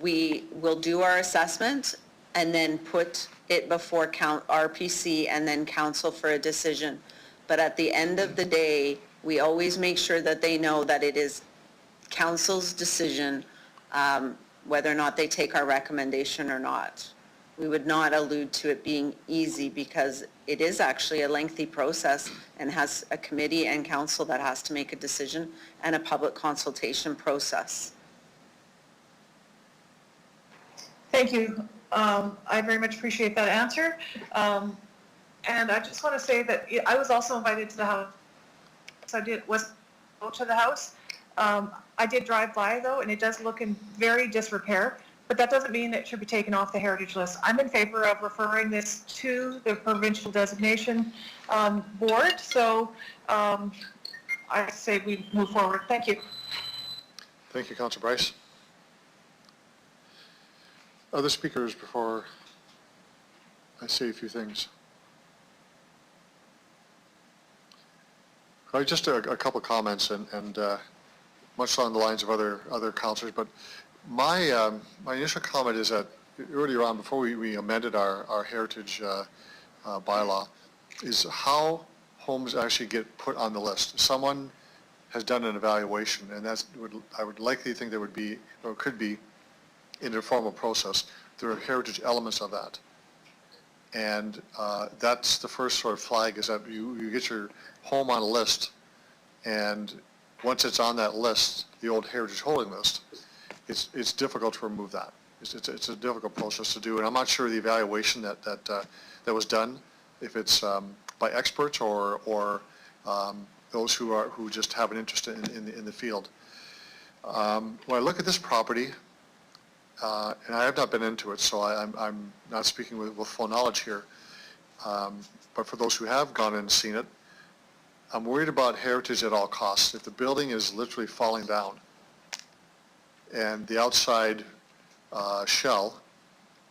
we will do our assessment and then put it before RPC and then council for a decision. But at the end of the day, we always make sure that they know that it is council's decision whether or not they take our recommendation or not. We would not allude to it being easy because it is actually a lengthy process and has a committee and council that has to make a decision and a public consultation process. Thank you. I very much appreciate that answer. And I just want to say that I was also invited to the house. So I was go to the house. I did drive by though, and it does look in very disrepair. But that doesn't mean it should be taken off the heritage list. I'm in favor of referring this to the provincial designation board. So I say we move forward. Thank you. Thank you, Councillor Bryce. Other speakers before I say a few things? Just a couple of comments and much along the lines of other councillors, but my initial comment is that earlier on, before we amended our heritage bylaw, is how homes actually get put on the list. Someone has done an evaluation, and I would likely think there would be, or could be, in the formal process, there are heritage elements of that. And that's the first sort of flag, is that you get your home on a list, and once it's on that list, the old heritage holding list, it's difficult to remove that. It's a difficult process to do, and I'm not sure the evaluation that was done, if it's by experts or those who just have an interest in the field. When I look at this property, and I have not been into it, so I'm not speaking with full knowledge here, but for those who have gone in and seen it, I'm worried about heritage at all costs. If the building is literally falling down, and the outside shell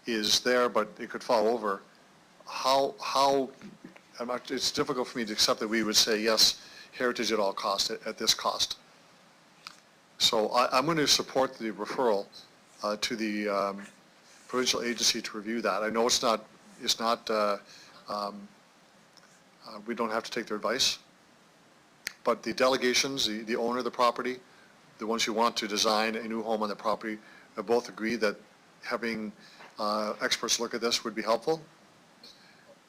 is there, but it could fall over, it's difficult for me to accept that we would say, yes, heritage at all costs, at this cost. So I'm going to support the referral to the provincial agency to review that. I know we don't have to take their advice, but the delegations, the owner of the property, the ones who want to design a new home on the property, have both agreed that having experts look at this would be helpful.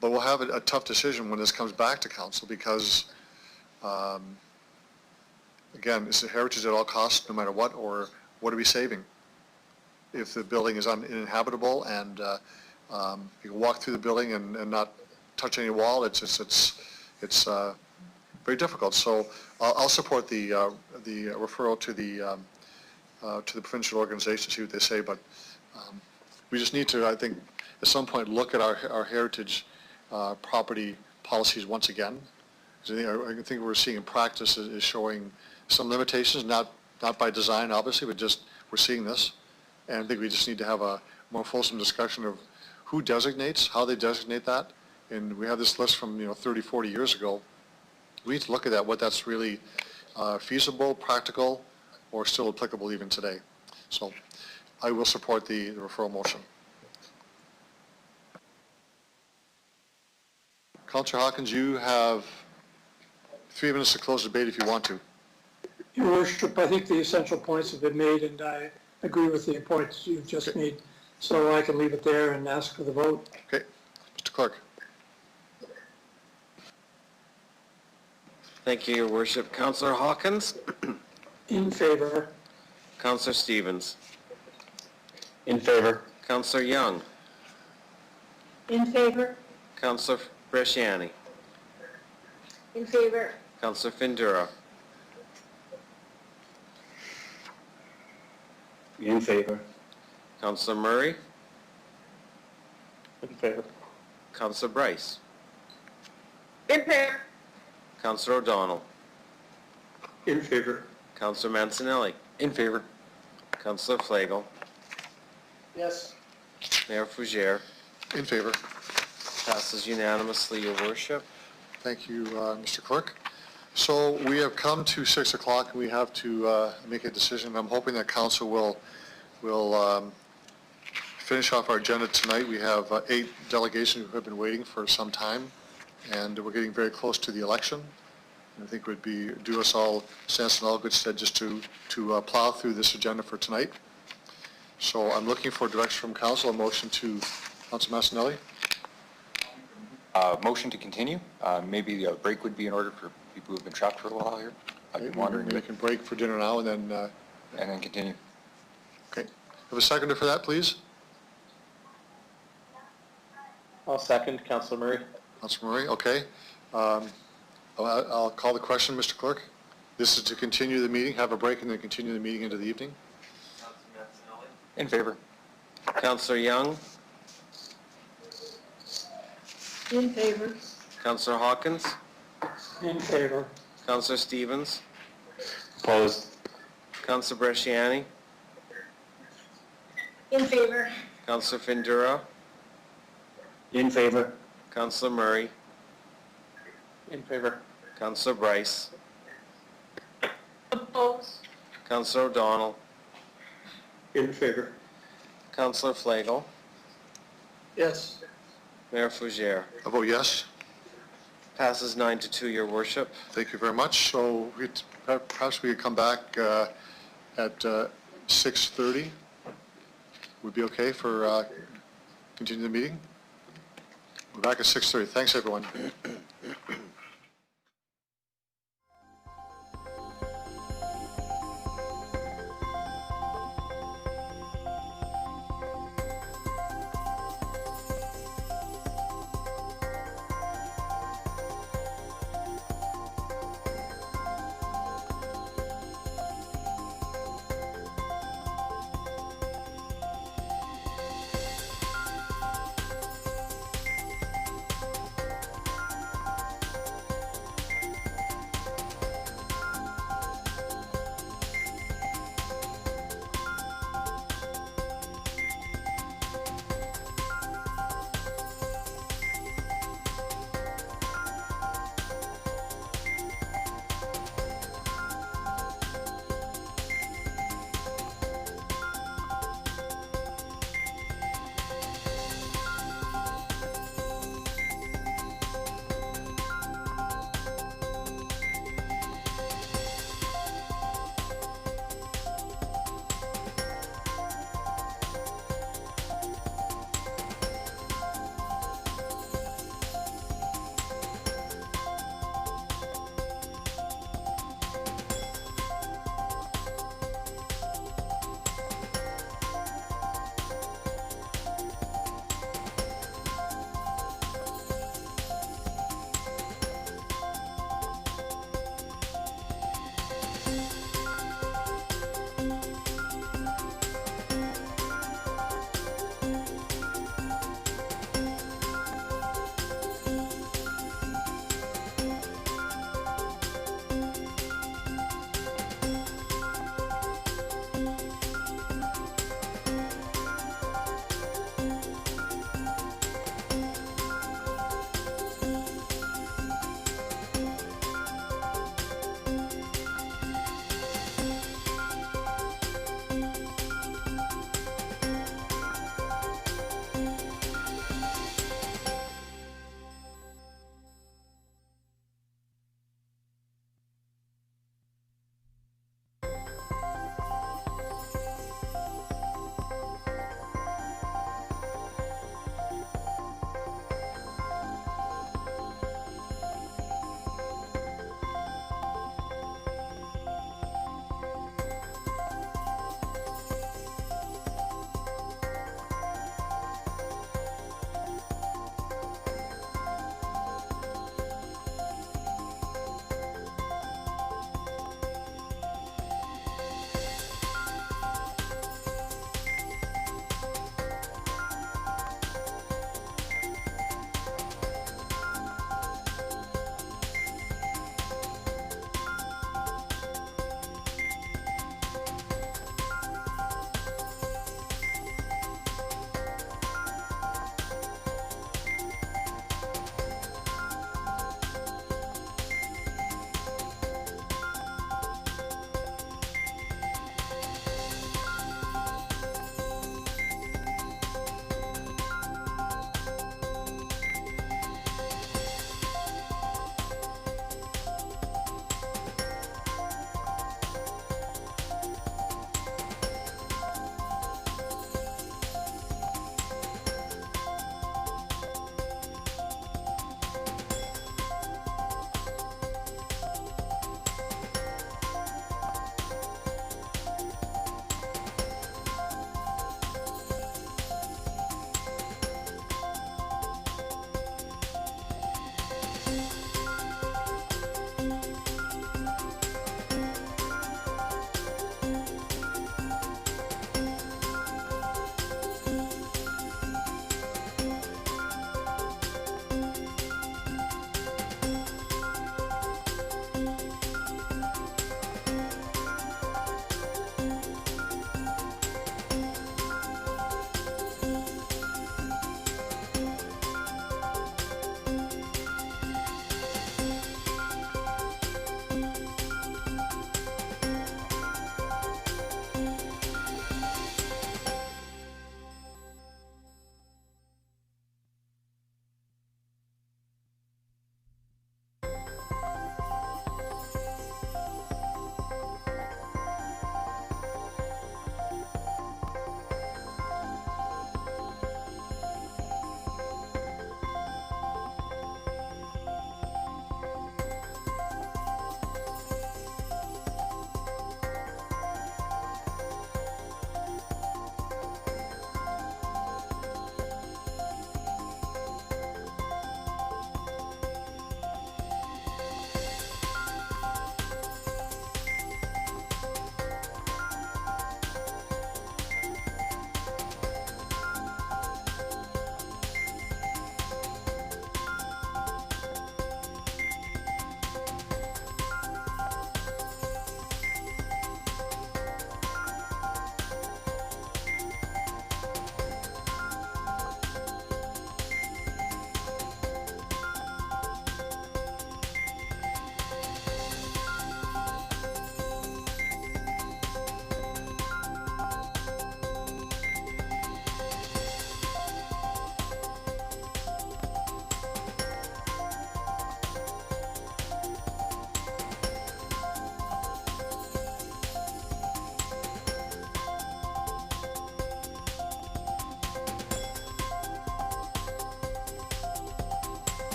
But we'll have a tough decision when this comes back to council because, again, is it heritage at all costs, no matter what, or what are we saving? If the building is uninhabitable and you can walk through the building and not touch any wall, it's very difficult. So I'll support the referral to the provincial organization, see what they say, but we just need to, I think, at some point look at our heritage property policies once again. I think what we're seeing in practice is showing some limitations, not by design, obviously, but just we're seeing this. And I think we just need to have a more fulsome discussion of who designates, how they designate that. And we have this list from 30, 40 years ago. We need to look at that, what that's really feasible, practical, or still applicable even today. So I will support the referral motion. Councillor Hawkins, you have 3 minutes to close the debate if you want to. Your Worship, I think the essential points have been made, and I agree with the points you've just made. So I can leave it there and ask for the vote. Okay. Mr. Clerk. Thank you, Your Worship. Councillor Hawkins? In favor. Councillor Stevens? In favor. Councillor Young? In favor? Councillor Bresciani? In favor? Councillor Findura? In favor. Councillor Murray? In favor. Councillor Bryce? In favor? Councillor O'Donnell? In favor. Councillor Mancinelli? In favor. Councillor Flagel? Yes. Mayor Fougere? In favor. Passes unanimously, Your Worship. Thank you, Mr. Clerk. So we have come to 6 o'clock and we have to make a decision. I'm hoping that council will finish off our agenda tonight. We have 8 delegations who have been waiting for some time, and we're getting very close to the election. And I think it would do us all sense and all good stead just to plow through this agenda for tonight. So I'm looking for direction from council, a motion to Councilor Massinelli. Motion to continue. Maybe a break would be in order for people who've been trapped for a while here. I've been wondering. We can break for dinner now and then continue. Okay. Have a seconder for that, please? I'll second. Councillor Murray. Councilor Murray, okay. I'll call the question, Mr. Clerk. This is to continue the meeting, have a break, and then continue the meeting into the evening. In favor. Councillor Young? In favor? Councillor Hawkins? In favor. Councillor Stevens? Opposed. Councillor Bresciani? In favor? Councillor Findura? In favor. Councillor Murray? In favor. Councillor Bryce? Opposed? Councillor O'Donnell? In favor. Councillor Flagel? Yes. Mayor Fougere? I vote yes. Passes 9-2, Your Worship. Thank you very much. So perhaps we could come back at 6:30. Would be okay for continuing the meeting? We're back at 6:30. Thanks, everyone.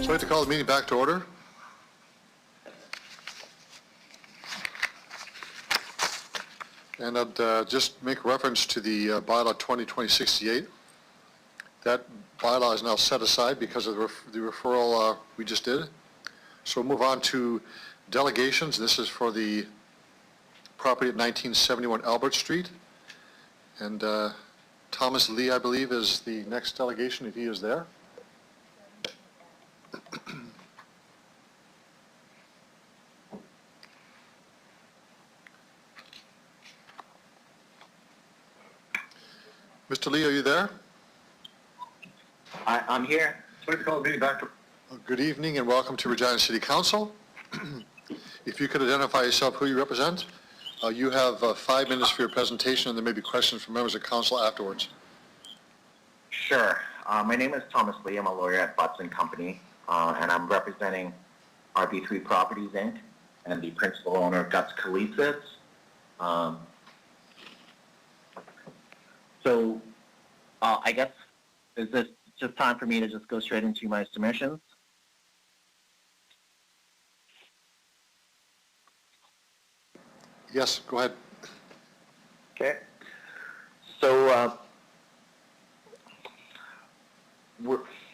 I'd like to call the meeting back to order. And I'd just make reference to the bylaw 2020-68. That bylaw is now set aside because of the referral we just did. So we'll move on to delegations. This is for the property at 1971 Albert Street. And Thomas Lee, I believe, is the next delegation, if he is there. Mr. Lee, are you there? I'm here. So to call the meeting back to... Good evening and welcome to Regina City Council. If you could identify yourself, who you represent. You have 5 minutes for your presentation, and there may be questions from members of council afterwards. Sure. My name is Thomas Lee. I'm a lawyer at Butts & Company, and I'm representing RB3 Properties, Inc., and the principal owner of Guts Khaleesi's. So I guess, is this just time for me to just go straight into my submissions? Yes, go ahead. Okay. So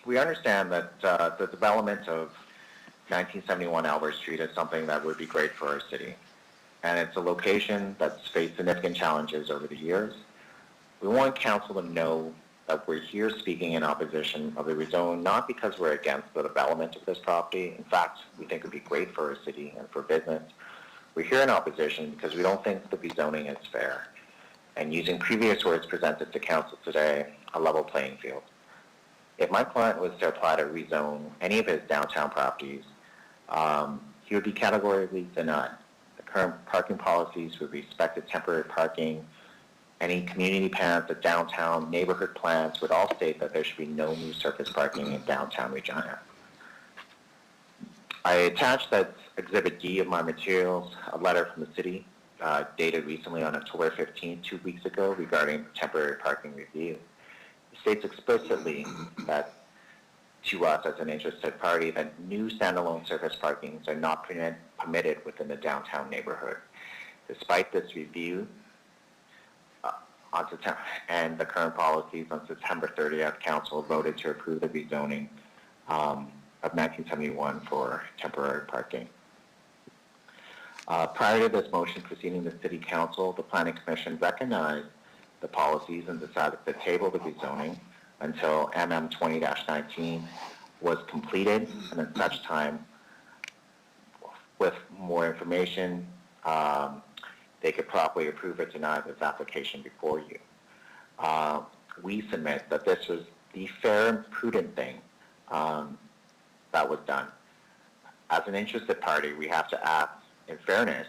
we understand that the development of 1971 Albert Street is something that would be great for our city. And it's a location that's faced significant challenges over the years. We want council to know that we're here speaking in opposition of the rezone, not because we're against the development of this property. In fact, we think it would be great for our city and for business. We're here in opposition because we don't think the rezoning is fair. And using previous words presented to council today, a level playing field. If my client was to apply to rezone any of his downtown properties, he would be categorically denied. The current parking policies with respect to temporary parking, any community plans, the downtown neighborhood plans would all state that there should be no new surface parking in downtown Regina. I attached that Exhibit D of my materials, a letter from the city dated recently on October 15, 2 weeks ago, regarding temporary parking review. It states explicitly that to us as an interested party that new standalone surface parkings are not permitted within the downtown neighborhood. Despite this review, and the current policies on September 30th, council voted to approve the rezoning of 1971 for temporary parking. Prior to this motion proceeding to City Council, the Planning Commission recognized the policies and decided to table the rezoning until MM 20-19 was completed, and at such time, with more information, they could properly approve or deny this application before you. We submit that this was the fair and prudent thing that was done. As an interested party, we have to ask, in fairness,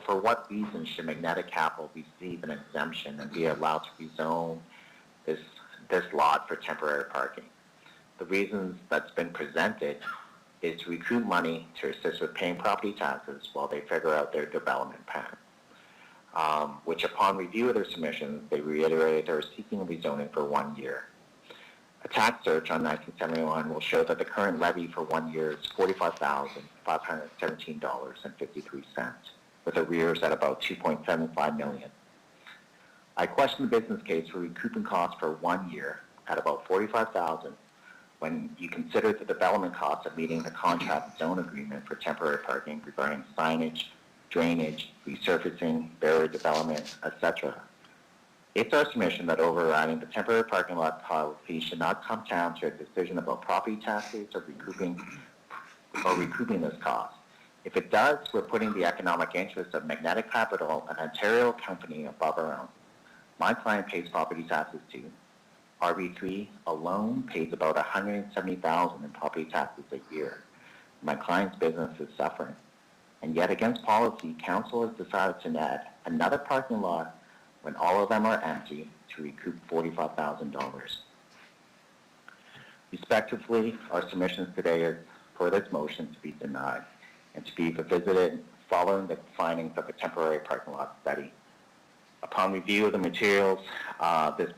for what reason should Magnetic Capital receive an exemption and be allowed to rezone this lot for temporary parking? The reasons that's been presented is to recruit money to assist with paying property taxes while they figure out their development plan, which upon review of their submissions, they reiterated they are seeking rezoning for 1 year. A tax search on 1971 will show that the current levy for 1 year is $45,517.53, with arrears at about $2.75 million. I question the business case for recouping costs for 1 year at about $45,000 when you consider the development costs of meeting the contract zone agreement for temporary parking regarding signage, drainage, resurfacing, barrier development, etc. It's our submission that overriding the temporary parking lot policy should not come down to a decision about property taxes or recouping this cost. If it does, we're putting the economic interests of Magnetic Capital, an Ontario company, above our own. My client pays property taxes too. RB3 alone pays about $170,000 in property taxes a year. My client's business is suffering. And yet against policy, council has decided to add another parking lot when all of them are empty to recoup $45,000. Respectively, our submissions today is for this motion to be denied and to be revisited following the findings of the temporary parking lot study. Upon review of the materials, this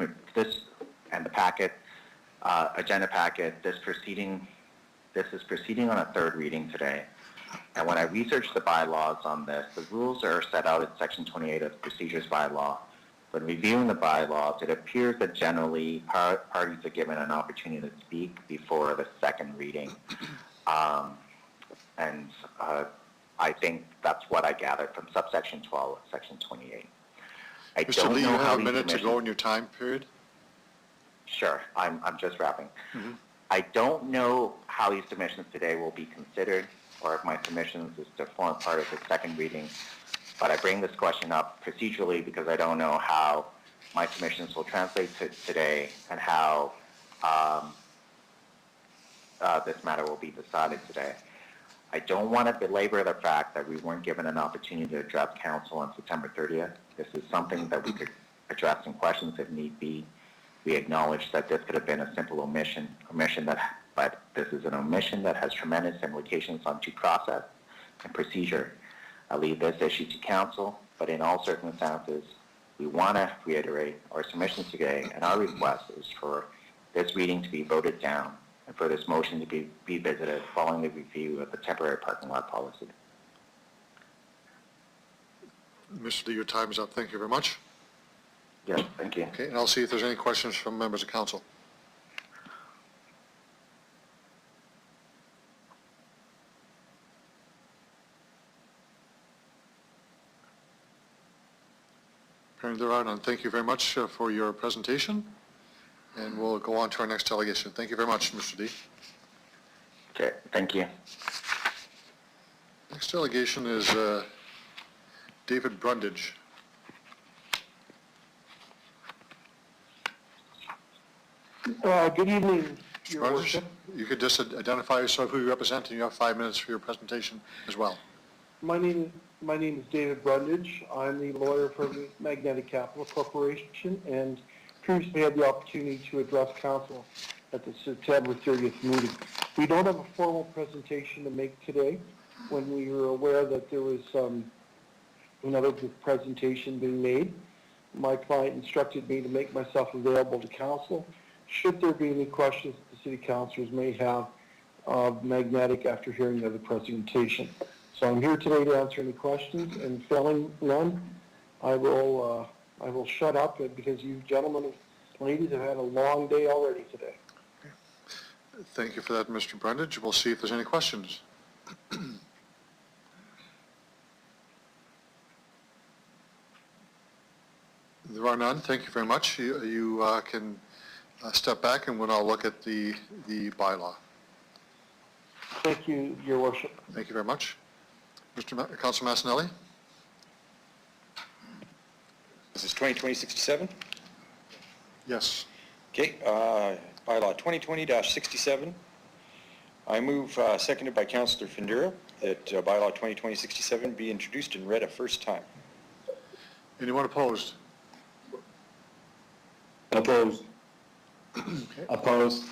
and the packet, agenda packet, this proceeding this is proceeding on a third reading today. And when I researched the bylaws on this, the rules are set out in Section 28 of the Procedures Bylaw. When reviewing the bylaws, it appears that generally parties are given an opportunity to speak before the second reading. I think that's what I gathered from subsection 12 of Section 28. I Mr. don't Lee, know you how have a these minute to go submissions- in your time period. Sure, I'm just wrapping. Mm-hmm. I don't know how these submissions today will be considered, or if my submissions is to form part of the second reading, but I bring this question up procedurally because I don't know how my submissions will translate to today and how this matter will be decided today. I don't want to belabor the fact that we weren't given an opportunity to address council on September 30th. This is something that we could address in questions if need be. We acknowledge that this could have been a simple but this is an omission that has tremendous implications on due process and procedure. I leave this issue to council, but in all circumstances, we want to reiterate our submissions today, and our request is for this reading to be voted down and for this motion to be revisited following the review of the temporary parking lot policy. Mr. Lee, your time is up. Thank you very much. Yes, thank you. Okay, and I'll see if there's any questions from members of council. Apparently there are none. Thank you very much for your presentation, and we'll go on to our next delegation. Thank you very much, Mr. Lee. Okay, thank you. Next delegation is David Brundage. Good evening, Your Brundage, Worship. you could just identify yourself, who you represent, and you have 5 minutes for your presentation as well. My name is David Brundage. I'm the lawyer for Magnetic Capital Corporation and previously had the opportunity to address council at the September 30th meeting. We don't have a formal presentation to make today. When we were aware that there was another presentation being made, my client instructed me to make myself available to council should there be any questions the city councilors may have of Magnetic after hearing of the presentation. So I'm here today to answer any questions, and failing none, I will shut up because you gentlemen and ladies have had a long day already today. Thank you for that, Mr. Brundage. We'll see if there's any questions. There are none. Thank you very much. You can step back, and we'll now look at the bylaw. Thank you, Your Worship. Thank you very much. Councilor Massanelli? This is 2020-67? Yes. Okay, bylaw 2020-67. I move, seconded by Councillor Findura, that bylaw 2020-67 be introduced and read a first time. Anyone opposed? Opposed. Okay. Opposed.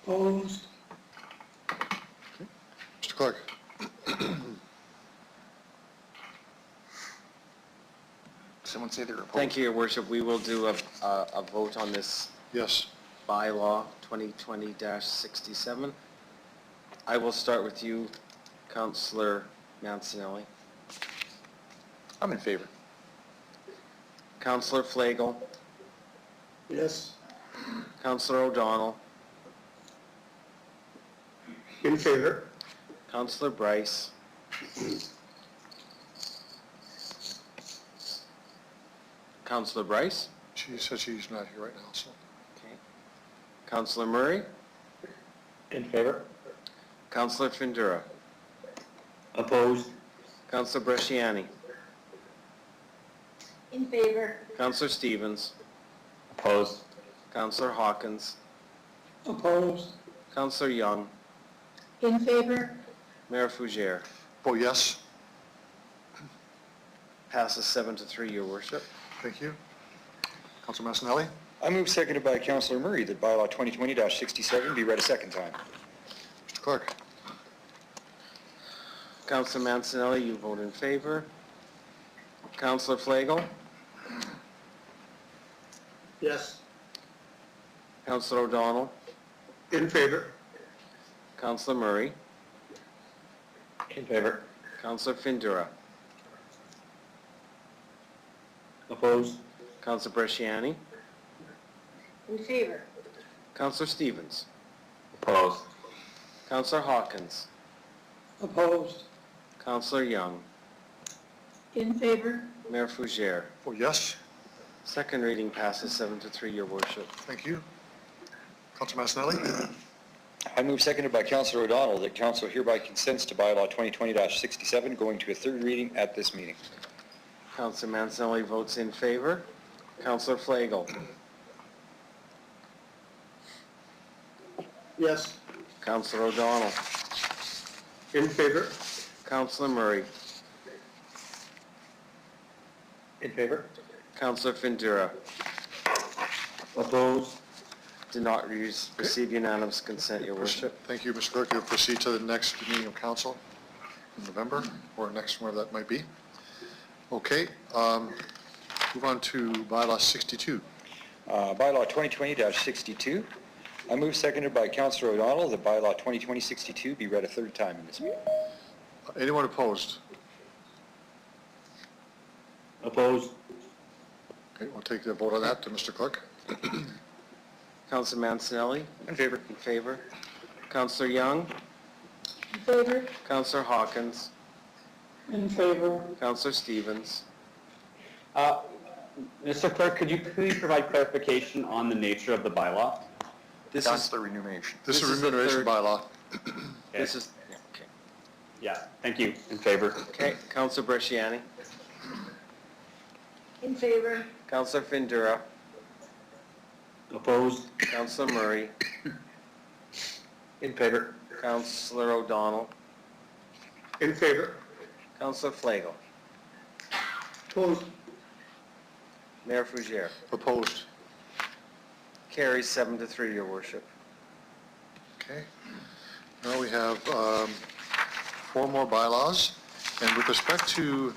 Opposed? Mr. Clerk? Someone say they're opposed. Thank you, Your Worship. We will do a vote on this Yes. bylaw 2020-67. I will start with you, Councillor Mancinelli. I'm in favor. Councillor Flagel. Yes. Councillor O'Donnell. In favor. Councillor Bryce. Councillor Bryce. She said she's not here right now, so. Okay. Councillor Murray. In favor. Councillor Findura. Opposed. Councillor Bresciani. In favor. Councillor Stevens. Opposed. Councillor Hawkins. Opposed? Councillor Young. In favor. Mayor Fougere. Oh, yes. Passes 7-3, Your Worship. Thank you. Councilor Massanelli? I move, seconded by Councillor Murray, that bylaw 2020-67 be read a second time. Mr. Clerk? Councillor Mancinelli, you vote in favor. Councillor Flagel. Yes. Councillor O'Donnell. In favor. Councillor Murray. In favor. Councillor Findura. Opposed? Councillor Bresciani. In favor. Councillor Stevens. Opposed. Councillor Hawkins. Opposed. Councillor Young. In favor? Mayor Fougere. Oh, yes. Second reading passes 7-3, Your Worship. Thank you. Councilor Massanelli? I move seconded by Councillor O'Donnell that council hereby consents to bylaw 2020-67 going to a third reading at this meeting. Councillor Mancinelli votes in favor. Councillor Flagel. Yes. Councillor O'Donnell. In favor? Councillor Murray. In favor. Councillor Findura. Opposed? Did not receive unanimous consent, Your Worship. Thank you, Mr. Clerk. You'll proceed to the next meeting of council in November, or next, whenever that might be. Okay, move on to bylaw 62. Bylaw 2020-62. I move seconded by Councillor O'Donnell that bylaw 2020-62 be read a third time in this meeting. Anyone opposed? Opposed? Okay, we'll take the vote on that to Mr. Clerk. Councillor Mancinelli. In favor. In favor. Councillor Young. In favor? Councillor Hawkins. In favor? Councillor Stevens. Mr. Clerk, could you please provide clarification on the nature of the bylaw? This That's is the remuneration. This is This is the remuneration third- bylaw. This is, okay. Yeah, thank you. In favor. Okay, Councillor Bresciani. In favor? Councillor Findura. Opposed? Councillor Murray. In favor. Councillor O'Donnell. In favor? Councillor Flagel. Opposed? Mayor Fougere. Opposed. Carries 7-3, Your Worship. Okay. Now we have 4 more bylaws. And with respect to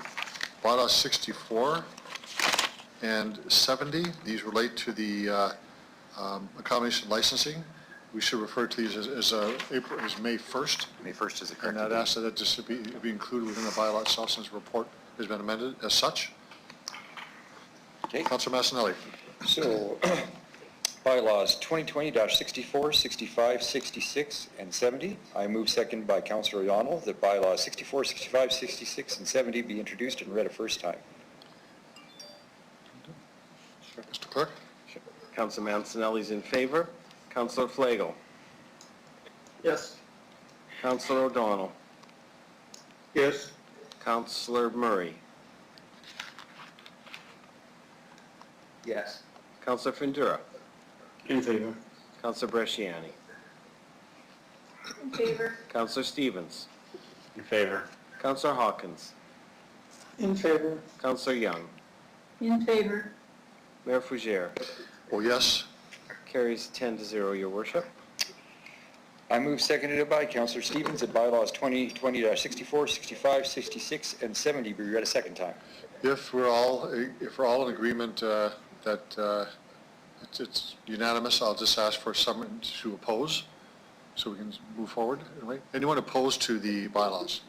bylaws 64 and 70, these relate to the accommodation licensing. We should refer to these as May 1st. May 1st is the correct And I'd date. ask that it just be included within the bylaw itself since the report has been amended as such. Okay. Councilor Massanelli. So, bylaws 2020-64, 65, 66, and 70. I move seconded by Councillor O'Donnell that bylaws 64, 65, 66, and 70 be introduced and read a first time. Mr. Clerk? Councillor Mancinelli's in favor. Councillor Flagel. Yes. Councillor O'Donnell. Yes. Councillor Murray. Yes. Councillor Findura. In favor. Councillor Bresciani. In favor? Councillor Stevens. In favor. Councillor Hawkins. In favor? Councillor Young. In favor? Mayor Fougere. Oh, yes. Carries 10-0, Your Worship. I move seconded by Councillor Stevens that bylaws 2020-64, 65, 66, and 70 be read a second time. If we're all in agreement that it's unanimous, I'll just ask for someone to oppose so we can move forward. Anyway, anyone opposed to the bylaws?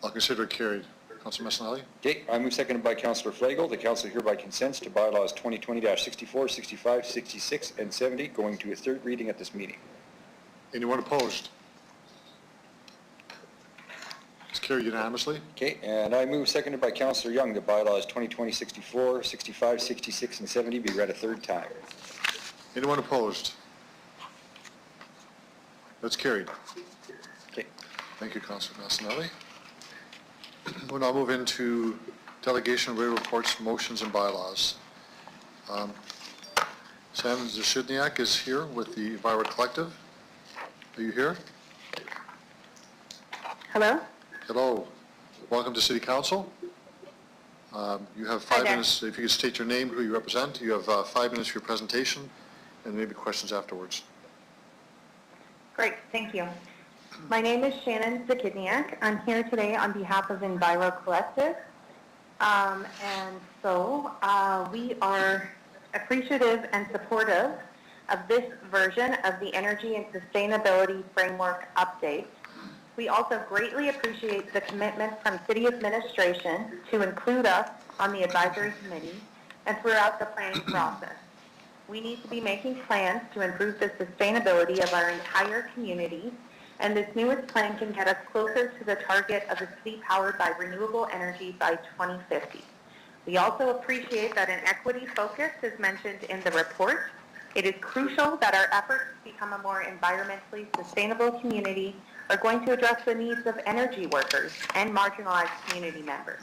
I'll consider it carried. Councilor Massanelli? Okay, I move seconded by Councillor Flagel. The council hereby consents to bylaws 2020-64, 65, 66, and 70 going to a third reading at this meeting. Anyone opposed? It's carried unanimously. Okay, and I move seconded by Councillor Young that bylaws 2020-64, 65, 66, and 70 be read a third time. Anyone opposed? That's carried. Okay. Thank you, Councilor Massanelli. We'll now move into delegation of reports, motions, and bylaws. Sam Zashidniak is here with the Enviro Collective. Are you here? Hello? Hello. Welcome to City Council. You have 5 minutes. If you could state your name, who you represent. You have 5 minutes for your presentation, and maybe questions afterwards. Great, thank you. My name is Shannon Zakidniak. I'm here today on behalf of Enviro Collective. We are appreciative and supportive of this version of the Energy and Sustainability Framework update. We also greatly appreciate the commitment from City Administration to include us on the advisory committee and throughout the planning process. We need to be making plans to improve the sustainability of our entire community, and this newest plan can get us closer to the target of a city powered by renewable energy by 2050. We also appreciate that an equity focus is mentioned in the report. It is crucial that our efforts to become a more environmentally sustainable community are going to address the needs of energy workers and marginalized community members.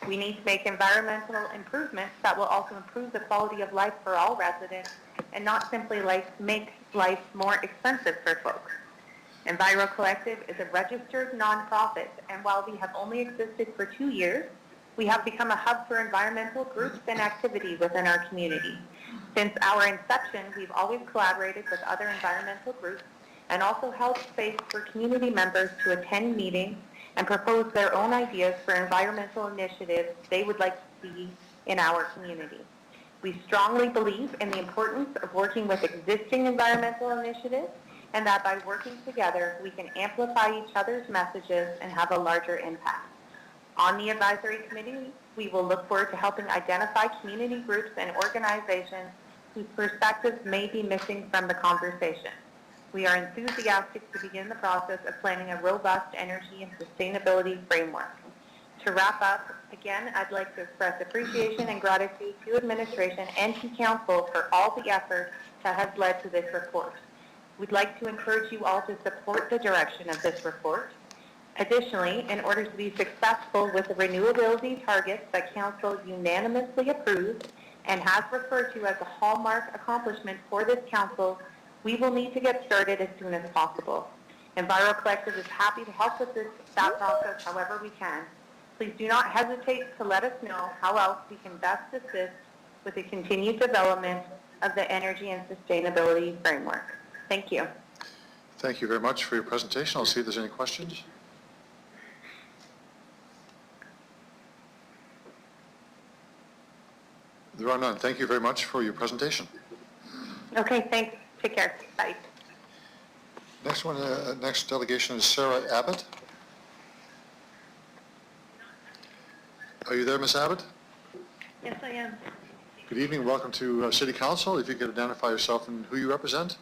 We need to make environmental improvements that will also improve the quality of life for all residents and not simply make life more expensive for folks. Enviro Collective is a registered nonprofit, and while we have only existed for 2 years, we have become a hub for environmental groups and activity within our community. Since our inception, we've always collaborated with other environmental groups and also held space for community members to attend meetings and propose their own ideas for environmental initiatives they would like to see in our community. We strongly believe in the importance of working with existing environmental initiatives, and that by working together, we can amplify each other's messages and have a larger impact. On the advisory committee, we will look forward to helping identify community groups and organizations whose perspectives may be missing from the conversation. We are enthusiastic to begin the process of planning a robust energy and sustainability framework. To wrap up, again, I'd like to express appreciation and gratitude to administration and to council for all the effort that has led to this report. We'd like to encourage you all to support the direction of this report. Additionally, in order to be successful with the renewability targets that council unanimously approved and has referred to as a hallmark accomplishment for this council, we will need to get started as soon as possible. Enviro Collective is happy to help with that process however we can. Please do not hesitate to let us know how else we can best assist with the continued development of the energy and sustainability framework. Thank you. Thank you very much for your presentation. I'll see if there's any questions. There are none. Thank you very much for your presentation. Okay, thanks. Take care. Bye. Next delegation is Sarah Abbott. Are you there, Ms. Abbott? Yes, I am. Good evening. Welcome to City Council. If you could identify yourself and who you represent.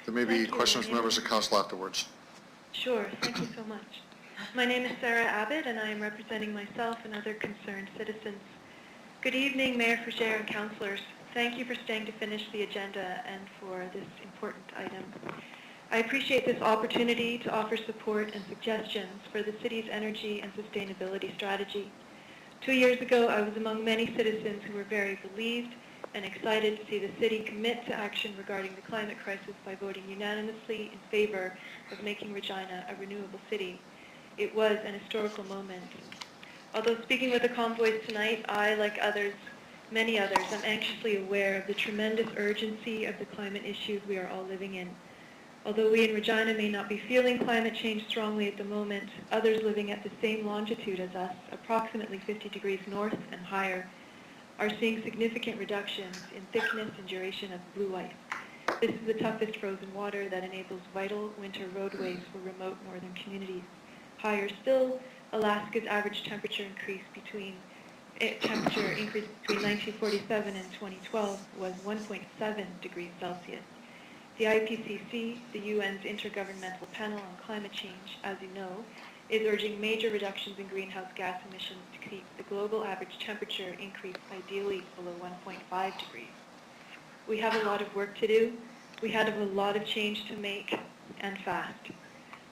There may be questions from members of council afterwards. Sure. Thank you so much. My name is Sarah Abbott, and I am representing myself and other concerned citizens. Good evening, Mayor Fougere and councillors. Thank you for staying to finish the agenda and for this important item. I appreciate this opportunity to offer support and suggestions for the city's energy and sustainability strategy. 2 years ago, I was among many citizens who were very relieved and excited to see the city commit to action regarding the climate crisis by voting unanimously in favor of making Regina a renewable city. It was an historical moment. Although speaking with the convoys tonight, I, like others, many others, am anxiously aware of the tremendous urgency of the climate issues we are all living in. Although we in Regina may not be feeling climate change strongly at the moment, others living at the same longitude as us, approximately 50 degrees north and higher, are seeing significant reductions in thickness and duration of blue ice. This is the toughest frozen water that enables vital winter roadways for remote northern communities. Higher still, Alaska's average temperature increase between 1947 and 2012 was 1.7 degrees Celsius. The IPCC, the UN's Intergovernmental Panel on Climate Change, as you know, is urging major reductions in greenhouse gas emissions to keep the global average temperature increase ideally below 1.5 degrees. We have a lot of work to do. We have a lot of change to make, and fast.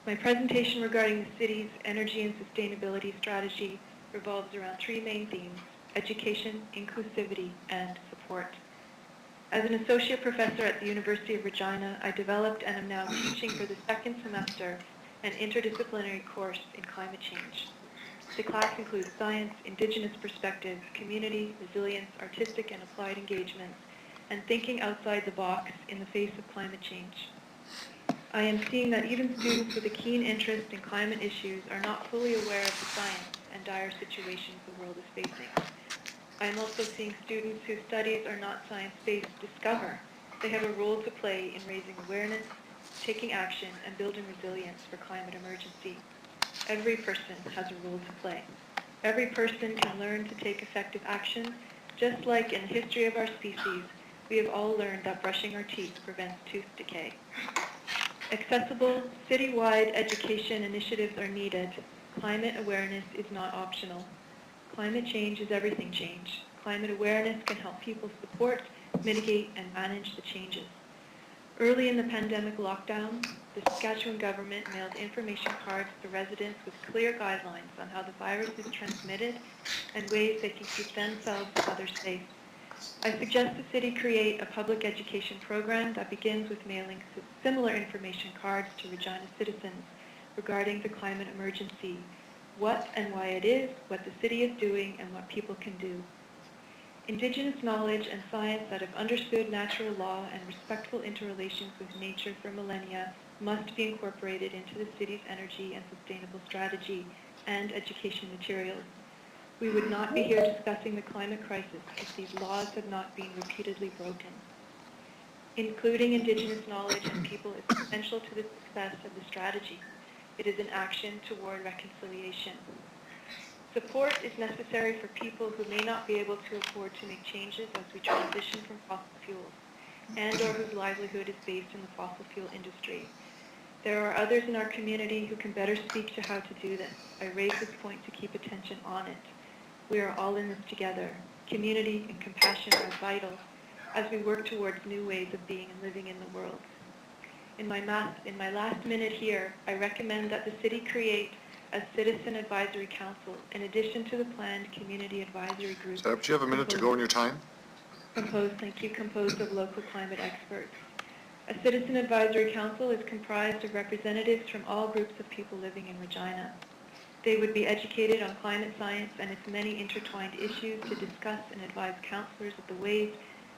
My presentation regarding the city's energy and sustainability strategy revolves around three main themes: education, inclusivity, and support. As an associate professor at the University of Regina, I developed and am now teaching for the second semester an interdisciplinary course in climate change. The class includes science, indigenous perspectives, community, resilience, artistic and applied engagements, and thinking outside the box in the face of climate change. I am seeing that even students with a keen interest in climate issues are not fully aware of the science and dire situations the world is facing. I am also seeing students whose studies are not science-based discover They have a role to play in raising awareness, taking action, and building resilience for climate emergency. Every person has a role to play. Every person can learn to take effective action, just like in the history of our species, we have all learned that brushing our teeth prevents tooth decay. Accessible, citywide education initiatives are needed. Climate awareness is not optional. Climate change is everything change. Climate awareness can help people support, mitigate, and manage the changes. Early in the pandemic lockdown, the Saskatchewan government mailed information cards to residents with clear guidelines on how the virus is transmitted and ways they can keep themselves and others safe. I suggest the city create a public education program that begins with mailing similar information cards to Regina citizens regarding the climate emergency, what and why it is, what the city is doing, and what people can do. Indigenous knowledge and science that have understood natural law and respectful interrelations with nature for millennia must be incorporated into the city's energy and sustainable strategy and education materials. We would not be here discussing the climate crisis if these laws had not been repeatedly broken. Including Indigenous knowledge and people is essential to the success of the strategy. It is an action toward reconciliation. Support is necessary for people who may not be able to afford to make changes as we transition from fossil fuels, and or whose livelihood is based in the fossil fuel industry. There are others in our community who can better speak to how to do this. I raise this point to keep attention on it. We are all in this together. Community and compassion are vital as we work towards new ways of being and living in the world. In my last minute here, I recommend that the city create a citizen advisory council in addition to the planned community advisory group. Do you have a minute to go in your time? Composed of local climate experts. A citizen advisory council is comprised of representatives from all groups of people living in Regina. They would be educated on climate science and its many intertwined issues to discuss and advise councillors of the ways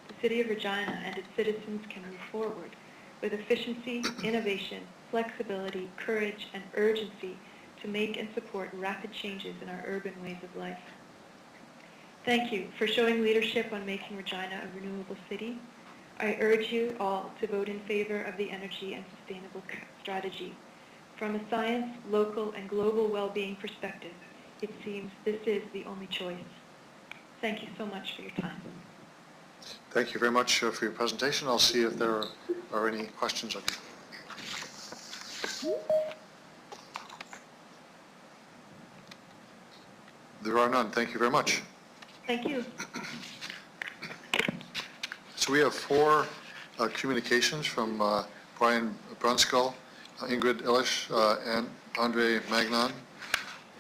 the City of Regina and its citizens can move forward with efficiency, innovation, flexibility, courage, and urgency to make and support rapid changes in our urban ways of life. Thank you for showing leadership on making Regina a renewable city. I urge you all to vote in favor of the energy and sustainable strategy. From a science, local, and global well-being perspective, it seems this is the only choice. Thank you so much for your time. Thank you very much for your presentation. I'll see if there are any questions of you. There are none. Thank you very much. Thank you. So we have 4 communications from Brian Brunskill, Ingrid Illish, and Andre Magnan,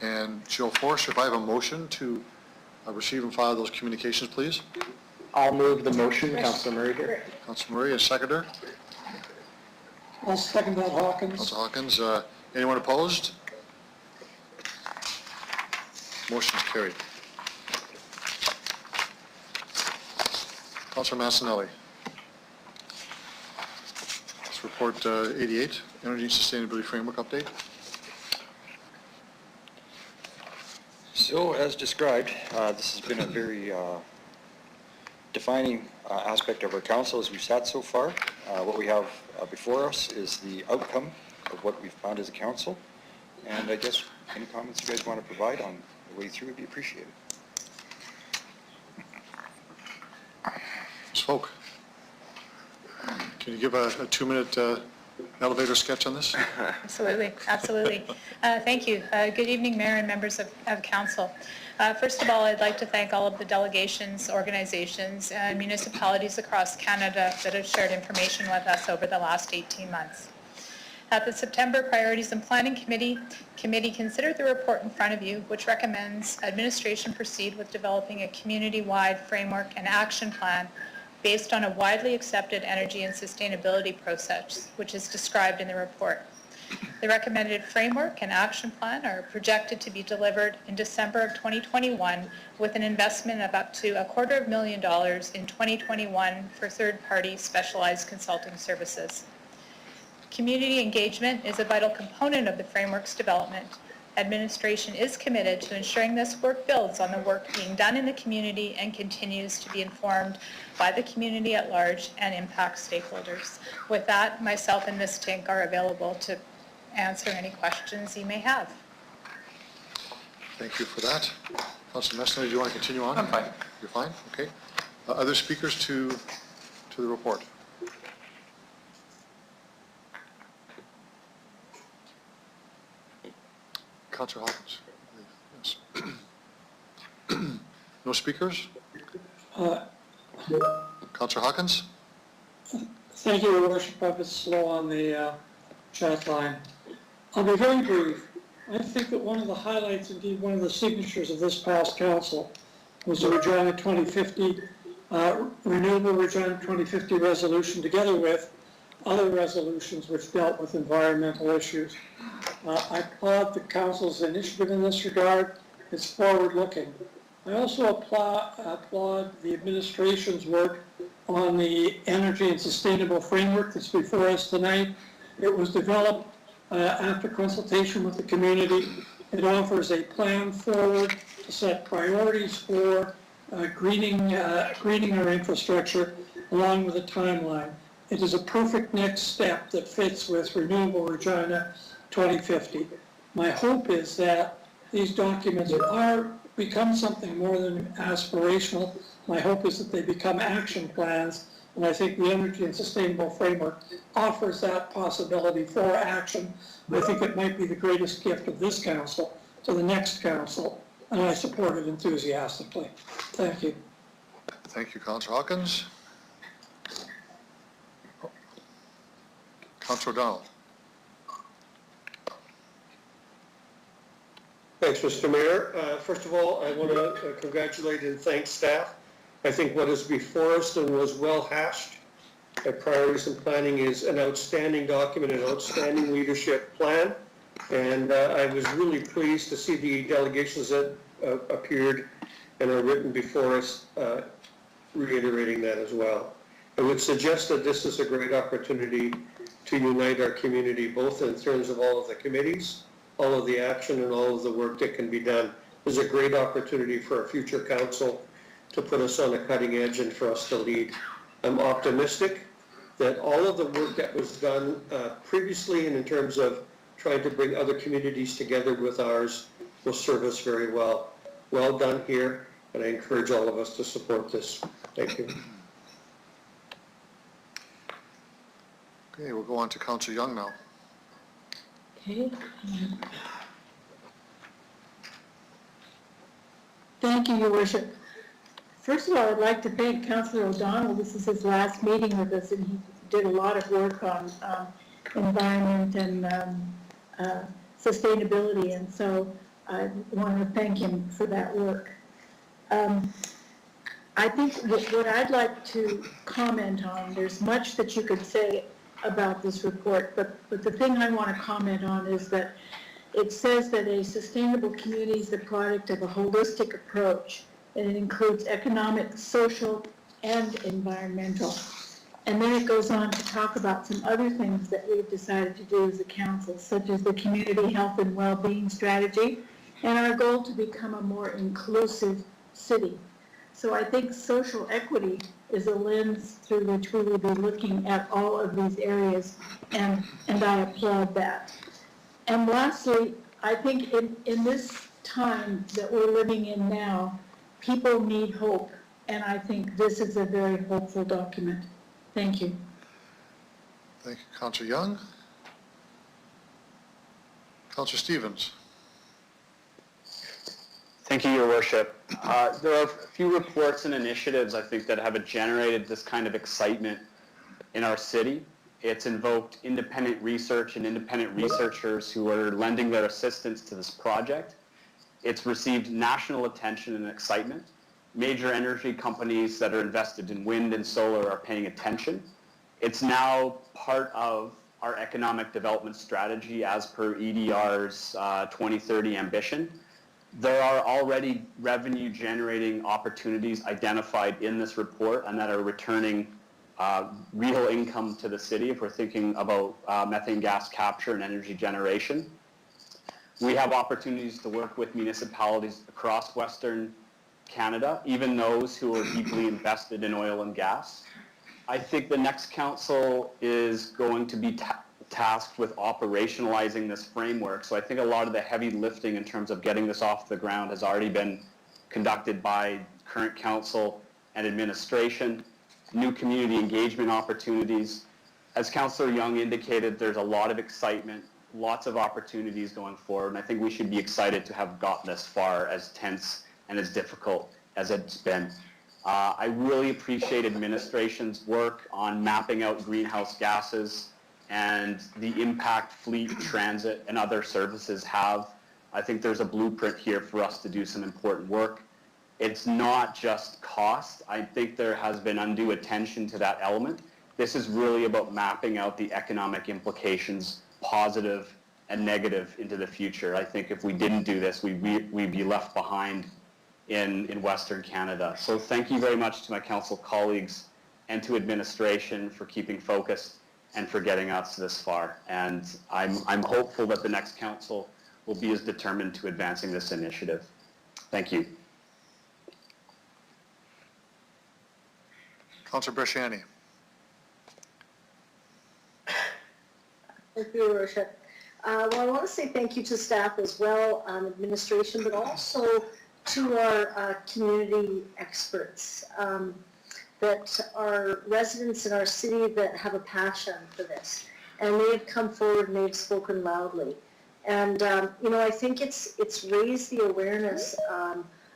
and Jill Force. If I have a motion to receive and file those communications, please. I'll move the motion, Councilor Murray here. Councilor Murray, a seconder. I'll second that, Hawkins. Councilor Hawkins. Anyone opposed? Motion is carried. Councilor Massanelli. Let's report 88, Energy Sustainability Framework Update. So, as described, this has been a very defining aspect of our council as we've sat so far. What we have before us is the outcome of what we've found as a council, and I guess any comments you guys want to provide on the way through would be appreciated. Ms. Folk, can you give a 2-minute elevator sketch on this? Absolutely, absolutely. Thank you. Good evening, Mayor and members of Council. First of all, I'd like to thank all of the delegations, organizations, and municipalities across Canada that have shared information with us over the last 18 months. At the September Priorities and Planning Committee considered the report in front of you, which recommends administration proceed with developing a community-wide framework and action plan based on a widely accepted energy and sustainability process, which is described in the report. The recommended framework and action plan are projected to be delivered in December of 2021 with an investment of up to $250,000 in 2021 for third-party specialized consulting services. Community engagement is a vital component of the framework's development, Administration is committed to ensuring this work builds on the work being done in the community and continues to be informed by the community at large and impact stakeholders. With that, myself and Ms. Tink are available to answer any questions you may have. Thank you for that. Councilor Messner, do you want to continue on? I'm fine. You're fine? Okay. Other speakers to the report? Councilor Hawkins? Yes. No speakers? Councilor Hawkins? Thank you, Your Worship. I was slow on the chat line. I'll be very brief. I think that one of the highlights, indeed one of the signatures of this past council, was the Regina 2050, Renewable Regina 2050 resolution, together with other resolutions which dealt with environmental issues. I applaud the council's initiative in this regard. It's forward-looking. I also applaud the administration's work on the energy and sustainable framework that's before us tonight. It was developed after consultation with the community. It offers a plan forward to set priorities for greening our infrastructure along with a timeline. It is a perfect next step that fits with Renewable Regina 2050. My hope is that these documents become something more than aspirational. My hope is that they become action plans, and I think the Energy and Sustainable Framework offers that possibility for action. I think it might be the greatest gift of this council to the next council, and I support it enthusiastically. Thank you. Thank you, Councilor Hawkins. Councilor O'Donnell. Thanks, Mr. Mayor. First of all, I want to congratulate and thank staff. I think what is before us and was well hashed at Priorities and Planning is an outstanding document, an outstanding leadership plan. And I was really pleased to see the delegations that appeared and are written before us reiterating that as well. I would suggest that this is a great opportunity to unite our community, both in terms of all of the committees, all of the action, and all of the work that can be done. This is a great opportunity for a future council to put us on a cutting edge and for us to lead. I'm optimistic that all of the work that was done previously and in terms of trying to bring other communities together with ours will serve us very well. Well done here, and I encourage all of us to support this. Thank you. Okay, we'll go on to Councilor Young now. Okay. Thank you, Your Worship. First of all, I'd like to thank Councilor O'Donnell. This is his last meeting with us, and he did a lot of work on environment and sustainability, and so I want to thank him for that work. I think what I'd like to comment on, there's much that you could say about this report, but the thing I want to comment on is that it says that a sustainable community is the product of a holistic approach, and it includes economic, social, and environmental. And then it goes on to talk about some other things that we've decided to do as a council, such as the community health and well-being strategy, and our goal to become a more inclusive city. So I think social equity is a lens through which we will be looking at all of these areas, and I applaud that. And lastly, I think in this time that we're living in now, people need hope, and I think this is a very hopeful document. Thank you. Thank you, Councilor Young. Councilor Stevens. Thank you, Your Worship. There are a few reports and initiatives, I think, that have generated this kind of excitement in our city. It's invoked independent research and independent researchers who are lending their assistance to this project. It's received national attention and excitement. Major energy companies that are invested in wind and solar are paying attention. It's now part of our economic development strategy as per EDR's 2030 ambition. There are already revenue-generating opportunities identified in this report and that are returning real income to the city if we're thinking about methane gas capture and energy generation. We have opportunities to work with municipalities across Western Canada, even those who are deeply invested in oil and gas. I think the next council is going to be tasked with operationalizing this framework. So I think a lot of the heavy lifting in terms of getting this off the ground has already been conducted by current council and administration. New community engagement opportunities. As Councillor Young indicated, there's a lot of excitement, lots of opportunities going forward, and I think we should be excited to have gotten this far, as tense and as difficult as it's been. I really appreciate administration's work on mapping out greenhouse gases and the impact fleet, transit, and other services have. I think there's a blueprint here for us to do some important work. It's not just cost. I think there has been undue attention to that element. This is really about mapping out the economic implications, positive and negative, into the future. I think if we didn't do this, we'd be left behind in Western Canada. So thank you very much to my council colleagues and to administration for keeping focused and for getting us this far. And I'm hopeful that the next council will be as determined to advancing this initiative. Thank you. Councillor Bresciani. Thank you, Your Worship. Well, I want to say thank you to staff as well, administration, but also to our community experts, that are residents in our city that have a passion for this. And they have come forward and they've spoken loudly. And, you know, I think it's raised the awareness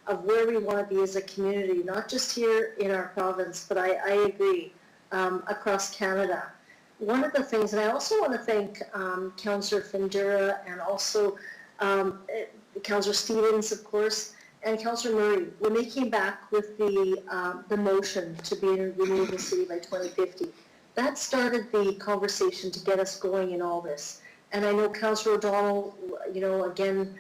of where we want to be as a community, not just here in our province, but I agree, across Canada. One of the things, and I also want to thank Councillor Findura and also Councillor Stevens, of course, and Councillor Murray, when they came back with the motion to be a renewable city by 2050, that started the conversation to get us going in all this. And I know Councillor O'Donnell, you know, again,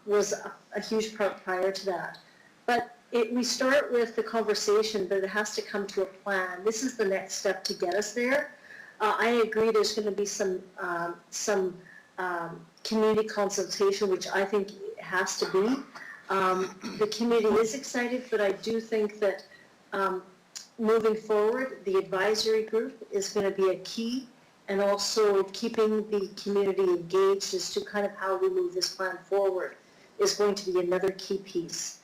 was a huge part prior to that. But we start with the conversation, but it has to come to a plan. This is the next step to get us there. I agree there's going to be some community consultation, which I think has to be. The community is excited, but I do think that moving forward, the advisory group is going to be a key, and also keeping the community engaged as to kind of how we move this plan forward is going to be another key piece.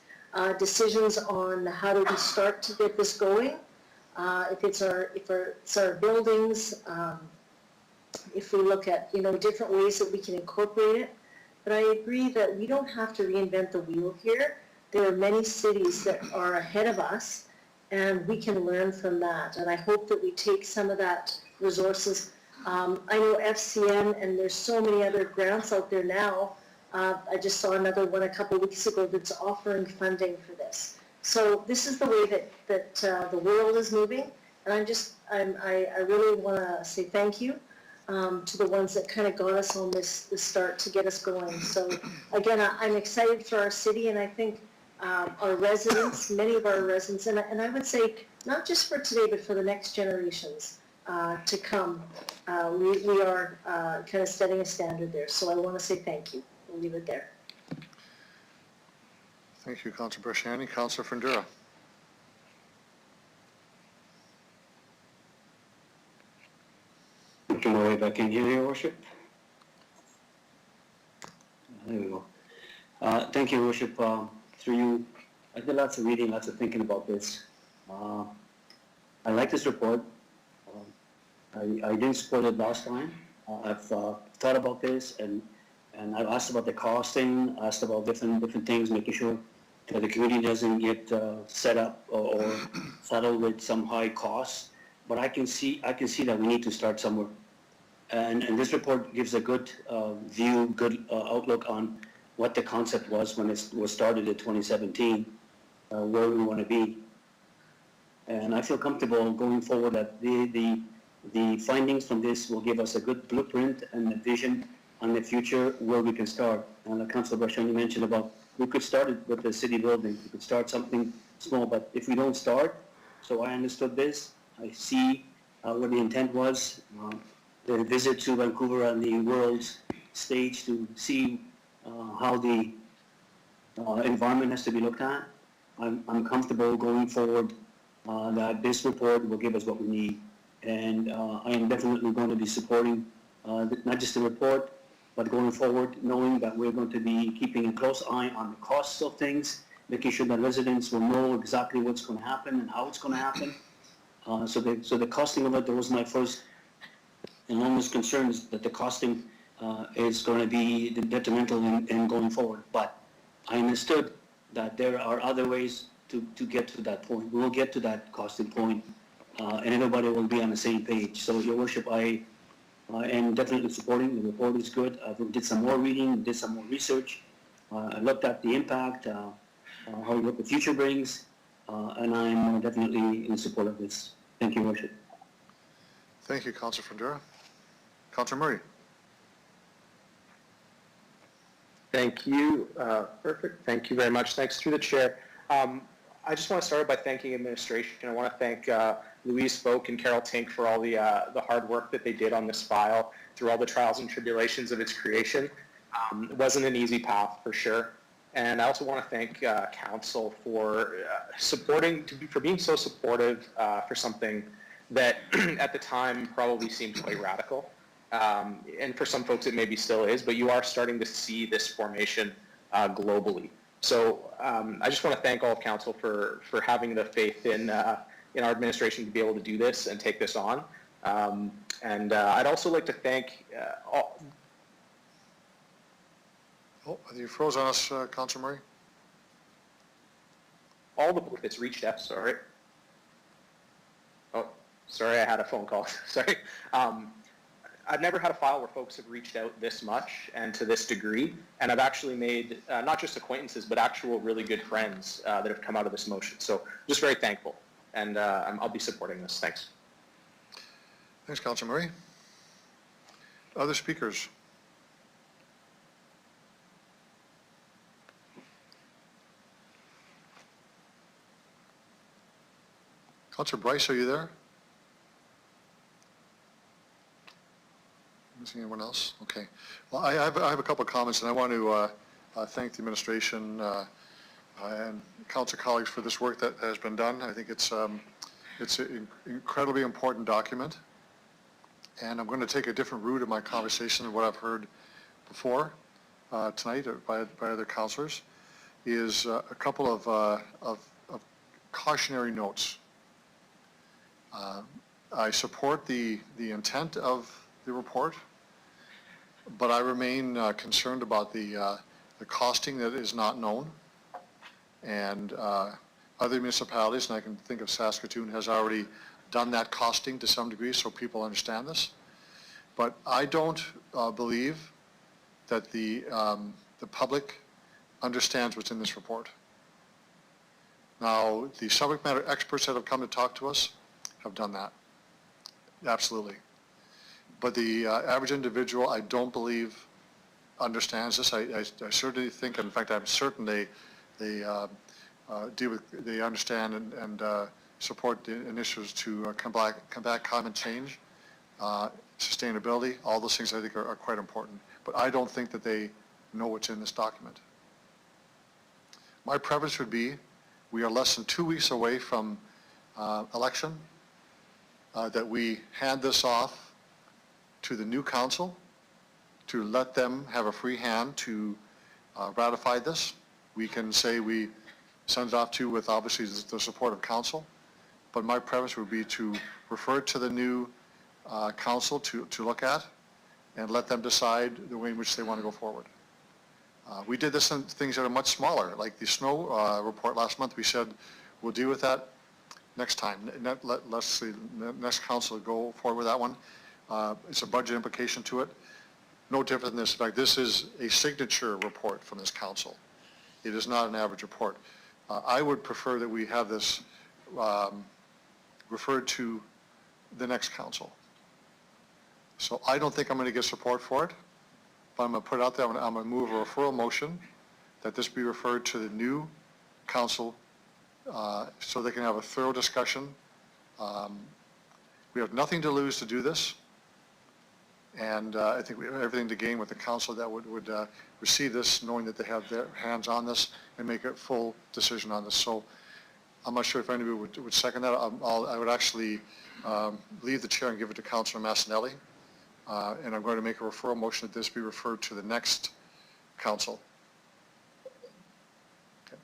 Decisions on how do we start to get this going, if it's our buildings, if we look at, you know, different ways that we can incorporate it. But I agree that we don't have to reinvent the wheel here. There are many cities that are ahead of us, and we can learn from that. And I hope that we take some of that resources. I know FCN, and there's so many other grants out there now. I just saw another one a couple of weeks ago that's offering funding for this. So this is the way that the world is moving, and I really want to say thank you to the ones that kind of got us on this start to get us going. So again, I'm excited for our city, and I think our residents, many of our residents, and I would say not just for today, but for the next generations to come, we are kind of setting a standard there. So I want to say thank you. We'll leave it there. Thank you, Councillor Bresciani. Councillor Findura. Making my way back in here, Your Worship. There we go. Thank you, Your Worship. Through you, I did lots of reading, lots of thinking about this. I like this report. I didn't support it last time. I've thought about this, and I've asked about the costing, asked about different things, making sure that the community doesn't get set up or saddled with some high costs. But I can see that we need to start somewhere. And this report gives a good view, good outlook on what the concept was when it was started in 2017, where we want to be. And I feel comfortable going forward that the findings from this will give us a good blueprint and a vision on the future where we can start. And Councillor Bresciani mentioned about we could start it with the city building. We could start something small, but if we don't start, so I understood this, I see what the intent was, the visit to Vancouver on the world's stage to see how the environment has to be looked at. I'm comfortable going forward that this report will give us what we need. And I am definitely going to be supporting not just the report, but going forward, knowing that we're going to be keeping a close eye on the costs of things, making sure that residents will know exactly what's going to happen and how it's going to happen. So the costing of it, that was my first and longest concern, is that the costing is going to be detrimental in going forward. But I understood that there are other ways to get to that point. We will get to that costing point, and everybody will be on the same page. So, Your Worship, I am definitely supporting. The report is good. I did some more reading, did some more research. I looked at the impact, what the future brings, and I'm definitely in support of this. Thank you, Your Worship. Thank you, Councillor Fundera. Councillor Murray. Thank you. Perfect. Thank you very much. Thanks through the chair. I just want to start by thanking administration. I want to thank Louise Folk and Carol Tink for all the hard work that they did on this file through all the trials and tribulations of its creation. It wasn't an easy path for sure. And I also want to thank council for for being so supportive for something that at the time probably seemed quite radical. And for some folks it maybe still is, but you are starting to see this formation globally. So I just want to thank all of council for having the faith in our administration to be able to do this and take this on. And I'd also like to thank all. Oh, you froze on us, Councillor Murray. All the it's reached out. Sorry. Oh, sorry, I had a phone call. Sorry. I've never had a file where folks have reached out this much and to this degree, and I've actually made not just acquaintances, but actual really good friends that have come out of this motion. So just very thankful, and I'll be supporting this. Thanks. Thanks, Councillor Murray. Other speakers? Councillor Bryce, are you there? Is anyone else? Okay. Well, I have a couple of comments, and I want to thank the administration and council colleagues for this work that has been done. I think it's an incredibly important document, and I'm going to take a different route in my conversation than what I've heard before tonight by other councillors. Is a couple of cautionary notes. I support the intent of the report, but I remain concerned about the costing that is not known. And other municipalities, and I can think of Saskatoon, has already done that costing to some degree, so people understand this. But I don't believe that the public understands what's in this report. Now, the subject matter experts that have come to talk to us have done that, absolutely. But the average individual, I don't believe, understands this. I certainly think, in fact, I'm certain they understand and support the initiatives to combat climate change, sustainability. All those things I think are quite important. But I don't think that they know what's in this document. My preference would be, we are less than 2 weeks away from election, that we hand this off to the new council to let them have a free hand to ratify this. We can say we send it off to with obviously the support of council, but my preference would be to refer it to the new council to look at and let them decide the way in which they want to go forward. We did this in things that are much smaller, like the snow report last month. We said we'll deal with that next time. Let's the next council go forward with that one. It's a budget implication to it. No different than this. In fact, this is a signature report from this council. It is not an average report. I would prefer that we have this referred to the next council. So I don't think I'm going to get support for it, but I'm going to put it out there. I'm going to move a referral motion that this be referred to the new council so they can have a thorough discussion. We have nothing to lose to do this. And I think we have everything to gain with the council that would receive this, knowing that they have their hands on this and make a full decision on this. So I'm not sure if anybody would second that. I would actually leave the chair and give it to Councilor Massanelli. And I'm going to make a referral motion that this be referred to the next council. Okay.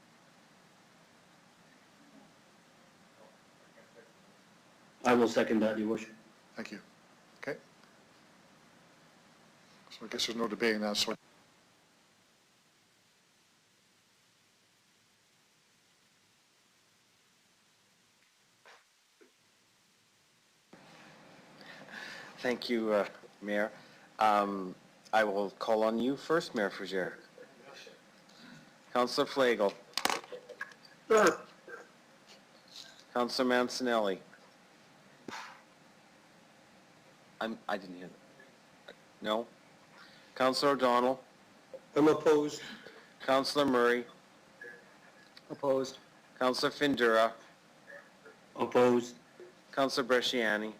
I will second that, Your Worship. Thank you. Okay. So I guess there's no debating that. So Thank you, Mayor. I will call on you first, Mayor Fougere. Councillor Flagel. Sure. Councillor Mancinelli. I didn't hear that. No? Councillor O'Donnell. I'm opposed. Councillor Murray. Opposed. Councillor Findura. Opposed. Councillor Bresciani.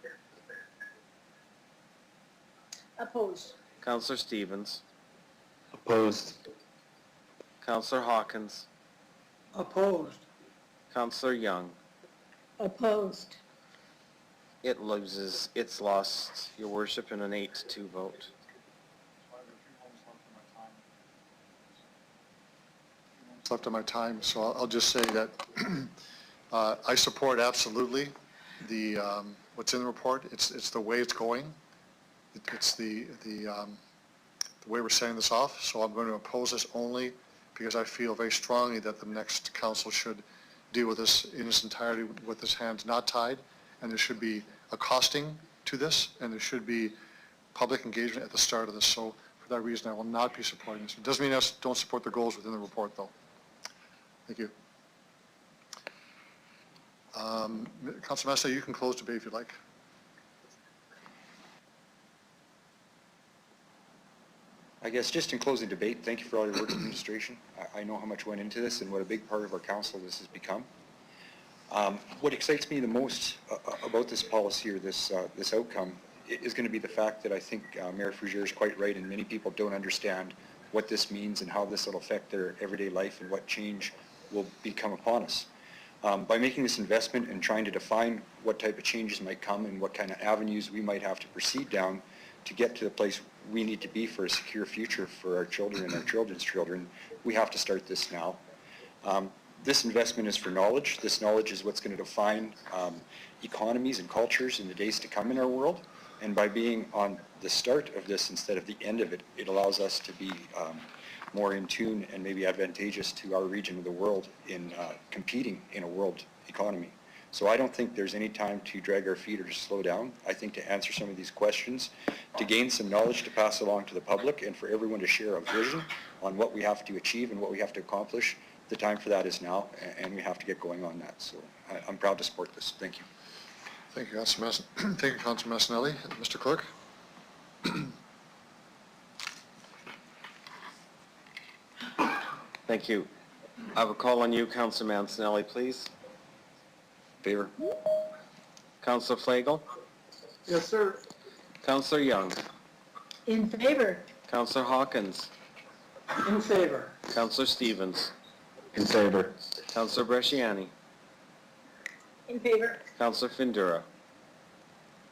Opposed. Councillor Stevens. Opposed. Councillor Hawkins. Opposed. Councillor Young. Opposed. It's lost, Your Worship, in an 8-2 vote. left on my time, so I'll just say that I support absolutely the what's in the report. It's the way it's going. It's the way we're setting this off. So I'm going to oppose this only because I feel very strongly that the next council should deal with this in its entirety with his hands not tied, and there should be a costing to this, and there should be public engagement at the start of this. So for that reason, I will not be supporting this. It doesn't mean I don't support the goals within the report, though. Thank you. Councilor Massa, you can close debate if you like. I guess just in closing debate, thank you for all your work, administration. I know how much went into this and what a big part of our council this has become. What excites me the most about this policy or this outcome is going to be the fact that I think Mayor Fougere is quite right, and many people don't understand what this means and how this will affect their everyday life and what change will become upon us. By making this investment and trying to define what type of changes might come and what kind of avenues we might have to proceed down to get to the place we need to be for a secure future for our children and our children's children, we have to start this now. This investment is for knowledge. This knowledge is what's going to define economies and cultures in the days to come in our world. And by being on the start of this instead of the end of it, it allows us to be more in tune and maybe advantageous to our region of the world in competing in a world economy. So I don't think there's any time to drag our feet or to slow down. I think to answer some of these questions, to gain some knowledge to pass along to the public and for everyone to share a vision on what we have to achieve and what we have to accomplish, the time for that is now, and we have to get going on that. So I'm proud to support this. Thank you. Thank you, Councilor Massanelli. Thank you, Councilor Massanelli. Mr. Clerk? Thank you. I will call on you, Councilor Mancinelli, please. Favor. Councilor Flagel. Yes, sir. Councilor Young. In favor. Councilor Hawkins. In favor. Councilor Stevens. In favor. Councilor Bresciani. In favor. Councilor Findura.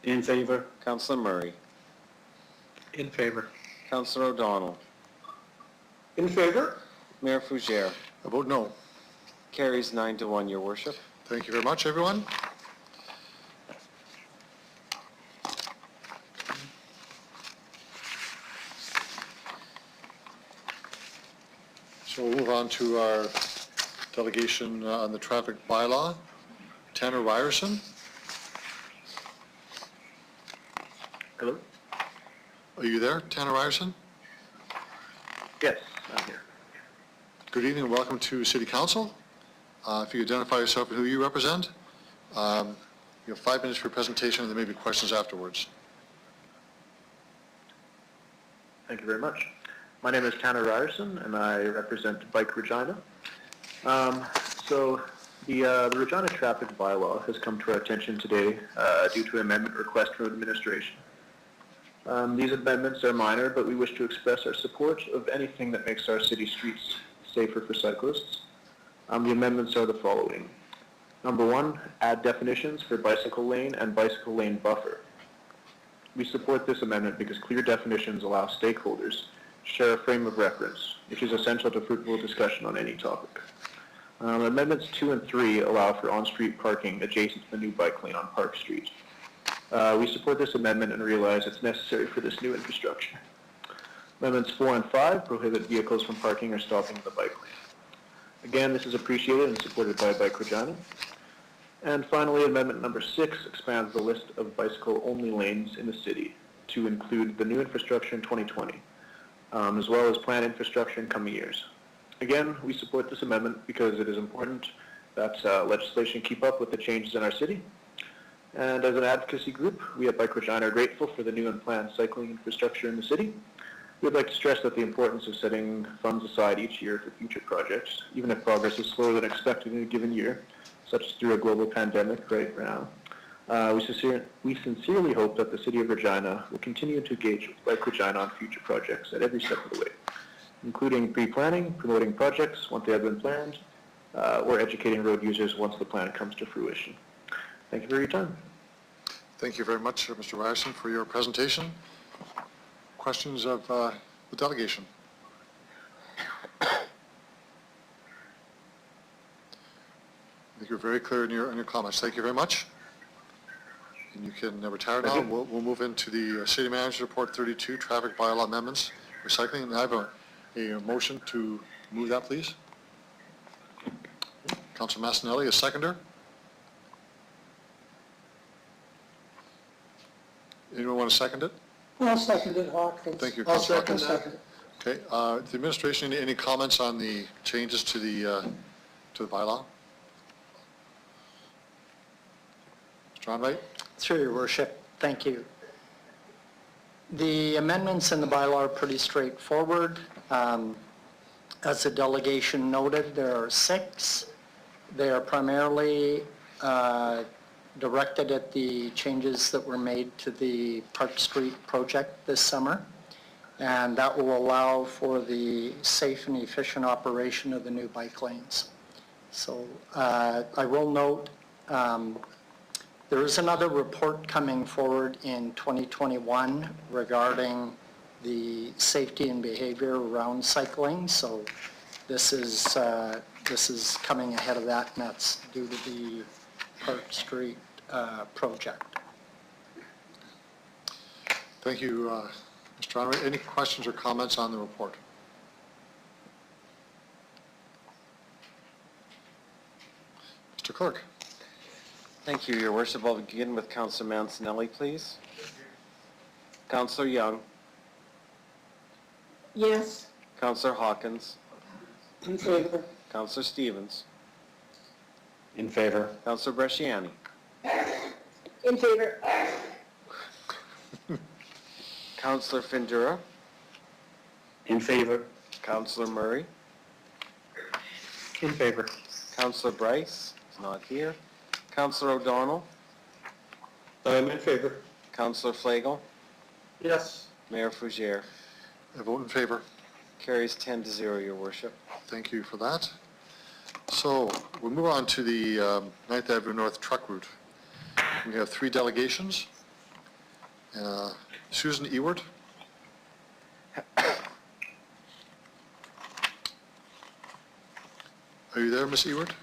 In favor. Councilor Murray. In favor. Councilor O'Donnell. In favor. Mayor Fougere. I vote no. Carries 9-1, Your Worship. Thank you very much, everyone. So we'll move on to our delegation on the traffic bylaw. Tanner Ryerson. Hello? Are you there, Tanner Ryerson? Yes, I'm here. Good evening and welcome to City Council. If you identify yourself and who you represent, you have 5 minutes for your presentation and there may be questions afterwards. Thank you very much. My name is Tanner Ryerson, and I represent Bike Regina. So the Regina traffic bylaw has come to our attention today due to an amendment request from administration. These amendments are minor, but we wish to express our support of anything that makes our city streets safer for cyclists. The amendments are the following. Number 1, add definitions for bicycle lane and bicycle lane buffer. We support this amendment because clear definitions allow stakeholders to share a frame of reference, which is essential to fruitful discussion on any topic. Amendments 2 and 3 allow for on-street parking adjacent to the new bike lane on Park Street. We support this amendment and realize it's necessary for this new infrastructure. Amendments 4 and 5 prohibit vehicles from parking or stopping in the bike lane. Again, this is appreciated and supported by Bike Regina. And finally, amendment number 6 expands the list of bicycle-only lanes in the city to include the new infrastructure in 2020, as well as planned infrastructure in coming years. Again, we support this amendment because it is important that legislation keep up with the changes in our city. And as an advocacy group, we at Bike Regina are grateful for the new and planned cycling infrastructure in the city. We'd like to stress that the importance of setting funds aside each year for future projects, even if progress is slower than expected in a given year, such as through a global pandemic right now. We sincerely hope that the City of Regina will continue to engage with Bike Regina on future projects at every step of the way, including pre-planning, promoting projects once they have been planned, or educating road users once the plan comes to fruition. Thank you for your time. Thank you very much, Mr. Ryerson, for your presentation. Questions of the delegation? I think you're very clear in your comments. Thank you very much. And you can retire now. We'll move into the City Manager Report 32, Traffic Bylaw Amendments, Recycling. And I have a motion to move that, please. Councilor Massanelli, a seconder. Anyone want to second it? I'll second it, Hawk. Thank you, I'll Councilor second Hawkins. that. Okay, the administration, any comments on the changes to the bylaw? Mr. Onwright? Through your worship, thank you. The amendments in the bylaw are pretty straightforward. As the delegation noted, there are 6. They are primarily directed at the changes that were made to the Park Street project this summer, and that will allow for the safe and efficient operation of the new bike lanes. So I will note there is another report coming forward in 2021 regarding the safety and behavior around cycling. So this is coming ahead of that, and that's due to the Park Street project. Thank you, Mr. Onwright. Any questions or comments on the report? Mr. Clerk. Thank you, Your Worship. I'll begin with Councilor Mancinelli, please. Councilor Young. Yes. Councilor Hawkins. In favor. Councilor Stevens. In favor. Councilor Bresciani. In favor. Councilor Findura. In favor. Councilor Murray. In favor. Councilor Bryce is not here. Councilor O'Donnell. I'm in favor. Councilor Flagel. Yes. Mayor Fougere. I vote in favor. Carries 10-0, Your Worship. Thank you for that. So we'll move on to the 9th Avenue North truck route. We have 3 delegations. Susan Ewart. Are you there, Ms. Ewart?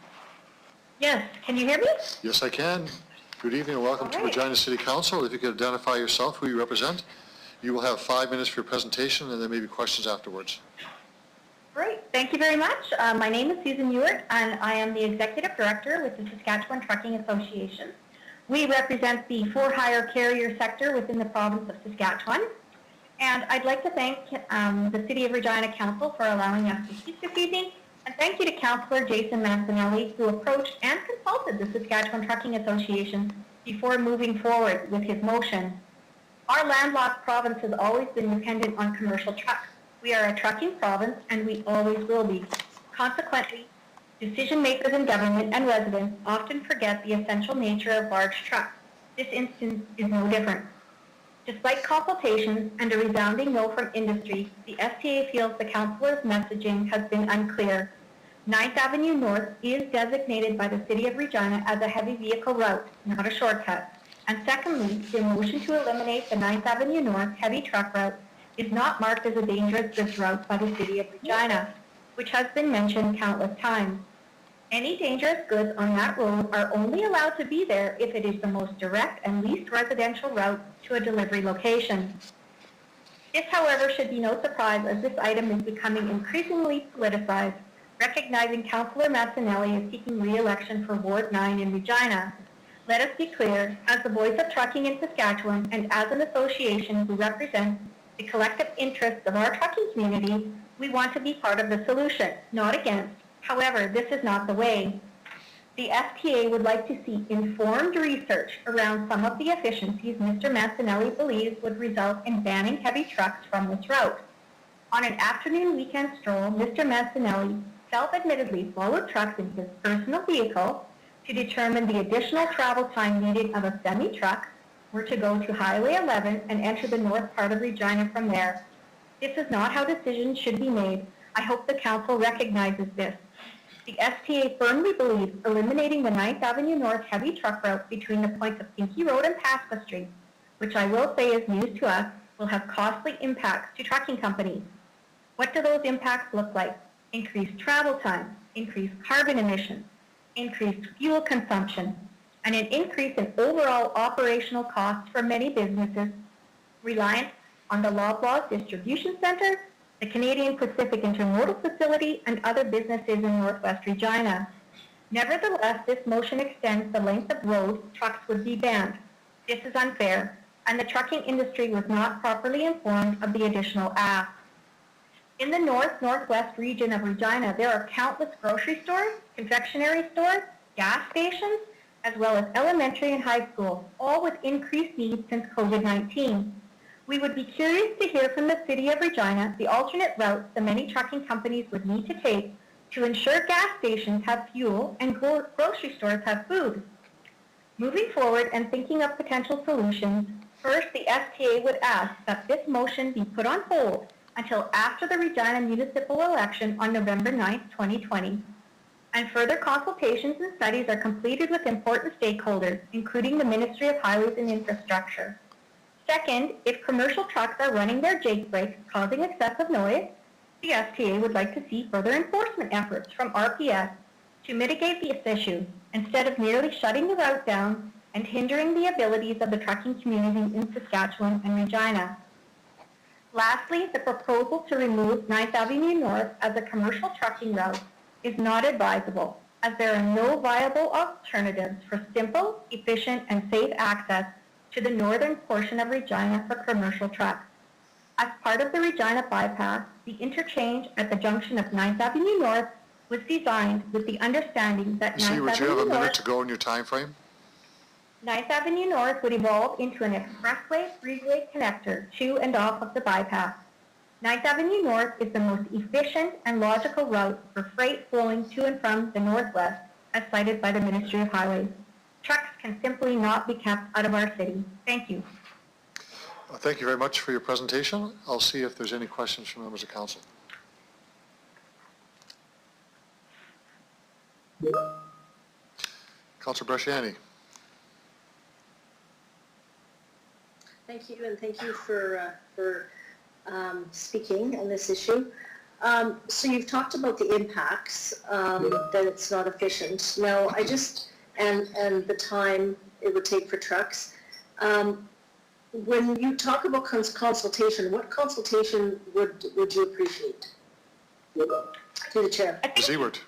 Yes, can you hear me? Yes, I can. Good evening and welcome to Regina City Council. If you could identify yourself, who you represent. You will have 5 minutes for your presentation and there may be questions afterwards. Great, thank you very much. My name is Susan Ewart and I am the Executive Director with the Saskatchewan Trucking Association. We represent the for-hire carrier sector within the province of Saskatchewan. And I'd like to thank the City of Regina Council for allowing us to speak this evening. And thank you to Councillor Jason Mancinelli, who approached and consulted the Saskatchewan Trucking Association before moving forward with his motion. Our landlocked province has always been dependent on commercial trucks. We are a trucking province, and we always will be. Consequently, decision makers in government and residents often forget the essential nature of large trucks. This instance is no different. Despite consultations and a resounding no from industry, the STA feels the councillor's messaging has been unclear. 9th Avenue North is designated by the City of Regina as a heavy vehicle route, not a shortcut. And secondly, the motion to eliminate the 9th Avenue North heavy truck route is not marked as a dangerous goods route by the City of Regina, which has been mentioned countless times. Any dangerous goods on that road are only allowed to be there if it is the most direct and least residential route to a delivery location. This, however, should be no surprise as this item is becoming increasingly politicized, recognizing Councillor Mazzinelli is seeking re-election for Ward 9 in Regina. Let us be clear, as the voice of trucking in Saskatchewan and as an association who represents the collective interests of our trucking community, we want to be part of the solution, not against. However, this is not the way. The FTA would like to see informed research around some of the efficiencies Mr. Mazzinelli believes would result in banning heavy trucks from this route. On an afternoon weekend stroll, Mr. Mazzinelli self-admittedly followed trucks in his personal vehicle to determine the additional travel time needed of a semi-truck were to go to Highway 11 and enter the north part of Regina from there. This is not how decisions should be made. I hope the Council recognizes this. The STA firmly believes eliminating the 9th Avenue North heavy truck route between the points of Pinkey Road and Pasca Street, which I will say is news to us, will have costly impacts to trucking companies. What do those impacts look like? Increased travel time, increased carbon emissions, increased fuel consumption, and an increase in overall operational costs for many businesses reliant on the Loblaws Distribution Centre, the Canadian Pacific Intermodal Facility, and other businesses in Northwest Regina. Nevertheless, this motion extends the length of road trucks would be banned. This is unfair, and the trucking industry was not properly informed of the additional ask. In the northwest region of Regina, there are countless grocery stores, confectionery stores, gas stations, as well as elementary and high schools, all with increased needs since COVID-19. We would be curious to hear from the City of Regina the alternate routes the many trucking companies would need to take to ensure gas stations have fuel and grocery stores have food. Moving forward and thinking of potential solutions, first the STA would ask that this motion be put on hold until after the Regina municipal election on November 9th, 2020, and further consultations and studies are completed with important stakeholders, including the Ministry of Highways and Infrastructure. Second, if commercial trucks are running their jake brakes causing excessive noise, the STA would like to see further enforcement efforts from RPS to mitigate this issue, instead of merely shutting the route down and hindering the abilities of the trucking community in Saskatchewan and Regina. Lastly, the proposal to remove 9th Avenue North as a commercial trucking route is not advisable, as there are no viable alternatives for simple, efficient, and safe access to the northern portion of Regina for commercial trucks. As part of the Regina bypass, the interchange at the junction of 9th Avenue North was designed with the understanding that 9th would you have a Avenue minute North to go in your time frame? 9th Avenue North would evolve into an expressway freeway connector to and off of the bypass. 9th Avenue North is the most efficient and logical route for freight flowing to and from the northwest, as cited by the Ministry of Highways. Trucks can simply not be kept out of our city. Thank you. Thank you very much for your presentation. I'll see if there's any questions from members of council. Councillor Bresciani. Thank you, and thank you for speaking on this issue. So you've talked about the impacts, that it's not efficient. Now, and the time it would take for trucks. When you talk about consultation, what consultation would you appreciate? To the chair. Ms. Ewart.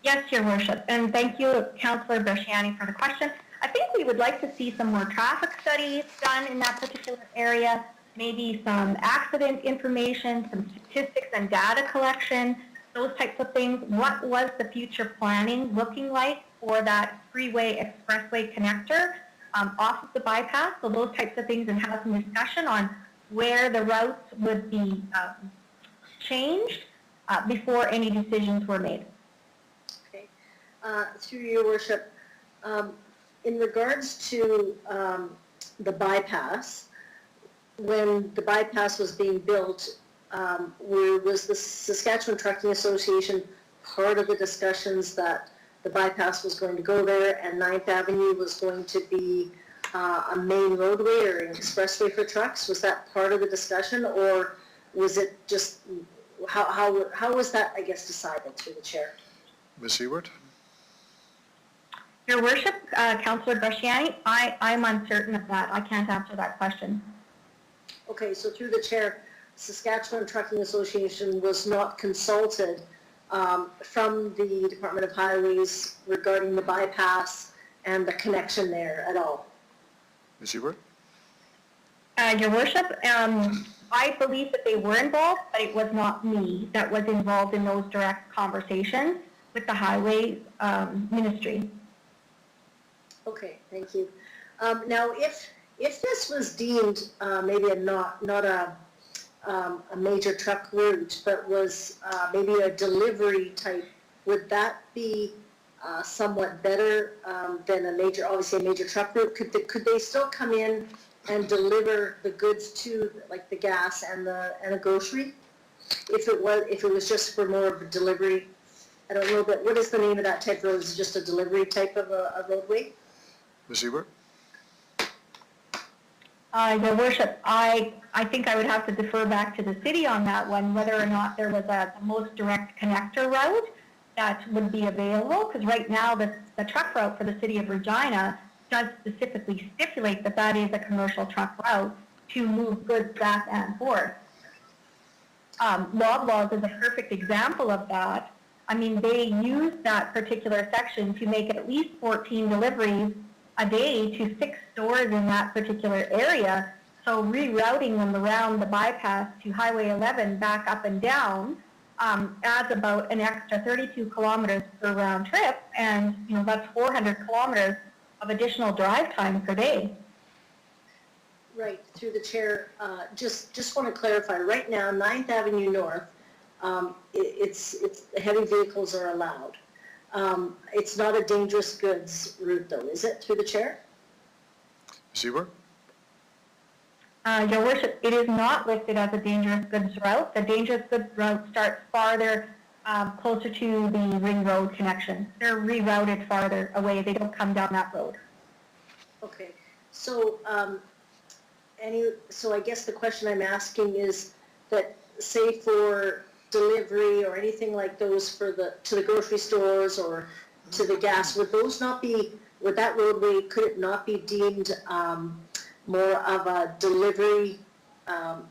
Yes, Your Worship, and thank you, Councillor Bresciani, for the question. I think we would like to see some more traffic studies done in that particular area, maybe some accident information, some statistics and data collection, those types of things. What was the future planning looking like for that freeway expressway connector off of the bypass? So those types of things, and have some discussion on where the routes would be changed before any decisions were made. Okay. Through Your Worship, in regards to the bypass. When the bypass was being built, was the Saskatchewan Trucking Association part of the discussions that the bypass was going to go there and 9th Avenue was going to be a main roadway or an expressway for trucks? Was that part of the discussion, or was it just, how was that, I guess, decided through the chair? Ms. Ewart? Your Worship, Councillor Bresciani, I'm uncertain of that. I can't answer that question. Okay, so through the chair, Saskatchewan Trucking Association was not consulted from the Department of Highways regarding the bypass and the connection there at all? Ms. Ewart? Your Worship, I believe that they were involved, but it was not me that was involved in those direct conversations with the Highway Ministry. Okay, thank you. Now, if this was deemed maybe not a major truck route, but was maybe a delivery type, would that be somewhat better than obviously a major truck route? Could they still come in and deliver the goods to, like, the gas and the grocery? If it was just for more of a delivery, I don't know, but what is the name of that type of road? Is it just a delivery type of a roadway? Ms. Ewart? Your Worship, I think I would have to defer back to the city on that one, whether or not there was the most direct connector route that would be available, because right now the truck route for the city of Regina does specifically stipulate that that is a commercial truck route to move goods back and forth. Loblaws is a perfect example of that. I mean, they use that particular section to make at least 14 deliveries a day to 6 stores in that particular area. So rerouting them around the bypass to Highway 11 back up and down adds about an extra 32 kilometers per round trip, and that's 400 kilometers of additional drive time per day. Right, through the chair, just want to clarify, right now, 9th Avenue North, it's heavy vehicles are allowed. It's not a dangerous goods route though, is it, through the chair? Ms. Ewart? Your Worship, it is not listed as a dangerous goods route. The dangerous goods route starts farther, closer to the Ring Road connection. They're rerouted farther away. They don't come down that road. Okay, so so I guess the question I'm asking is that, say for delivery or anything like those to the grocery stores or to the gas, would that roadway, could it not be deemed more of a delivery,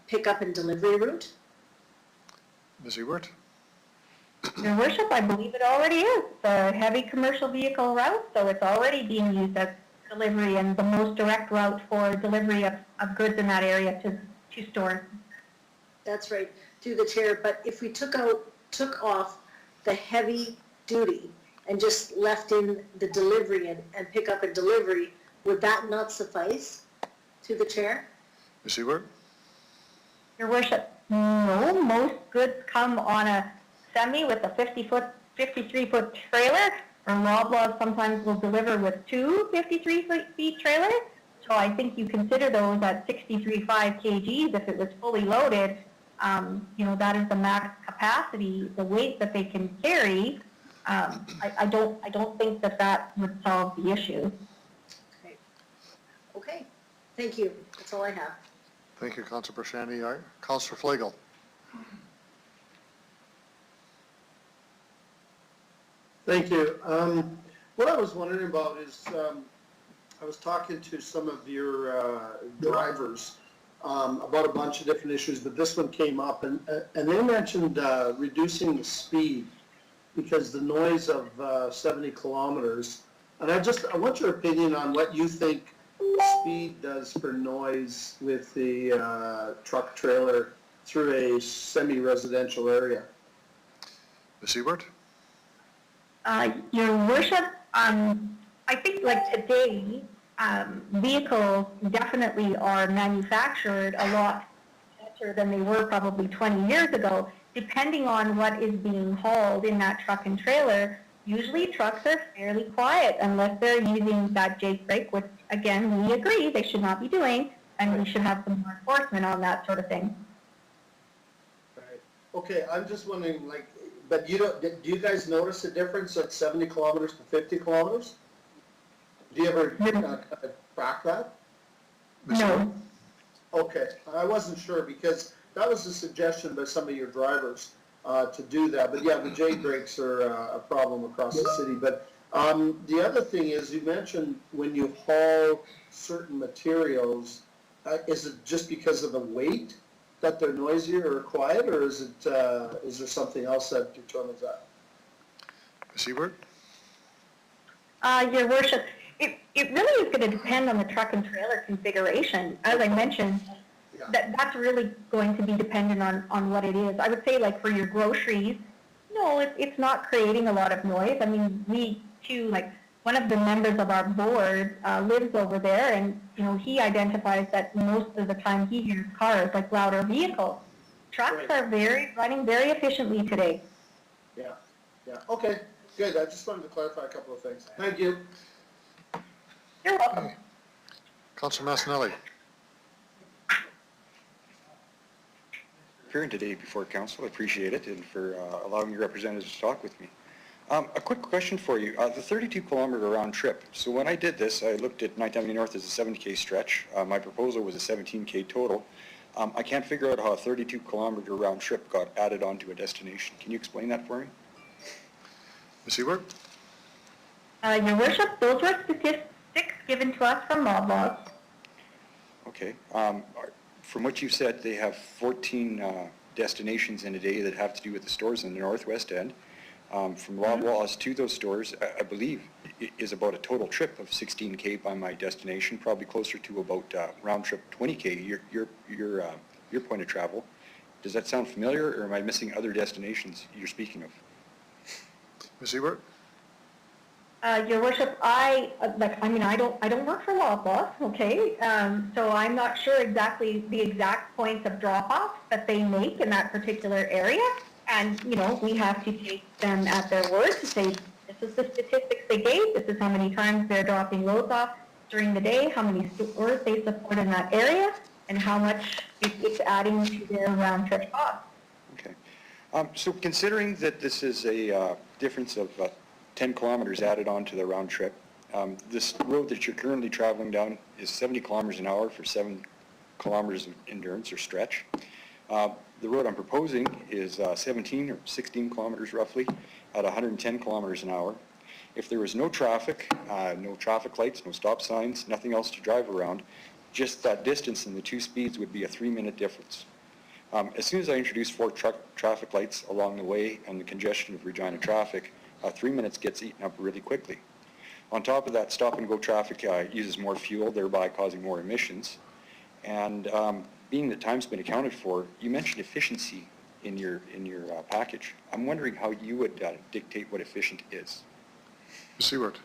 pickup and delivery route? Ms. Ewart? Your Worship, I believe it already is. The heavy commercial vehicle route, so it's already being used as delivery and the most direct route for delivery of goods in that area to stores. That's right, through the chair, but if we took off the heavy duty and just left in the delivery and pick up and delivery, would that not suffice, through the chair? Ms. Ewart? Your Worship, no, most goods come on a semi with a 53-foot trailer, or Loblaws sometimes will deliver with 2 53-foot trailers. So I think you consider those at 63.5 kgs if it was fully loaded. That is the max capacity, the weight that they can carry. I don't think that would solve the issue. Okay, thank you. That's all I have. Thank you, Councilor Bresciani. Councilor Flagel? Thank you. What I was wondering about is, I was talking to some of your drivers about a bunch of different issues, but this one came up, and they mentioned reducing the speed because the noise of 70 kilometers. And I want your opinion on what you think speed does for noise with the truck trailer through a semi-residential area. Ms. Ewart? Your Worship, I think like today, vehicles definitely are manufactured a lot better than they were probably 20 years ago. Depending on what is being hauled in that truck and trailer, Usually trucks are fairly quiet unless they're using that Jake brake, which again, we agree they should not be doing, and we should have some more enforcement on that sort of thing. Right. Okay, I'm just wondering, like, but you don't, do you guys notice a difference at 70 kilometers to 50 kilometers? Do you ever track that? No. Okay, I wasn't sure because that was a suggestion by some of your drivers to do that. But yeah, the J brakes are a problem across the city. But the other thing is you mentioned when you haul certain materials, is it just because of the weight that they're noisier or quiet, or is it is there something else that determines that? Ms. Ebert? Your worship, it really is going to depend on the truck and trailer configuration. As I mentioned, that's really going to be dependent on what it is. I would say, like, for your groceries, no, it's not creating a lot of noise. I mean, we too, like, one of the members of our board lives over there, and, you know, he identifies that most of the time he hears cars, like louder vehicles. Trucks are running very efficiently today. Yeah, yeah, okay, good. I just wanted to clarify a couple of things. Thank you. You're welcome. Councilor Massanelli. Appearing today before council, I appreciate it, and for allowing your representatives to talk with me. A quick question for you. The 32-kilometer round trip. So when I did this, I looked at 970 North as a 70K stretch. My proposal was a 17K total. I can't figure out how a 32-kilometer round trip got added onto a destination. Can you explain that for me? Ms. Ebert? Your worship, those were statistics given to us from Loblaws. Okay. From what you said, they have 14 destinations in a day that have to do with the stores in the northwest end. From Loblaws to those stores, I believe, is about a total trip of 16K by my destination, probably closer to about round trip 20K, your point of travel. Does that sound familiar, or am I missing other destinations you're speaking of? Ms. Ebert? Your worship, I don't work for Loblaws, okay? So I'm not sure exactly the exact points of drop-off that they make in that particular area. And, you know, we have to take them at their word to say, this is the statistics they gave, this is how many times they're dropping loads off during the day, how many stores they support in that area, and how much it's adding to their round-trip cost. Okay. So considering that this is a difference of 10 kilometers added on to the round trip, this road that you're currently traveling down is 70 kilometers an hour for 7 kilometers of endurance or stretch. The road I'm proposing is 17 or 16 kilometers roughly at 110 kilometers an hour. If there was no traffic lights, no stop signs, nothing else to drive around, just that distance and the two speeds would be a 3-minute difference. As soon as I introduce 4 traffic lights along the way and the congestion of Regina traffic, 3 minutes gets eaten up really quickly. On top of that, stop-and-go traffic uses more fuel, thereby causing more emissions. And being that time's been accounted for, you mentioned efficiency in your package. I'm wondering how you would dictate what efficient is. Ms. Ebert?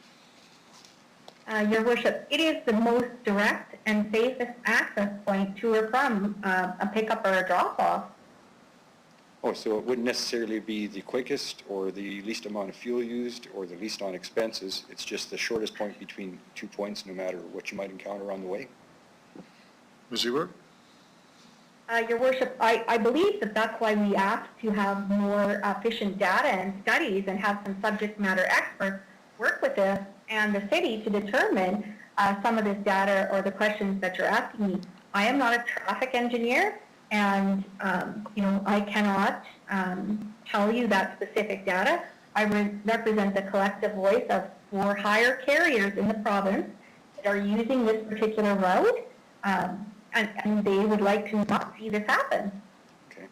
Your worship, it is the most direct and safest access point to or from a pickup or a drop-off. Oh, so it wouldn't necessarily be the quickest or the least amount of fuel used or the least on expenses. It's just the shortest point between 2 points, no matter what you might encounter on the way. Ms. Ebert? Your worship, I believe that's why we asked to have more efficient data and studies and have some subject matter experts work with us and the city to determine some of this data or the questions that you're asking me. I am not a traffic engineer, and I cannot tell you that specific data. I represent the collective voice of 4 hire carriers in the province that are using this particular road, and they would like to not see this happen. Okay,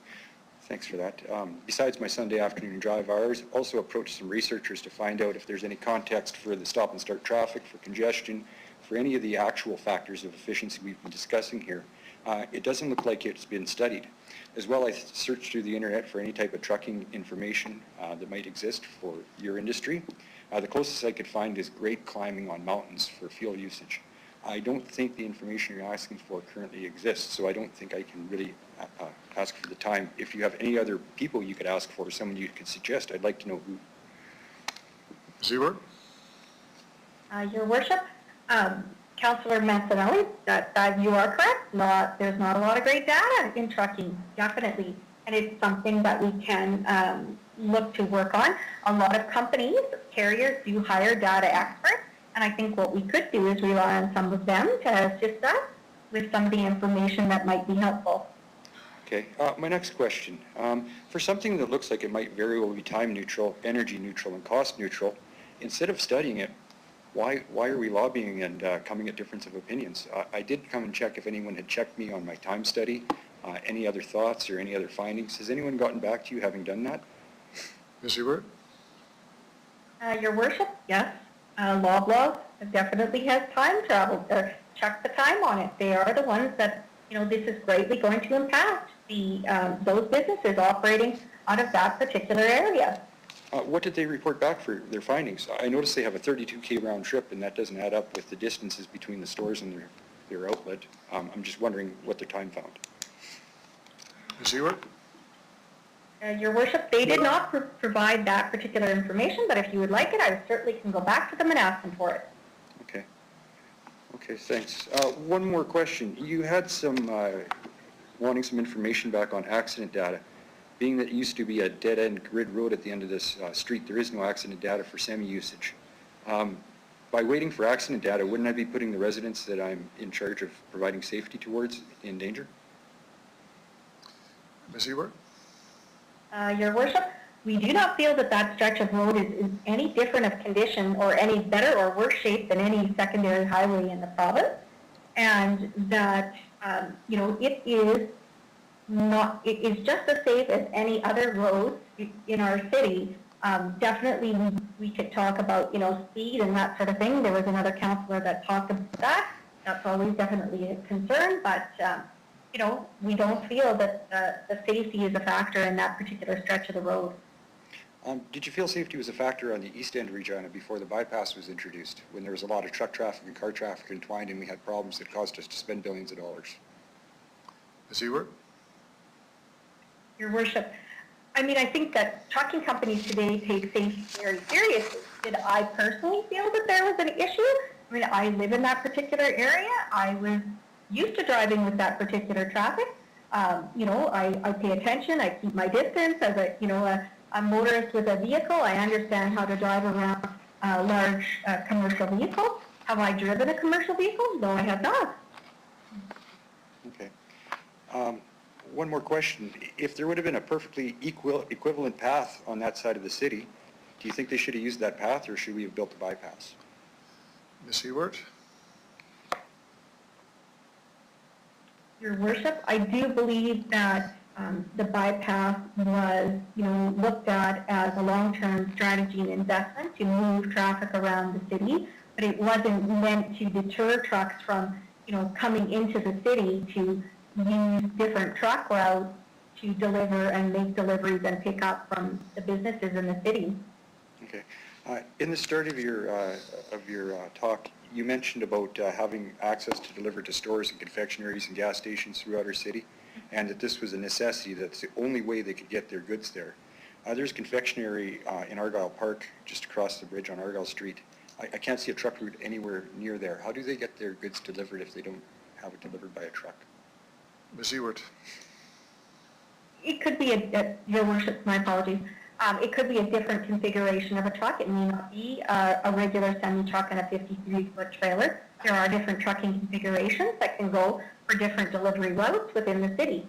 thanks for that. Besides my Sunday afternoon drive hours, also approached some researchers to find out if there's any context for the stop and start traffic, for congestion, for any of the actual factors of efficiency we've been discussing here. It doesn't look like it's been studied. As well, I searched through the internet for any type of trucking information that might exist for your industry. The closest I could find is grade climbing on mountains for fuel usage. I don't think the information you're asking for currently exists, so I don't think I can really ask for the time. If you have any other people you could ask for, someone you could suggest, I'd like to know who. Ms. Ewert? Your Worship, Councillor Mancinelli, that you are correct. There's not a lot of great data in trucking, definitely, and it's something that we can look to work on. A lot of companies, carriers, do hire data experts, and I think what we could do is rely on some of them to assist us with some of the information that might be helpful. Okay, my next question. For something that looks like it might very well be time neutral, energy neutral, and cost neutral, instead of studying it, why are we lobbying and coming at difference of opinions? I did come and check if anyone had checked me on my time study, any other thoughts or any other findings. Has anyone gotten back to you having done that? Ms. Ewert? Your Worship, yes. Loblaws definitely has time travel, or check the time on it. They are the ones that, this is greatly going to impact those businesses operating out of that particular area. What did they report back for their findings? I noticed they have a 32K round trip, and that doesn't add up with the distances between the stores and their outlet. I'm just wondering what their time found. Ms. Ewert? Your Worship, they did not provide that particular information, but if you would like it, I certainly can go back to them and ask them for it. Okay. Okay, thanks. One more question. You had some, wanting some information back on accident data. Being that it used to be a dead-end grid road at the end of this street, there is no accident data for semi-usage. By waiting for accident data, wouldn't I be putting the residents that I'm in charge of providing safety towards in danger? Ms. Ewert? Your Worship, we do not feel that that stretch of road is any different of condition or any better or worse shape than any secondary highway in the province, and that, it is just as safe as any other road in our city. Definitely we could talk about, speed and that sort of thing. There was another councillor that talked about that. That's always definitely a concern, but we don't feel that the safety is a factor in that particular stretch of the road. Did you feel safety was a factor on the east end of Regina before the bypass was introduced, when there was a lot of truck traffic and car traffic entwined and we had problems that caused us to spend billions of dollars? Ms. Ewert? Your Worship, I think that trucking companies today take safety very seriously. Did I personally feel that there was an issue? I live in that particular area. I was used to driving with that particular traffic. I pay attention. I keep my distance as a motorist with a vehicle. I understand how to drive around a large commercial vehicle. Have I driven a commercial vehicle? No, I have not. Okay. One more question. If there would have been a perfectly equivalent path on that side of the city, do you think they should have used that path, or should we have built a bypass? Ms. Ewert? Your Worship, I do believe that the bypass was, looked at as a long-term strategy and investment to move traffic around the city, but it wasn't meant to deter trucks from, coming into the city to use different truck routes to deliver and make deliveries and pick up from the businesses in the city. Okay. In the start of your talk, you mentioned about having access to deliver to stores and confectionaries and gas stations throughout our city, and that this was a necessity. That's the only way they could get their goods there. There's confectionery in Argyle Park, just across the bridge on Argyle Street. I can't see a truck route anywhere near there. How do they get their goods delivered if they don't have it delivered by a truck? Ms. Ewert? It could be Your Worship, my apologies. It could be a different configuration of a truck. It may not be a regular semi-truck and a 53-foot trailer. There are different trucking configurations that can go for different delivery routes within the city.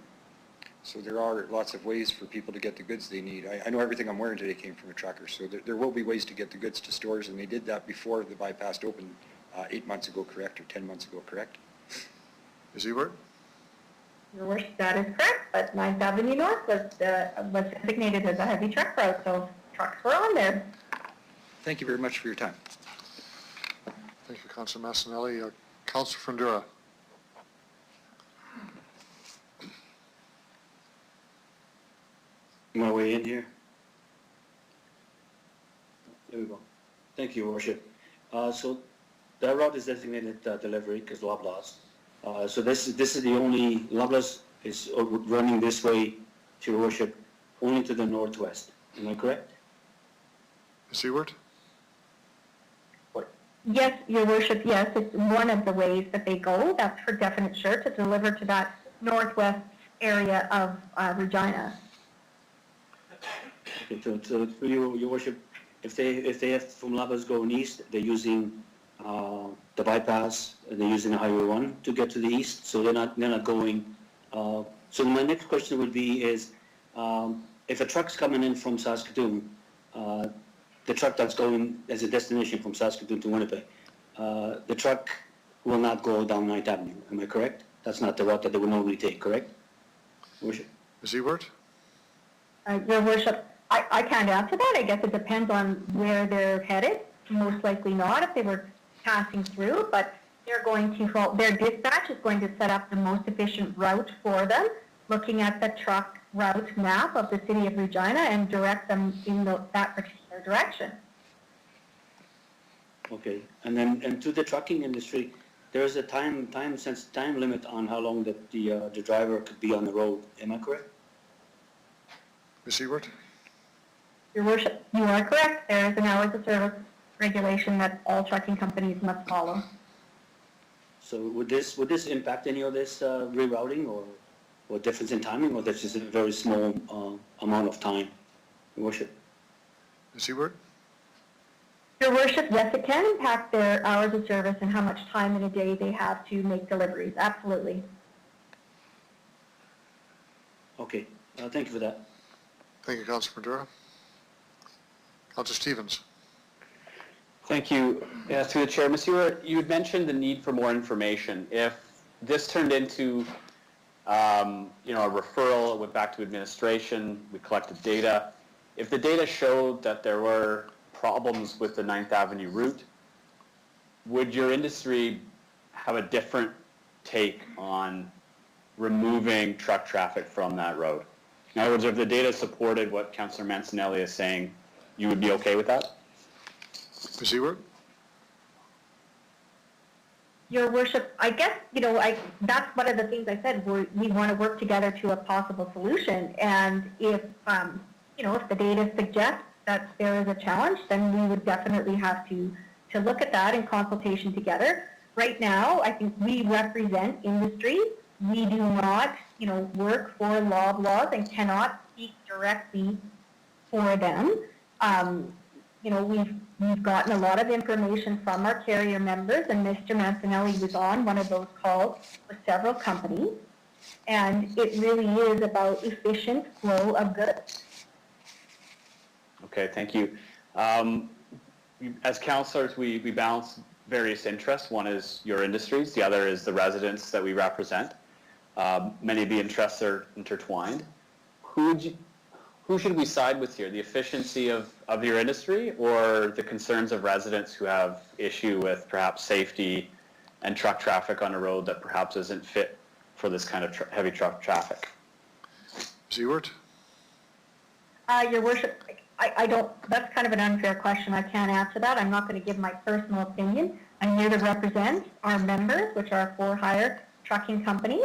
So there are lots of ways for people to get the goods they need. I know everything I'm wearing today came from a trucker, so there will be ways to get the goods to stores, and they did that before the bypass opened 8 months ago, correct, or 10 months ago, correct? Ms. Ewert? Your Worship, that is correct, but 9th Avenue North was designated as a heavy truck route, so trucks were on there. Thank you very much for your time. Thank you, Councillor Massanelli. Councillor Fundura? My way in here. There we go. Thank you, Worship. So that route is designated delivery because Loblaws. So this is the only, Loblaws is running this way, to Your Worship, only to the northwest. Am I correct? Ms. Ewert? Yes, Your Worship, yes, it's one of the ways that they go, that's for definite sure, to deliver to that northwest area of Regina. Okay, so for Your Worship, if they have from Lovers going east, they're using the bypass, they're using Highway 1 to get to the east, so they're not going. So my next question would be is, if a truck's coming in from Saskatoon, the truck that's going as a destination from Saskatoon to Winnipeg, the truck will not go down 9th Avenue, am I correct? That's not the route that they would normally take, correct? Worship? Ms. Ewert? Your Worship, I can't answer that. I guess it depends on where they're headed. Most likely not if they were passing through, but they're going to, their dispatch is going to set up the most efficient route for them, looking at the truck route map of the city of Regina and direct them in that particular direction. Okay, and then, and to the trucking industry, there is a time limit on how long that the driver could be on the road, am I correct? Ms. Ewert? Your Worship, you are correct. There is an hours of service regulation that all trucking companies must follow. So would this impact any of this rerouting or difference in timing, or that's just a very small amount of time, Your Worship? Ms. Ewert? Your Worship, yes, it can impact their hours of service and how much time in a day they have to make deliveries. Absolutely. Okay, thank you for that. Thank you, Councilor Madura. Councilor Stevens? Thank you. Through the chair, Ms. Ewert, you had mentioned the need for more information. If this turned into, a referral, it went back to administration, we collected data. If the data showed that there were problems with the 9th Avenue route, would your industry have a different take on removing truck traffic from that road? In other words, if the data supported what Councillor Mancinelli is saying, you would be okay with that? Ms. Ewert? Your Worship, I guess, that's one of the things I said, we want to work together to a possible solution. And if the data suggests that there is a challenge, then we would definitely have to look at that in consultation together. Right now, I think we represent industry. We do not, work for Loblaws and cannot speak directly for them. We've gotten a lot of information from our carrier members, and Mr. Mancinelli was on one of those calls with several companies, and it really is about efficient flow of goods. Okay, thank you. As councillors, we balance various interests. One is your industries, the other is the residents that we represent. Many of the interests are intertwined. Who should we side with here? The efficiency of your industry or the concerns of residents who have issue with perhaps safety and truck traffic on a road that perhaps isn't fit for this kind of heavy truck traffic? Ms. Ewert? Your Worship, I don't, that's kind of an unfair question. I can't answer that. I'm not going to give my personal opinion. I'm here to represent our members, which are for-hire trucking companies,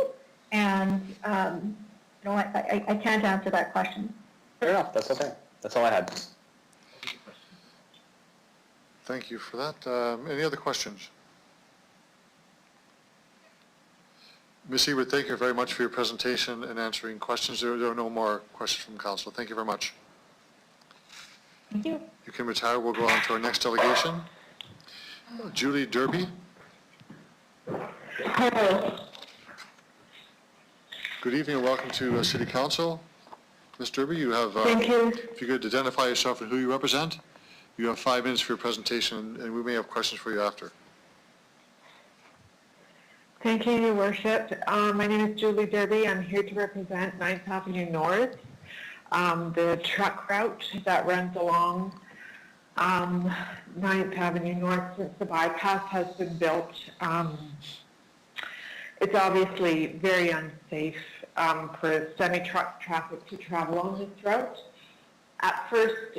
and I can't answer that question. Fair enough, that's okay. That's all I had. Thank you for that. Any other questions? Ms. Ewert, thank you very much for your presentation and answering questions. There are no more questions from council. Thank you very much. Thank you. You can retire. We'll go on to our next delegation. Julie Derby. Hello. Good evening and welcome to City Council. Ms. Derby, you have, Thank you. if you could identify yourself and who you represent, you have 5 minutes for your presentation, and we may have questions for you after. Thank you, Your Worship. My name is Julie Derby. I'm here to represent 9th Avenue North, the truck route that runs along 9th Avenue North since the bypass has been built. It's obviously very unsafe for semi-truck traffic to travel on this route. At first,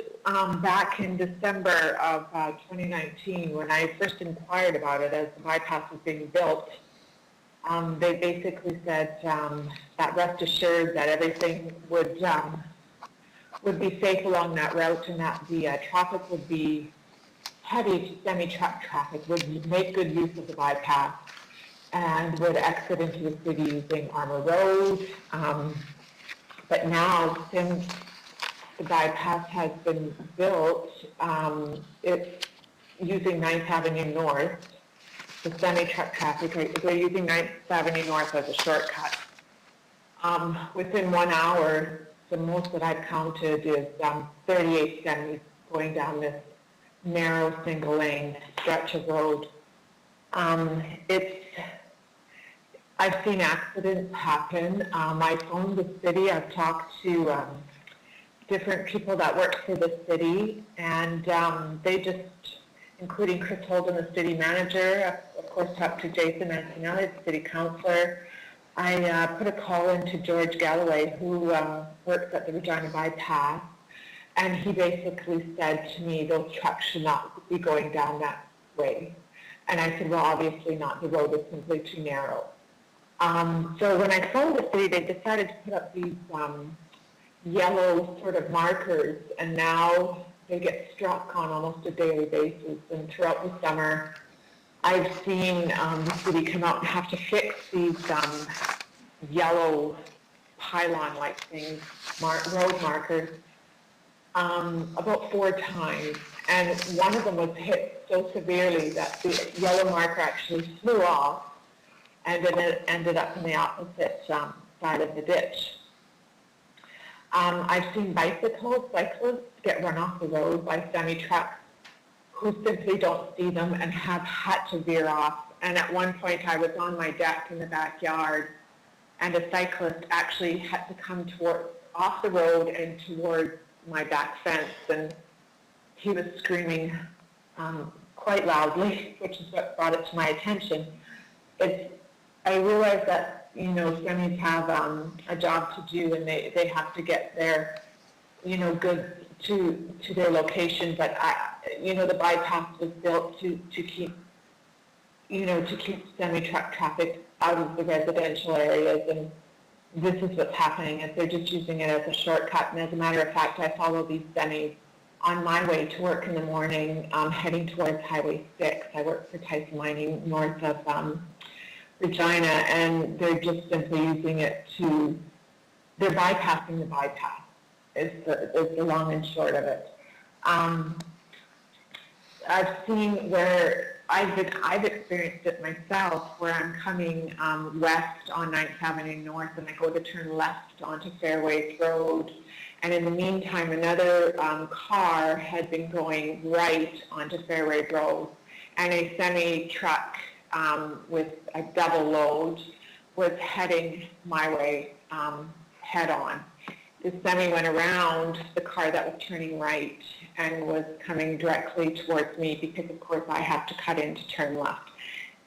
back in December of 2019, when I first inquired about it as the bypass was being built, they basically said that rest assured that everything would be safe along that route and that the traffic would be heavy semi-truck traffic would make good use of the bypass and would exit into the city using Armour Road. But now, since the bypass has been built, it's using 9th Avenue North. The semi-truck traffic, they're using 9th Avenue North as a shortcut. Within 1 hour, the most that I've counted is 38 semis going down this narrow single lane stretch of road. I've seen accidents happen. I phoned the city. I've talked to different people that work for the city, and they just, including Chris Holden, the city manager, of course talked to Jason Antonelli, the city councillor. I put a call into George Galloway, who works at the Regina Bypass, and he basically said to me, those trucks should not be going down that way. And I said, well, obviously not. The road is simply too narrow. So when I phoned the city, they decided to put up these yellow sort of markers, and now they get struck on almost a daily basis. And throughout the summer, I've seen the city come out and have to fix these yellow pylon-like things, road markers, about 4 times. And one of them was hit so severely that the yellow marker actually flew off, and then it ended up in the opposite side of the ditch. I've seen cyclists get run off the road by semi-trucks who simply don't see them and have had to veer off. And at one point I was on my deck in the backyard, and a cyclist actually had to come off the road and towards my back fence, and he was screaming quite loudly, which is what brought it to my attention. I realize that, semis have a job to do, and they have to get their, goods to their location, but the bypass was built to keep semi-truck traffic out of the residential areas, and this is what's happening, is they're just using it as a shortcut. And as a matter of fact, I follow these semis on my way to work in the morning, heading towards Highway 6. I work for Tyson Mining north of Regina, and they're just simply using it they're bypassing the bypass, is the long and short of it. I've seen where I've experienced it myself, where I'm coming west on 9th Avenue North, and I go to turn left onto Fairways Road, and in the meantime another car had been going right onto Fairways Road, and a semi-truck with a double load was heading my way head on. The semi went around the car that was turning right and was coming directly towards me, because of course I have to cut in to turn left.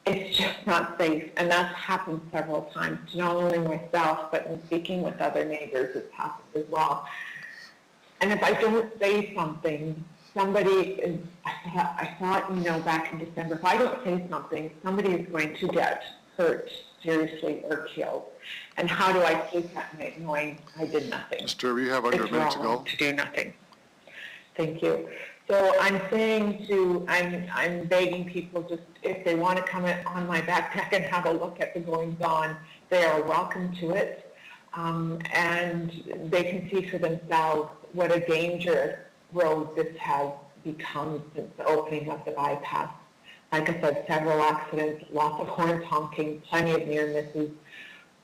It's just not safe, and that's happened several times, not only myself, but in speaking with other neighbors, it's happened as well. And if I don't say something, I thought, back in December, if I don't say something, somebody is going to get hurt seriously or killed. And how do I sleep at night knowing I did nothing? Mr. Derby, you have under a minute to go. To do nothing. Thank you. So I'm I'm begging people, just if they want to come on my backpack and have a look at the goings on, they are welcome to it. And they can see for themselves what a dangerous road this has become since the opening of the bypass. Like I said, several accidents, lots of horns honking, plenty of near misses.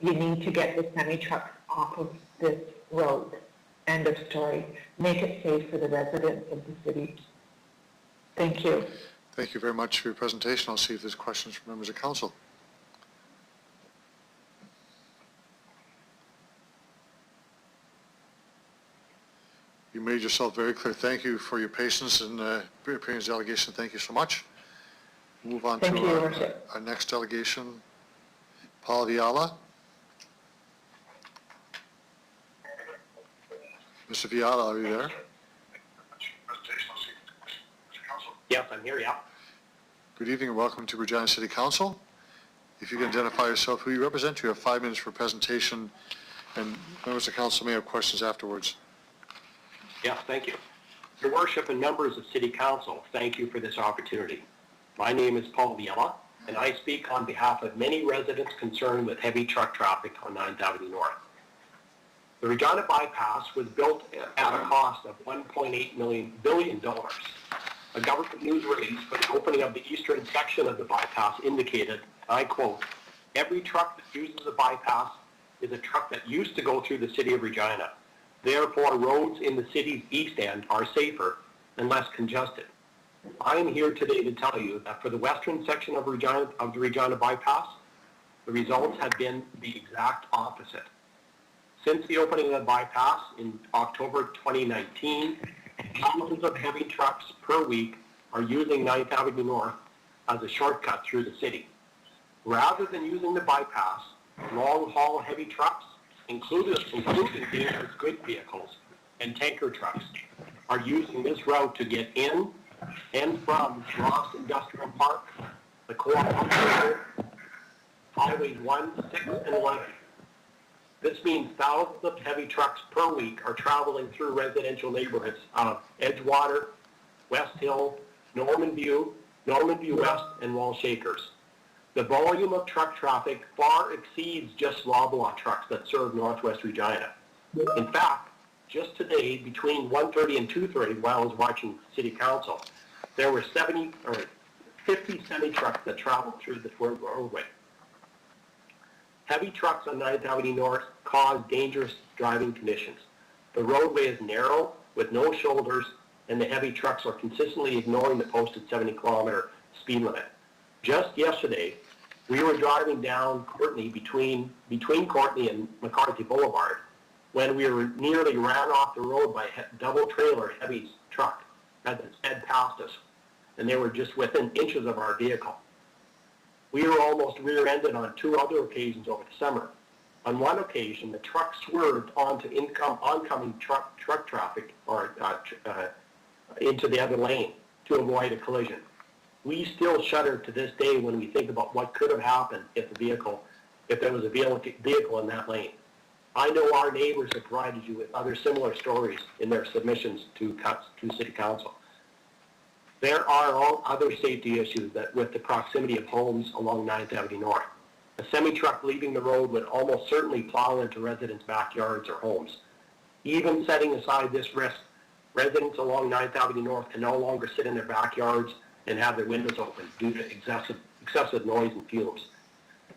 You need to get the semi-trucks off of this road. End of story. Make it safe for the residents of the city. Thank you. Thank you very much for your presentation. I'll see if there's questions from members of council. You made yourself very clear. Thank you for your patience and appearing as delegation. Thank you so much. We'll move on to our next delegation, Paul Viala. Mr. Viala, are you there? Yes, I'm here, yeah. Good evening and welcome to Regina City Council. If you can identify yourself, who you represent, you have 5 minutes for presentation, and members of council may have questions afterwards. Yeah, thank you. Your Worship and members of City Council, thank you for this opportunity. My name is Paul Viella, and I speak on behalf of many residents concerned with heavy truck traffic on 9th Avenue North. The Regina bypass was built at a cost of $1.8 billion. A government news release for the opening of the eastern section of the bypass indicated, I quote, "Every truck that uses the bypass is a truck that used to go through the city of Regina. Therefore, roads in the city's east end are safer and less congested." I am here today to tell you that for the western section of the Regina bypass, the results have been the exact opposite. Since the opening of the bypass in October 2019, thousands of heavy trucks per week are using 9th Avenue North as a shortcut through the city. Rather than using the bypass, long-haul heavy trucks, including dangerous goods vehicles and tanker trucks, are using this route to get in and from Ross Industrial Park, the Co-op, Highways 1, 6, and 11. This means thousands of heavy trucks per week are traveling through residential neighborhoods of Edgewater, West Hill, Norman View West, and Walsh Acres. The volume of truck traffic far exceeds just Loblaw trucks that serve Northwest Regina. In fact, just today, between 1:30 and 2:30, while I was watching City Council, there were 50 semi-trucks that traveled through the roadway. Heavy trucks on 9th Avenue North cause dangerous driving conditions. The roadway is narrow with no shoulders, and the heavy trucks are consistently ignoring the posted 70-kilometer speed limit. Just yesterday, we were driving down Courtney between Courtney and McCarthy Boulevard when we were nearly ran off the road by a double-trailer heavy truck as it sped past us, and they were just within inches of our vehicle. We were almost rear-ended on 2 other occasions over the summer. On one occasion, the truck swerved onto oncoming truck traffic or into the other lane to avoid a collision. We still shudder to this day when we think about what could have happened if there was a vehicle in that lane. I know our neighbors have provided you with other similar stories in their submissions to City Council. There are all other safety issues with the proximity of homes along 9th Avenue North. A semi-truck leaving the road would almost certainly plow into residents' backyards or homes. Even setting aside this risk, residents along 9th Avenue North can no longer sit in their backyards and have their windows open due to excessive noise and fumes.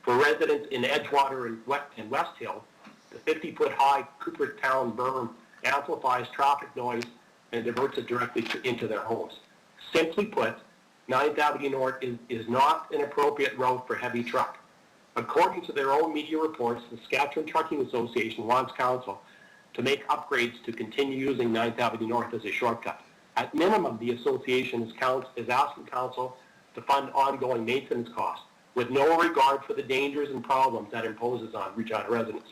For residents in Edgewater and West Hill, the 50-foot-high Cooperstown berm amplifies traffic noise and diverts it directly into their homes. Simply put, 9th Avenue North is not an appropriate route for heavy truck. According to their own media reports, the Saskatchewan Trucking Association wants Council to make upgrades to continue using 9th Avenue North as a shortcut. At minimum, the association is asking Council to fund ongoing maintenance costs with no regard for the dangers and problems that imposes on Regina residents.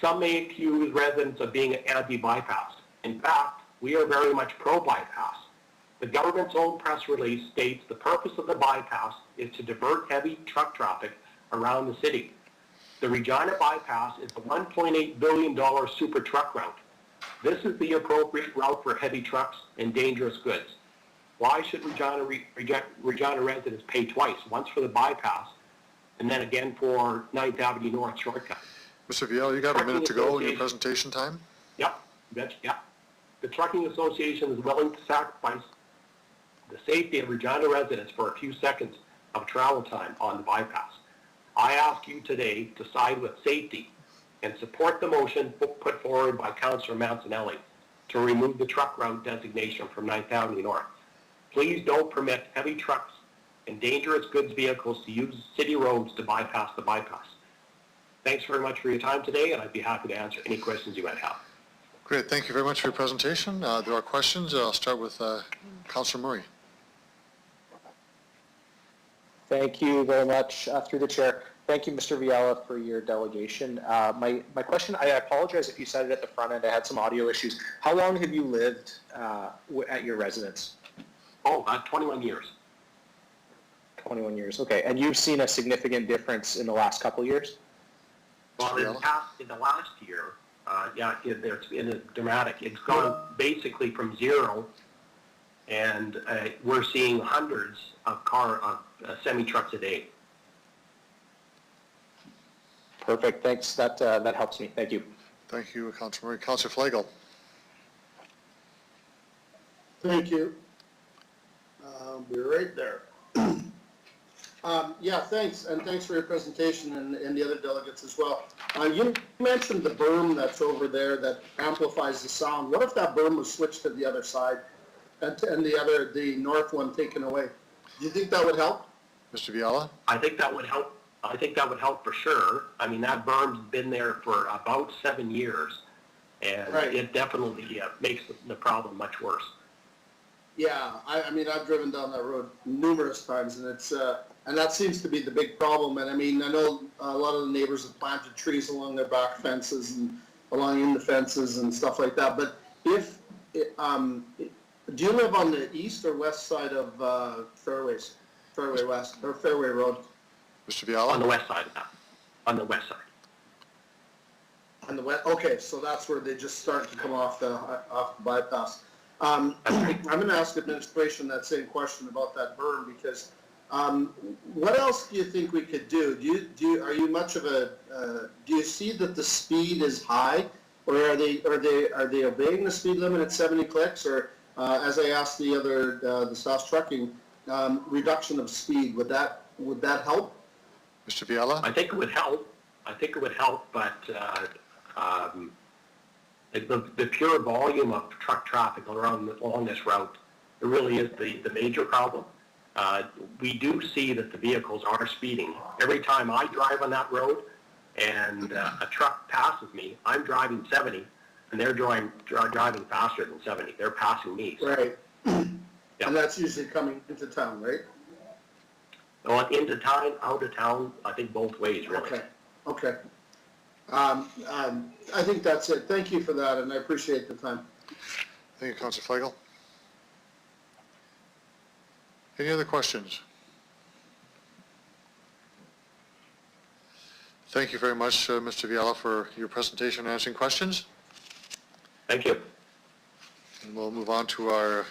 Some may accuse residents of being anti-bypass. In fact, we are very much pro-bypass. The government's own press release states the purpose of the bypass is to divert heavy truck traffic around the city. The Regina bypass is the $1.8 billion super truck route. This is the appropriate route for heavy trucks and dangerous goods. Why should Regina residents pay twice, once for the bypass and then again for 9th Avenue North shortcut? Mr. Viella, you got a minute to go in your presentation time? Yep. The Trucking Association is willing to sacrifice the safety of Regina residents for a few seconds of travel time on the bypass. I ask you today to side with safety and support the motion put forward by Councillor Mancinelli to remove the truck route designation from 9th Avenue North. Please don't permit heavy trucks and dangerous goods vehicles to use city roads to bypass the bypass. Thanks very much for your time today, and I'd be happy to answer any questions you might have. Great, thank you very much for your presentation. There are questions. I'll start with Councillor Murray. Thank you very much, through the chair. Thank you, Mr. Viella, for your delegation. My question, I apologize if you said it at the front end, I had some audio issues. How long have you lived at your residence? 21 years. 21 years, okay. And you've seen a significant difference in the last couple of years? Well, in the last year, It's been dramatic. It's gone basically from zero, and we're seeing hundreds of semi-trucks a day. Perfect, thanks. That helps me. Thank you. Thank you, Councilor Murray. Councilor Flagel. Thank you. Be right there. Yeah, thanks, and thanks for your presentation and the other delegates as well. You mentioned the berm that's over there that amplifies the sound. What if that berm was switched to the other side and the north one taken away? Do you think that would help? Mr. Viala? I think that would help. I think that would help for sure. I mean, that berm's been there for about 7 years, and it definitely makes the problem much worse. Yeah, I mean, I've driven down that road numerous times, and it's and that seems to be the big problem. And I mean, I know a lot of the neighbors have planted trees along their back fences and along the fences and stuff like that. But if do you live on the east or west side of Fairway West or Fairway Road? Mr. Viala? On the west side of that. On the west side. On the west. Okay, so that's where they just start to come off the bypass. I'm going to ask administration that same question about that berm because what else do you think we could do? Are you much of a do you see that the speed is high, or are they obeying the speed limit at 70 clicks, or as I asked the staff trucking, reduction of speed, would that help? Mr. Viala? I think it would help. But the pure volume of truck traffic along this route, it really is the major problem. We do see that the vehicles are speeding. Every time I drive on that road and a truck passes me, I'm driving 70, and they're driving faster than 70. They're passing me. So. Right. Yeah. And that's usually coming into town, right? Well, into town, out of town, I think both ways, really. Okay. I think that's it. Thank you for that, and I appreciate the time. Thank you, Councilor Flagel. Any other questions? Thank you very much, Mr. Viala, for your presentation and answering questions. Thank you. And we'll move on to our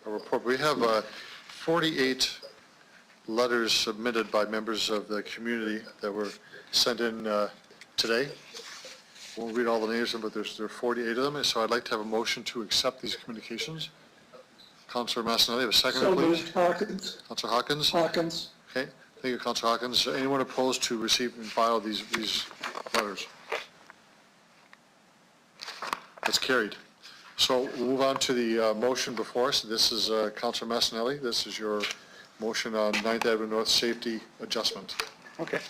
report. We have 48 letters submitted by members of the community that were sent in today. Won't read all the names, but there are 48 of them, and so I'd like to have a motion to accept these communications. Councilor Massanelli, have a second, So please. moved. Hawkins. Councilor Hawkins? Hawkins. Okay, thank you, Councilor Hawkins. Anyone opposed to receive and file these letters? That's carried. So we'll move on to the motion before us. This is Councilor Massanelli. This is your motion on 9th Avenue North safety adjustment. Okay.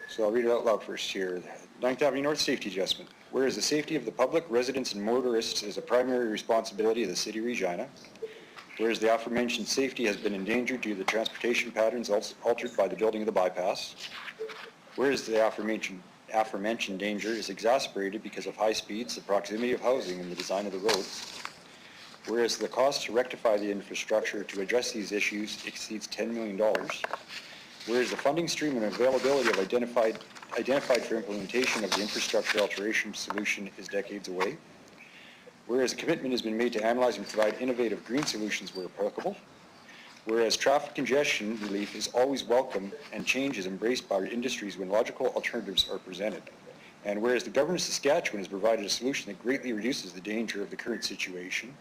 So I'll read it out loud first here. 9th Avenue North safety adjustment. Whereas the safety of the public, residents, and motorists is a primary responsibility of the City of Regina. Whereas the aforementioned safety has been endangered due to the transportation patterns altered by the building of the bypass. Whereas the aforementioned danger is exacerbated because of high speeds, the proximity of housing, and the design of the road. Whereas the cost to rectify the infrastructure to address these issues exceeds $10 million. Whereas the funding stream and availability of identified for implementation of the infrastructure alteration solution is decades away. Whereas a commitment has been made to analyze and provide innovative green solutions where applicable. Whereas traffic congestion relief is always welcome and change is embraced by industries when logical alternatives are presented. And whereas the government of Saskatchewan has provided a solution that greatly reduces the danger of the current situation.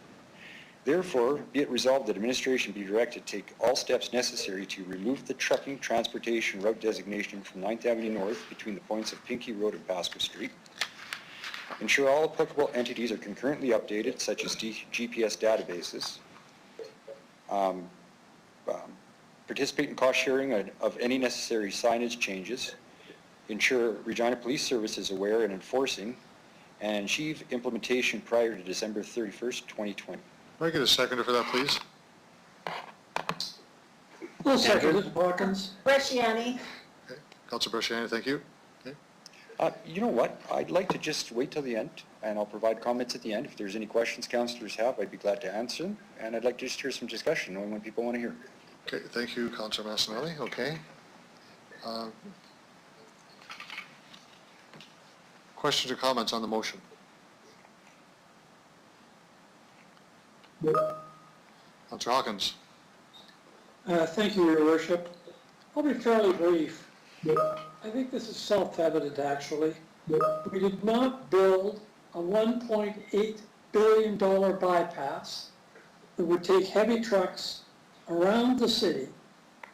Therefore, be it resolved that administration be directed to take all steps necessary to remove the trucking transportation route designation from 9th Avenue North between the points of Pinkey Road and Pasco Street. Ensure all applicable entities are concurrently updated, such as GPS databases. Participate in cost sharing of any necessary signage changes. Ensure Regina Police Service is aware and enforcing, and achieve implementation prior to December 31st, 2020. Can I get a seconder for that, please? Well, second, Hawkins. Bresciani. Okay. Councilor Bresciani, thank you. Okay. You know what? I'd like to just wait till the end, and I'll provide comments at the end. If there's any questions councillors have, I'd be glad to answer them, and I'd like to just hear some discussion, knowing what people want to hear. Okay, thank you, Councilor Massanelli. Okay. Questions or comments on the motion? Councillor Hawkins. Thank you, Your Worship. I'll be fairly brief. I think this is self-evident, actually. We did not build a $1.8 billion bypass that would take heavy trucks around the city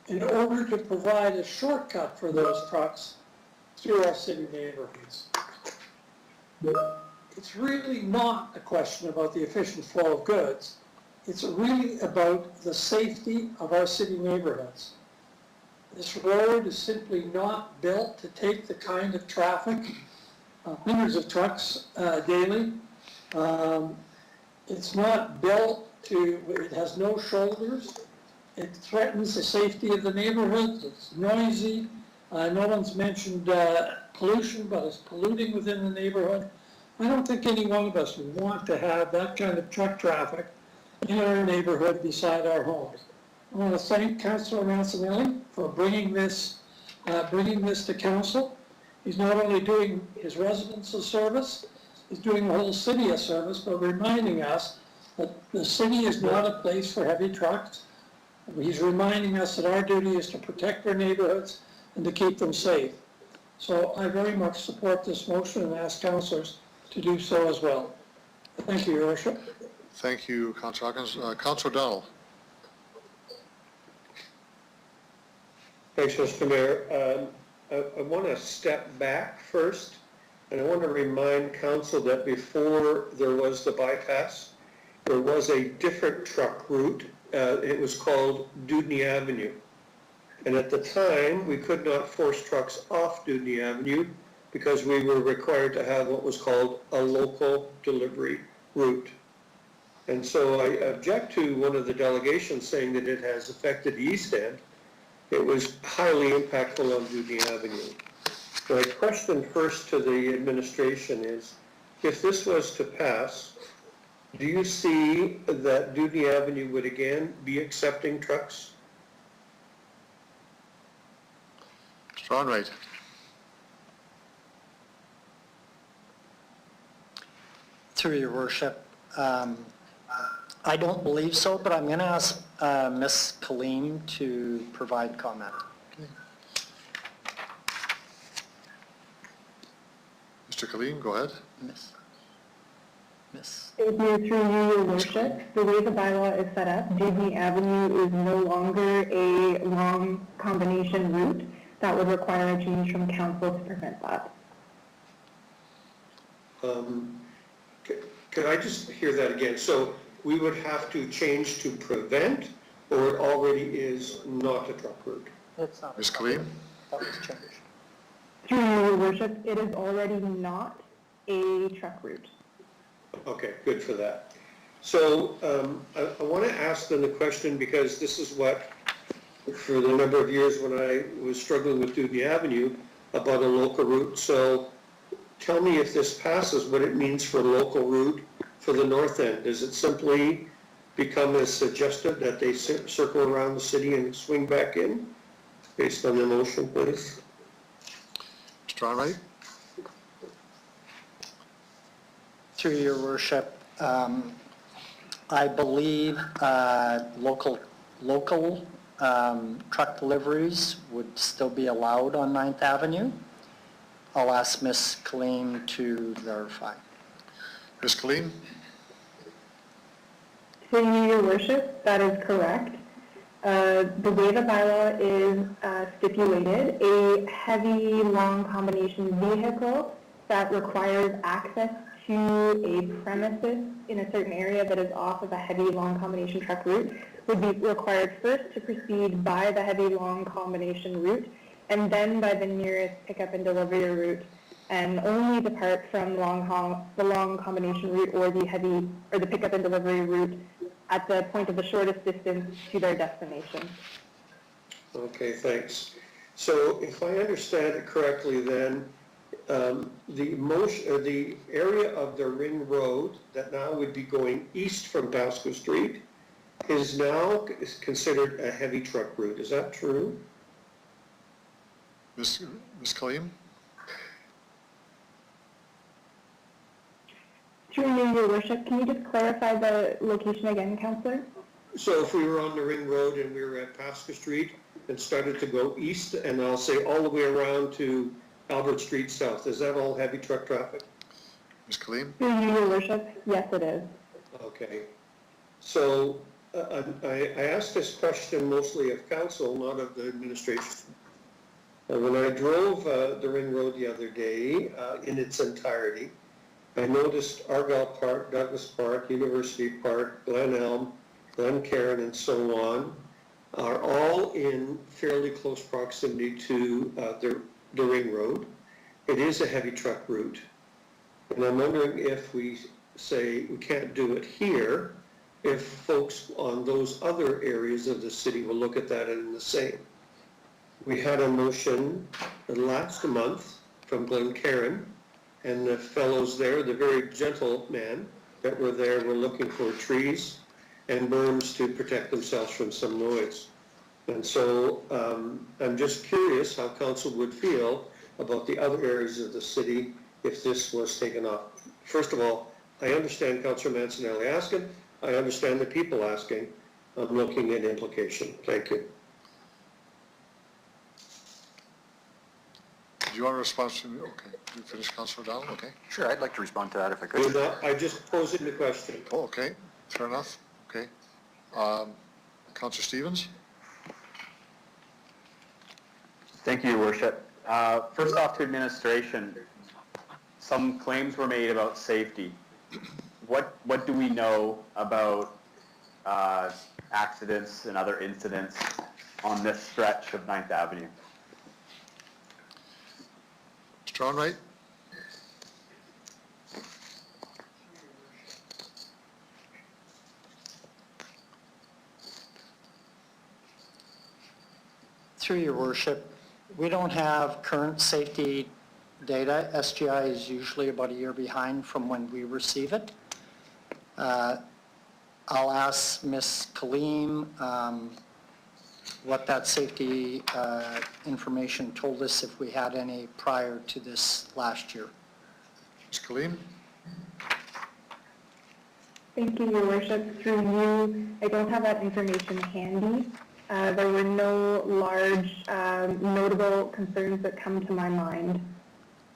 in order to provide a shortcut for those trucks through our city neighborhoods. It's really not a question about the efficient flow of goods. It's really about the safety of our city neighborhoods. This road is simply not built to take the kind of traffic, hundreds of trucks daily. It's not built it has no shoulders. It threatens the safety of the neighborhood. It's noisy. No one's mentioned pollution, but it's polluting within the neighborhood. I don't think any one of us would want to have that kind of truck traffic in our neighborhood beside our homes. I want to thank Councillor Mancinelli for bringing this to council. He's not only doing his residents a service, he's doing the whole city a service by reminding us that the city is not a place for heavy trucks. He's reminding us that our duty is to protect our neighborhoods and to keep them safe. So I very much support this motion and ask councillors to do so as well. Thank you, Your Worship. Thank you, Councillor Hawkins. Councillor O'Donnell. Thanks, Mr. Mayor. I want to step back first, and I want to remind council that before there was the bypass, there was a different truck route. It was called Dudney Avenue. And at the time, we could not force trucks off Dudney Avenue because we were required to have what was called a local delivery route. And so I object to one of the delegations saying that it has affected the East End. It was highly impactful on Dudney Avenue. My question first to the administration is, if this was to pass, do you see that Dudney Avenue would again be accepting trucks? Mr. Onrait. Through Your Worship, I don't believe so, but I'm going to ask Ms. Kaleem to provide comment. Mr. Kaleem, go ahead. Miss. Thank you, through you, Your Worship. The way the bylaw is set up, Dudney Avenue is no longer a long combination route. That would require a change from council to prevent that. Could I just hear that again? So we would have to change to prevent, or it already is not a truck route? It's not. Ms. Kaleem? That was changed. Through you, Your Worship, it is already not a truck route. Okay, good for that. So I want to ask them the question, because this is what, for the number of years when I was struggling with Dudney Avenue, about a local route. So tell me, if this passes, what it means for a local route for the north end. Does it simply become as suggested that they circle around the city and swing back in? Based on the motion, please. Mr. Onrait. Through Your Worship, I believe local truck deliveries would still be allowed on 9th Avenue. I'll ask Ms. Kaleem to verify. Ms. Kaleem? Through you, Your Worship, that is correct. The way the bylaw is stipulated, a heavy, long combination vehicle that requires access to a premises in a certain area that is off of a heavy, long combination truck route would be required first to proceed by the heavy, long combination route and then by the nearest pickup and delivery route, and only depart from the long combination route or the pickup and delivery route at the point of the shortest distance to their destination. Okay, thanks. So if I understand it correctly, then the area of the ring road that now would be going east from Pasco Street is now considered a heavy truck route. Is that true? Ms. Kaleem? Through you, Your Worship, can you just clarify the location again, Councillor? So if we were on the Ring Road and we were at Pasca Street and started to go east, and I'll say all the way around to Albert Street South, is that all heavy truck traffic? Ms. Kaleem? Through you, Your Worship, yes, it is. Okay. So I asked this question mostly of council, not of the administration. When I drove the Ring Road the other day in its entirety, I noticed Argyle Park, Douglas Park, University Park, Glen Elm, Glen Cairn, and so on are all in fairly close proximity to the Ring Road. It is a heavy truck route. And I'm wondering if we say we can't do it here, if folks on those other areas of the city will look at that and the same. We had a motion last month from Glen Cairn, and the fellows there, the very gentlemen that were there, were looking for trees and berms to protect themselves from some noise. And so I'm just curious how council would feel about the other areas of the city if this was taken off. First of all, I understand Councillor Mancinelli asking. I understand the people asking. I'm looking at implication. Thank you. Do you want to respond to me? Okay. You finished, Councillor O'Donnell? Okay. Sure, I'd like to respond to that if I could. I just posed the question. Oh, okay. Fair enough. Okay. Councillor Stevens? Thank you, Your Worship. First off to administration, some claims were made about safety. What do we know about accidents and other incidents on this stretch of 9th Avenue? Mr. Onright? Through Your Worship, we don't have current safety data. SGI is usually about a year behind from when we receive it. I'll ask Ms. Kaleem what that safety information told us if we had any prior to this last year. Ms. Kaleem? Thank you, Your Worship. Through you, I don't have that information handy. There were no large notable concerns that come to my mind.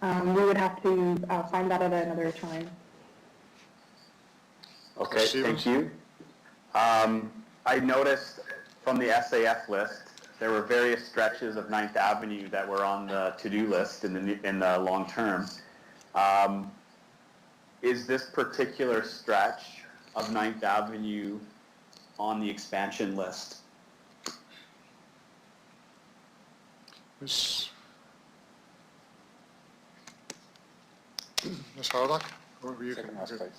We would have to find that at another time. Okay, thank you. I noticed from the SAF list, there were various stretches of 9th Avenue that were on the to-do list in the long term. Is this particular stretch of 9th Avenue on the expansion list? Ms. Harlock? Or were you? Second last place.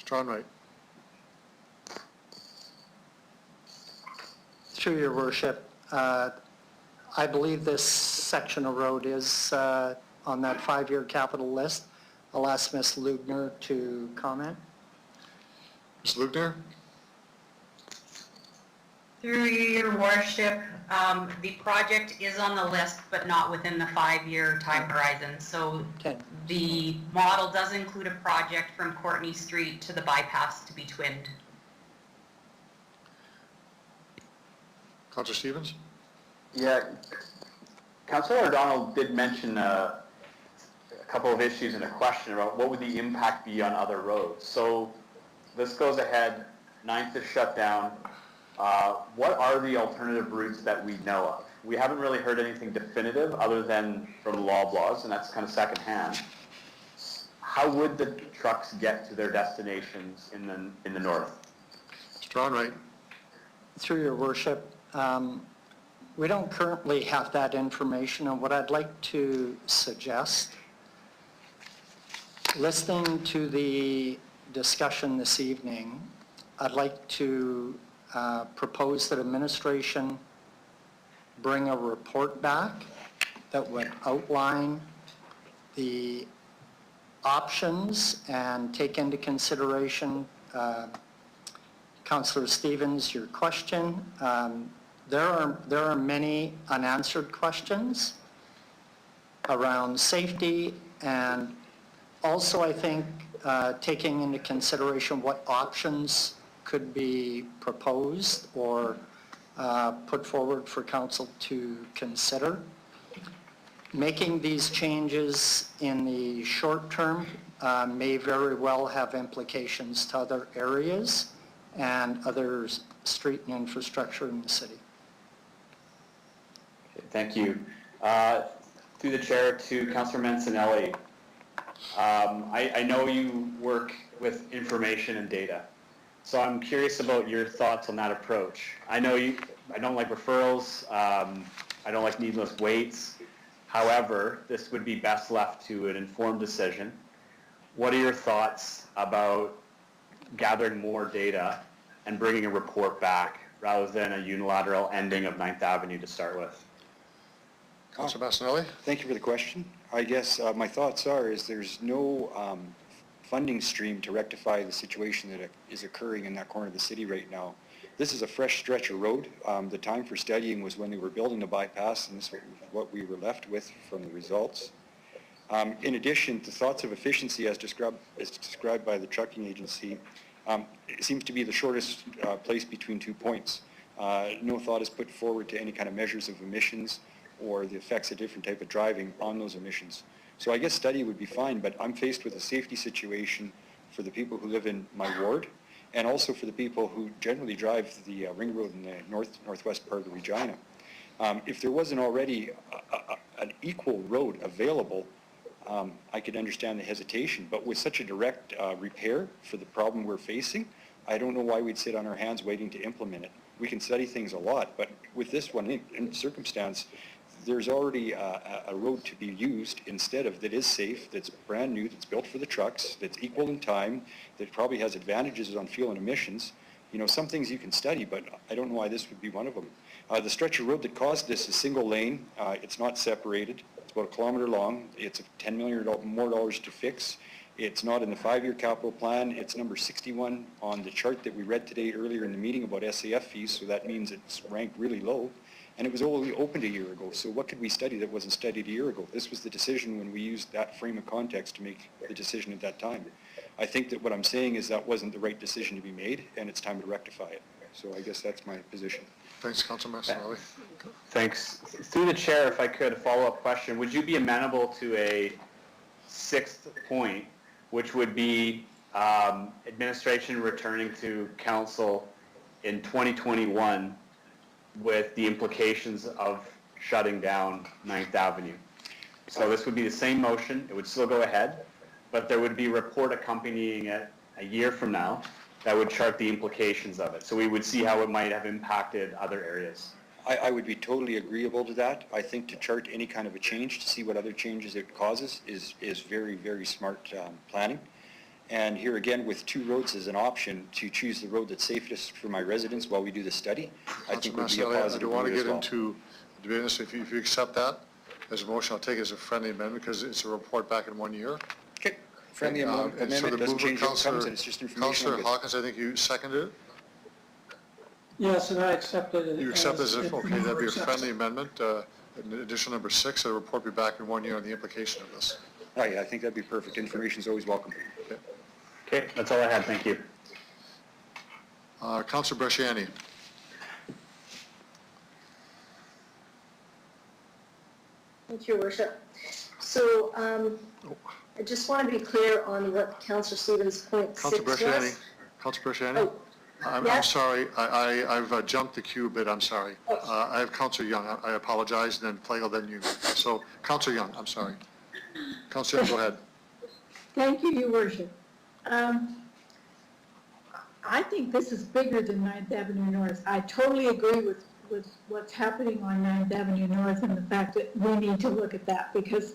Mr. Onright? Through Your Worship, I believe this section of road is on that 5-year capital list. I'll ask Ms. Lugner to comment. Ms. Lugner? Through Your Worship, the project is on the list, but not within the 5-year time horizon. So the model does include a project from Courtney Street to the bypass to be twinned. Councillor Stevens? Yeah, Councillor O'Donnell did mention a couple of issues and a question about what would the impact be on other roads. So this goes ahead, 9th is shut down. What are the alternative routes that we know of? We haven't really heard anything definitive other than from Loblaws, and that's kind of secondhand. How would the trucks get to their destinations in the north? Mr. Onright? Through Your Worship, we don't currently have that information, and what I'd like to suggest, listening to the discussion this evening, I'd like to propose that administration bring a report back that would outline the options and take into consideration Councillor Stevens, your question. There are many unanswered questions around safety and Also, I think taking into consideration what options could be proposed or put forward for council to consider. Making these changes in the short term may very well have implications to other areas and other street and infrastructure in the city. Okay, thank you. Through the chair to Councillor Mancinelli. I know you work with information and data, so I'm curious about your thoughts on that approach. I don't like referrals, I don't like needless waits. However, this would be best left to an informed decision. What are your thoughts about gathering more data and bringing a report back rather than a unilateral ending of 9th Avenue to start with? Councilor Massanelli? Thank you for the question. I guess my thoughts is there's no funding stream to rectify the situation that is occurring in that corner of the city right now. This is a fresh stretch of road. The time for studying was when they were building the bypass, and this is what we were left with from the results. In addition, the thoughts of efficiency as described by the trucking agency, it seems to be the shortest place between 2 points. No thought is put forward to any kind of measures of emissions or the effects of different type of driving on those emissions. So I guess study would be fine, but I'm faced with a safety situation for the people who live in my ward, and also for the people who generally drive the ring road in the northwest part of Regina. If there wasn't already an equal road available, I could understand the hesitation, but with such a direct repair for the problem we're facing, I don't know why we'd sit on our hands waiting to implement it. We can study things a lot, but with this one in circumstance, there's already a road to be used instead of that is safe, that's brand new, that's built for the trucks, that's equal in time, that probably has advantages on fuel and emissions. You know, some things you can study, but I don't know why this would be one of them. The stretch of road that caused this is single lane. It's not separated. It's about 1 kilometer long. It's $10 million more to fix. It's not in the 5-year capital plan. It's number 61 on the chart that we read today earlier in the meeting about SAF fees, so that means it's ranked really low. And it was only opened a year ago, so what could we study that wasn't studied a year ago? This was the decision when we used that frame of context to make the decision at that time. I think that what I'm saying is that wasn't the right decision to be made, and it's time to rectify it. So I guess that's my position. Thanks, Councilor Massanelli. Thanks. Through the chair, if I could, a follow-up question. Would you be amenable to a 6th point, which would be administration returning to council in 2021 with the implications of shutting down 9th Avenue? So this would be the same motion. It would still go ahead, but there would be a report accompanying it a year from now that would chart the implications of it. So we would see how it might have impacted other areas. I would be totally agreeable to that. I think to chart any kind of a change, to see what other changes it causes is very, very smart planning. And here again, with 2 roads as an option, to choose the road that's safest for my residents while we do the study, I think would be a positive. I don't want to as get well. into the business. If you accept that as a motion, I'll take it as a friendly amendment because it's a report back in 1 year. Okay. Friendly amendment so the doesn't mover, change outcomes, and it's just information. Councillor Hawkins, I think you seconded it? Yes, and I accepted it. You accept as if, okay, that'd be a friendly amendment. Addition number 6, a report be back in 1 year on the implication of this. Oh, yeah, I think that'd be perfect. Information's always welcome. Okay, that's all I had. Thank you. Councillor Bresciani. Thank you, Your Worship. So I just want to be clear on what Councillor Stevens' point 6 was. Councillor Bresciani? Oh, I'm yes? sorry. I've jumped the queue a bit. I'm sorry. I have Councillor Young. I apologize, and then Flagel, then you. So Councillor Young, I'm sorry. Councillor Young, go ahead. Thank you, Your Worship. I think this is bigger than 9th Avenue North. I totally agree with what's happening on 9th Avenue North and the fact that we need to look at that, because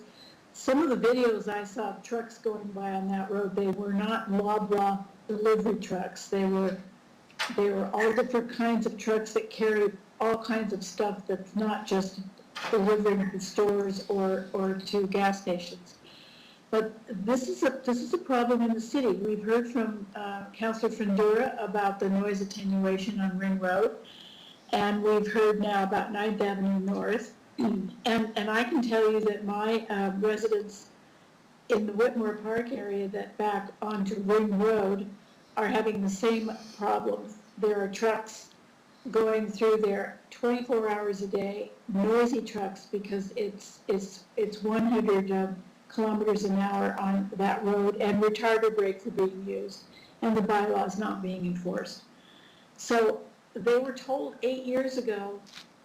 some of the videos I saw of trucks going by on that road, they were not blah delivery trucks. They were all different kinds of trucks that carry all kinds of stuff that's not just delivering to stores or to gas stations. But this is a problem in the city. We've heard from Councillor Fundura about the noise attenuation on Ring Road, and we've heard now about 9th Avenue North. And I can tell you that my residents in the Whitmore Park area that back onto Ring Road are having the same problems. There are trucks going through there 24 hours a day, noisy trucks, because it's 100 kilometers an hour on that road, and retarder brakes are being used, and the bylaw is not being enforced. So they were told 8 years ago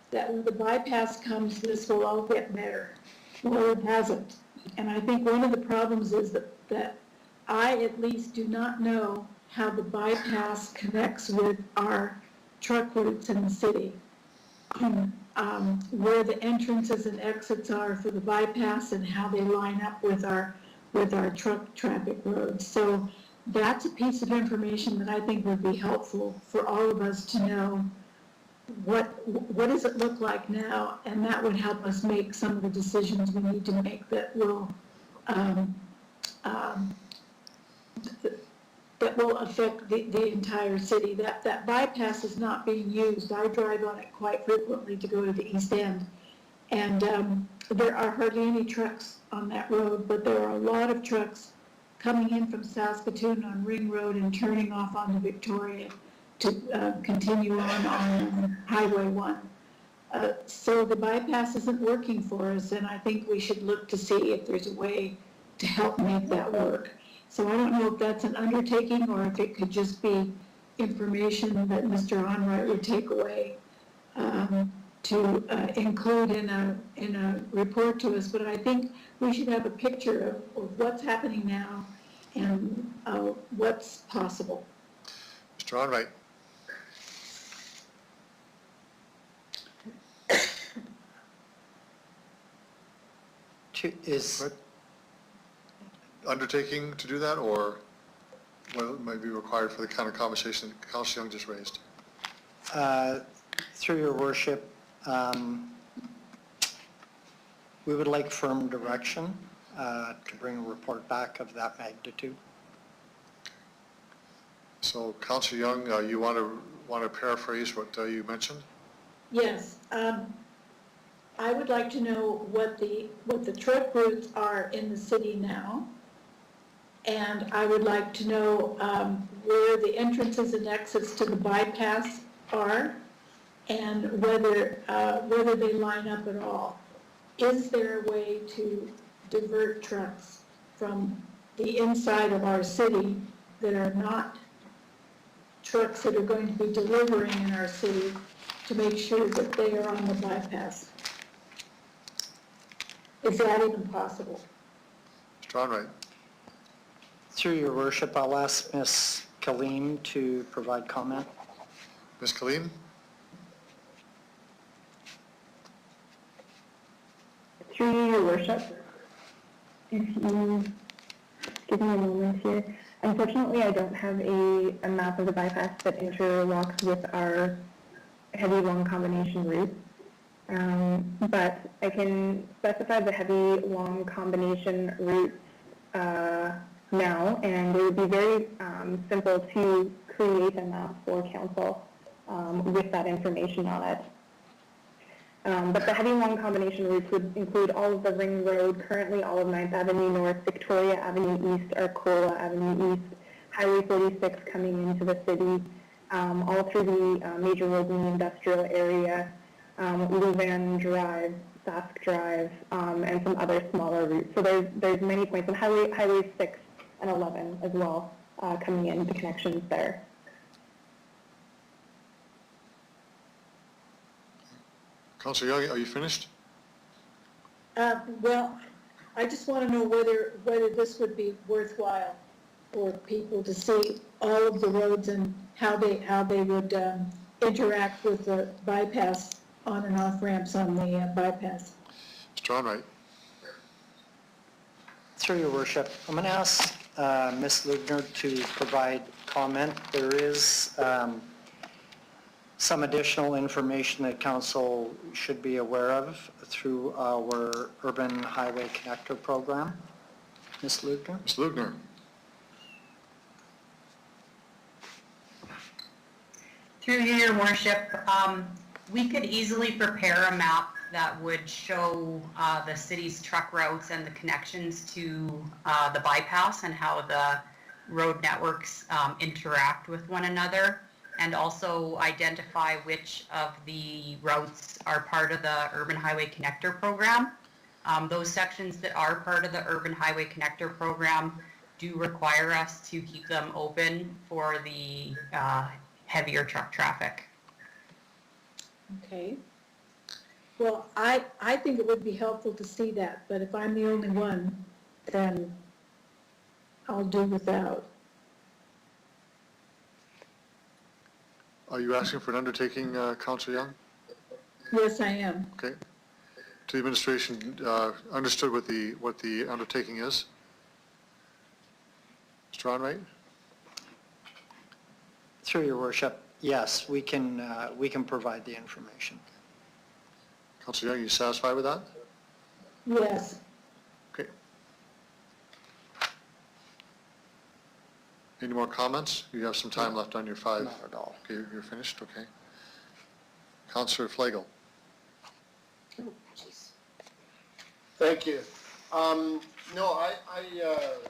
that when the bypass comes, this will all get better. Well, it hasn't. And I think one of the problems is that I at least do not know how the bypass connects with our truck routes in the city, where the entrances and exits are for the bypass and how they line up with our truck traffic roads. So that's a piece of information that I think would be helpful for all of us to know. What does it look like now? And that would help us make some of the decisions we need to make that will affect the entire city. That bypass is not being used. I drive on it quite frequently to go to the East End. And there are hardly any trucks on that road, but there are a lot of trucks coming in from Saskatoon on Ring Road and turning off onto Victoria to continue on Highway 1. So the bypass isn't working for us, and I think we should look to see if there's a way to help make that work. So I don't know if that's an undertaking or if it could just be information that Mr. Onright would take away to include in a report to us. But I think we should have a picture of what's happening now and what's possible. Mr. Onright. Undertaking to do that, or what might be required for the kind of conversation that Councillor Young just raised? Through your worship, we would like firm direction to bring a report back of that magnitude. So Councillor Young, you want to paraphrase what you mentioned? Yes. I would like to know what the truck routes are in the city now. And I would like to know where the entrances and exits to the bypass are, and whether they line up at all. Is there a way to divert trucks from the inside of our city that are not trucks that are going to be delivering in our city to make sure that they are on the bypass? Is that even possible? Mr. Onright. Through your worship, I'll ask Ms. Kaleem to provide comment. Ms. Kaleem? Through you, your worship, if you give me a moment here. Unfortunately, I don't have a map of the bypass that interlocks with our heavy long combination route. But I can specify the heavy long combination routes now, and it would be very simple to create a map for council with that information on it. But the heavy long combination routes would include all of the Ring Road, currently all of 9th Avenue North, Victoria Avenue East, Arcola Avenue East, Highway 46 coming into the city, all through the major roads in the industrial area, Louvain Drive, Sask Drive, and some other smaller routes. So there's many points, and Highway 6 and 11 as well, coming in, the connections there. Councillor Young, are you finished? Well, I just want to know whether this would be worthwhile for people to see all of the roads and how they would interact with the bypass on and off ramps on the bypass. Mr. Onright. Through your worship, I'm going to ask Ms. Lugner to provide comment. There is some additional information that council should be aware of through our Urban Highway Connector program. Ms. Lugner? Ms. Lugner. Through you, your worship, we could easily prepare a map that would show the city's truck routes and the connections to the bypass and how the road networks interact with one another, and also identify which of the routes are part of the Urban Highway Connector program. Those sections that are part of the Urban Highway Connector program do require us to keep them open for the heavier truck traffic. Okay. Well, I think it would be helpful to see that, but if I'm the only one, then I'll do without. Are you asking for an undertaking, Councillor Young? Yes, I am. Okay. To the administration, understood what the undertaking is? Mr. Onright? Through your worship, yes, we can provide the information. Councillor Young, you satisfied with that? Yes. Okay. Any more comments? You have some time left on your 5. Not at all. Okay, you're finished, okay. Councillor Flagel. Thank you. No,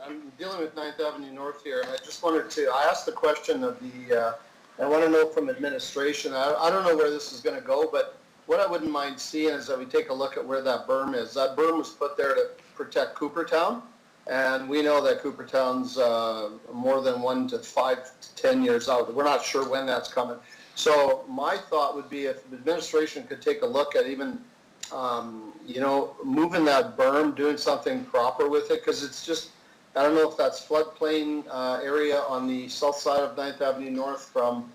I'm dealing with 9th Avenue North here, and I just wanted to, I asked the question of the, I want to know from administration, I don't know where this is going to go, but what I wouldn't mind seeing is that we take a look at where that berm is. That berm was put there to protect Coopertown, and we know that Coopertown's more than 1 to 5 to 10 years out. We're not sure when that's coming. So my thought would be if the administration could take a look at even moving that berm, doing something proper with it, because it's just, I don't know if that's floodplain area on the south side of 9th Avenue North from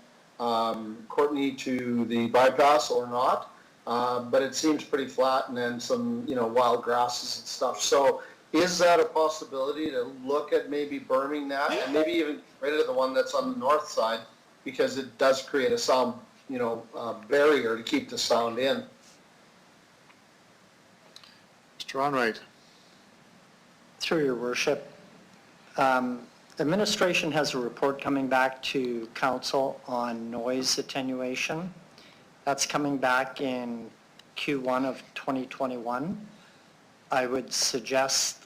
Courtney to the bypass or not, but it seems pretty flat, and then some, wild grasses and stuff. So is that a possibility to look at maybe berming that, and maybe even get rid of the one that's on the north side, because it does create a sound, barrier to keep the sound in? Mr. Onright. Through your worship, administration has a report coming back to council on noise attenuation. That's coming back in Q1 of 2021. I would suggest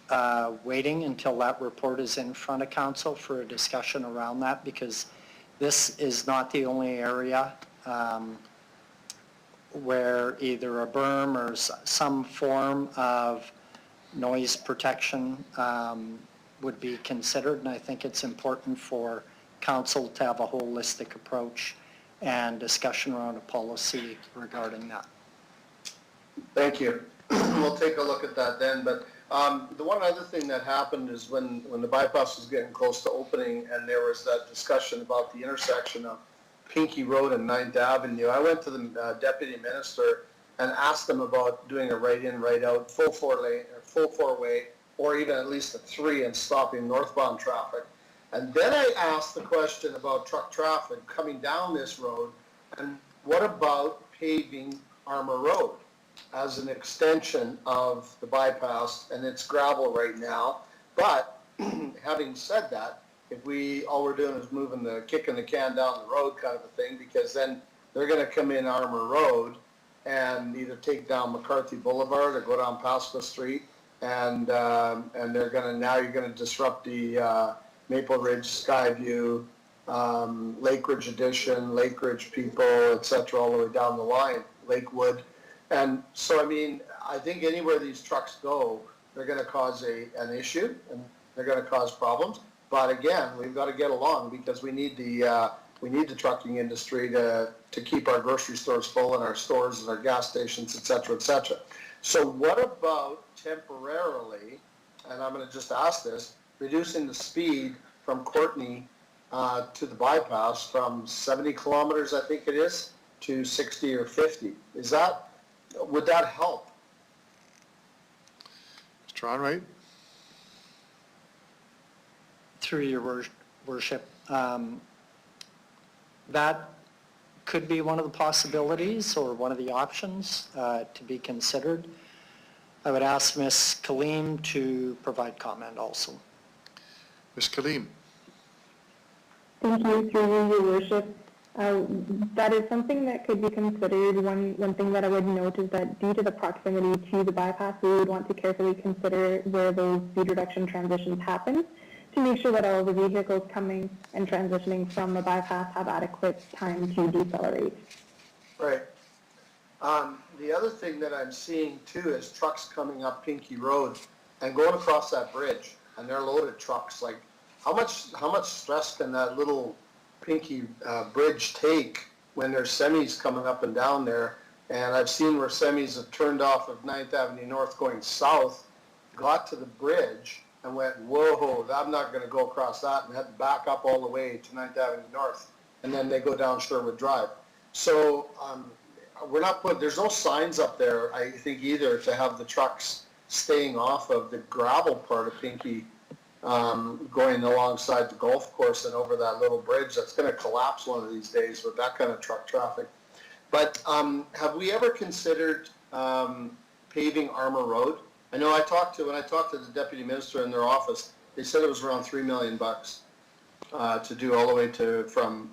waiting until that report is in front of council for a discussion around that, because this is not the only area where either a berm or some form of noise protection would be considered, and I think it's important for council to have a holistic approach and discussion around a policy regarding that. Thank you. We'll take a look at that then, but the one other thing that happened is when the bypass was getting close to opening and there was that discussion about the intersection of Pinkey Road and 9th Avenue, I went to the deputy minister and asked them about doing a right-in, right-out, full four-way, or even at least a 3 and stopping northbound traffic. And then I asked the question about truck traffic coming down this road, and what about paving Armour Road as an extension of the bypass, and it's gravel right now. But having said that, if all we're doing is kicking the can down the road kind of a thing, because then they're going to come in Armour Road and either take down McCarthy Boulevard or go down Pasco Street, and you're going to disrupt the Maple Ridge, Skyview, Lake Ridge Addition, Lake Ridge people, etc., all the way down the line, Lakewood. And so, I think anywhere these trucks go, they're going to cause an issue, and they're going to cause problems. But again, we've got to get along, because we need the trucking industry to keep our grocery stores full, and our stores and our gas stations, et cetera, et cetera. So what about temporarily, and I'm going to just ask this, reducing the speed from Courtney to the bypass from 70 kilometers, I think it is, to 60 or 50? Would that help? Mr. Onright. Through your worship, that could be one of the possibilities or one of the options to be considered. I would ask Ms. Kaleem to provide comment also. Ms. Kaleem. Thank you, through you, your worship. That is something that could be considered. One thing that I would note is that due to the proximity to the bypass, we would want to carefully consider where those speed reduction transitions happen to make sure that all of the vehicles coming and transitioning from the bypass have adequate time to decelerate. Right. The other thing that I'm seeing too is trucks coming up Pinkey Road and going across that bridge, and they're loaded trucks. Like, how much stress can that little Pinkey bridge take when there's semis coming up and down there? And I've seen where semis have turned off of 9th Avenue North going south, got to the bridge, and went, whoa, I'm not going to go across that, and had to back up all the way to 9th Avenue North, and then they go down Sherwood Drive. So there's no signs up there, I think, either, to have the trucks staying off of the gravel part of Pinkey, going alongside the golf course and over that little bridge that's going to collapse one of these days with that kind of truck traffic. But have we ever considered paving Armour Road? I know when I talked to the deputy minister in their office, they said it was around $3 million to do all the way from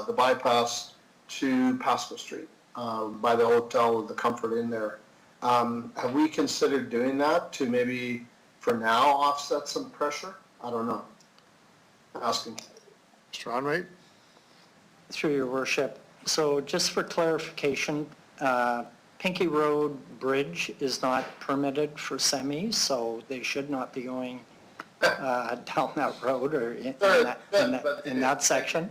the bypass to Pasco Street by the hotel with the Comfort Inn there. Have we considered doing that to maybe for now offset some pressure? I don't know. Asking. Mr. Onrait? Through your worship. So just for clarification, Pinkey Road Bridge is not permitted for semis, so they should not be going down that road or in that section.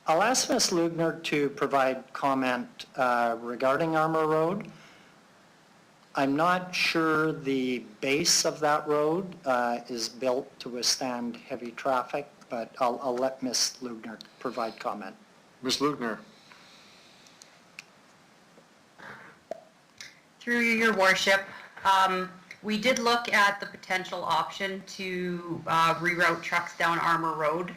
I'll ask Ms. Lugner to provide comment regarding Armour Road. I'm not sure the base of that road is built to withstand heavy traffic, but I'll let Ms. Lugner provide comment. Ms. Lugner. Through your worship, we did look at the potential option to reroute trucks down Armour Road.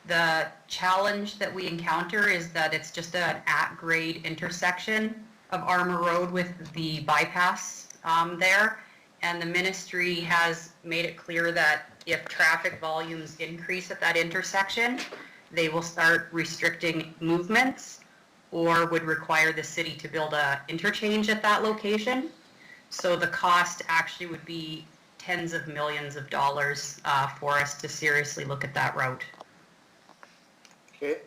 The challenge that we encounter is that it's just an at-grade intersection of Armour Road with the bypass there, and the ministry has made it clear that if traffic volumes increase at that intersection, they will start restricting movements or would require the city to build an interchange at that location. So the cost actually would be tens of millions of dollars for us to seriously look at that route. Okay.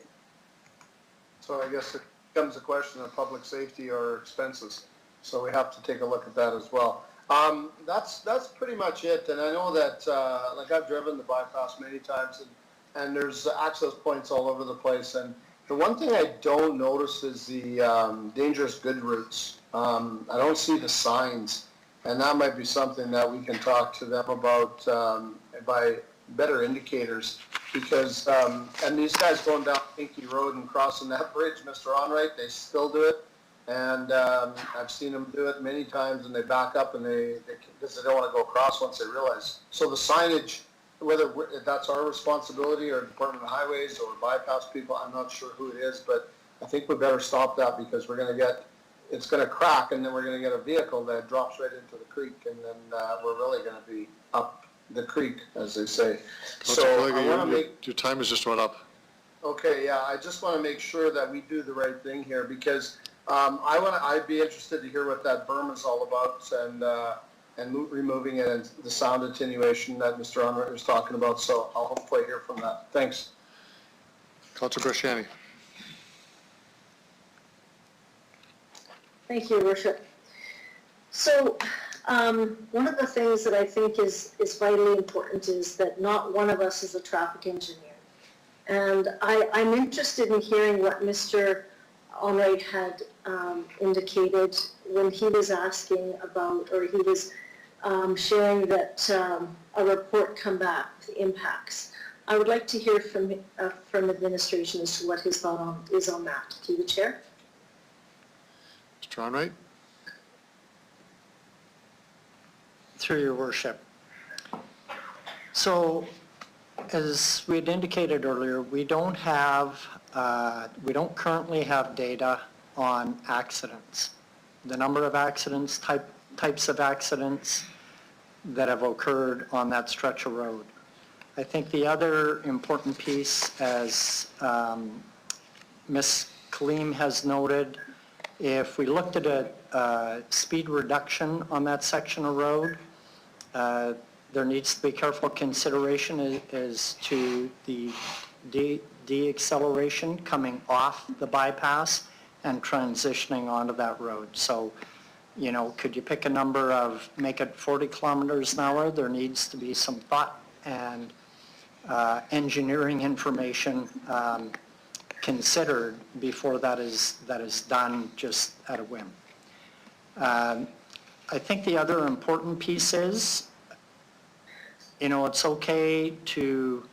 So I guess it becomes a question of public safety or expenses. So we have to take a look at that as well. That's pretty much it. And I know that, like, I've driven the bypass many times, and there's access points all over the place. And the one thing I don't notice is the dangerous good routes. I don't see the signs, and that might be something that we can talk to them about by better indicators. Because, and these guys going down Pinkey Road and crossing that bridge, Mr. Onrait, they still do it. And I've seen them do it many times, and they back up and because they don't want to go across once they realize. So the signage, whether that's our responsibility or Department of Highways or bypass people, I'm not sure who it is, but I think we better stop that because it's going to crack, and then we're going to get a vehicle that drops right into the creek, and then we're really going to be up the creek, as they say. So I want to your time has just run up. Okay, yeah, I just want to make sure that we do the right thing here because I'd be interested to hear what that berm is all about and removing it and the sound attenuation that Mr. Onrait was talking about. So I'll hopefully hear from that. Thanks. Councilor Grosciani. Thank you, Your Worship. So one of the things that I think is vitally important is that not one of us is a traffic engineer. And I'm interested in hearing what Mr. Onrait had indicated when he was asking about, or he was sharing that a report come back with impacts. I would like to hear from administration as to what his thought is on that. To the chair. Mr. Onrait. Through your worship. So, as we had indicated earlier, we don't currently have data on accidents. The number of accidents, types of accidents that have occurred on that stretch of road. I think the other important piece, as Ms. Kaleem has noted, if we looked at a speed reduction on that section of road, there needs to be careful consideration as to the de-acceleration coming off the bypass and transitioning onto that road. So, you know, could you pick a number of, make it 40 kilometers an hour? There needs to be some thought and engineering information considered before that is done just at a whim. I think the other important piece is, you know, it's okay to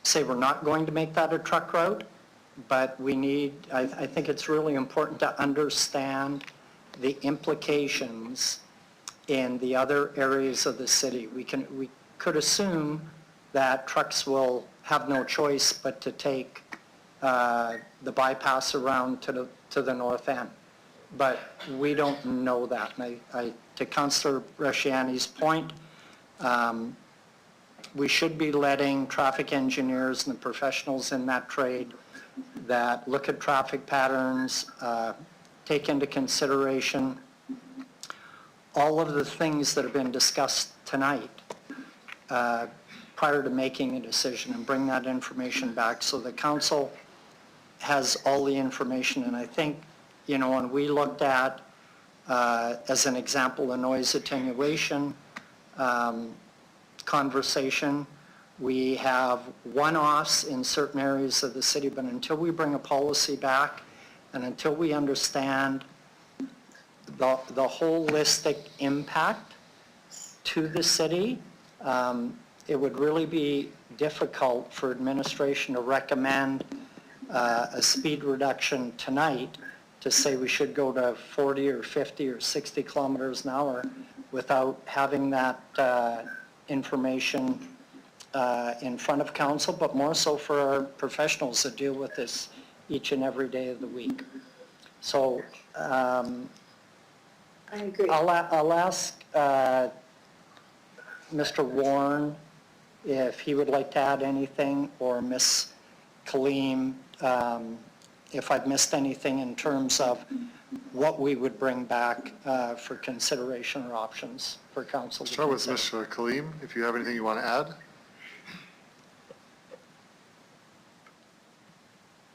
say we're not going to make that a truck route, but we need, I think it's really important to understand the implications in the other areas of the city. We could assume that trucks will have no choice but to take the bypass around to the north end. But we don't know that. And to Councillor Bresciani's point, we should be letting traffic engineers and the professionals in that trade that look at traffic patterns, take into consideration all of the things that have been discussed tonight prior to making a decision, and bring that information back so the council has all the information. And I think, you know, when we looked at, as an example, the noise attenuation conversation, we have one-offs in certain areas of the city, but until we bring a policy back and until we understand the holistic impact to the city, it would really be difficult for administration to recommend a speed reduction tonight to say we should go to 40 or 50 or 60 kilometers an hour without having that information in front of council, but more so for our professionals that deal with this each and every day of the week. So I agree. I'll ask Mr. Warren if he would like to add anything, or Ms. Kaleem, if I've missed anything in terms of what we would bring back for consideration or options for council to Start with consider. Ms. Kaleem, if you have anything you want to add.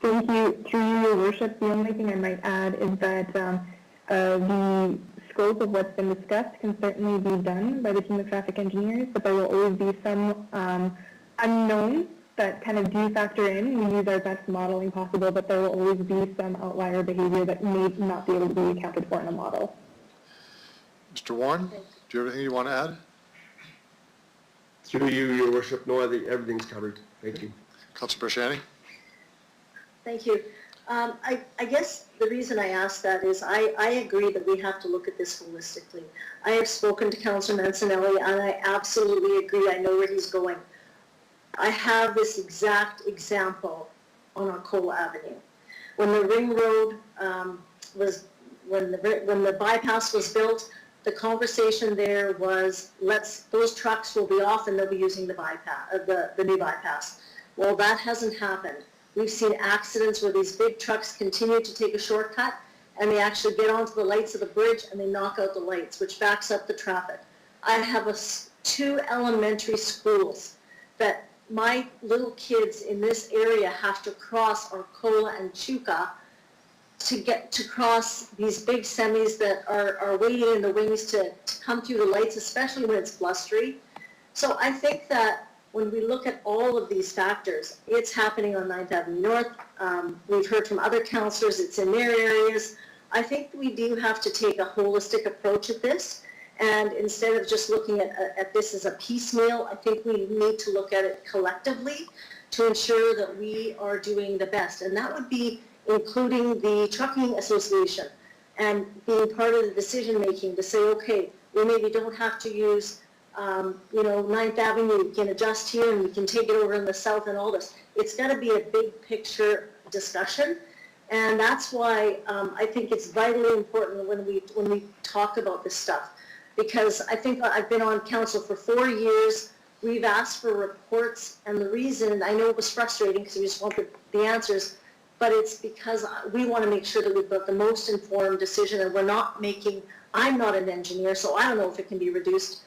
Thank you. Through you, Your Worship, the only thing I might add is that the scope of what's been discussed can certainly be done by the team of traffic engineers, but there will always be some unknowns that kind of do factor in. We use our best modeling possible, but there will always be some outlier behavior that may not be able to be accounted for in a model. Mr. Warren, do you have anything you want to add? Through you, Your Worship, no, I think everything's covered. Thank you. Councillor Bresciani? Thank you. I guess the reason I ask that is I agree that we have to look at this holistically. I have spoken to Councillor Mancinelli, and I absolutely agree. I know where he's going. I have this exact example on Arcola Avenue. When the ring road when the bypass was built, the conversation there was, those trucks will be off and they'll be using the bypass, the new bypass. Well, that hasn't happened. We've seen accidents where these big trucks continue to take a shortcut and they actually get onto the lights of the bridge and they knock out the lights, which backs up the traffic. I have 2 elementary schools that my little kids in this area have to cross Arcola and Chuka to cross these big semis that are waiting in the wings to come through the lights, especially when it's blustery. So I think that when we look at all of these factors, it's happening on 9th Avenue North. We've heard from other councillors, it's in their areas. I think we do have to take a holistic approach at this. And instead of just looking at this as a piecemeal, I think we need to look at it collectively to ensure that we are doing the best. And that would be including the Trucking Association and being part of the decision-making to say, okay, we maybe don't have to use 9th Avenue, we can adjust here and we can take it over in the south and all this. It's got to be a big picture discussion. And that's why I think it's vitally important when we talk about this stuff. Because I think I've been on council for 4 years. we've asked for reports, and the reason, I know it was frustrating because we just wanted the answers, but it's because we want to make sure that we've got the most informed decision, and we're not making, I'm not an engineer, so I don't know if it can be reduced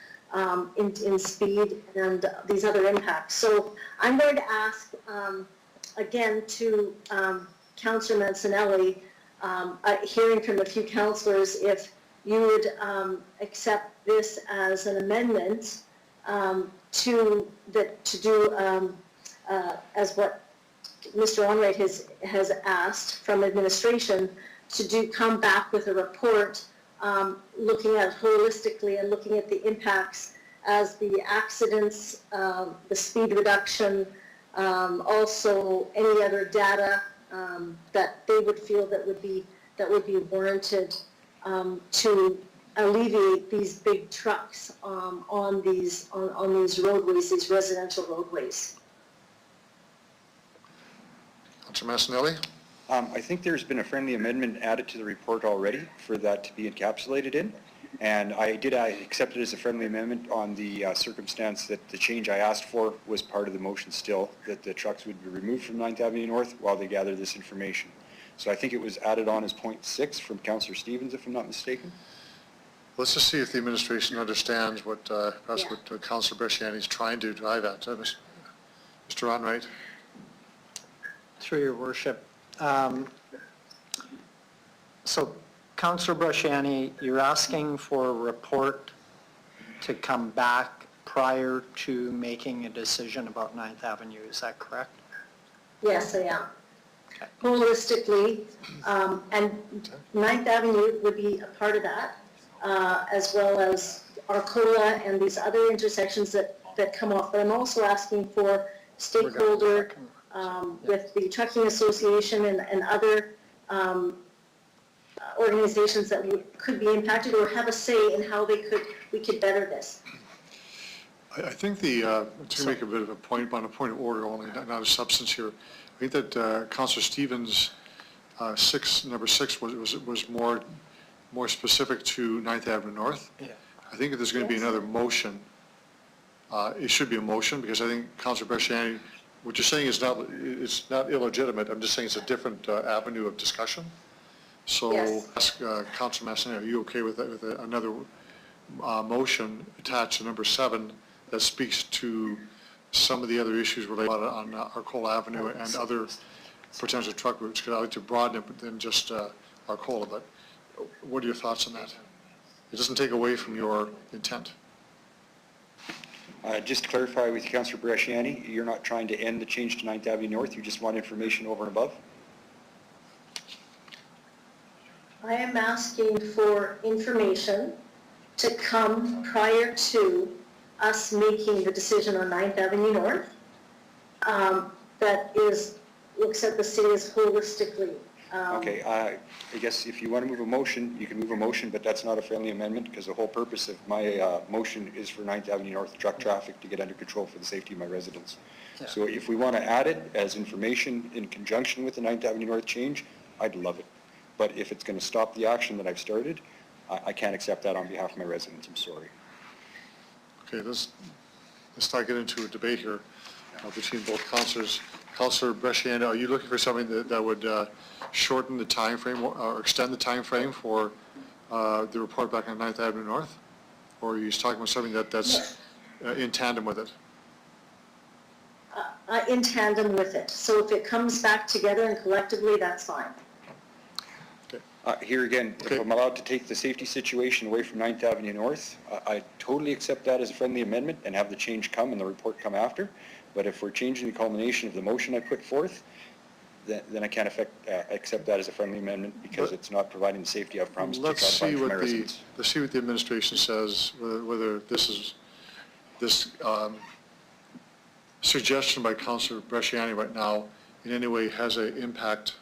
in speed and these other impacts. So I'm going to ask again to Councillor Mancinelli, hearing from a few councillors, if you would accept this as an amendment to do as what Mr. Onrait has asked from administration, to come back with a report looking at holistically and looking at the impacts as the accidents, the speed reduction, also any other data that they would feel that would be warranted to alleviate these big trucks on these roadways, these residential roadways. Councilor Massanelli? I think there's been a friendly amendment added to the report already for that to be encapsulated in. And I accept it as a friendly amendment on the circumstance that the change I asked for was part of the motion still, that the trucks would be removed from 9th Avenue North while they gather this information. So I think it was added on as point 6 from Councillor Stevens, if I'm not mistaken. Let's just see if the administration understands what, perhaps what Councillor Bresciani is trying to drive at. Mr. Onrait? Through your worship. So Councillor Bresciani, you're asking for a report to come back prior to making a decision about 9th Avenue, is that correct? Yes, I am. Okay. Holistically, and 9th Avenue would be a part of that, as well as Arcola and these other intersections that come off. But I'm also asking for stakeholder with the Trucking Association and other organizations that could be impacted or have a say in how we could better this. I think to make a bit of a point, on a point of order only, not a substance here, I think that Councillor Stevens' number 6 was more specific to 9th Avenue North. Yeah. I think if there's going to be another motion, it should be a motion, because I think Councillor Bresciani, what you're saying is it's not illegitimate. I'm just saying it's a different avenue of discussion. So, yes. Ask Councillor Massanelli, are you okay with that, with another motion attached to number 7 that speaks to some of the other issues related on Arcola Avenue and other potential truck routes? Because I'd like to broaden it than just Arcola, but what are your thoughts on that? It doesn't take away from your intent. Just to clarify with Councillor Bresciani, you're not trying to end the change to 9th Avenue North, you just want information over and above? I am asking for information to come prior to us making the decision on 9th Avenue North that looks at the city as holistically. Okay, I guess if you want to move a motion, you can move a motion, but that's not a friendly amendment, because the whole purpose of my motion is for 9th Avenue North truck traffic to get under control for the safety of my residents. Yeah. So if we want to add it as information in conjunction with the 9th Avenue North change, I'd love it. But if it's going to stop the action that I've started, I can't accept that on behalf of my residents. I'm sorry. Okay, let's not get into a debate here between both councillors. Councillor Bresciani, are you looking for something that would shorten the time frame or extend the time frame for the report back on 9th Avenue North? Or are you talking about something that's in tandem with it? In tandem with it. So if it comes back together and collectively, that's fine. Here again, if I'm allowed to take the safety situation away from 9th Avenue North, I totally accept that as a friendly amendment and have the change come and the report come after. But if we're changing the culmination of the motion I put forth, then I can't accept that as a friendly amendment, because it's not providing the safety I've promised to try to find for my residents. Let's see what the administration says, whether this suggestion by Councillor Bresciani right now in any way has an impact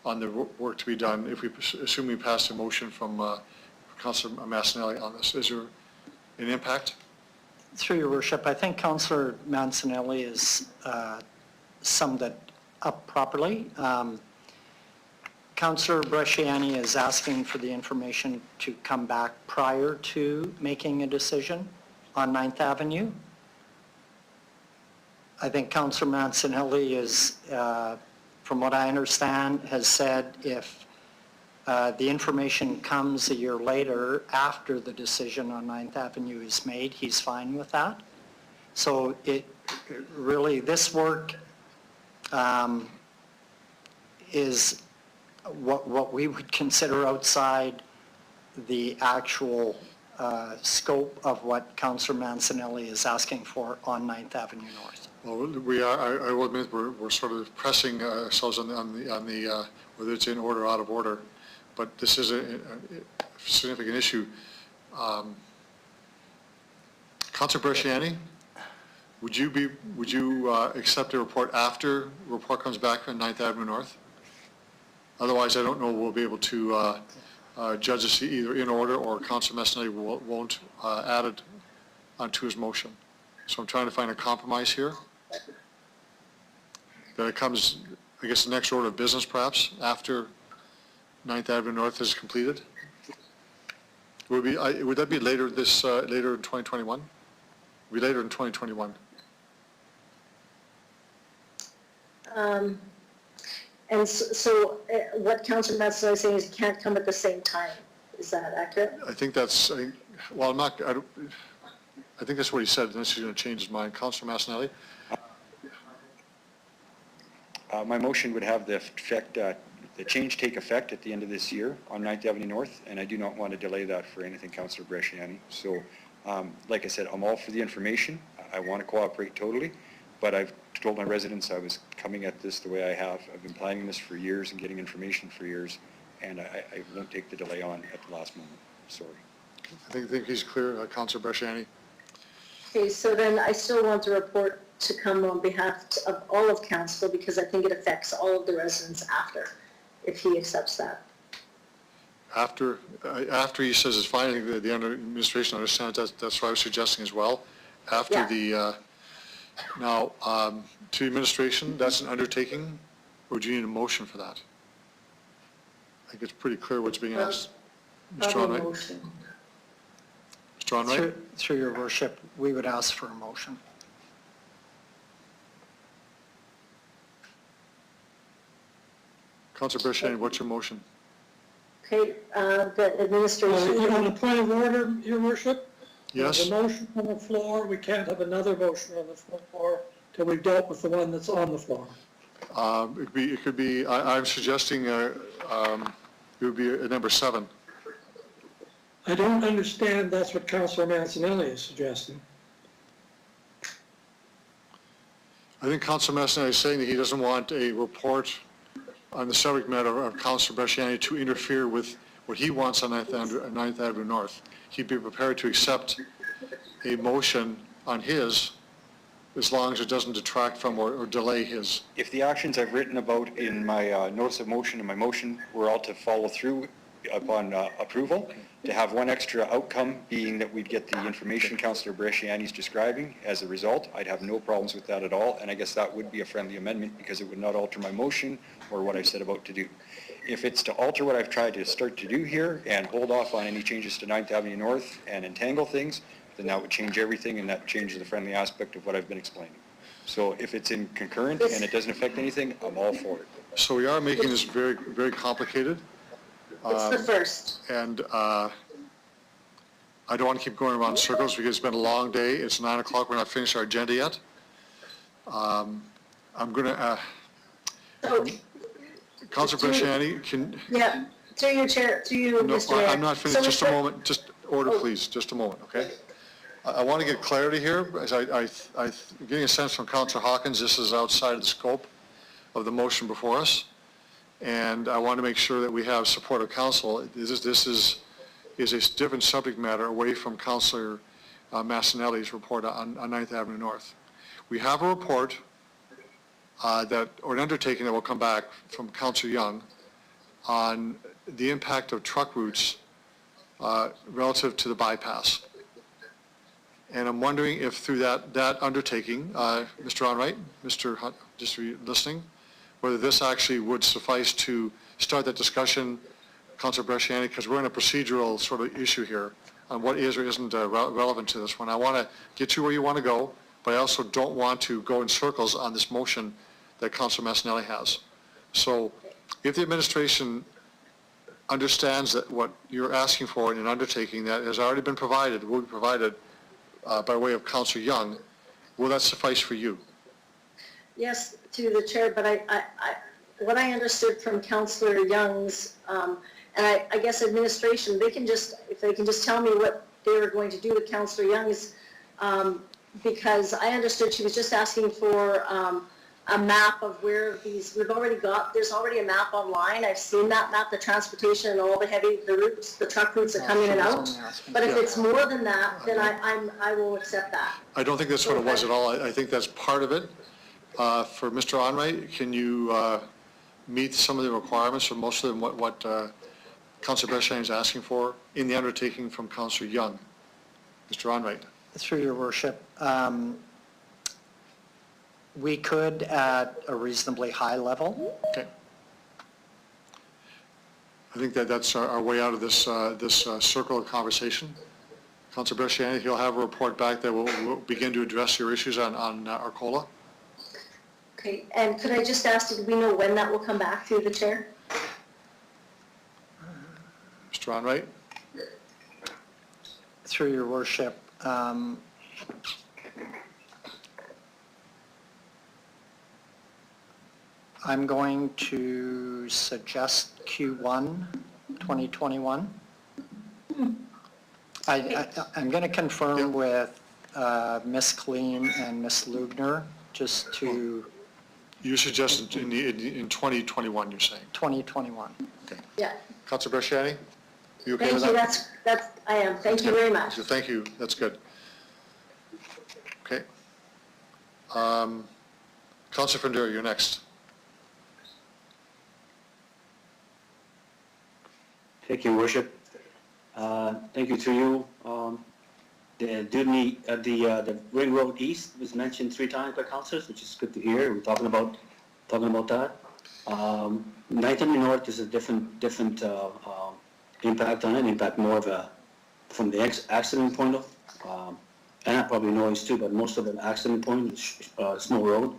on the work to be done. If we assume we pass a motion from Councillor Massanelli on this, is there an impact? Through your worship, I think Councillor Mancinelli has summed it up properly. Councillor Bresciani is asking for the information to come back prior to making a decision on 9th Avenue. I think Councillor Mancinelli is, from what I understand, has said if the information comes a year later after the decision on 9th Avenue is made, he's fine with that. So it really, this work is what we would consider outside the actual scope of what Councillor Mancinelli is asking for on 9th Avenue North. Well, we are, I will admit, we're sort of pressing ourselves on the whether it's in order or out of order, but this is a significant issue. Councillor Bresciani, would you accept a report after the report comes back on 9th Avenue North? Otherwise, I don't know we'll be able to judge this either in order, or Councillor Messinelli won't add it onto his motion. So I'm trying to find a compromise here. That it comes, I guess, the next order of business perhaps, after 9th Avenue North is completed? Would that be later later in 2021? Be later in 2021. And so what Councillor Matson is saying is it can't come at the same time. Is that accurate? I think that's, well, I think that's what he said, unless he's going to change his mind. Councillor Massinelli? My motion would have the effect, the change take effect at the end of this year on 9th Avenue North, and I do not want to delay that for anything, Councillor Bresciani. So, like I said, I'm all for the information. I want to cooperate totally, but I've told my residents I was coming at this the way I have. I've been planning this for years and getting information for years, and I won't take the delay on at the last moment. Sorry. I think he's clear, Councillor Bresciani. Okay, so then I still want the report to come on behalf of all of council because I think it affects all of the residents after, if he accepts that. After he says it's fine, I think the administration understands that's what I was suggesting as well. After the, now, to the administration, that's an undertaking, or do you need a motion for that? I think it's pretty clear what's being asked. Mr. Onwright? Mr. Onwright? Through your worship, we would ask for a motion. Councillor Bresciani, what's your motion? Okay, the administration. On a point of order, your worship? Yes. There's a motion on the floor. We can't have another motion on the floor till we've dealt with the one that's on the floor. It could be, I'm suggesting it would be number 7. I don't understand that's what Councillor Mancinelli is suggesting. I think Councillor Massinelli is saying that he doesn't want a report on the subject matter of Councillor Bresciani to interfere with what he wants on 9th Avenue North. He'd be prepared to accept a motion on his, as long as it doesn't detract from or delay his. If the actions I've written about in my notice of motion and my motion were all to follow through upon approval, to have one extra outcome being that we'd get the information Councillor Bresciani is describing as a result, I'd have no problems with that at all, and I guess that would be a friendly amendment because it would not alter my motion or what I've said about to do. If it's to alter what I've tried to start to do here and hold off on any changes to 9th Avenue North and entangle things, then that would change everything, and that changes the friendly aspect of what I've been explaining. So if it's in concurrent and it doesn't affect anything, I'm all for it. So we are making this very, very complicated. It's the first. And I don't want to keep going around circles because it's been a long day. It's 9 o'clock. We're not finished our agenda yet. I'm going to, Councillor Bresciani, can... Yeah, through your chair, through you, No, Mr. Mayor. I'm not finished. Just a moment. Just order, please. Just a moment, okay? I want to get clarity here, as I'm getting a sense from Councillor Hawkins, this is outside of the scope of the motion before us. And I want to make sure that we have support of council. This is a different subject matter away from Councillor Massinelli's report on 9th Avenue North. We have a report or an undertaking that will come back from Councillor Young on the impact of truck routes relative to the bypass. And I'm wondering if through that undertaking, Mr. Onwright, Mr. Hunt, just listening, whether this actually would suffice to start that discussion, Councillor Bresciani, because we're in a procedural sort of issue here on what is or isn't relevant to this one. I want to get you where you want to go. but I also don't want to go in circles on this motion that Councilor Massanelli has. So if the administration understands that what you're asking for in an undertaking that has already been provided, will be provided by way of Councilor Young, will that suffice for you? Yes, to the chair, but what I understood from Councillor Young's, and I guess administration, if they can just tell me what they were going to do with Councillor Young's, because I understood she was just asking for a map of where there's already a map online. I've seen that map, the transportation and all the truck routes that come in and out. But if it's more than that, then I will accept that. I don't think that's what it was at all. I think that's part of it. For Mr. Onrait, can you meet some of the requirements, or most of them, what Councilor Bechstein is asking for in the undertaking from Councilor Young? Mr. Onrait. Through your worship, we could at a reasonably high level. Okay. I think that's our way out of this circle of conversation. Councilor Bechstein, he'll have a report back that will begin to address your issues on Arcola. Okay, and could I just ask, do we know when that will come back to the chair? Mr. Onrait. Through your worship, I'm going to suggest Q1 2021. I'm going to confirm with Ms. Kleen and Ms. Lubner just to... You suggest in 2021, you're saying? 2021. Okay. Yeah. Councilor Bresciani, you okay with Thank that? you, I am. Thank you very much. Thank you, that's good. Okay. Councilor Fendura, you're next. Thank you, Worship. Thank you to you. The Ring Road East was mentioned 3 times by councillors, which is good to hear. We're talking about that. 9th Avenue North is a different impact on it. Impact more of from the accident point of, and probably noise too, but most of the accident point is Snow Road.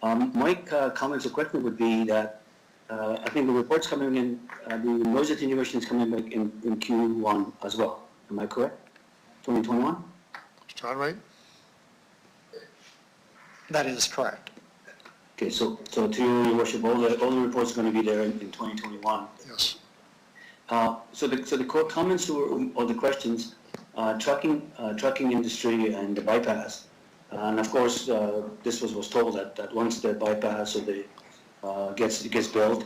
My comments or question would be that I think the report's coming in, the noise attenuation is coming back in Q1 as well. Am I correct? 2021? John, right? That is correct. Okay, so to your worship, all the reports are going to be there in 2021. Yes. So the comments or the questions, trucking industry and the bypass, and of course this was told that once the bypass or the gets built,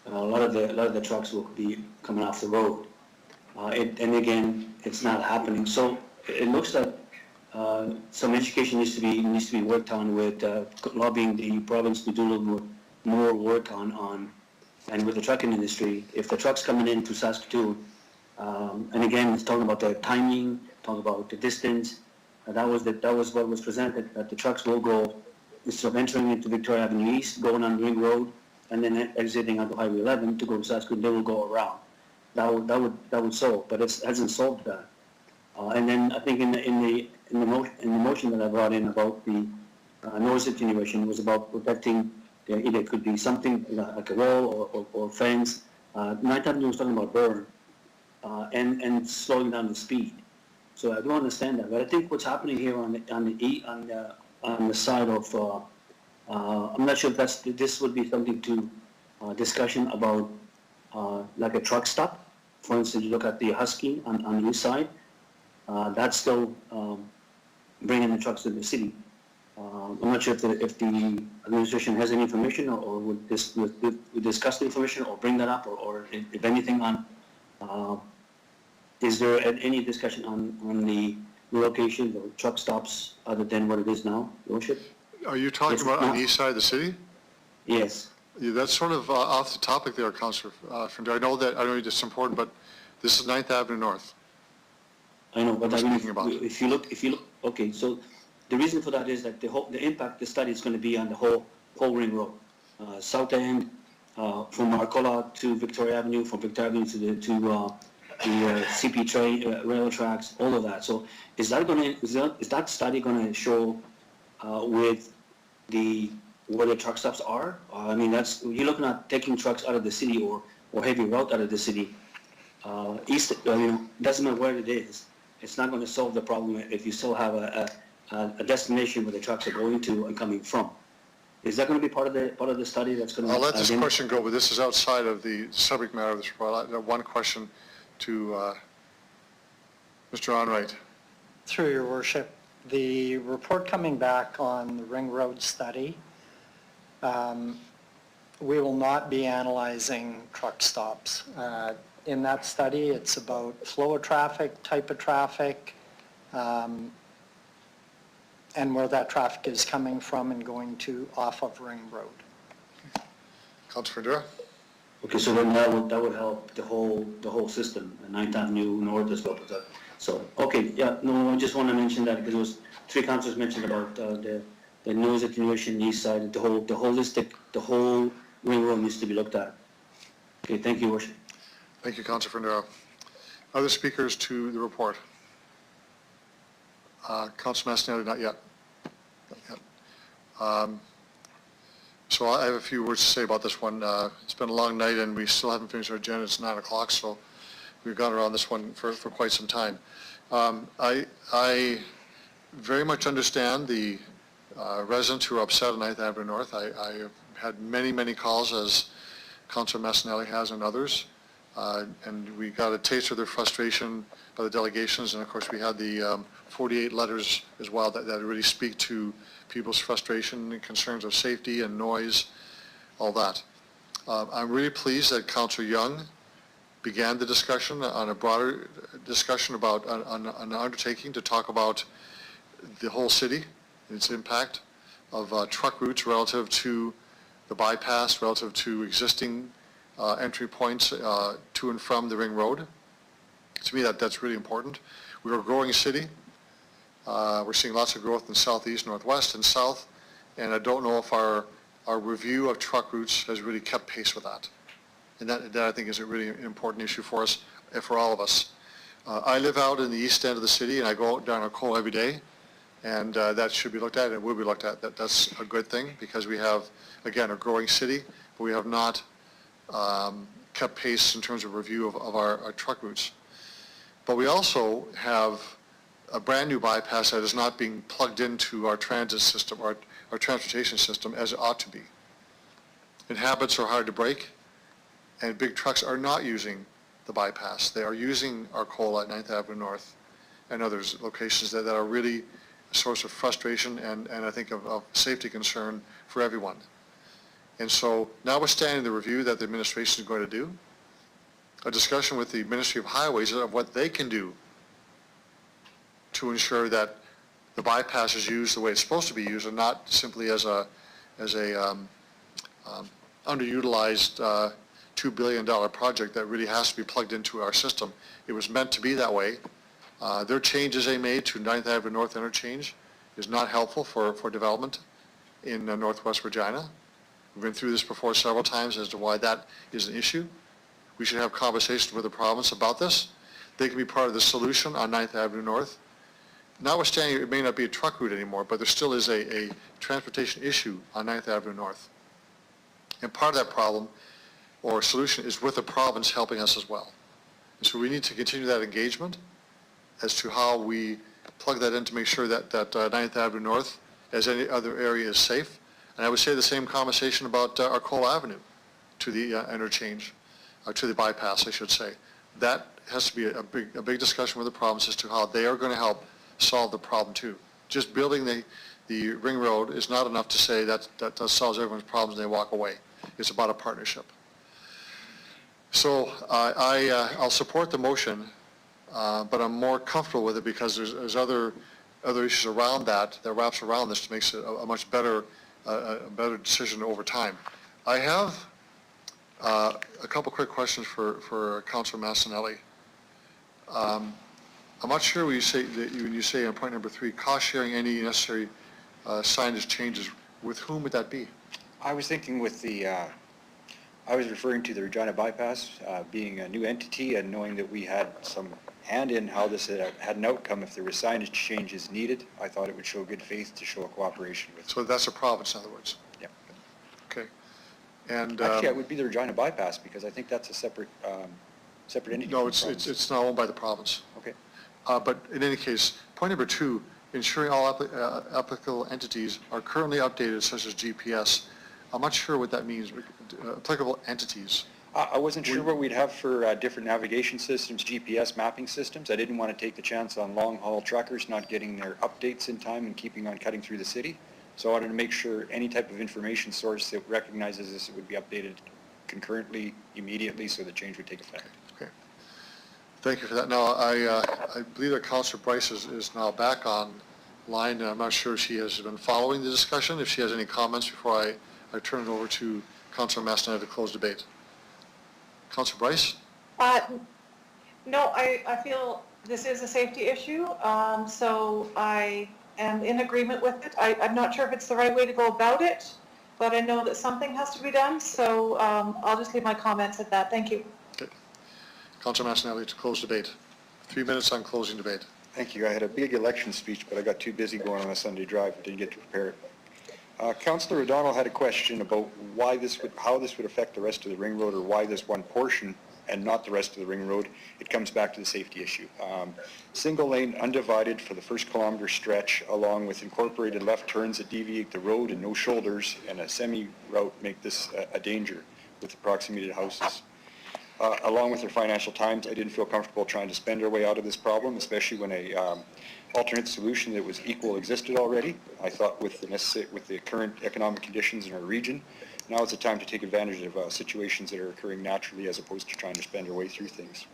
a lot of the trucks will be coming off the road. And again, it's not happening. So it looks like some education needs to be worked on with lobbying the province to do a little more work on and with the trucking industry. If the truck's coming into Saskatoon, and again, it's talking about the timing, talking about the distance. That was what was presented, that the trucks will go, instead of entering into Victoria Avenue East, going on Ring Road, and then exiting onto Highway 11 to go to Saskatoon, they will go around. That would solve, but it hasn't solved that. And then I think in the motion that I brought in about the noise attenuation was about protecting. Either it could be something like a wall or fence. 9th Avenue was talking about burn and slowing down the speed. So I do understand that, but I think what's happening here on the side of I'm not sure if this would be something to discussion about like a truck stop. For instance, you look at the Husky on the east side. That's still bringing the trucks to the city. I'm not sure if the administration has any information or would discuss the information or bring that up or if anything on. Is there any discussion on the relocation of truck stops other than what it is now, Your Worship? Are you talking about on the east side of the city? Yes. Yeah, that's sort of off the topic there, Councillor Fender. I know it's important, but this is 9th Avenue North. I know, but if you look, okay, so the reason for that is that the impact, the study is going to be on the whole Ring Road, south end, from Arcola to Victoria Avenue, from Victoria Avenue to the CP train, rail tracks, all of that. So is that study going to show with where the truck stops are? I mean, you're looking at taking trucks out of the city or heavy route out of the city. Doesn't matter where it is. It's not going to solve the problem if you still have a destination where the trucks are going to and coming from. Is that going to be part of the study that's going to? I'll let this question go, but this is outside of the subject matter of this report. I have one question to Mr. Onright. Through your worship, the report coming back on the Ring Road study, we will not be analyzing truck stops. In that study, it's about flow of traffic, type of traffic, and where that traffic is coming from and going to off of Ring Road. Councilor Dura? Okay, so then that would help the whole system, the 9th Avenue North as well. So, okay, yeah, no, I just want to mention that because there was 3 councilors mentioned about the noise attenuation east side, the whole Ring Road needs to be looked at. Okay, thank you, Worship. Thank you, Councilor Fernandaro. Other speakers to the report? Councilor Mastinelli, not yet. So I have a few words to say about this one. It's been a long night and we still haven't finished our agenda. It's 9 o'clock, so we've gone around this one for quite some time. I very much understand the residents who are upset on 9th Avenue North. I have had many calls, as Councilor Mastinelli has and others, and we got a taste of their frustration by the delegations, and of course we had the 48 letters as well that really speak to people's frustration and concerns of safety and noise, all that. I'm really pleased that Councilor Young began the discussion on a broader discussion about an undertaking to talk about the whole city and its impact of truck routes relative to the bypass, relative to existing entry points to and from the Ring Road. To me, that's really important. We're a growing city. We're seeing lots of growth in southeast, northwest, and south, and I don't know if our review of truck routes has really kept pace with that. And that I think is a really important issue for us, for all of us. I live out in the east end of the city, and I go out down our Cole every day, and that should be looked at, and it will be looked at. That's a good thing, because we have, again, a growing city, but we have not kept pace in terms of review of our truck routes. But we also have a brand new bypass that is not being plugged into our transit system, our transportation system, as it ought to be. And habits are hard to break, and big trucks are not using the bypass. They are using our coal at 9th Avenue North and other locations that are really a source of frustration and I think of safety concern for everyone. And so, notwithstanding the review that the administration is going to do, a discussion with the Ministry of Highways of what they can do to ensure that the bypass is used the way it's supposed to be used and not simply as a underutilized $2 billion project that really has to be plugged into our system. It was meant to be that way. Their changes they made to 9th Avenue North interchange is not helpful for development in Northwest Regina. We've been through this before several times as to why that is an issue. We should have conversations with the province about this. They can be part of the solution on 9th Avenue North. Notwithstanding, it may not be a truck route anymore, but there still is a transportation issue on 9th Avenue North. And part of that problem or solution is with the province helping us as well. And so we need to continue that engagement as to how we plug that in to make sure that 9th Avenue North, as any other area, is safe. And I would say the same conversation about our Cole Avenue to the interchange, to the bypass, I should say. That has to be a big discussion with the province as to how they are going to help solve the problem too. Just building the Ring Road is not enough to say that solves everyone's problems and they walk away. It's about a partnership. So I'll support the motion, but I'm more comfortable with it because there's other issues around that wraps around this to make it a much better decision over time. I have a couple quick questions for Councilor Mastinelli. I'm not sure when you say on point number 3, cost sharing any necessary signage changes, with whom would that be? I was thinking with I was referring to the Regina bypass being a new entity and knowing that we had some and in how this had an outcome if there were signage changes needed. I thought it would show good faith to show a cooperation with. So that's a province, in other words? Yeah. Okay. And actually, it would be the Regina bypass, because I think that's a separate entity. No, it's not owned by the province. Okay. But in any case, point number 2, ensuring all applicable entities are currently updated, such as GPS. I'm not sure what that means. Applicable entities. I wasn't sure what we'd have for different navigation systems, GPS mapping systems. I didn't want to take the chance on long-haul truckers not getting their updates in time and keeping on cutting through the city. So I wanted to make sure any type of information source that recognizes this would be updated concurrently, immediately, so the change would take effect. Okay. Thank you for that. Now, I believe that Councillor Bryce is now back online. I'm not sure if she has been following the discussion, if she has any comments before I turn it over to Councillor Mastinelli to close debate. Councillor Bryce? No, I feel this is a safety issue, so I am in agreement with it. I'm not sure if it's the right way to go about it, but I know that something has to be done, so I'll just leave my comments at that. Thank you. Okay. Councillor Mastinelli to close debate. 3 minutes on closing debate. Thank you. I had a big election speech, but I got too busy going on a Sunday drive. Didn't get to prepare it. Councillor O'Donnell had a question about how this would affect the rest of the ring road, or why this one portion and not the rest of the ring road. It comes back to the safety issue. Single lane, undivided for the first kilometer stretch, along with incorporated left turns that deviate the road and no shoulders, and a semi-route make this a danger with the proximity to houses. Along with their financial times, I didn't feel comfortable trying to spend our way out of this problem, especially when a alternate solution that was equal existed already. I thought with the current economic conditions in our region, now is the time to take advantage of situations that are occurring naturally, as opposed to trying to spend our way through things.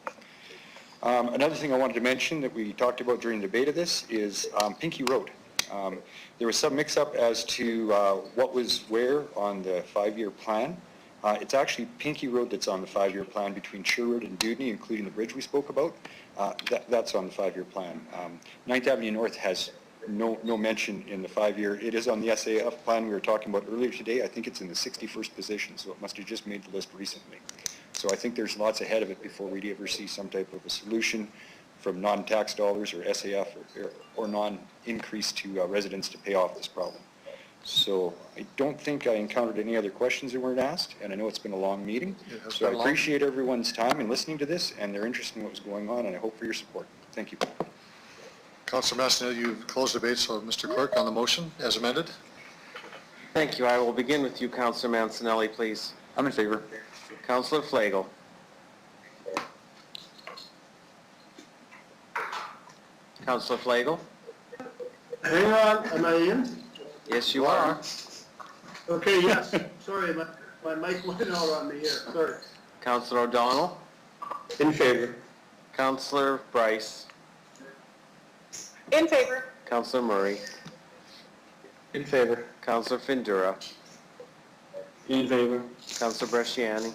Another thing I wanted to mention that we talked about during the debate of this is Pinky Road. There was some mix-up as to what was where on the 5-year plan. It's actually Pinky Road that's on the 5-year plan between Sherwood and Dudney, including the bridge we spoke about. That's on the 5-year plan. 9th Avenue North has no mention in the 5-year. It is on the SAF plan we were talking about earlier today. I think it's in the 61st position, so it must have just made the list recently. So I think there's lots ahead of it before we'd ever see some type of a solution from non-tax dollars or SAF or non-increase to residents to pay off this problem. So I don't think I encountered any other questions that weren't asked, and I know it's been a long meeting. So I appreciate everyone's time in listening to this and their interest in what was going on, and I hope for your support. Thank you. Councillor Mastinelli, you've closed debate, so Mr. Clerk, on the motion as amended. Thank you. I will begin with you, Councillor Mancinelli, please. I'm in favor. Councillor Flagel. Councillor Flagel? Hang on, am I in? Yes, you are. Okay, yes. Sorry, my mic went out on me here. Sorry. Councillor O'Donnell? In favor. Councillor Bryce? In favor. Councillor Murray? In favor. Councillor Findura? In favor. Councillor Bresciani?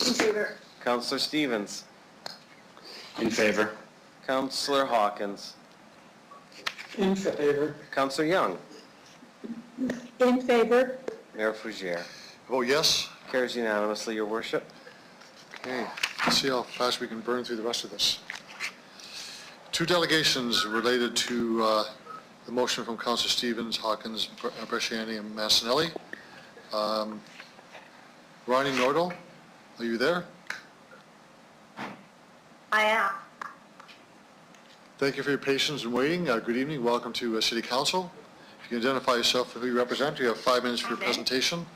In favor. Councillor Stevens? In favor. Councillor Hawkins? In favor. Councillor Young? In favor? Mayor Fougere? Vote yes. Carries unanimously, Your Worship. Okay, let's see how fast we can burn through the rest of this. 2 delegations related to the motion from Councillor Stevens, Hawkins, Bresciani, and Massinelli. Ronnie Nordal, are you there? I am. Thank you for your patience and waiting. Good evening. Welcome to City Council. If you can identify yourself and who you represent, you have 5 minutes for your presentation,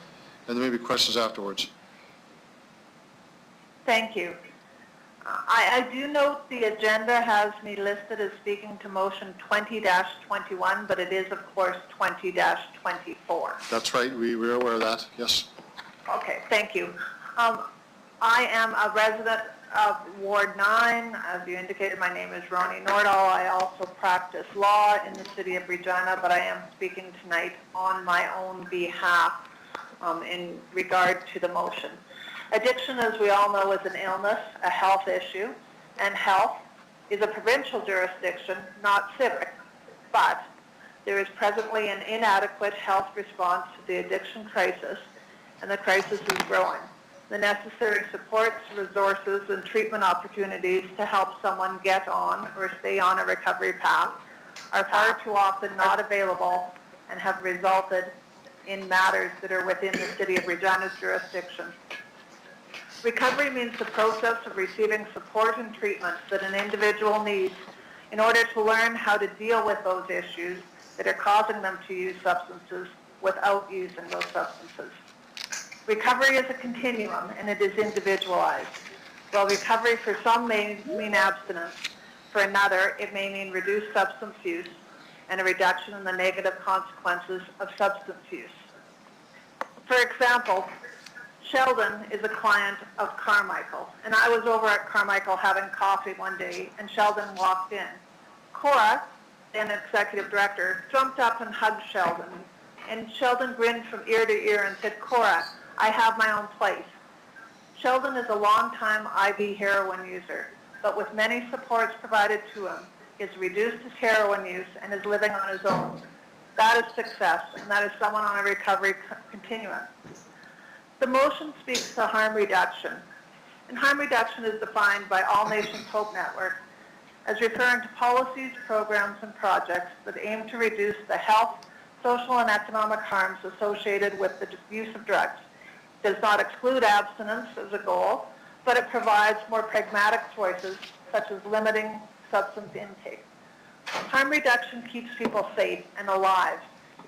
and there may be questions afterwards. Thank you. I do note the agenda has me listed as speaking to motion 20-21, but it is, of course, 20-24. That's right. We're aware of that. Yes. Okay, thank you. I am a resident of Ward 9. As you indicated, my name is Ronnie Nordal. I also practice law in the city of Regina, but I am speaking tonight on my own behalf in regard to the motion. Addiction, as we all know, is an illness, a health issue, and health is a provincial jurisdiction, not civic, but there is presently an inadequate health response to the addiction crisis, and the crisis is growing. the necessary supports, resources, and treatment opportunities to help someone get on or stay on a recovery path are far too often not available and have resulted in matters that are within the City of Regina's jurisdiction. Recovery means the process of receiving support and treatment that an individual needs in order to learn how to deal with those issues that are causing them to use substances without using those substances. Recovery is a continuum and it is individualized. While recovery for some may mean abstinence, for another it may mean reduced substance use and a reduction in the negative consequences of substance use. For example, Sheldon is a client of Carmichael, and I was over at Carmichael having coffee one day, and Sheldon walked in. Cora, then executive director, jumped up and hugged Sheldon, and Sheldon grinned from ear to ear and said, "Cora, I have my own place." Sheldon is a long-time IV heroin user, but with many supports provided to him, he has reduced his heroin use and is living on his own. That is success, and that is someone on a recovery continuum. The motion speaks to harm reduction, and harm reduction is defined by All Nations Hope Network as referring to policies, programs, and projects that aim to reduce the health, social, and economic harms associated with the use of drugs. It does not exclude abstinence as a goal, but it provides more pragmatic choices, such as limiting substance intake. Harm reduction keeps people safe and alive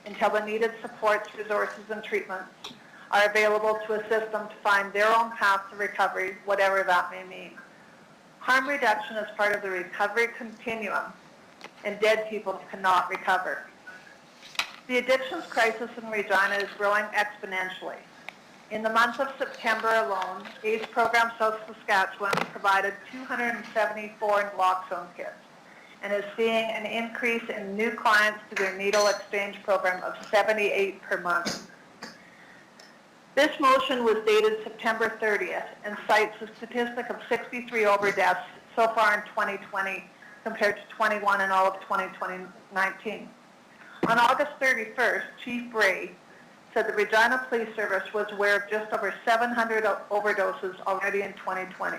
until the needed supports, resources, and treatments are available to assist them to find their own path to recovery, whatever that may mean. Harm reduction is part of the recovery continuum, and dead people cannot recover. The addictions crisis in Regina is growing exponentially. In the month of September alone, AIDS Program South Saskatchewan provided 274 naloxone kits and is seeing an increase in new clients to their needle exchange program of 78 per month. This motion was dated September 30th and cites a statistic of 63 overdoses so far in 2020 compared to 21 in all of 2019. On August 31st, Chief Bray said the Regina Police Service was aware of just over 700 overdoses already in 2020.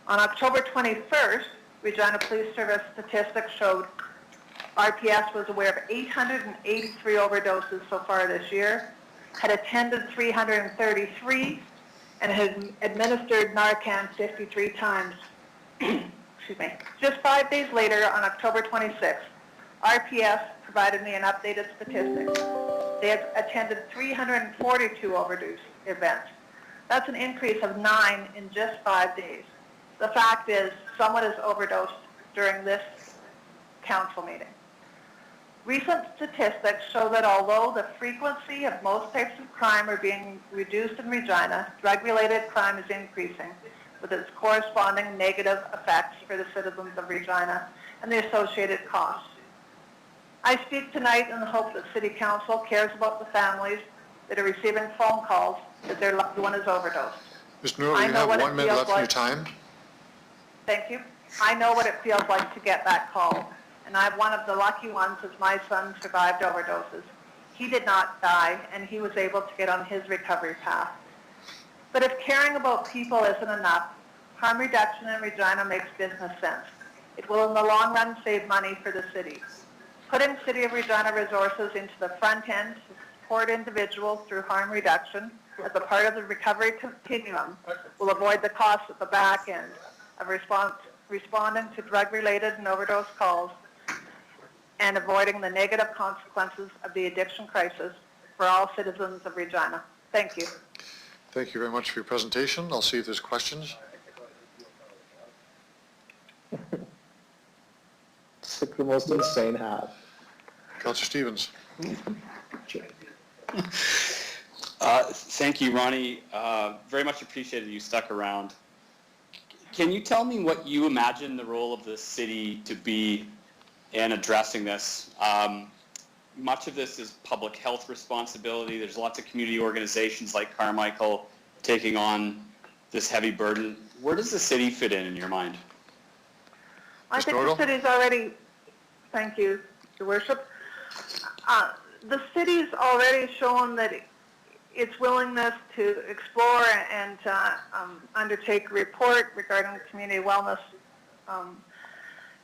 On October 21st, Regina Police Service statistics showed RPS was aware of 883 overdoses so far this year, had attended 333, and had administered Narcan 53 times. Excuse me. Just 5 days later, on October 26th, RPS provided me an updated statistic. They have attended 342 overdose events. That's an increase of 9 in just 5 days. The fact is, someone has overdosed during this council meeting. Recent statistics show that although the frequency of most types of crime are being reduced in Regina, drug-related crime is increasing with its corresponding negative effects for the citizens of Regina and the associated costs. I speak tonight in the hope that City Council cares about the families that are receiving phone calls that their loved one is overdosed. Ms. Newell, you have 1 minute left in your time. Thank you. I know what it feels like to get that call, and I'm one of the lucky ones as my son survived overdoses. He did not die, and he was able to get on his recovery path. But if caring about people isn't enough, harm reduction in Regina makes business sense. It will in the long run save money for the city. Putting City of Regina resources into the front end to support individuals through harm reduction as a part of the recovery continuum will avoid the costs at the back end of responding to drug-related and overdose calls and avoiding the negative consequences of the addiction crisis for all citizens of Regina. Thank you. Thank you very much for your presentation. I'll see if there's questions. It's like the most insane hat. Councillor Stevens. Thank you, Ronnie. Very much appreciated you stuck around. Can you tell me what you imagine the role of the city to be in addressing this? Much of this is public health responsibility. There's lots of community organizations like Carmichael taking on this heavy burden. Where does the city fit in your mind? I think the city's already, thank you, Your Worship. The city's already shown that its willingness to explore and undertake a report regarding the Community Wellness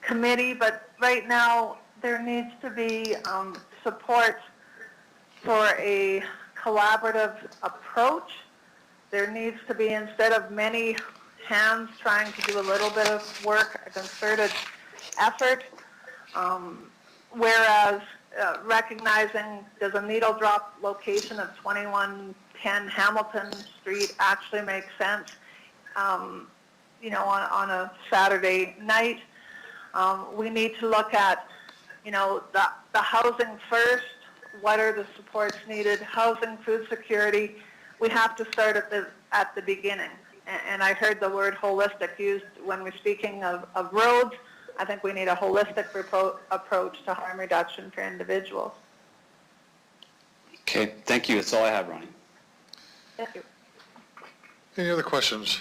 Committee, but right now there needs to be support for a collaborative approach. There needs to be, instead of many hands trying to do a little bit of work, a concerted effort, whereas recognizing does a needle drop location of 2110 Hamilton Street actually make sense, you know, on a Saturday night. We need to look at, you know, the housing first. What are the supports needed? Housing, food security. We have to start at the beginning. And I heard the word holistic used when we're speaking of roads. I think we need a holistic approach to harm reduction for individuals. Okay, thank you. That's all I have, Ronnie. Thank you. Any other questions?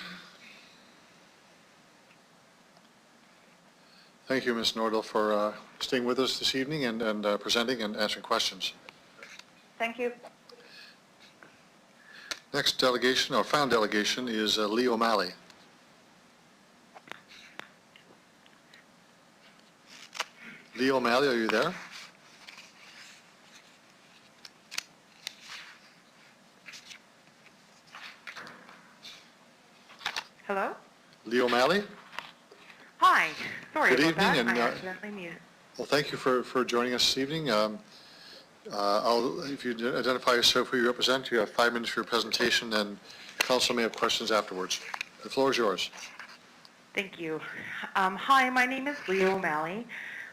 Thank you, Ms. Nordell, for staying with us this evening and presenting and answering questions. Thank you. Next delegation, or found delegation, is Lee O'Malley. Lee O'Malley, are you there? Hello? Lee O'Malley? Hi. Sorry Good about evening, that. and, I accidentally muted. Well, thank you for joining us this evening. If you identify yourself, who you represent, you have 5 minutes for your presentation, and council may have questions afterwards. The floor is yours. Thank you. Hi, my name is Leo O'Malley.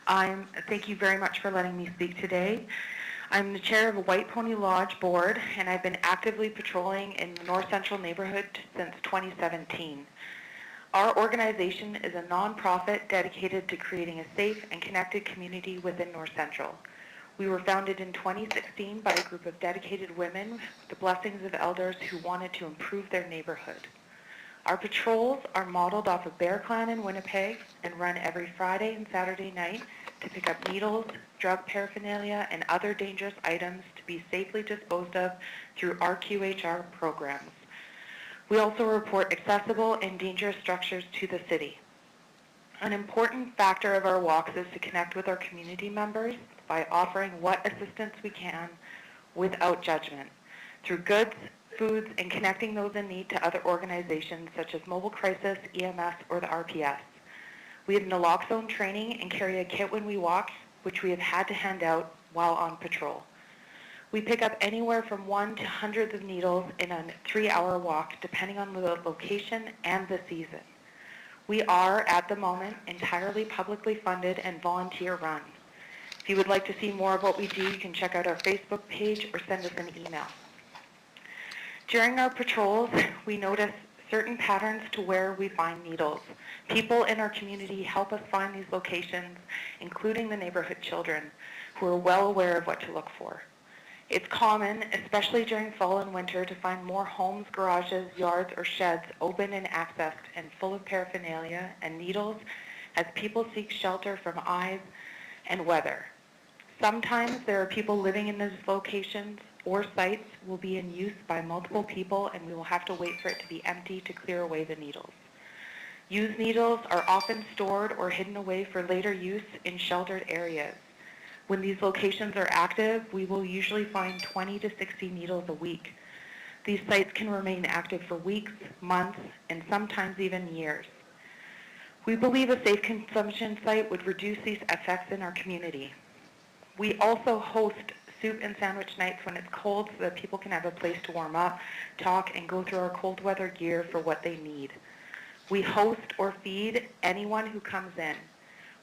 Thank you very much for letting me speak today. I'm the chair of a White Pony Lodge board, and I've been actively patrolling in the North Central neighborhood since 2017. Our organization is a nonprofit dedicated to creating a safe and connected community within North Central. We were founded in 2016 by a group of dedicated women with the blessings of elders who wanted to improve their neighborhood. Our patrols are modeled off of Bear Clan in Winnipeg and run every Friday and Saturday night to pick up needles, drug paraphernalia, and other dangerous items to be safely disposed of through our QHR programs. We also report accessible and dangerous structures to the city. An important factor of our walks is to connect with our community members by offering what assistance we can without judgment, through goods, foods, and connecting those in need to other organizations such as Mobile Crisis, EMS, or the RPS. We have naloxone training and carry a kit when we walk, which we have had to hand out while on patrol. We pick up anywhere from 1 to hundreds of needles in a 3-hour walk, depending on the location and the season. We are, at the moment, entirely publicly funded and volunteer run. If you would like to see more of what we do, you can check out our Facebook page or send us an email. During our patrols, we notice certain patterns to where we find needles. People in our community help us find these locations, including the neighborhood children, who are well aware of what to look for. It's common, especially during fall and winter, to find more homes, garages, yards, or sheds open and accessed and full of paraphernalia and needles as people seek shelter from eyes and weather. Sometimes there are people living in these locations or sites will be in use by multiple people, and we will have to wait for it to be empty to clear away the needles. Used needles are often stored or hidden away for later use in sheltered areas. When these locations are active, we will usually find 20 to 60 needles a week. These sites can remain active for weeks, months, and sometimes even years. We believe a safe consumption site would reduce these effects in our community. We also host soup and sandwich nights when it's cold so that people can have a place to warm up, talk, and go through our cold weather gear for what they need. We host or feed anyone who comes in.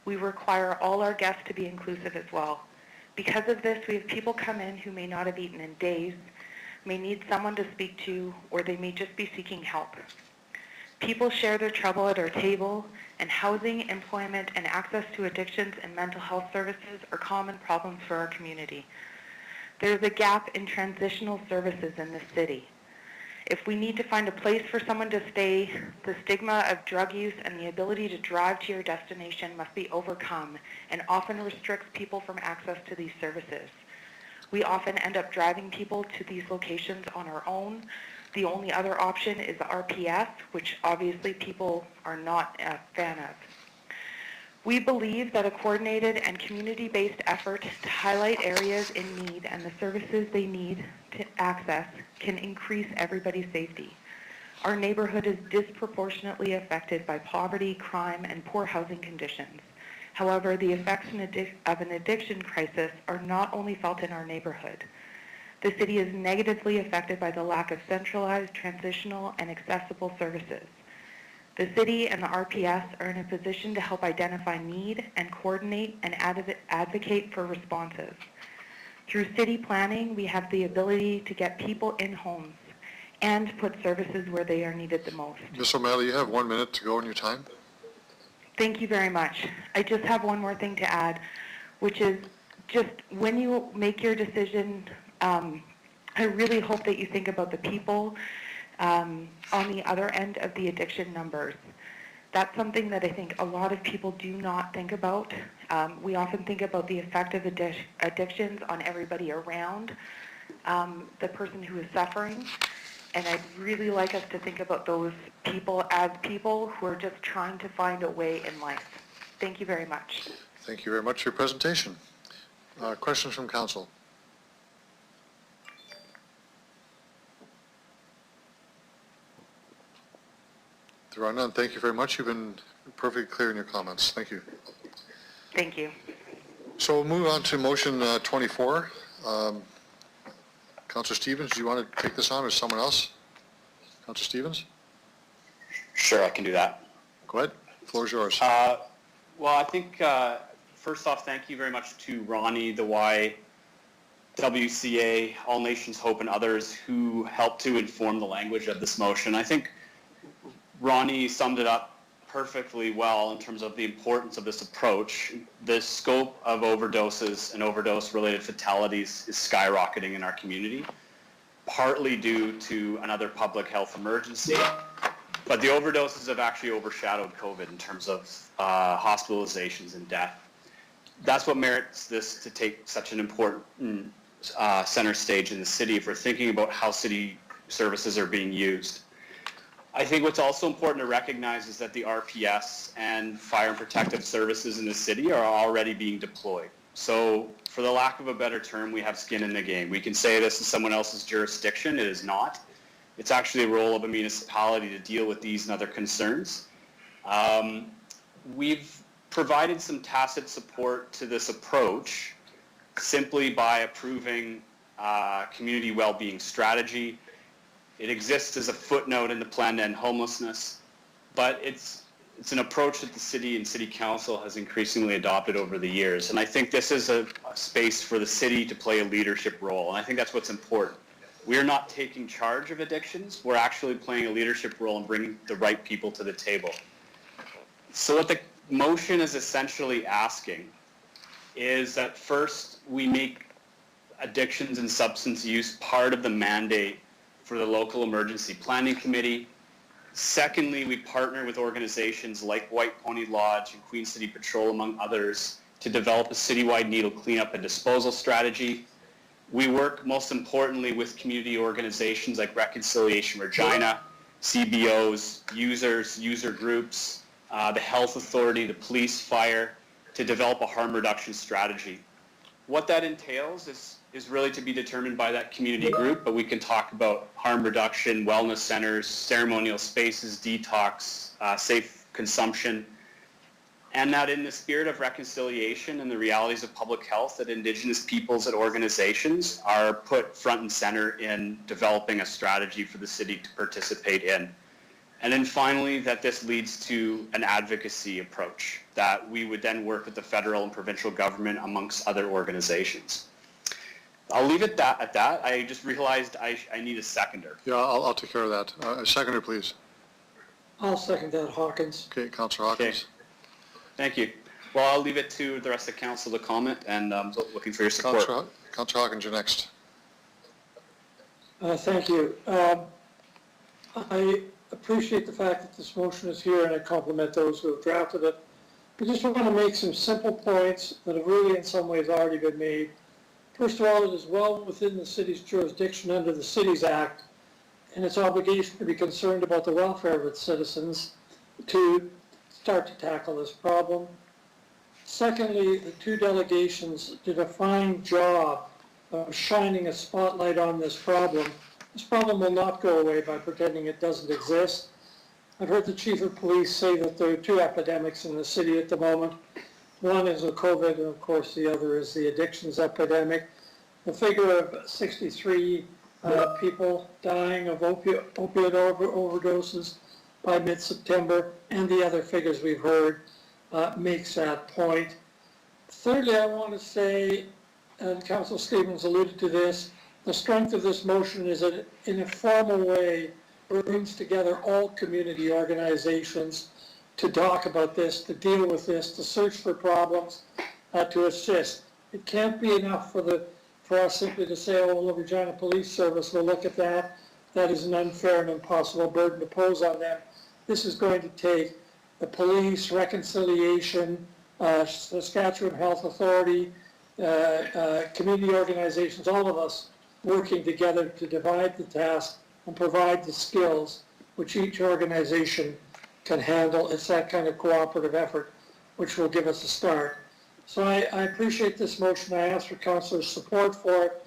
We require all our guests to be inclusive as well. Because of this, we have people come in who may not have eaten in days, may need someone to speak to, or they may just be seeking help. People share their trouble at our table, and housing, employment, and access to addictions and mental health services are common problems for our community. There is a gap in transitional services in this city. If we need to find a place for someone to stay, the stigma of drug use and the ability to drive to your destination must be overcome and often restricts people from access to these services. We often end up driving people to these locations on our own. The only other option is the RPS, which obviously people are not a fan of. We believe that a coordinated and community-based effort to highlight areas in need and the services they need to access can increase everybody's safety. Our neighborhood is disproportionately affected by poverty, crime, and poor housing conditions. However, the effects of an addiction crisis are not only felt in our neighborhood. The city is negatively affected by the lack of centralized, transitional, and accessible services. The city and the RPS are in a position to help identify need and coordinate and advocate for responses. Through city planning, we have the ability to get people in homes and put services where they are needed the most. Ms. O'Malley, you have 1 minute to go in your time. Thank you very much. I just have one more thing to add, which is just when you make your decision, I really hope that you think about the people on the other end of the addiction numbers. That's something that I think a lot of people do not think about. We often think about the effect of addictions on everybody around the person who is suffering. And I'd really like us to think about those people as people who are just trying to find a way in life. Thank you very much. Thank you very much for your presentation. Questions from council? There are none. Thank you very much. You've been perfectly clear in your comments. Thank you. Thank you. So we'll move on to motion 24. Councillor Stevens, do you want to take this on or someone else? Councillor Stevens? Sure, I can do that. Go ahead. The floor is yours. Well, I think, first off, thank you very much to Ronnie, the YWCA, All Nations Hope, and others who helped to inform the language of this motion. I think Ronnie summed it up perfectly well in terms of the importance of this approach. The scope of overdoses and overdose-related fatalities is skyrocketing in our community, partly due to another public health emergency, but the overdoses have actually overshadowed COVID in terms of hospitalizations and death. That's what merits this to take such an important center stage in the city if we're thinking about how city services are being used. I think what's also important to recognize is that the RPS and fire and protective services in the city are already being deployed. So for the lack of a better term, we have skin in the game. We can say this is someone else's jurisdiction. It is not. It's actually a role of a municipality to deal with these and other concerns. We've provided some tacit support to this approach simply by approving community well-being strategy. It exists as a footnote in the plan to end homelessness, but it's an approach that the city and city council has increasingly adopted over the years. And I think this is a space for the city to play a leadership role. And I think that's what's important. We're not taking charge of addictions. We're actually playing a leadership role and bringing the right people to the table. So what the motion is essentially asking is that first we make addictions and substance use part of the mandate for the local emergency planning committee. Secondly, we partner with organizations like White Pony Lodge and Queen City Patrol, among others, to develop a citywide needle cleanup and disposal strategy. We work most importantly with community organizations like Reconciliation Regina, CBOs, users, user groups, the health authority, the police, fire, to develop a harm reduction strategy. What that entails is really to be determined by that community group, but we can talk about harm reduction, wellness centers, ceremonial spaces, detox, safe consumption, and that in the spirit of reconciliation and the realities of public health, that Indigenous peoples and organizations are put front and center in developing a strategy for the city to participate in. And then finally, that this leads to an advocacy approach, that we would then work with the federal and provincial government amongst other organizations. I'll leave it at that. I just realized I need a seconder. Yeah, I'll take care of that. A seconder, please. I'll second that, Hawkins. Okay, Councillor Hawkins. Okay. Thank you. Well, I'll leave it to the rest of the council to comment, and I'm looking for your support. Councillor Hawkins, you're next. Thank you. I appreciate the fact that this motion is here, and I compliment those who have drafted it. I just want to make some simple points that have really in some ways already been made. First of all, it is well within the city's jurisdiction under the Cities Act and its obligation to be concerned about the welfare of its citizens to start to tackle this problem. Secondly, the two delegations did a fine job of shining a spotlight on this problem. This problem will not go away by pretending it doesn't exist. I've heard the chief of police say that there are two epidemics in the city at the moment. One is the COVID, and of course the other is the addictions epidemic. The figure of 63 people dying of opioid overdoses by mid-September, and the other figures we've heard makes that point. Thirdly, I want to say, and Councillor Stevens alluded to this, the strength of this motion is that it, in a formal way, brings together all community organizations to talk about this, to deal with this, to search for problems, to assist. It can't be enough for us simply to say, oh, well, the Regina Police Service will look at that. That is an unfair and impossible burden to pose on them. This is going to take the police, reconciliation, Saskatchewan Health Authority, community organizations, all of us working together to divide the task and provide the skills which each organization can handle. It's that kind of cooperative effort which will give us a start. So I appreciate this motion. I ask for councillors' support for it,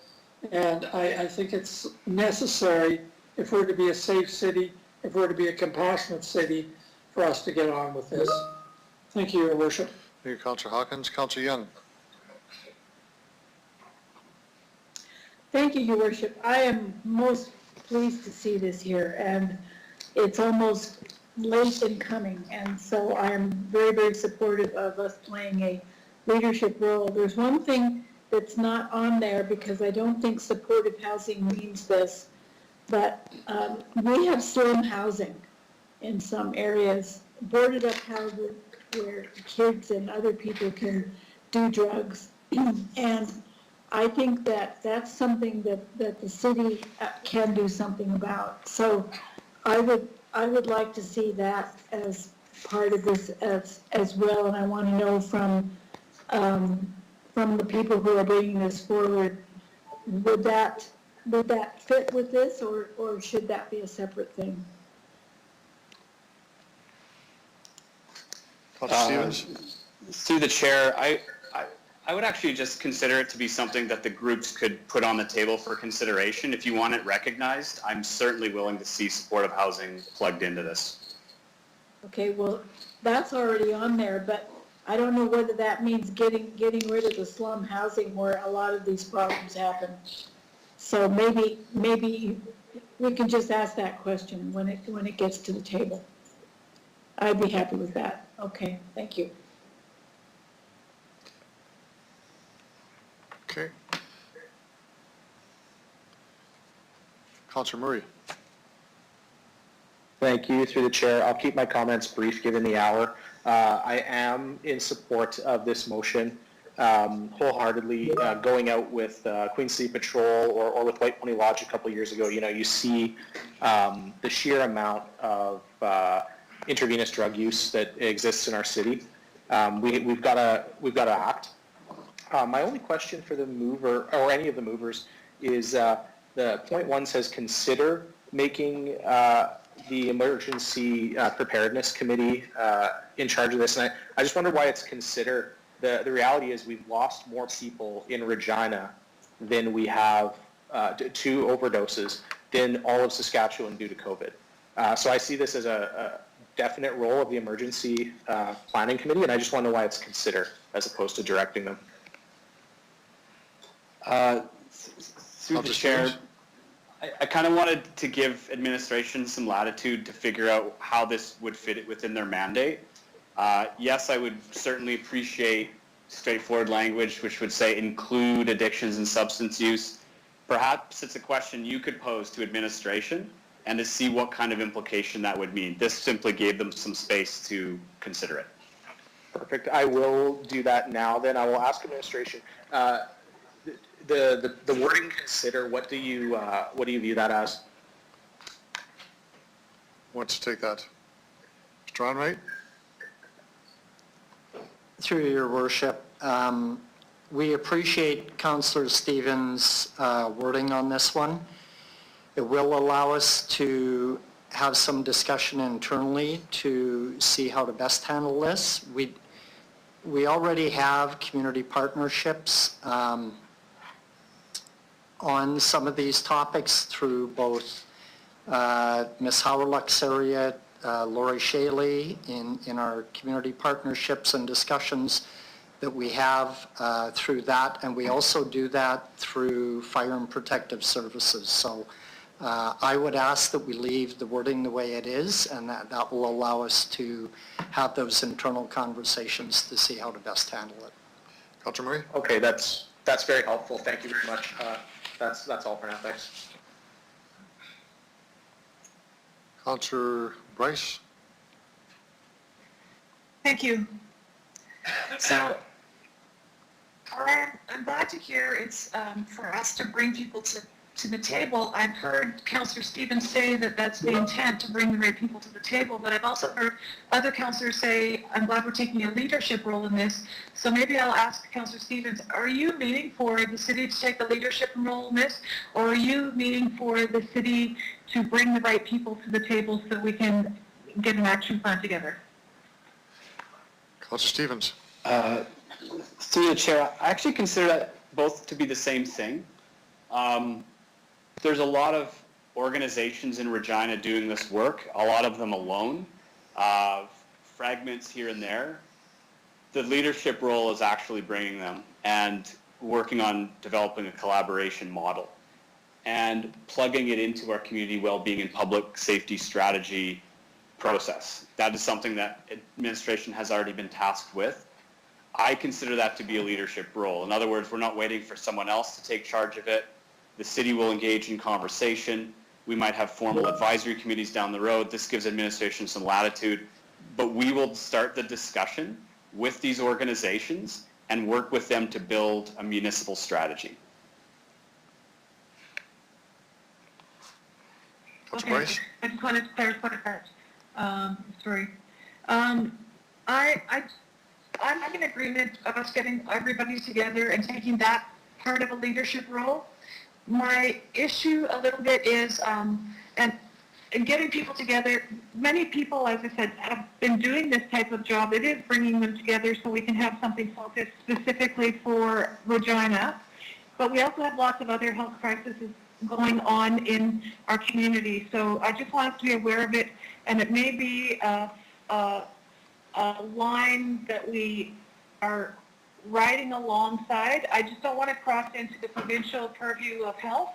and I think it's necessary if we're to be a safe city, if we're to be a compassionate city, for us to get on with this. Thank you, Your Worship. Thank you, Councillor Hawkins. Councillor Young. Thank you, Your Worship. I am most pleased to see this here, and it's almost late in coming, and so I am very, very supportive of us playing a leadership role. There's one thing that's not on there because I don't think supportive housing means this, but we have slum housing in some areas, boarded up housing where kids and other people can do drugs. And I think that that's something that the city can do something about. So I would like to see that as part of this as well, and I want to know from the people who are bringing this forward, would that fit with this, or should that be a separate thing? Stevens? Through the chair, I would actually just consider it to be something that the groups could put on the table for consideration. If you want it recognized, I'm certainly willing to see supportive housing plugged into this. Okay, well, that's already on there, but I don't know whether that means getting rid of the slum housing where a lot of these problems happen. So maybe we can just ask that question when it gets to the table. I'd be happy with that. Okay, thank you. Okay. Councillor Murray. Thank you. Through the chair, I'll keep my comments brief given the hour. I am in support of this motion wholeheartedly. Going out with Queen City Patrol or with White Pony Lodge a couple years ago, you see the sheer amount of intravenous drug use that exists in our city. We've got to act. My only question for the mover, or any of the movers, is the point one says consider making the Emergency Preparedness Committee in charge of this. And I just wonder why it's consider. The reality is we've lost more people in Regina than we have to overdoses than all of Saskatchewan due to COVID. So I see this as a definite role of the Emergency Planning Committee, and I just want to know why it's consider as opposed to directing them. Through the chair, I kind of wanted to give administration some latitude to figure out how this would fit within their mandate. Yes, I would certainly appreciate straightforward language which would say include addictions and substance use. Perhaps it's a question you could pose to administration and to see what kind of implication that would mean. This simply gave them some space to consider it. Perfect. I will do that now. Then I will ask administration. The wording consider. What do you view that as? Wants to take that? Mr. Onright? Through your worship, we appreciate Councillor Stevens' wording on this one. It will allow us to have some discussion internally to see how to best handle this. We already have community partnerships on some of these topics through both Ms. Howrluck's area, Lori Shaley, in our community partnerships and discussions that we have through that, and we also do that through Fire and Protective Services. So I would ask that we leave the wording the way it is, and that will allow us to have those internal conversations to see how to best handle it. Councillor Murray? Okay, that's very helpful. Thank you very much. That's all for now. Thanks. Councillor Bryce? Thank you. So I'm glad to hear it's for us to bring people to the table. I've heard Councillor Stevens say that that's the intent, to bring the right people to the table, but I've also heard other councillors say, I'm glad we're taking a leadership role in this. So maybe I'll ask Councillor Stevens, are you meaning for the city to take a leadership role in this, or are you meaning for the city to bring the right people to the table so we can get an action plan together? Councillor Stevens? Through the chair, I actually consider that both to be the same thing. There's a lot of organizations in Regina doing this work, a lot of them alone, fragments here and there. The leadership role is actually bringing them and working on developing a collaboration model and plugging it into our community well-being and public safety strategy process. That is something that administration has already been tasked with. I consider that to be a leadership role. In other words, we're not waiting for someone else to take charge of it. The city will engage in conversation. We might have formal advisory committees down the road. This gives administration some latitude, but we will start the discussion with these organizations and work with them to build a municipal strategy. Okay, I just wanted to clarify that. Sorry. I'm in agreement of us getting everybody together and taking that part of a leadership role. My issue a little bit is, and getting people together, many people, as I said, have been doing this type of job. It is bringing them together so we can have something focused specifically for Regina. But we also have lots of other health crises going on in our community. So I just want us to be aware of it, and it may be a line that we are riding alongside. I just don't want to cross into the provincial purview of health,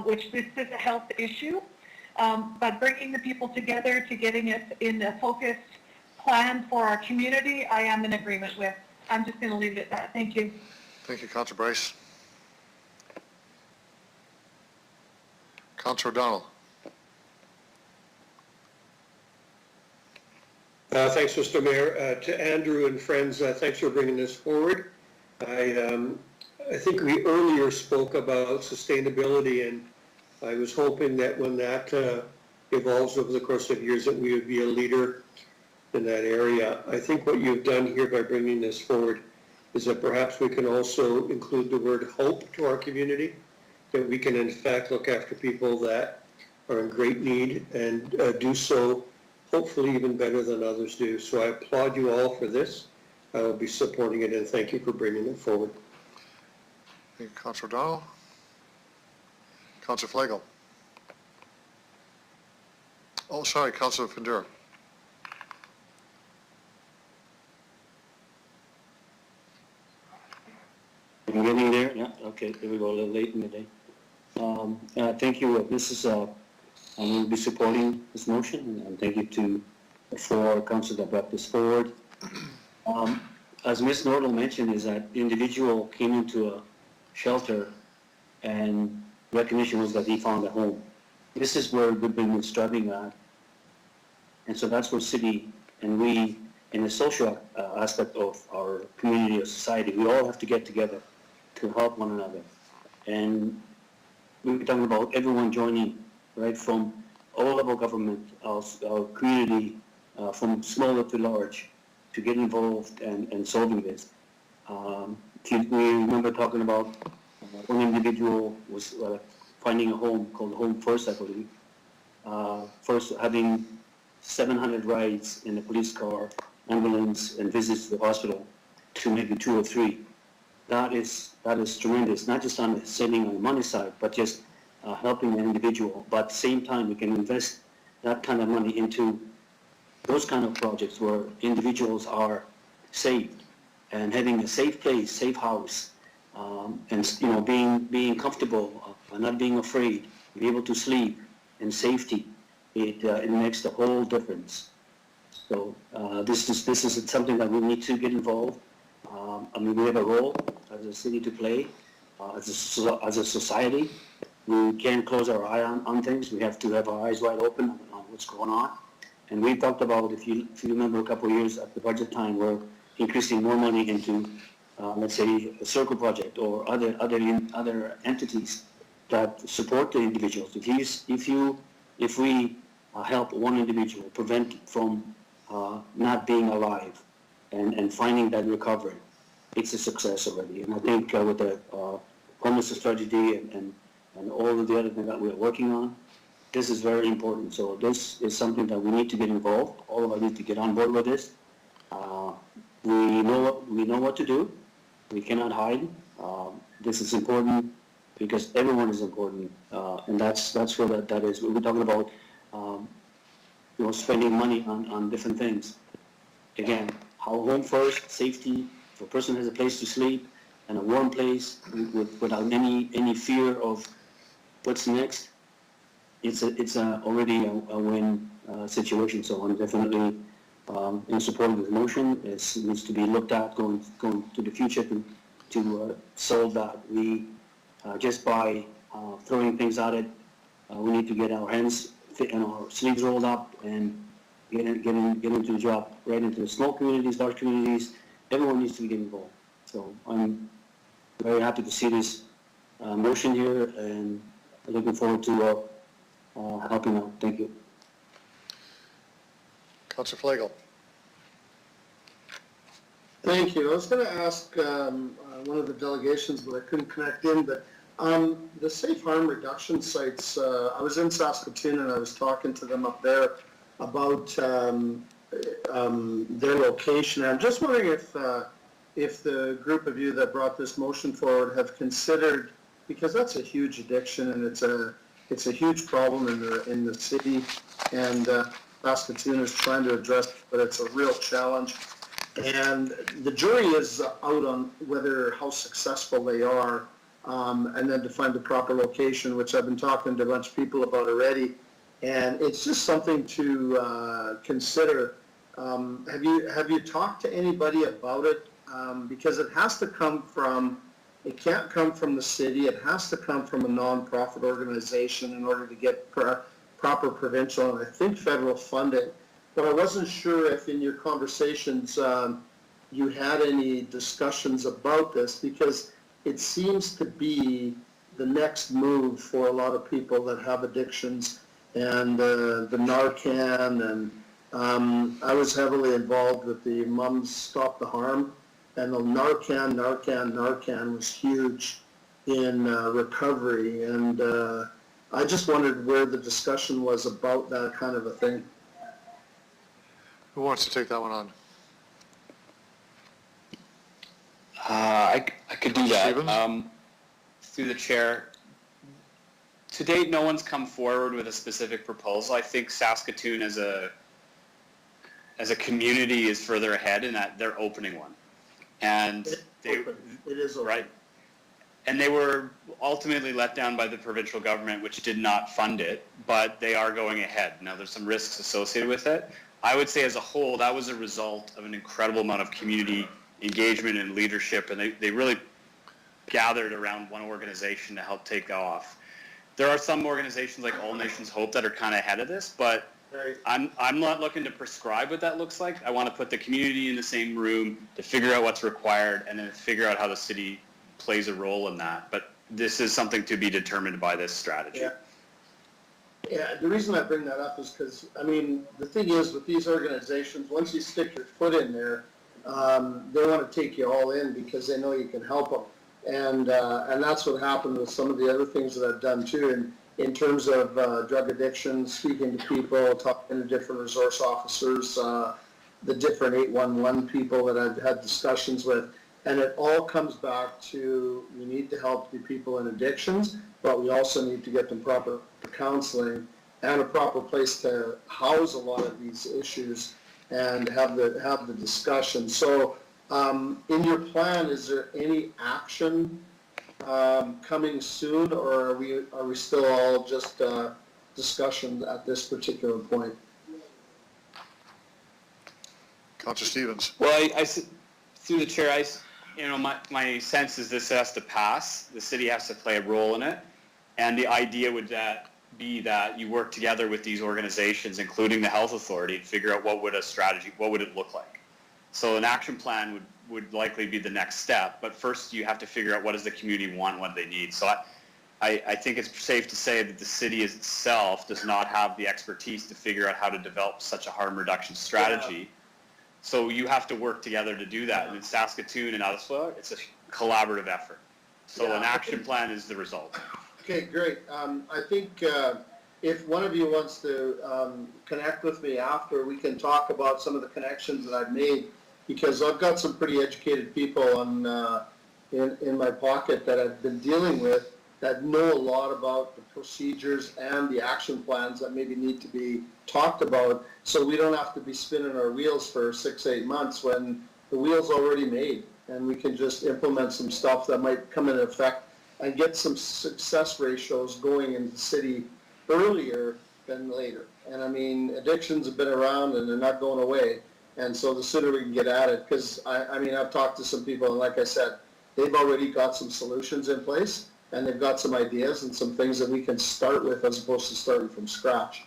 which this is a health issue. But bringing the people together to getting it in a focused plan for our community, I am in agreement with. I'm just going to leave it at that. Thank you. Thank you, Councillor Bryce. Councillor O'Donnell. Thanks, Mr. Mayor. To Andrew and friends, thanks for bringing this forward. I think we earlier spoke about sustainability, and I was hoping that when that evolves over the course of years that we would be a leader in that area. I think what you've done here by bringing this forward is that perhaps we can also include the word hope to our community, that we can in fact look after people that are in great need and do so hopefully even better than others do. So I applaud you all for this. I will be supporting it, and thank you for bringing it forward. Thank you, Councillor O'Donnell. Councillor Flagel. Oh, sorry, Councillor Findura. I'm getting there, yeah, okay, here we go, a little late in the day. Thank you, this is, I will be supporting this motion, and thank you to the four councillors that brought this forward. As Ms. Nordal mentioned, is that the individual came into a shelter and recognition was that he found a home. This is where we've been struggling at. And so that's where city and we, in the social aspect of our community or society, we all have to get together to help one another. And we're talking about everyone joining, right, from all level government, our community, from smaller to large, to get involved and solving this. we remember talking about one individual was finding a home called Home First, I believe. First having 700 rides in a police car, ambulance, and visits to the hospital to maybe 2 or 3. That is tremendous, not just on the saving on the money side, but just helping an individual. But at the same time, we can invest that kind of money into those kind of projects where individuals are saved and having a safe place, safe house, and being comfortable, not being afraid, be able to sleep in safety. It makes the whole difference. So this is something that we need to get involved. We have a role as a city to play, as a society. We can't close our eye on things. We have to have our eyes wide open on what's going on. And we talked about, if you remember a couple of years at the budget time, we're increasing more money into, let's say, a circle project or other entities that support the individuals. If we help one individual prevent from not being alive and finding that recovery, it's a success already. And I think with the homelessness tragedy and all of the other things that we're working on, this is very important. So this is something that we need to get involved. All of us need to get on board with this. We know what to do. We cannot hide. This is important because everyone is important, and that's what that is. We're talking about spending money on different things. Again, home first, safety. If a person has a place to sleep and a warm place without any fear of what's next, it's already a win situation. So I'm definitely in support of the motion. It needs to be looked at going to the future to solve that. We just by throwing things at it, we need to get our hands and our sleeves rolled up and get into the job, right into the small communities, large communities. Everyone needs to be getting involved. So I'm very happy to see this motion here and looking forward to helping out. Thank you. Councillor Flagel. Thank you. I was going to ask one of the delegations, but I couldn't connect in, but the safe harm reduction sites, I was in Saskatoon and I was talking to them up there about their location. I'm just wondering if the group of you that brought this motion forward have considered, because that's a huge addiction and it's a huge problem in the city, and Saskatoon is trying to address it, but it's a real challenge. And the jury is out on how successful they are, and then to find the proper location, which I've been talking to a bunch of people about already. And it's just something to consider. Have you talked to anybody about it? Because it has to come it can't come from the city. It has to come from a nonprofit organization in order to get proper provincial and I think federal funding. But I wasn't sure if in your conversations you had any discussions about this, because it seems to be the next move for a lot of people that have addictions, and the Narcan, and I was heavily involved with the Mums Stop the Harm, and the Narcan was huge in recovery, and I just wondered where the discussion was about that kind of a thing. Who wants to take that one on? I could do that. Through the chair. To date, no one's come forward with a specific proposal. I think Saskatoon as a community is further ahead in that they're opening one. And it is open. Right. And they were ultimately let down by the provincial government, which did not fund it, but they are going ahead. Now, there's some risks associated with it. I would say as a whole, that was a result of an incredible amount of community engagement and leadership, and they really gathered around one organization to help take off. There are some organizations like All Nations Hope that are kind of ahead of this, but I'm not looking to prescribe what that looks like. I want to put the community in the same room to figure out what's required and then figure out how the city plays a role in that. But this is something to be determined by this strategy. Yeah, the reason I bring that up is because, the thing is with these organizations, once you stick your foot in there, they want to take you all in because they know you can help them. And that's what happened with some of the other things that I've done too, in terms of drug addiction, speaking to people, talking to different resource officers, the different 811 people that I've had discussions with. And it all comes back to, we need to help the people in addictions, but we also need to get them proper counseling and a proper place to house a lot of these issues and have the discussion. So in your plan, is there any action coming soon, or are we still all just discussion at this particular point? Councillor Stevens. Well, I through the chair, my sense is this has to pass. The city has to play a role in it. And the idea would be that you work together with these organizations, including the health authority, and figure out what would it look like. So an action plan would likely be the next step. But first you have to figure out what does the community want, what they need. So I think it's safe to say that the city itself does not have the expertise to figure out how to develop such a harm reduction strategy. Yeah. So you have to work together to do that. And in Saskatoon and elsewhere, it's a collaborative effort. So an action plan is the result. Okay, great. I think if one of you wants to connect with me after, we can talk about some of the connections that I've made, because I've got some pretty educated people in my pocket that I've been dealing with that know a lot about the procedures and the action plans that maybe need to be talked about, so we don't have to be spinning our wheels for 6-8 months when the wheel's already made, and we can just implement some stuff that might come into effect and get some success ratios going in the city earlier than later. And I mean, addictions have been around and they're not going away, and so the sooner we can get at it, because I mean, I've talked to some people, and like I said, they've already got some solutions in place, and they've got some ideas and some things that we can start with as opposed to starting from scratch,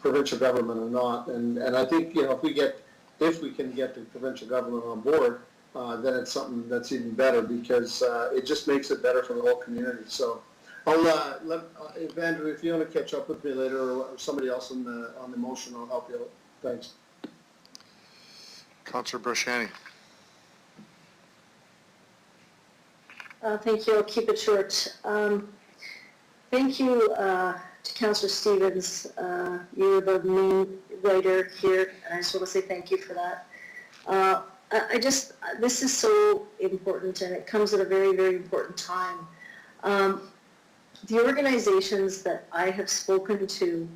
provincial government or not. And I think, you know, if we can get the provincial government on board, then it's something that's even better, because it just makes it better for the whole community. So I'll let Andrew, if you want to catch up with me later, or somebody else on the motion, I'll help you out. Thanks. Councillor Brashani. Thank you. I'll keep it short. Thank you to Councillor Stevens. You're the main writer here, and I just want to say thank you for that. This is so important, and it comes at a very, very important time. The organizations that I have spoken to,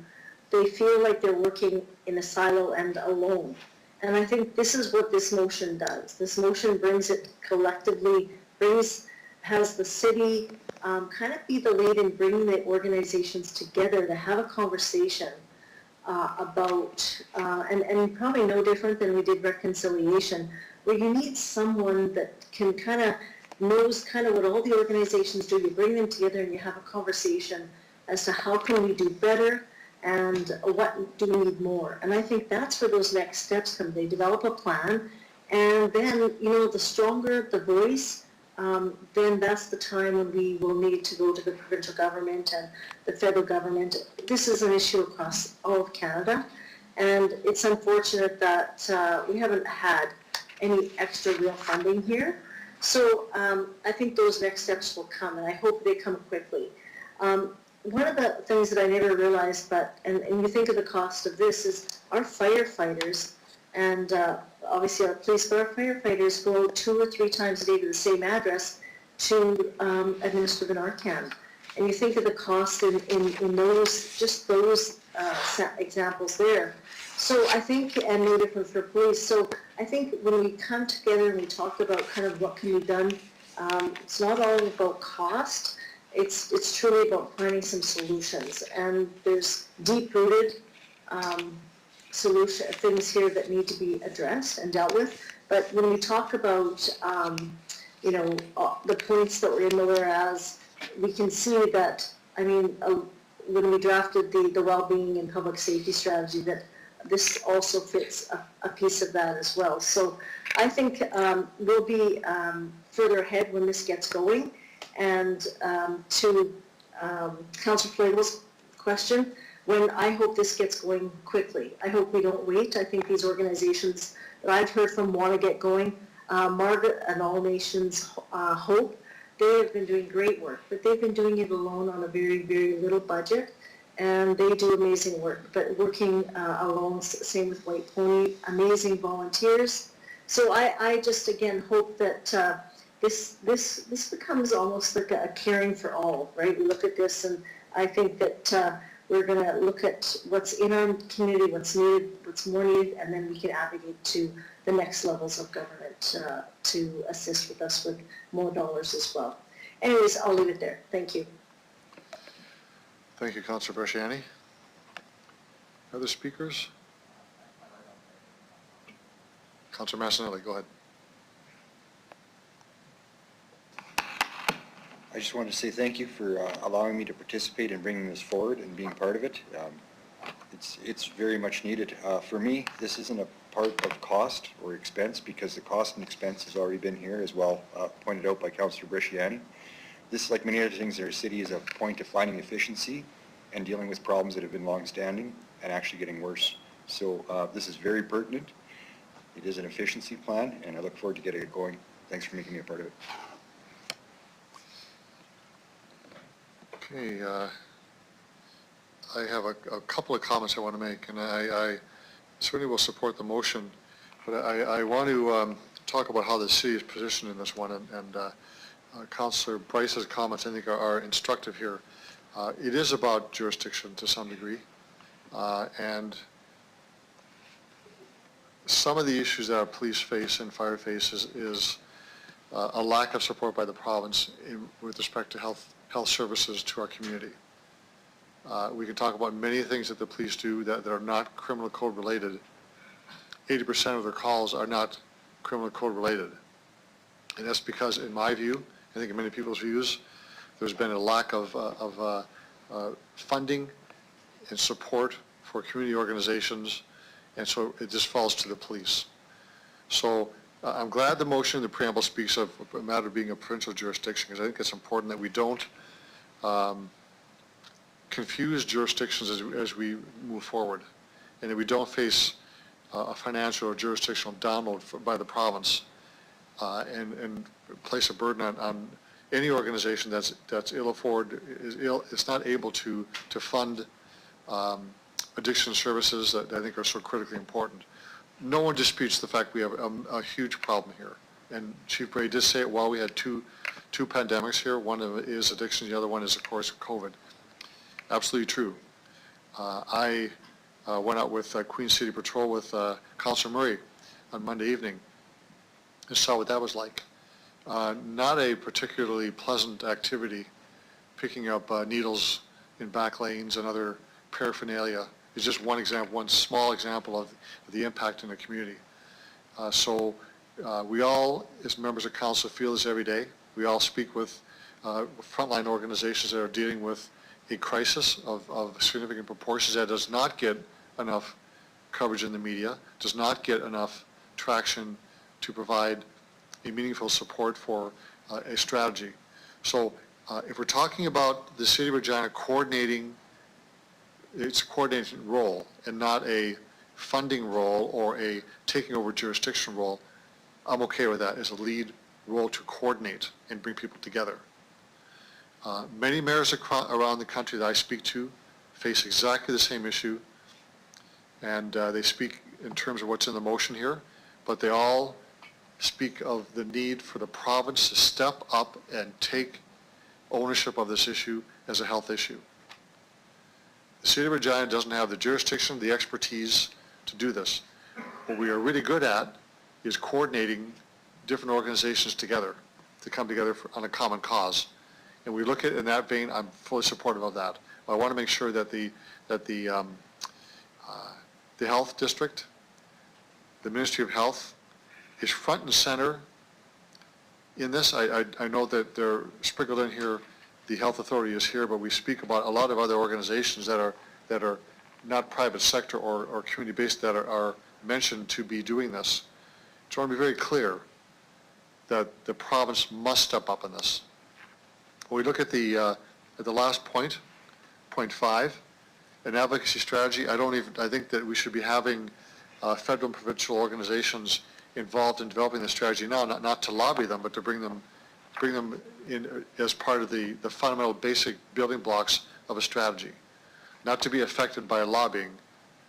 they feel like they're working in a silo and alone. And I think this is what this motion does. This motion brings it collectively, has the city kind of be the lead in bringing the organizations together to have a conversation about, and probably no different than we did reconciliation, where you need someone that can knows what all the organizations do. You bring them together and you have a conversation as to how can we do better and what do we need more. And I think that's where those next steps come. They develop a plan, and then, you know, the stronger the voice, then that's the time when we will need to go to the provincial government and the federal government. This is an issue across all of Canada, and it's unfortunate that we haven't had any extra real funding here. So I think those next steps will come, and I hope they come quickly. One of the things that I never realized, and you think of the cost of this, is our firefighters, and obviously our police, but our firefighters go 2 or 3 times a day to the same address to administer the Narcan. And you think of the cost in those, just those examples there. So I think, and no different for police. So I think when we come together and we talk about kind of what can be done, it's not all about cost. It's truly about finding some solutions. And there's deep-rooted things here that need to be addressed and dealt with. But when we talk about, you know, the points that were in the whereas, we can see that, I mean, when we drafted the well-being and public safety strategy, that this also fits a piece of that as well. So I think we'll be further ahead when this gets going. And to Councillor Flagle's question, when I hope this gets going quickly. I hope we don't wait. I think these organizations that I've heard from want to get going. Margaret and All Nations Hope, they have been doing great work, but they've been doing it alone on a very, very little budget, and they do amazing work. But working alone, same with White Pony, amazing volunteers. So I just, again, hope that this becomes almost like a caring for all, right? We look at this, and I think that we're going to look at what's in our community, what's needed, what's more needed, and then we can advocate to the next levels of government to assist with us with more dollars as well. Anyways, I'll leave it there. Thank you. Thank you, Councillor Berchiani. Other speakers? Councillor Massanelli, go ahead. I just wanted to say thank you for allowing me to participate in bringing this forward and being part of it. It's very much needed. For me, this isn't a part of cost or expense because the cost and expense has already been here as well, pointed out by Councillor Bresciani. This, like many other things in our city, is a point of finding efficiency and dealing with problems that have been long-standing and actually getting worse. So this is very pertinent. It is an efficiency plan, and I look forward to getting it going. Thanks for making me a part of it. Okay, I have a couple of comments I want to make, and I certainly will support the motion, but I want to talk about how the city is positioned in this one, and Councillor Bryce's comments, I think, are instructive here. It is about jurisdiction to some degree, and some of the issues that our police face and fire face is a lack of support by the province with respect to health services to our community. We can talk about many things that the police do that are not criminal code related. 80% of their calls are not criminal code related. And that's because, in my view, I think in many people's views, there's been a lack of funding and support for community organizations, and so it just falls to the police. So I'm glad the motion in the preamble speaks of a matter being a provincial jurisdiction, because I think it's important that we don't confuse jurisdictions as we move forward, and that we don't face a financial or jurisdictional download by the province and place a burden on any organization that's it's not able to fund addiction services that I think are so critically important. No one disputes the fact we have a huge problem here, and Chief Bray did say it while we had two pandemics here. One of it is addiction, the other one is, of course, COVID. Absolutely true. I went out with Queen City Patrol with Councillor Murray on Monday evening and saw what that was like. Not a particularly pleasant activity, picking up needles in back lanes and other paraphernalia. It's just one example, one small example of the impact in the community. So we all, as members of council, feel this every day. We all speak with frontline organizations that are dealing with a crisis of significant proportions that does not get enough coverage in the media, does not get enough traction to provide a meaningful support for a strategy. So if we're talking about the City of Regina coordinating, it's a coordinating role and not a funding role or a taking over jurisdiction role, I'm okay with that as a lead role to coordinate and bring people together. Many mayors around the country that I speak to face exactly the same issue, and they speak in terms of what's in the motion here, but they all speak of the need for the province to step up and take ownership of this issue as a health issue. The City of Regina doesn't have the jurisdiction, the expertise to do this. What we are really good at is coordinating different organizations together to come together on a common cause. And we look at it in that vein. I'm fully supportive of that. But I want to make sure that the health district, the Ministry of Health, is front and center in this. I know that they're sprinkled in here. The health authority is here, but we speak about a lot of other organizations that are not private sector or community-based that are mentioned to be doing this. So I want to be very clear that the province must step up in this. When we look at the last point, point 5, an advocacy strategy. I think that we should be having federal and provincial organizations involved in developing the strategy now, not to lobby them, but to bring them in as part of the fundamental basic building blocks of a strategy. Not to be affected by lobbying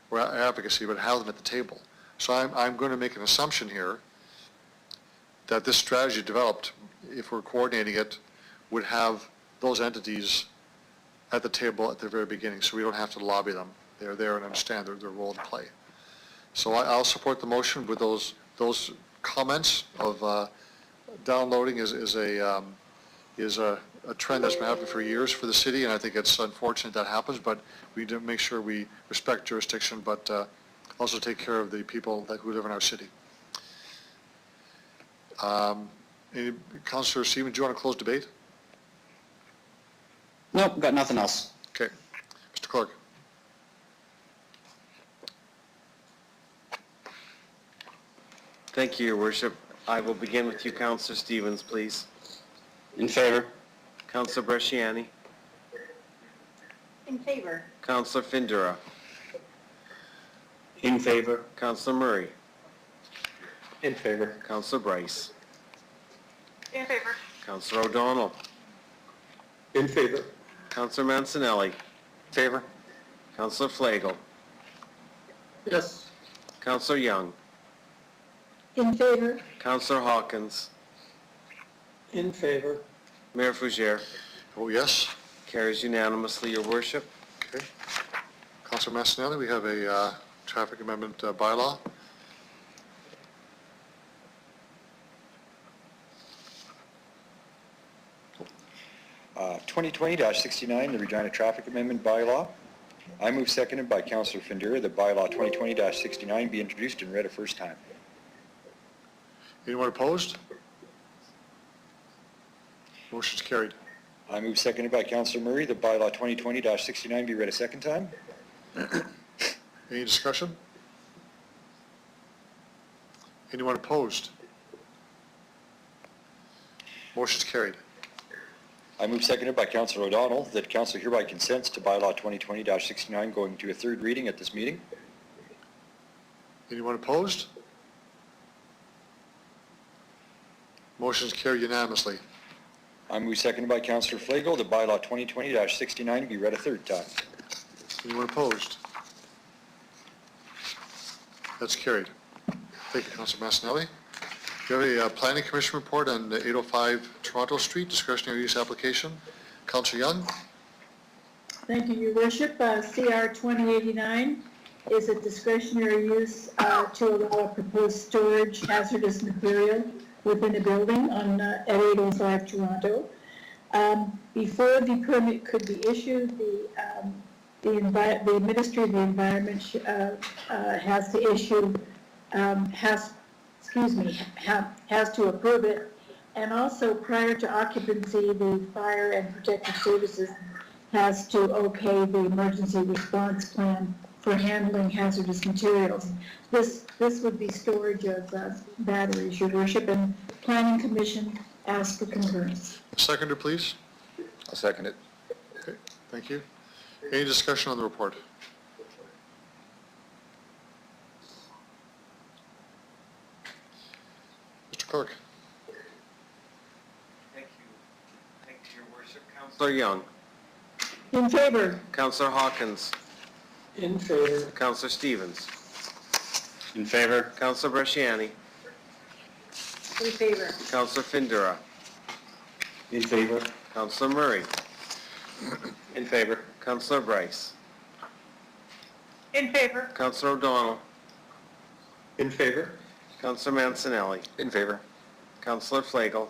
or advocacy, but have them at the table. So I'm going to make an assumption here that this strategy developed, if we're coordinating it, would have those entities at the table at the very beginning, so we don't have to lobby them. They're there and understand their role to play. So I'll support the motion with those comments of downloading is a trend that's been happening for years for the city, and I think it's unfortunate that happens, but we need to make sure we respect jurisdiction, but also take care of the people who live in our city. Councillor Stevens, do you want to close debate? Nope, got nothing else. Okay. Mr. Clerk. Thank you, Your Worship. I will begin with you, Councillor Stevens, please. In favor. Councillor Bresciani. In favor. Councillor Findura. In favor. Councillor Murray. In favor. Councillor Bryce. In favor. Councillor O'Donnell. In favor. Councillor Mancinelli. Favor. Councillor Flagel. Yes. Councillor Young. In favor? Councillor Hawkins. In favor. Mayor Fougere. Oh, yes. Carries unanimously, Your Worship. Okay. Councillor Massinelli, we have a traffic amendment bylaw. Uh, 2020-69, the Regina Traffic Amendment Bylaw. I move seconded by Councillor Findura that bylaw 2020-69 be introduced and read a first time. Anyone opposed? Motion's carried. I move seconded by Councillor Murray that bylaw 2020-69 be read a second time. Any discussion? Anyone opposed? Motion's carried. I move seconded by Councillor O'Donnell that Council hereby consents to bylaw 2020-69 going to a third reading at this meeting. Anyone opposed? Motion's carried unanimously. I move seconded by Councillor Flagel that bylaw 2020-69 be read a third time. Anyone opposed? That's carried. Thank you, Councillor Massinelli. We have a Planning Commission report on the 805 Toronto Street discretionary use application. Councillor Young. Thank you, Your Worship. CR 2089 is a discretionary use to allow a proposed storage hazardous material within a building at 805 Toronto. Before the permit could be issued, the Ministry of the Environment has to issue, has to approve it. And also, prior to occupancy, the Fire and Protective Services has to okay the emergency response plan for handling hazardous materials. This would be storage of batteries, Your Worship, and Planning Commission asks for concurrence. Seconder, please. I'll second it. Okay, thank you. Any discussion on the report? Mr. Clerk. Thank you. Thank you, Your Worship. Councillor Young. In favor? Councillor Hawkins. In favor. Councillor Stevens. In favor. Councillor Bresciani. In favor. Councillor Findura. In favor. Councillor Murray. In favor. Councillor Bryce. In favor. Councillor O'Donnell. In favor. Councillor Mancinelli. In favor. Councillor Flagel.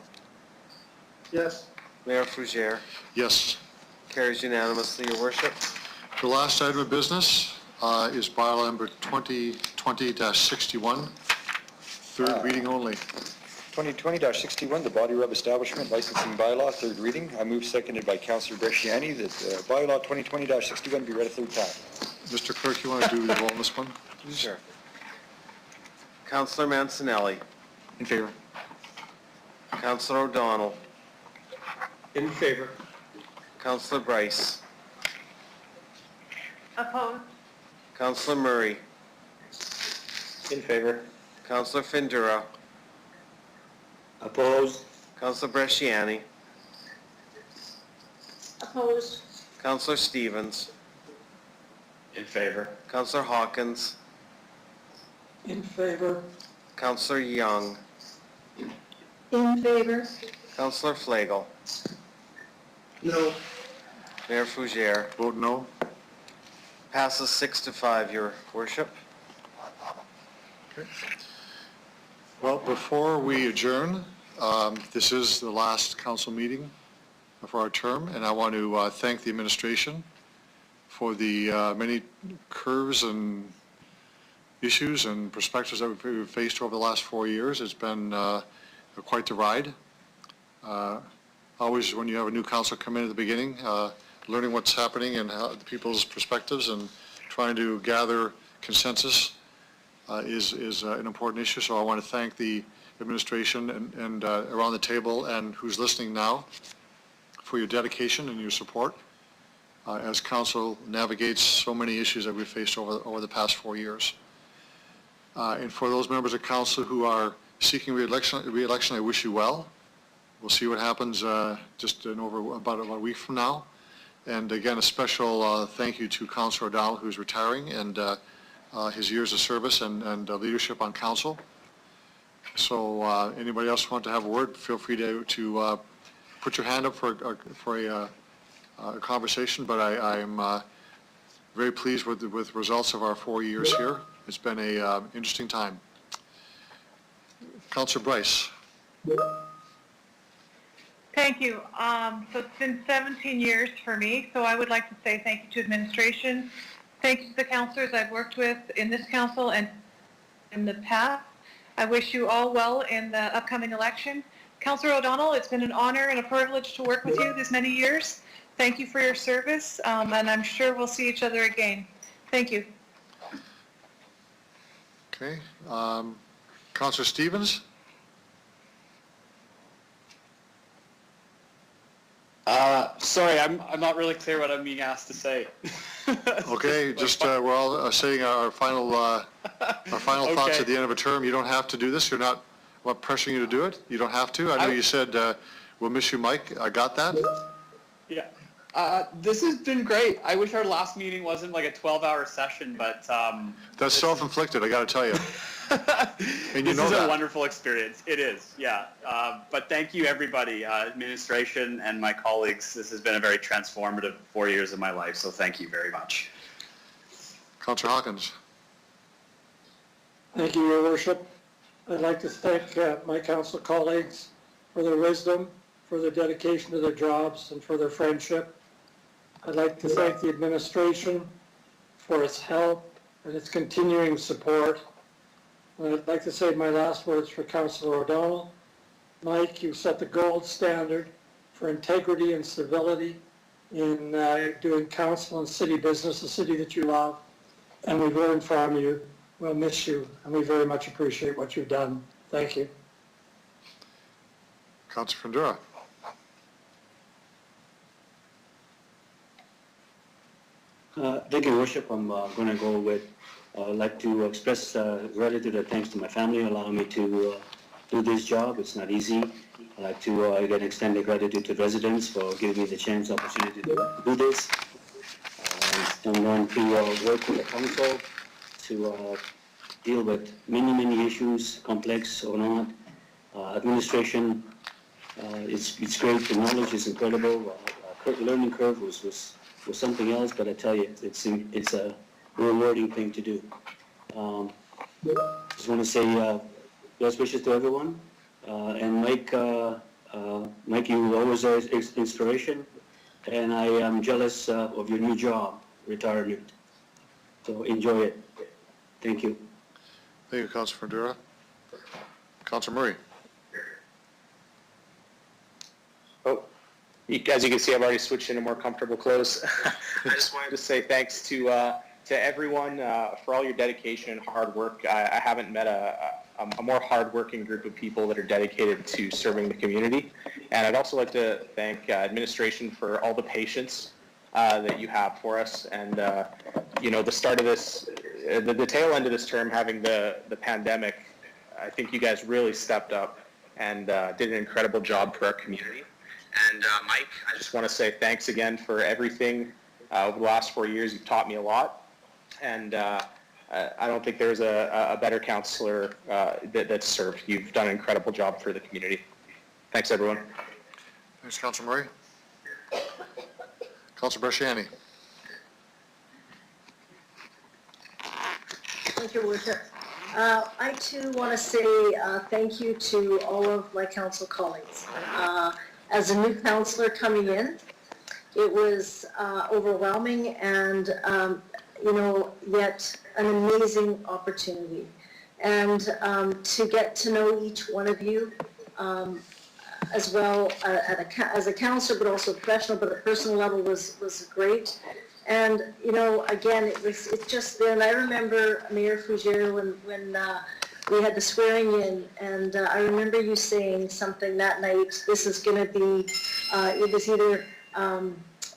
Yes. Mayor Fougere. Yes. Carries unanimously, Your Worship. The last item of business is bylaw number 2020-61, third reading only. 2020-61, the Body Rub Establishment Licensing Bylaw, third reading. I move seconded by Councillor Bresciani that bylaw 2020-61 be read a third time. Mr. Clerk, you want to do the roll on this one? Sure. Councillor Mancinelli. In favor. Councillor O'Donnell. In favor. Councillor Bryce. Opposed? Councillor Murray. In favor. Councillor Findura. Opposed? Councillor Bresciani. Opposed? Councillor Stevens. In favor. Councillor Hawkins. In favor? Councillor Young. In favor? Councillor Flagel. No. Mayor Fougere. Vote no. Passes 6-5, Your Worship. Okay. Well, before we adjourn, this is the last council meeting for our term, and I want to thank the administration for the many curves and issues and perspectives that we've faced over the last 4 years. It's been quite the ride. Always when you have a new council come in at the beginning, learning what's happening and how the people's perspectives and trying to gather consensus is an important issue. So I want to thank the administration and around the table and who's listening now for your dedication and your support as council navigates so many issues that we've faced over the past 4 years. And for those members of council who are seeking re-election, I wish you well. We'll see what happens just in about a week from now. And again, a special thank you to Councillor O'Donnell, who's retiring, and his years of service and leadership on council. So anybody else want to have a word, feel free to put your hand up for a conversation, but I'm very pleased with the results of our 4 years here. It's been a interesting time. Councillor Bryce. Thank you. So it's been 17 years for me, so I would like to say thank you to administration. Thank you to the councillors I've worked with in this council and in the past. I wish you all well in the upcoming election. Councillor O'Donnell, it's been an honor and a privilege to work with you this many years. Thank you for your service, and I'm sure we'll see each other again. Thank you. Okay. Councillor Stevens? Sorry, I'm not really clear what I'm being asked to say. Okay, just we're all saying our final thoughts at the end of a term. You don't have to do this. You're not pressuring you to do it. You don't have to. I know you said we'll miss you, Mike. I got that. Yeah. This has been great. I wish our last meeting wasn't like a 12-hour session, but... That's self-inflicted, I got to tell you. And you know this is that. a wonderful experience. It is, yeah. But thank you, everybody, administration and my colleagues. This has been a very transformative 4 years of my life, so thank you very much. Councillor Hawkins. Thank you, Your Worship. I'd like to thank my council colleagues for their wisdom, for their dedication to their jobs, and for their friendship. I'd like to thank the administration for its help and its continuing support. And I'd like to say my last words for Councillor O'Donnell. Mike, you set the gold standard for integrity and civility in doing council and city business, a city that you love, and we've learned from you. We'll miss you, and we very much appreciate what you've done. Thank you. Councillor Findura. Thank you, Your Worship. I'm going to go with, I'd like to express gratitude and thanks to my family allowing me to do this job. It's not easy. I'd like to again extend the gratitude to residents for giving me the chance, opportunity to do this. I'm going to work with the council to deal with many issues, complex or not. Administration, it's great. The knowledge is incredible. Learning curve was something else, but I tell you, it's a rewarding thing to do. Just want to say best wishes to everyone. And Mike, you always are inspiration, and I am jealous of your new job, retirement. So enjoy it. Thank you. Thank you, Councillor Findura. Councillor Murray. As you can see, I've already switched into more comfortable clothes. I just wanted to say thanks to everyone for all your dedication and hard work. I haven't met a more hardworking group of people that are dedicated to serving the community. And I'd also like to thank administration for all the patience that you have for us. And, the start of this, the tail end of this term, having the pandemic, I think you guys really stepped up and did an incredible job for our community. And Mike, I just want to say thanks again for everything over the last 4 years. You've taught me a lot. And I don't think there's a better counselor that's served. You've done an incredible job for the community. Thanks, everyone. Thanks, Councilor Murray. Councilor Brashani. Thank you, Worship. I too want to say thank you to all of my council colleagues. As a new councilor coming in, it was overwhelming and, yet an amazing opportunity. And to get to know each one of you as well as a counselor, but also professional, but at a personal level was great. And, again, it's just been, I remember Mayor Fougere when we had the swearing in, and I remember you saying something that night, this is going to be, it was either,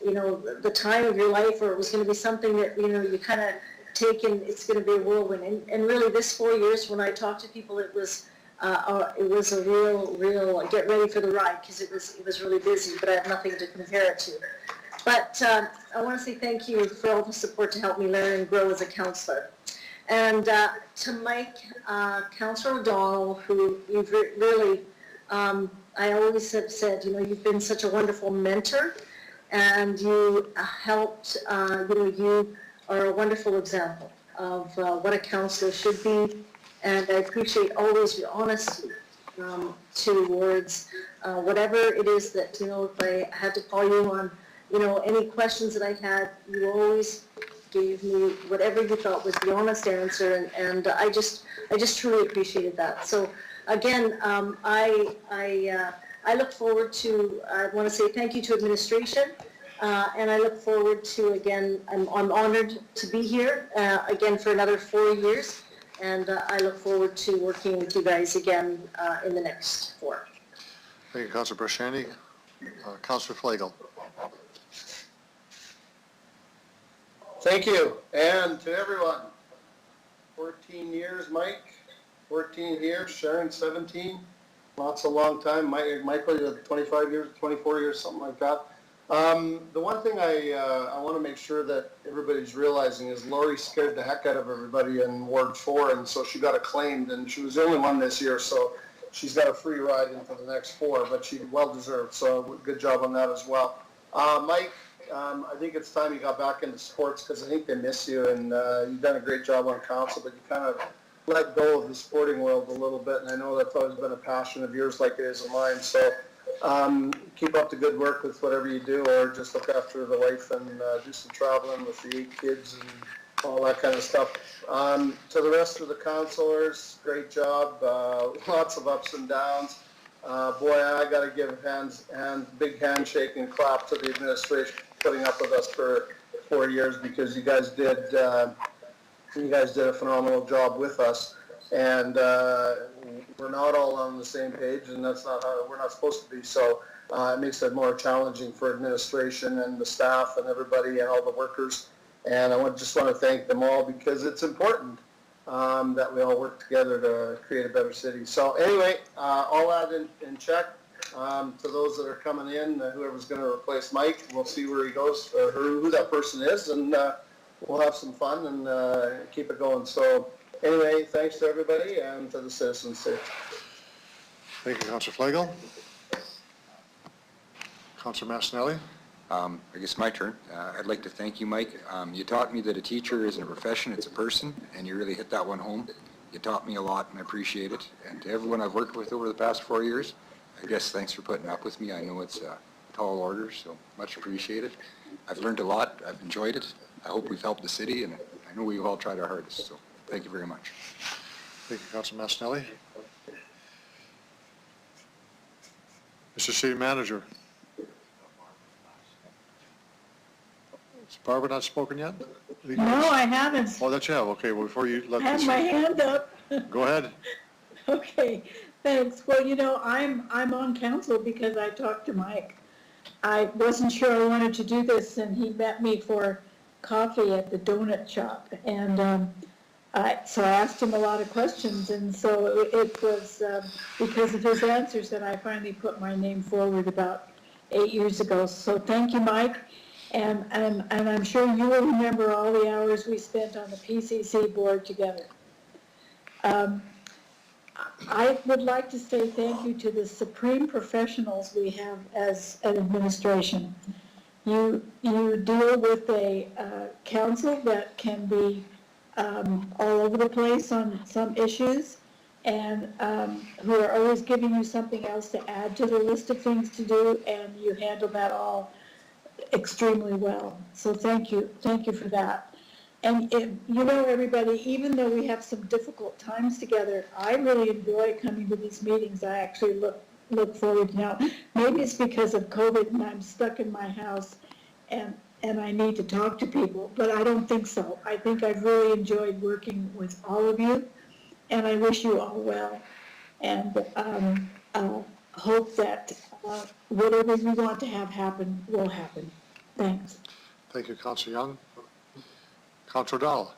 the time of your life, or it was going to be something that, you kind of take and it's going to be a whirlwind. And really this 4 years, when I talked to people, it was a real get ready for the ride, because it was really busy, but I have nothing to compare it to. But I want to say thank you for all the support to help me learn and grow as a counselor. And to Mike, Councillor O'Donnell, who you've really, I always have said, you've been such a wonderful mentor, and you helped, you are a wonderful example of what a counselor should be. And I appreciate always your honesty towards whatever it is that, if I had to call you on, any questions that I had, you always gave me whatever you thought was the honest answer, and I just truly appreciated that. So again, I look forward to, I want to say thank you to administration, and I look forward to, again, I'm honored to be here again for another 4 years, and I look forward to working with you guys again in the next 4. Thank you, Councilor Brashani. Councilor Flagel. Thank you, and to everyone. 14 years, Mike, 14 years, Sharon, 17. Lots a long time. Michael, 25 years, 24 years, something like that. The one thing I want to make sure that everybody's realizing is Lori scared the heck out of everybody in Ward 4, and so she got acclaimed, and she was the only one this year, so she's got a free ride into the next 4, but she well deserved, so good job on that as well. Mike, I think it's time you got back into sports, because I think they miss you, and you've done a great job on council, but you kind of let go of the sporting world a little bit, and I know that's always been a passion of yours like it is of mine, so keep up the good work with whatever you do, or just look after the wife and do some traveling with the 8 kids and all that kind of stuff. To the rest of the councilors, great job, lots of ups and downs. Boy, I got to give big handshake and clap to the administration for putting up with us for 4 years, because you guys did a phenomenal job with us, and we're not all on the same page, and that's not how we're not supposed to be. So it makes it more challenging for administration and the staff and everybody and all the workers. And I just want to thank them all, because it's important that we all work together to create a better city. So anyway, all that in check. To those that are coming in, whoever's going to replace Mike, we'll see where he goes, or who that person is, and we'll have some fun and keep it going. So anyway, thanks to everybody and to the citizens too. Thank you, Councilor Flagel. Councilor Massinelli. I guess my turn. I'd like to thank you, Mike. You taught me that a teacher isn't a profession, it's a person, and you really hit that one home. You taught me a lot, and I appreciate it. And to everyone I've worked with over the past 4 years, I guess thanks for putting up with me. I know it's a tall order, so much appreciated. I've learned a lot. I've enjoyed it. I hope we've helped the city, and I know we've all tried our hardest, so thank you very much. Thank you, Councilor Massinelli. Mr. City Manager. Has Barbara not spoken yet? No, I haven't. Oh, that you have. Okay, well, before you let I have this... my hand up. Go ahead. Okay, thanks. Well, I'm on council because I talked to Mike. I wasn't sure I wanted to do this, and he met me for coffee at the donut shop. And so I asked him a lot of questions, and so it was because of his answers that I finally put my name forward about 8 years ago. So thank you, Mike. And I'm sure you will remember all the hours we spent on the PCC board together. I would like to say thank you to the supreme professionals we have as an administration. You deal with a council that can be all over the place on some issues, and who are always giving you something else to add to the list of things to do, and you handle that all extremely well. So thank you for that. And you know, everybody, even though we have some difficult times together, I really enjoy coming to these meetings. I actually look forward now. Maybe it's because of COVID and I'm stuck in my house and I need to talk to people, but I don't think so. I think I've really enjoyed working with all of you, and I wish you all well. And hope that whatever you want to have happen will happen. Thanks. Thank you, Councillor Young. Councillor Dahl.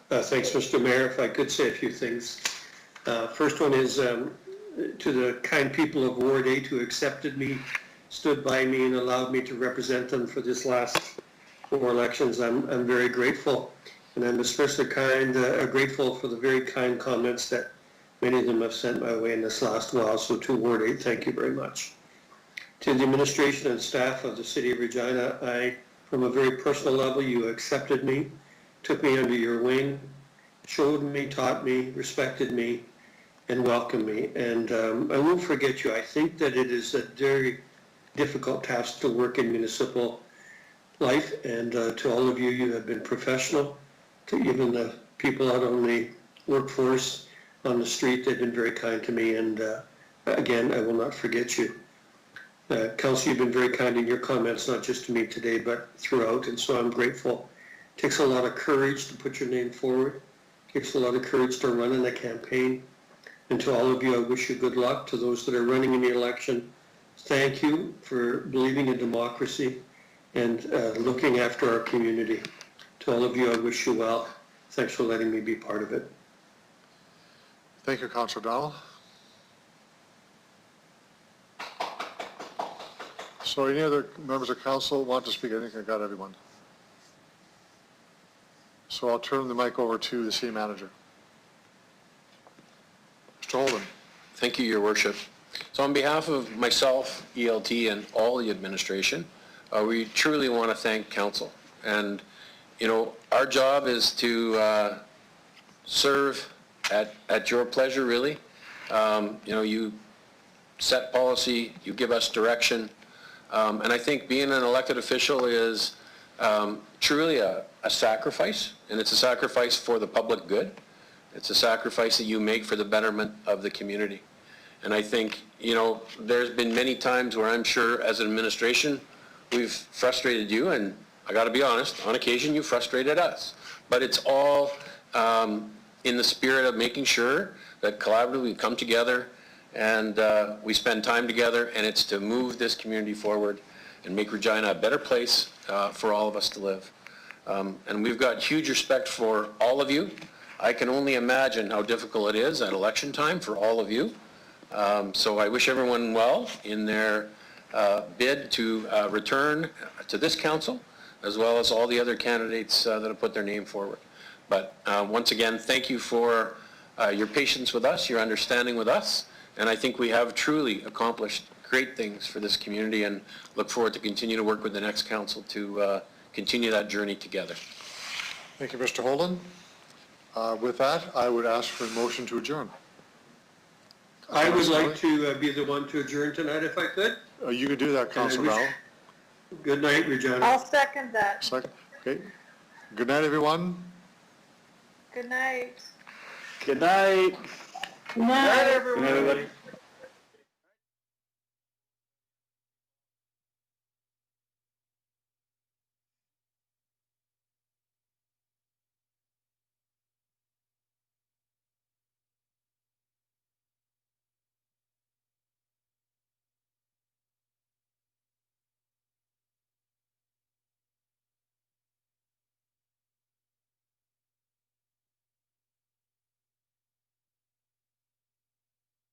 Thanks, Mr. Mayor. If I could say a few things. First one is to the kind people of Ward 8 who accepted me, stood by me, and allowed me to represent them for this last 4 elections. I'm very grateful, and I'm especially grateful for the very kind comments that many of them have sent my way in this last while. So to Ward 8, thank you very much. To the administration and staff of the City of Regina, from a very personal level, you accepted me, took me under your wing, showed me, taught me, respected me, and welcomed me. And I won't forget you. I think that it is a very difficult task to work in municipal life, and to all of you, you have been professional. To even the people out on the workforce on the street, they've been very kind to me, and again, I will not forget you. Council, you've been very kind in your comments, not just to me today, but throughout, and so I'm grateful. It takes a lot of courage to put your name forward. It takes a lot of courage to run in a campaign. And to all of you, I wish you good luck. To those that are running in the election, thank you for believing in democracy and looking after our community. To all of you, I wish you well. Thanks for letting me be part of it. Thank you, Councillor Dahl. So any other members of council want to speak? I think I got everyone. So I'll turn the mic over to the city manager. Mr. Holden. Thank you, Your Worship. So on behalf of myself, ELT, and all the administration, we truly want to thank council. And, you know, our job is to serve at your pleasure, really. You know, you set policy, you give us direction. And I think being an elected official is truly a sacrifice, and it's a sacrifice for the public good. It's a sacrifice that you make for the betterment of the community. And I think, you know, there's been many times where I'm sure as an administration, we've frustrated you, and I got to be honest, on occasion you frustrated us. But it's all in the spirit of making sure that collaboratively we come together and we spend time together, and it's to move this community forward and make Regina a better place for all of us to live. And we've got huge respect for all of you. I can only imagine how difficult it is at election time for all of you. So I wish everyone well in their bid to return to this council, as well as all the other candidates that have put their name forward. But once again, thank you for your patience with us, your understanding with us, and I think we have truly accomplished great things for this community, and look forward to continue to work with the next council to continue that journey together. Thank you, Mr. Holden. With that, I would ask for a motion to adjourn. I would like to be the one to adjourn tonight if I could. You can do that, Councilor Dahl. Good night, Regina. I'll second that. Second. Okay. Good night, everyone. Good night. Good night. Good night, everyone. Good night, everybody.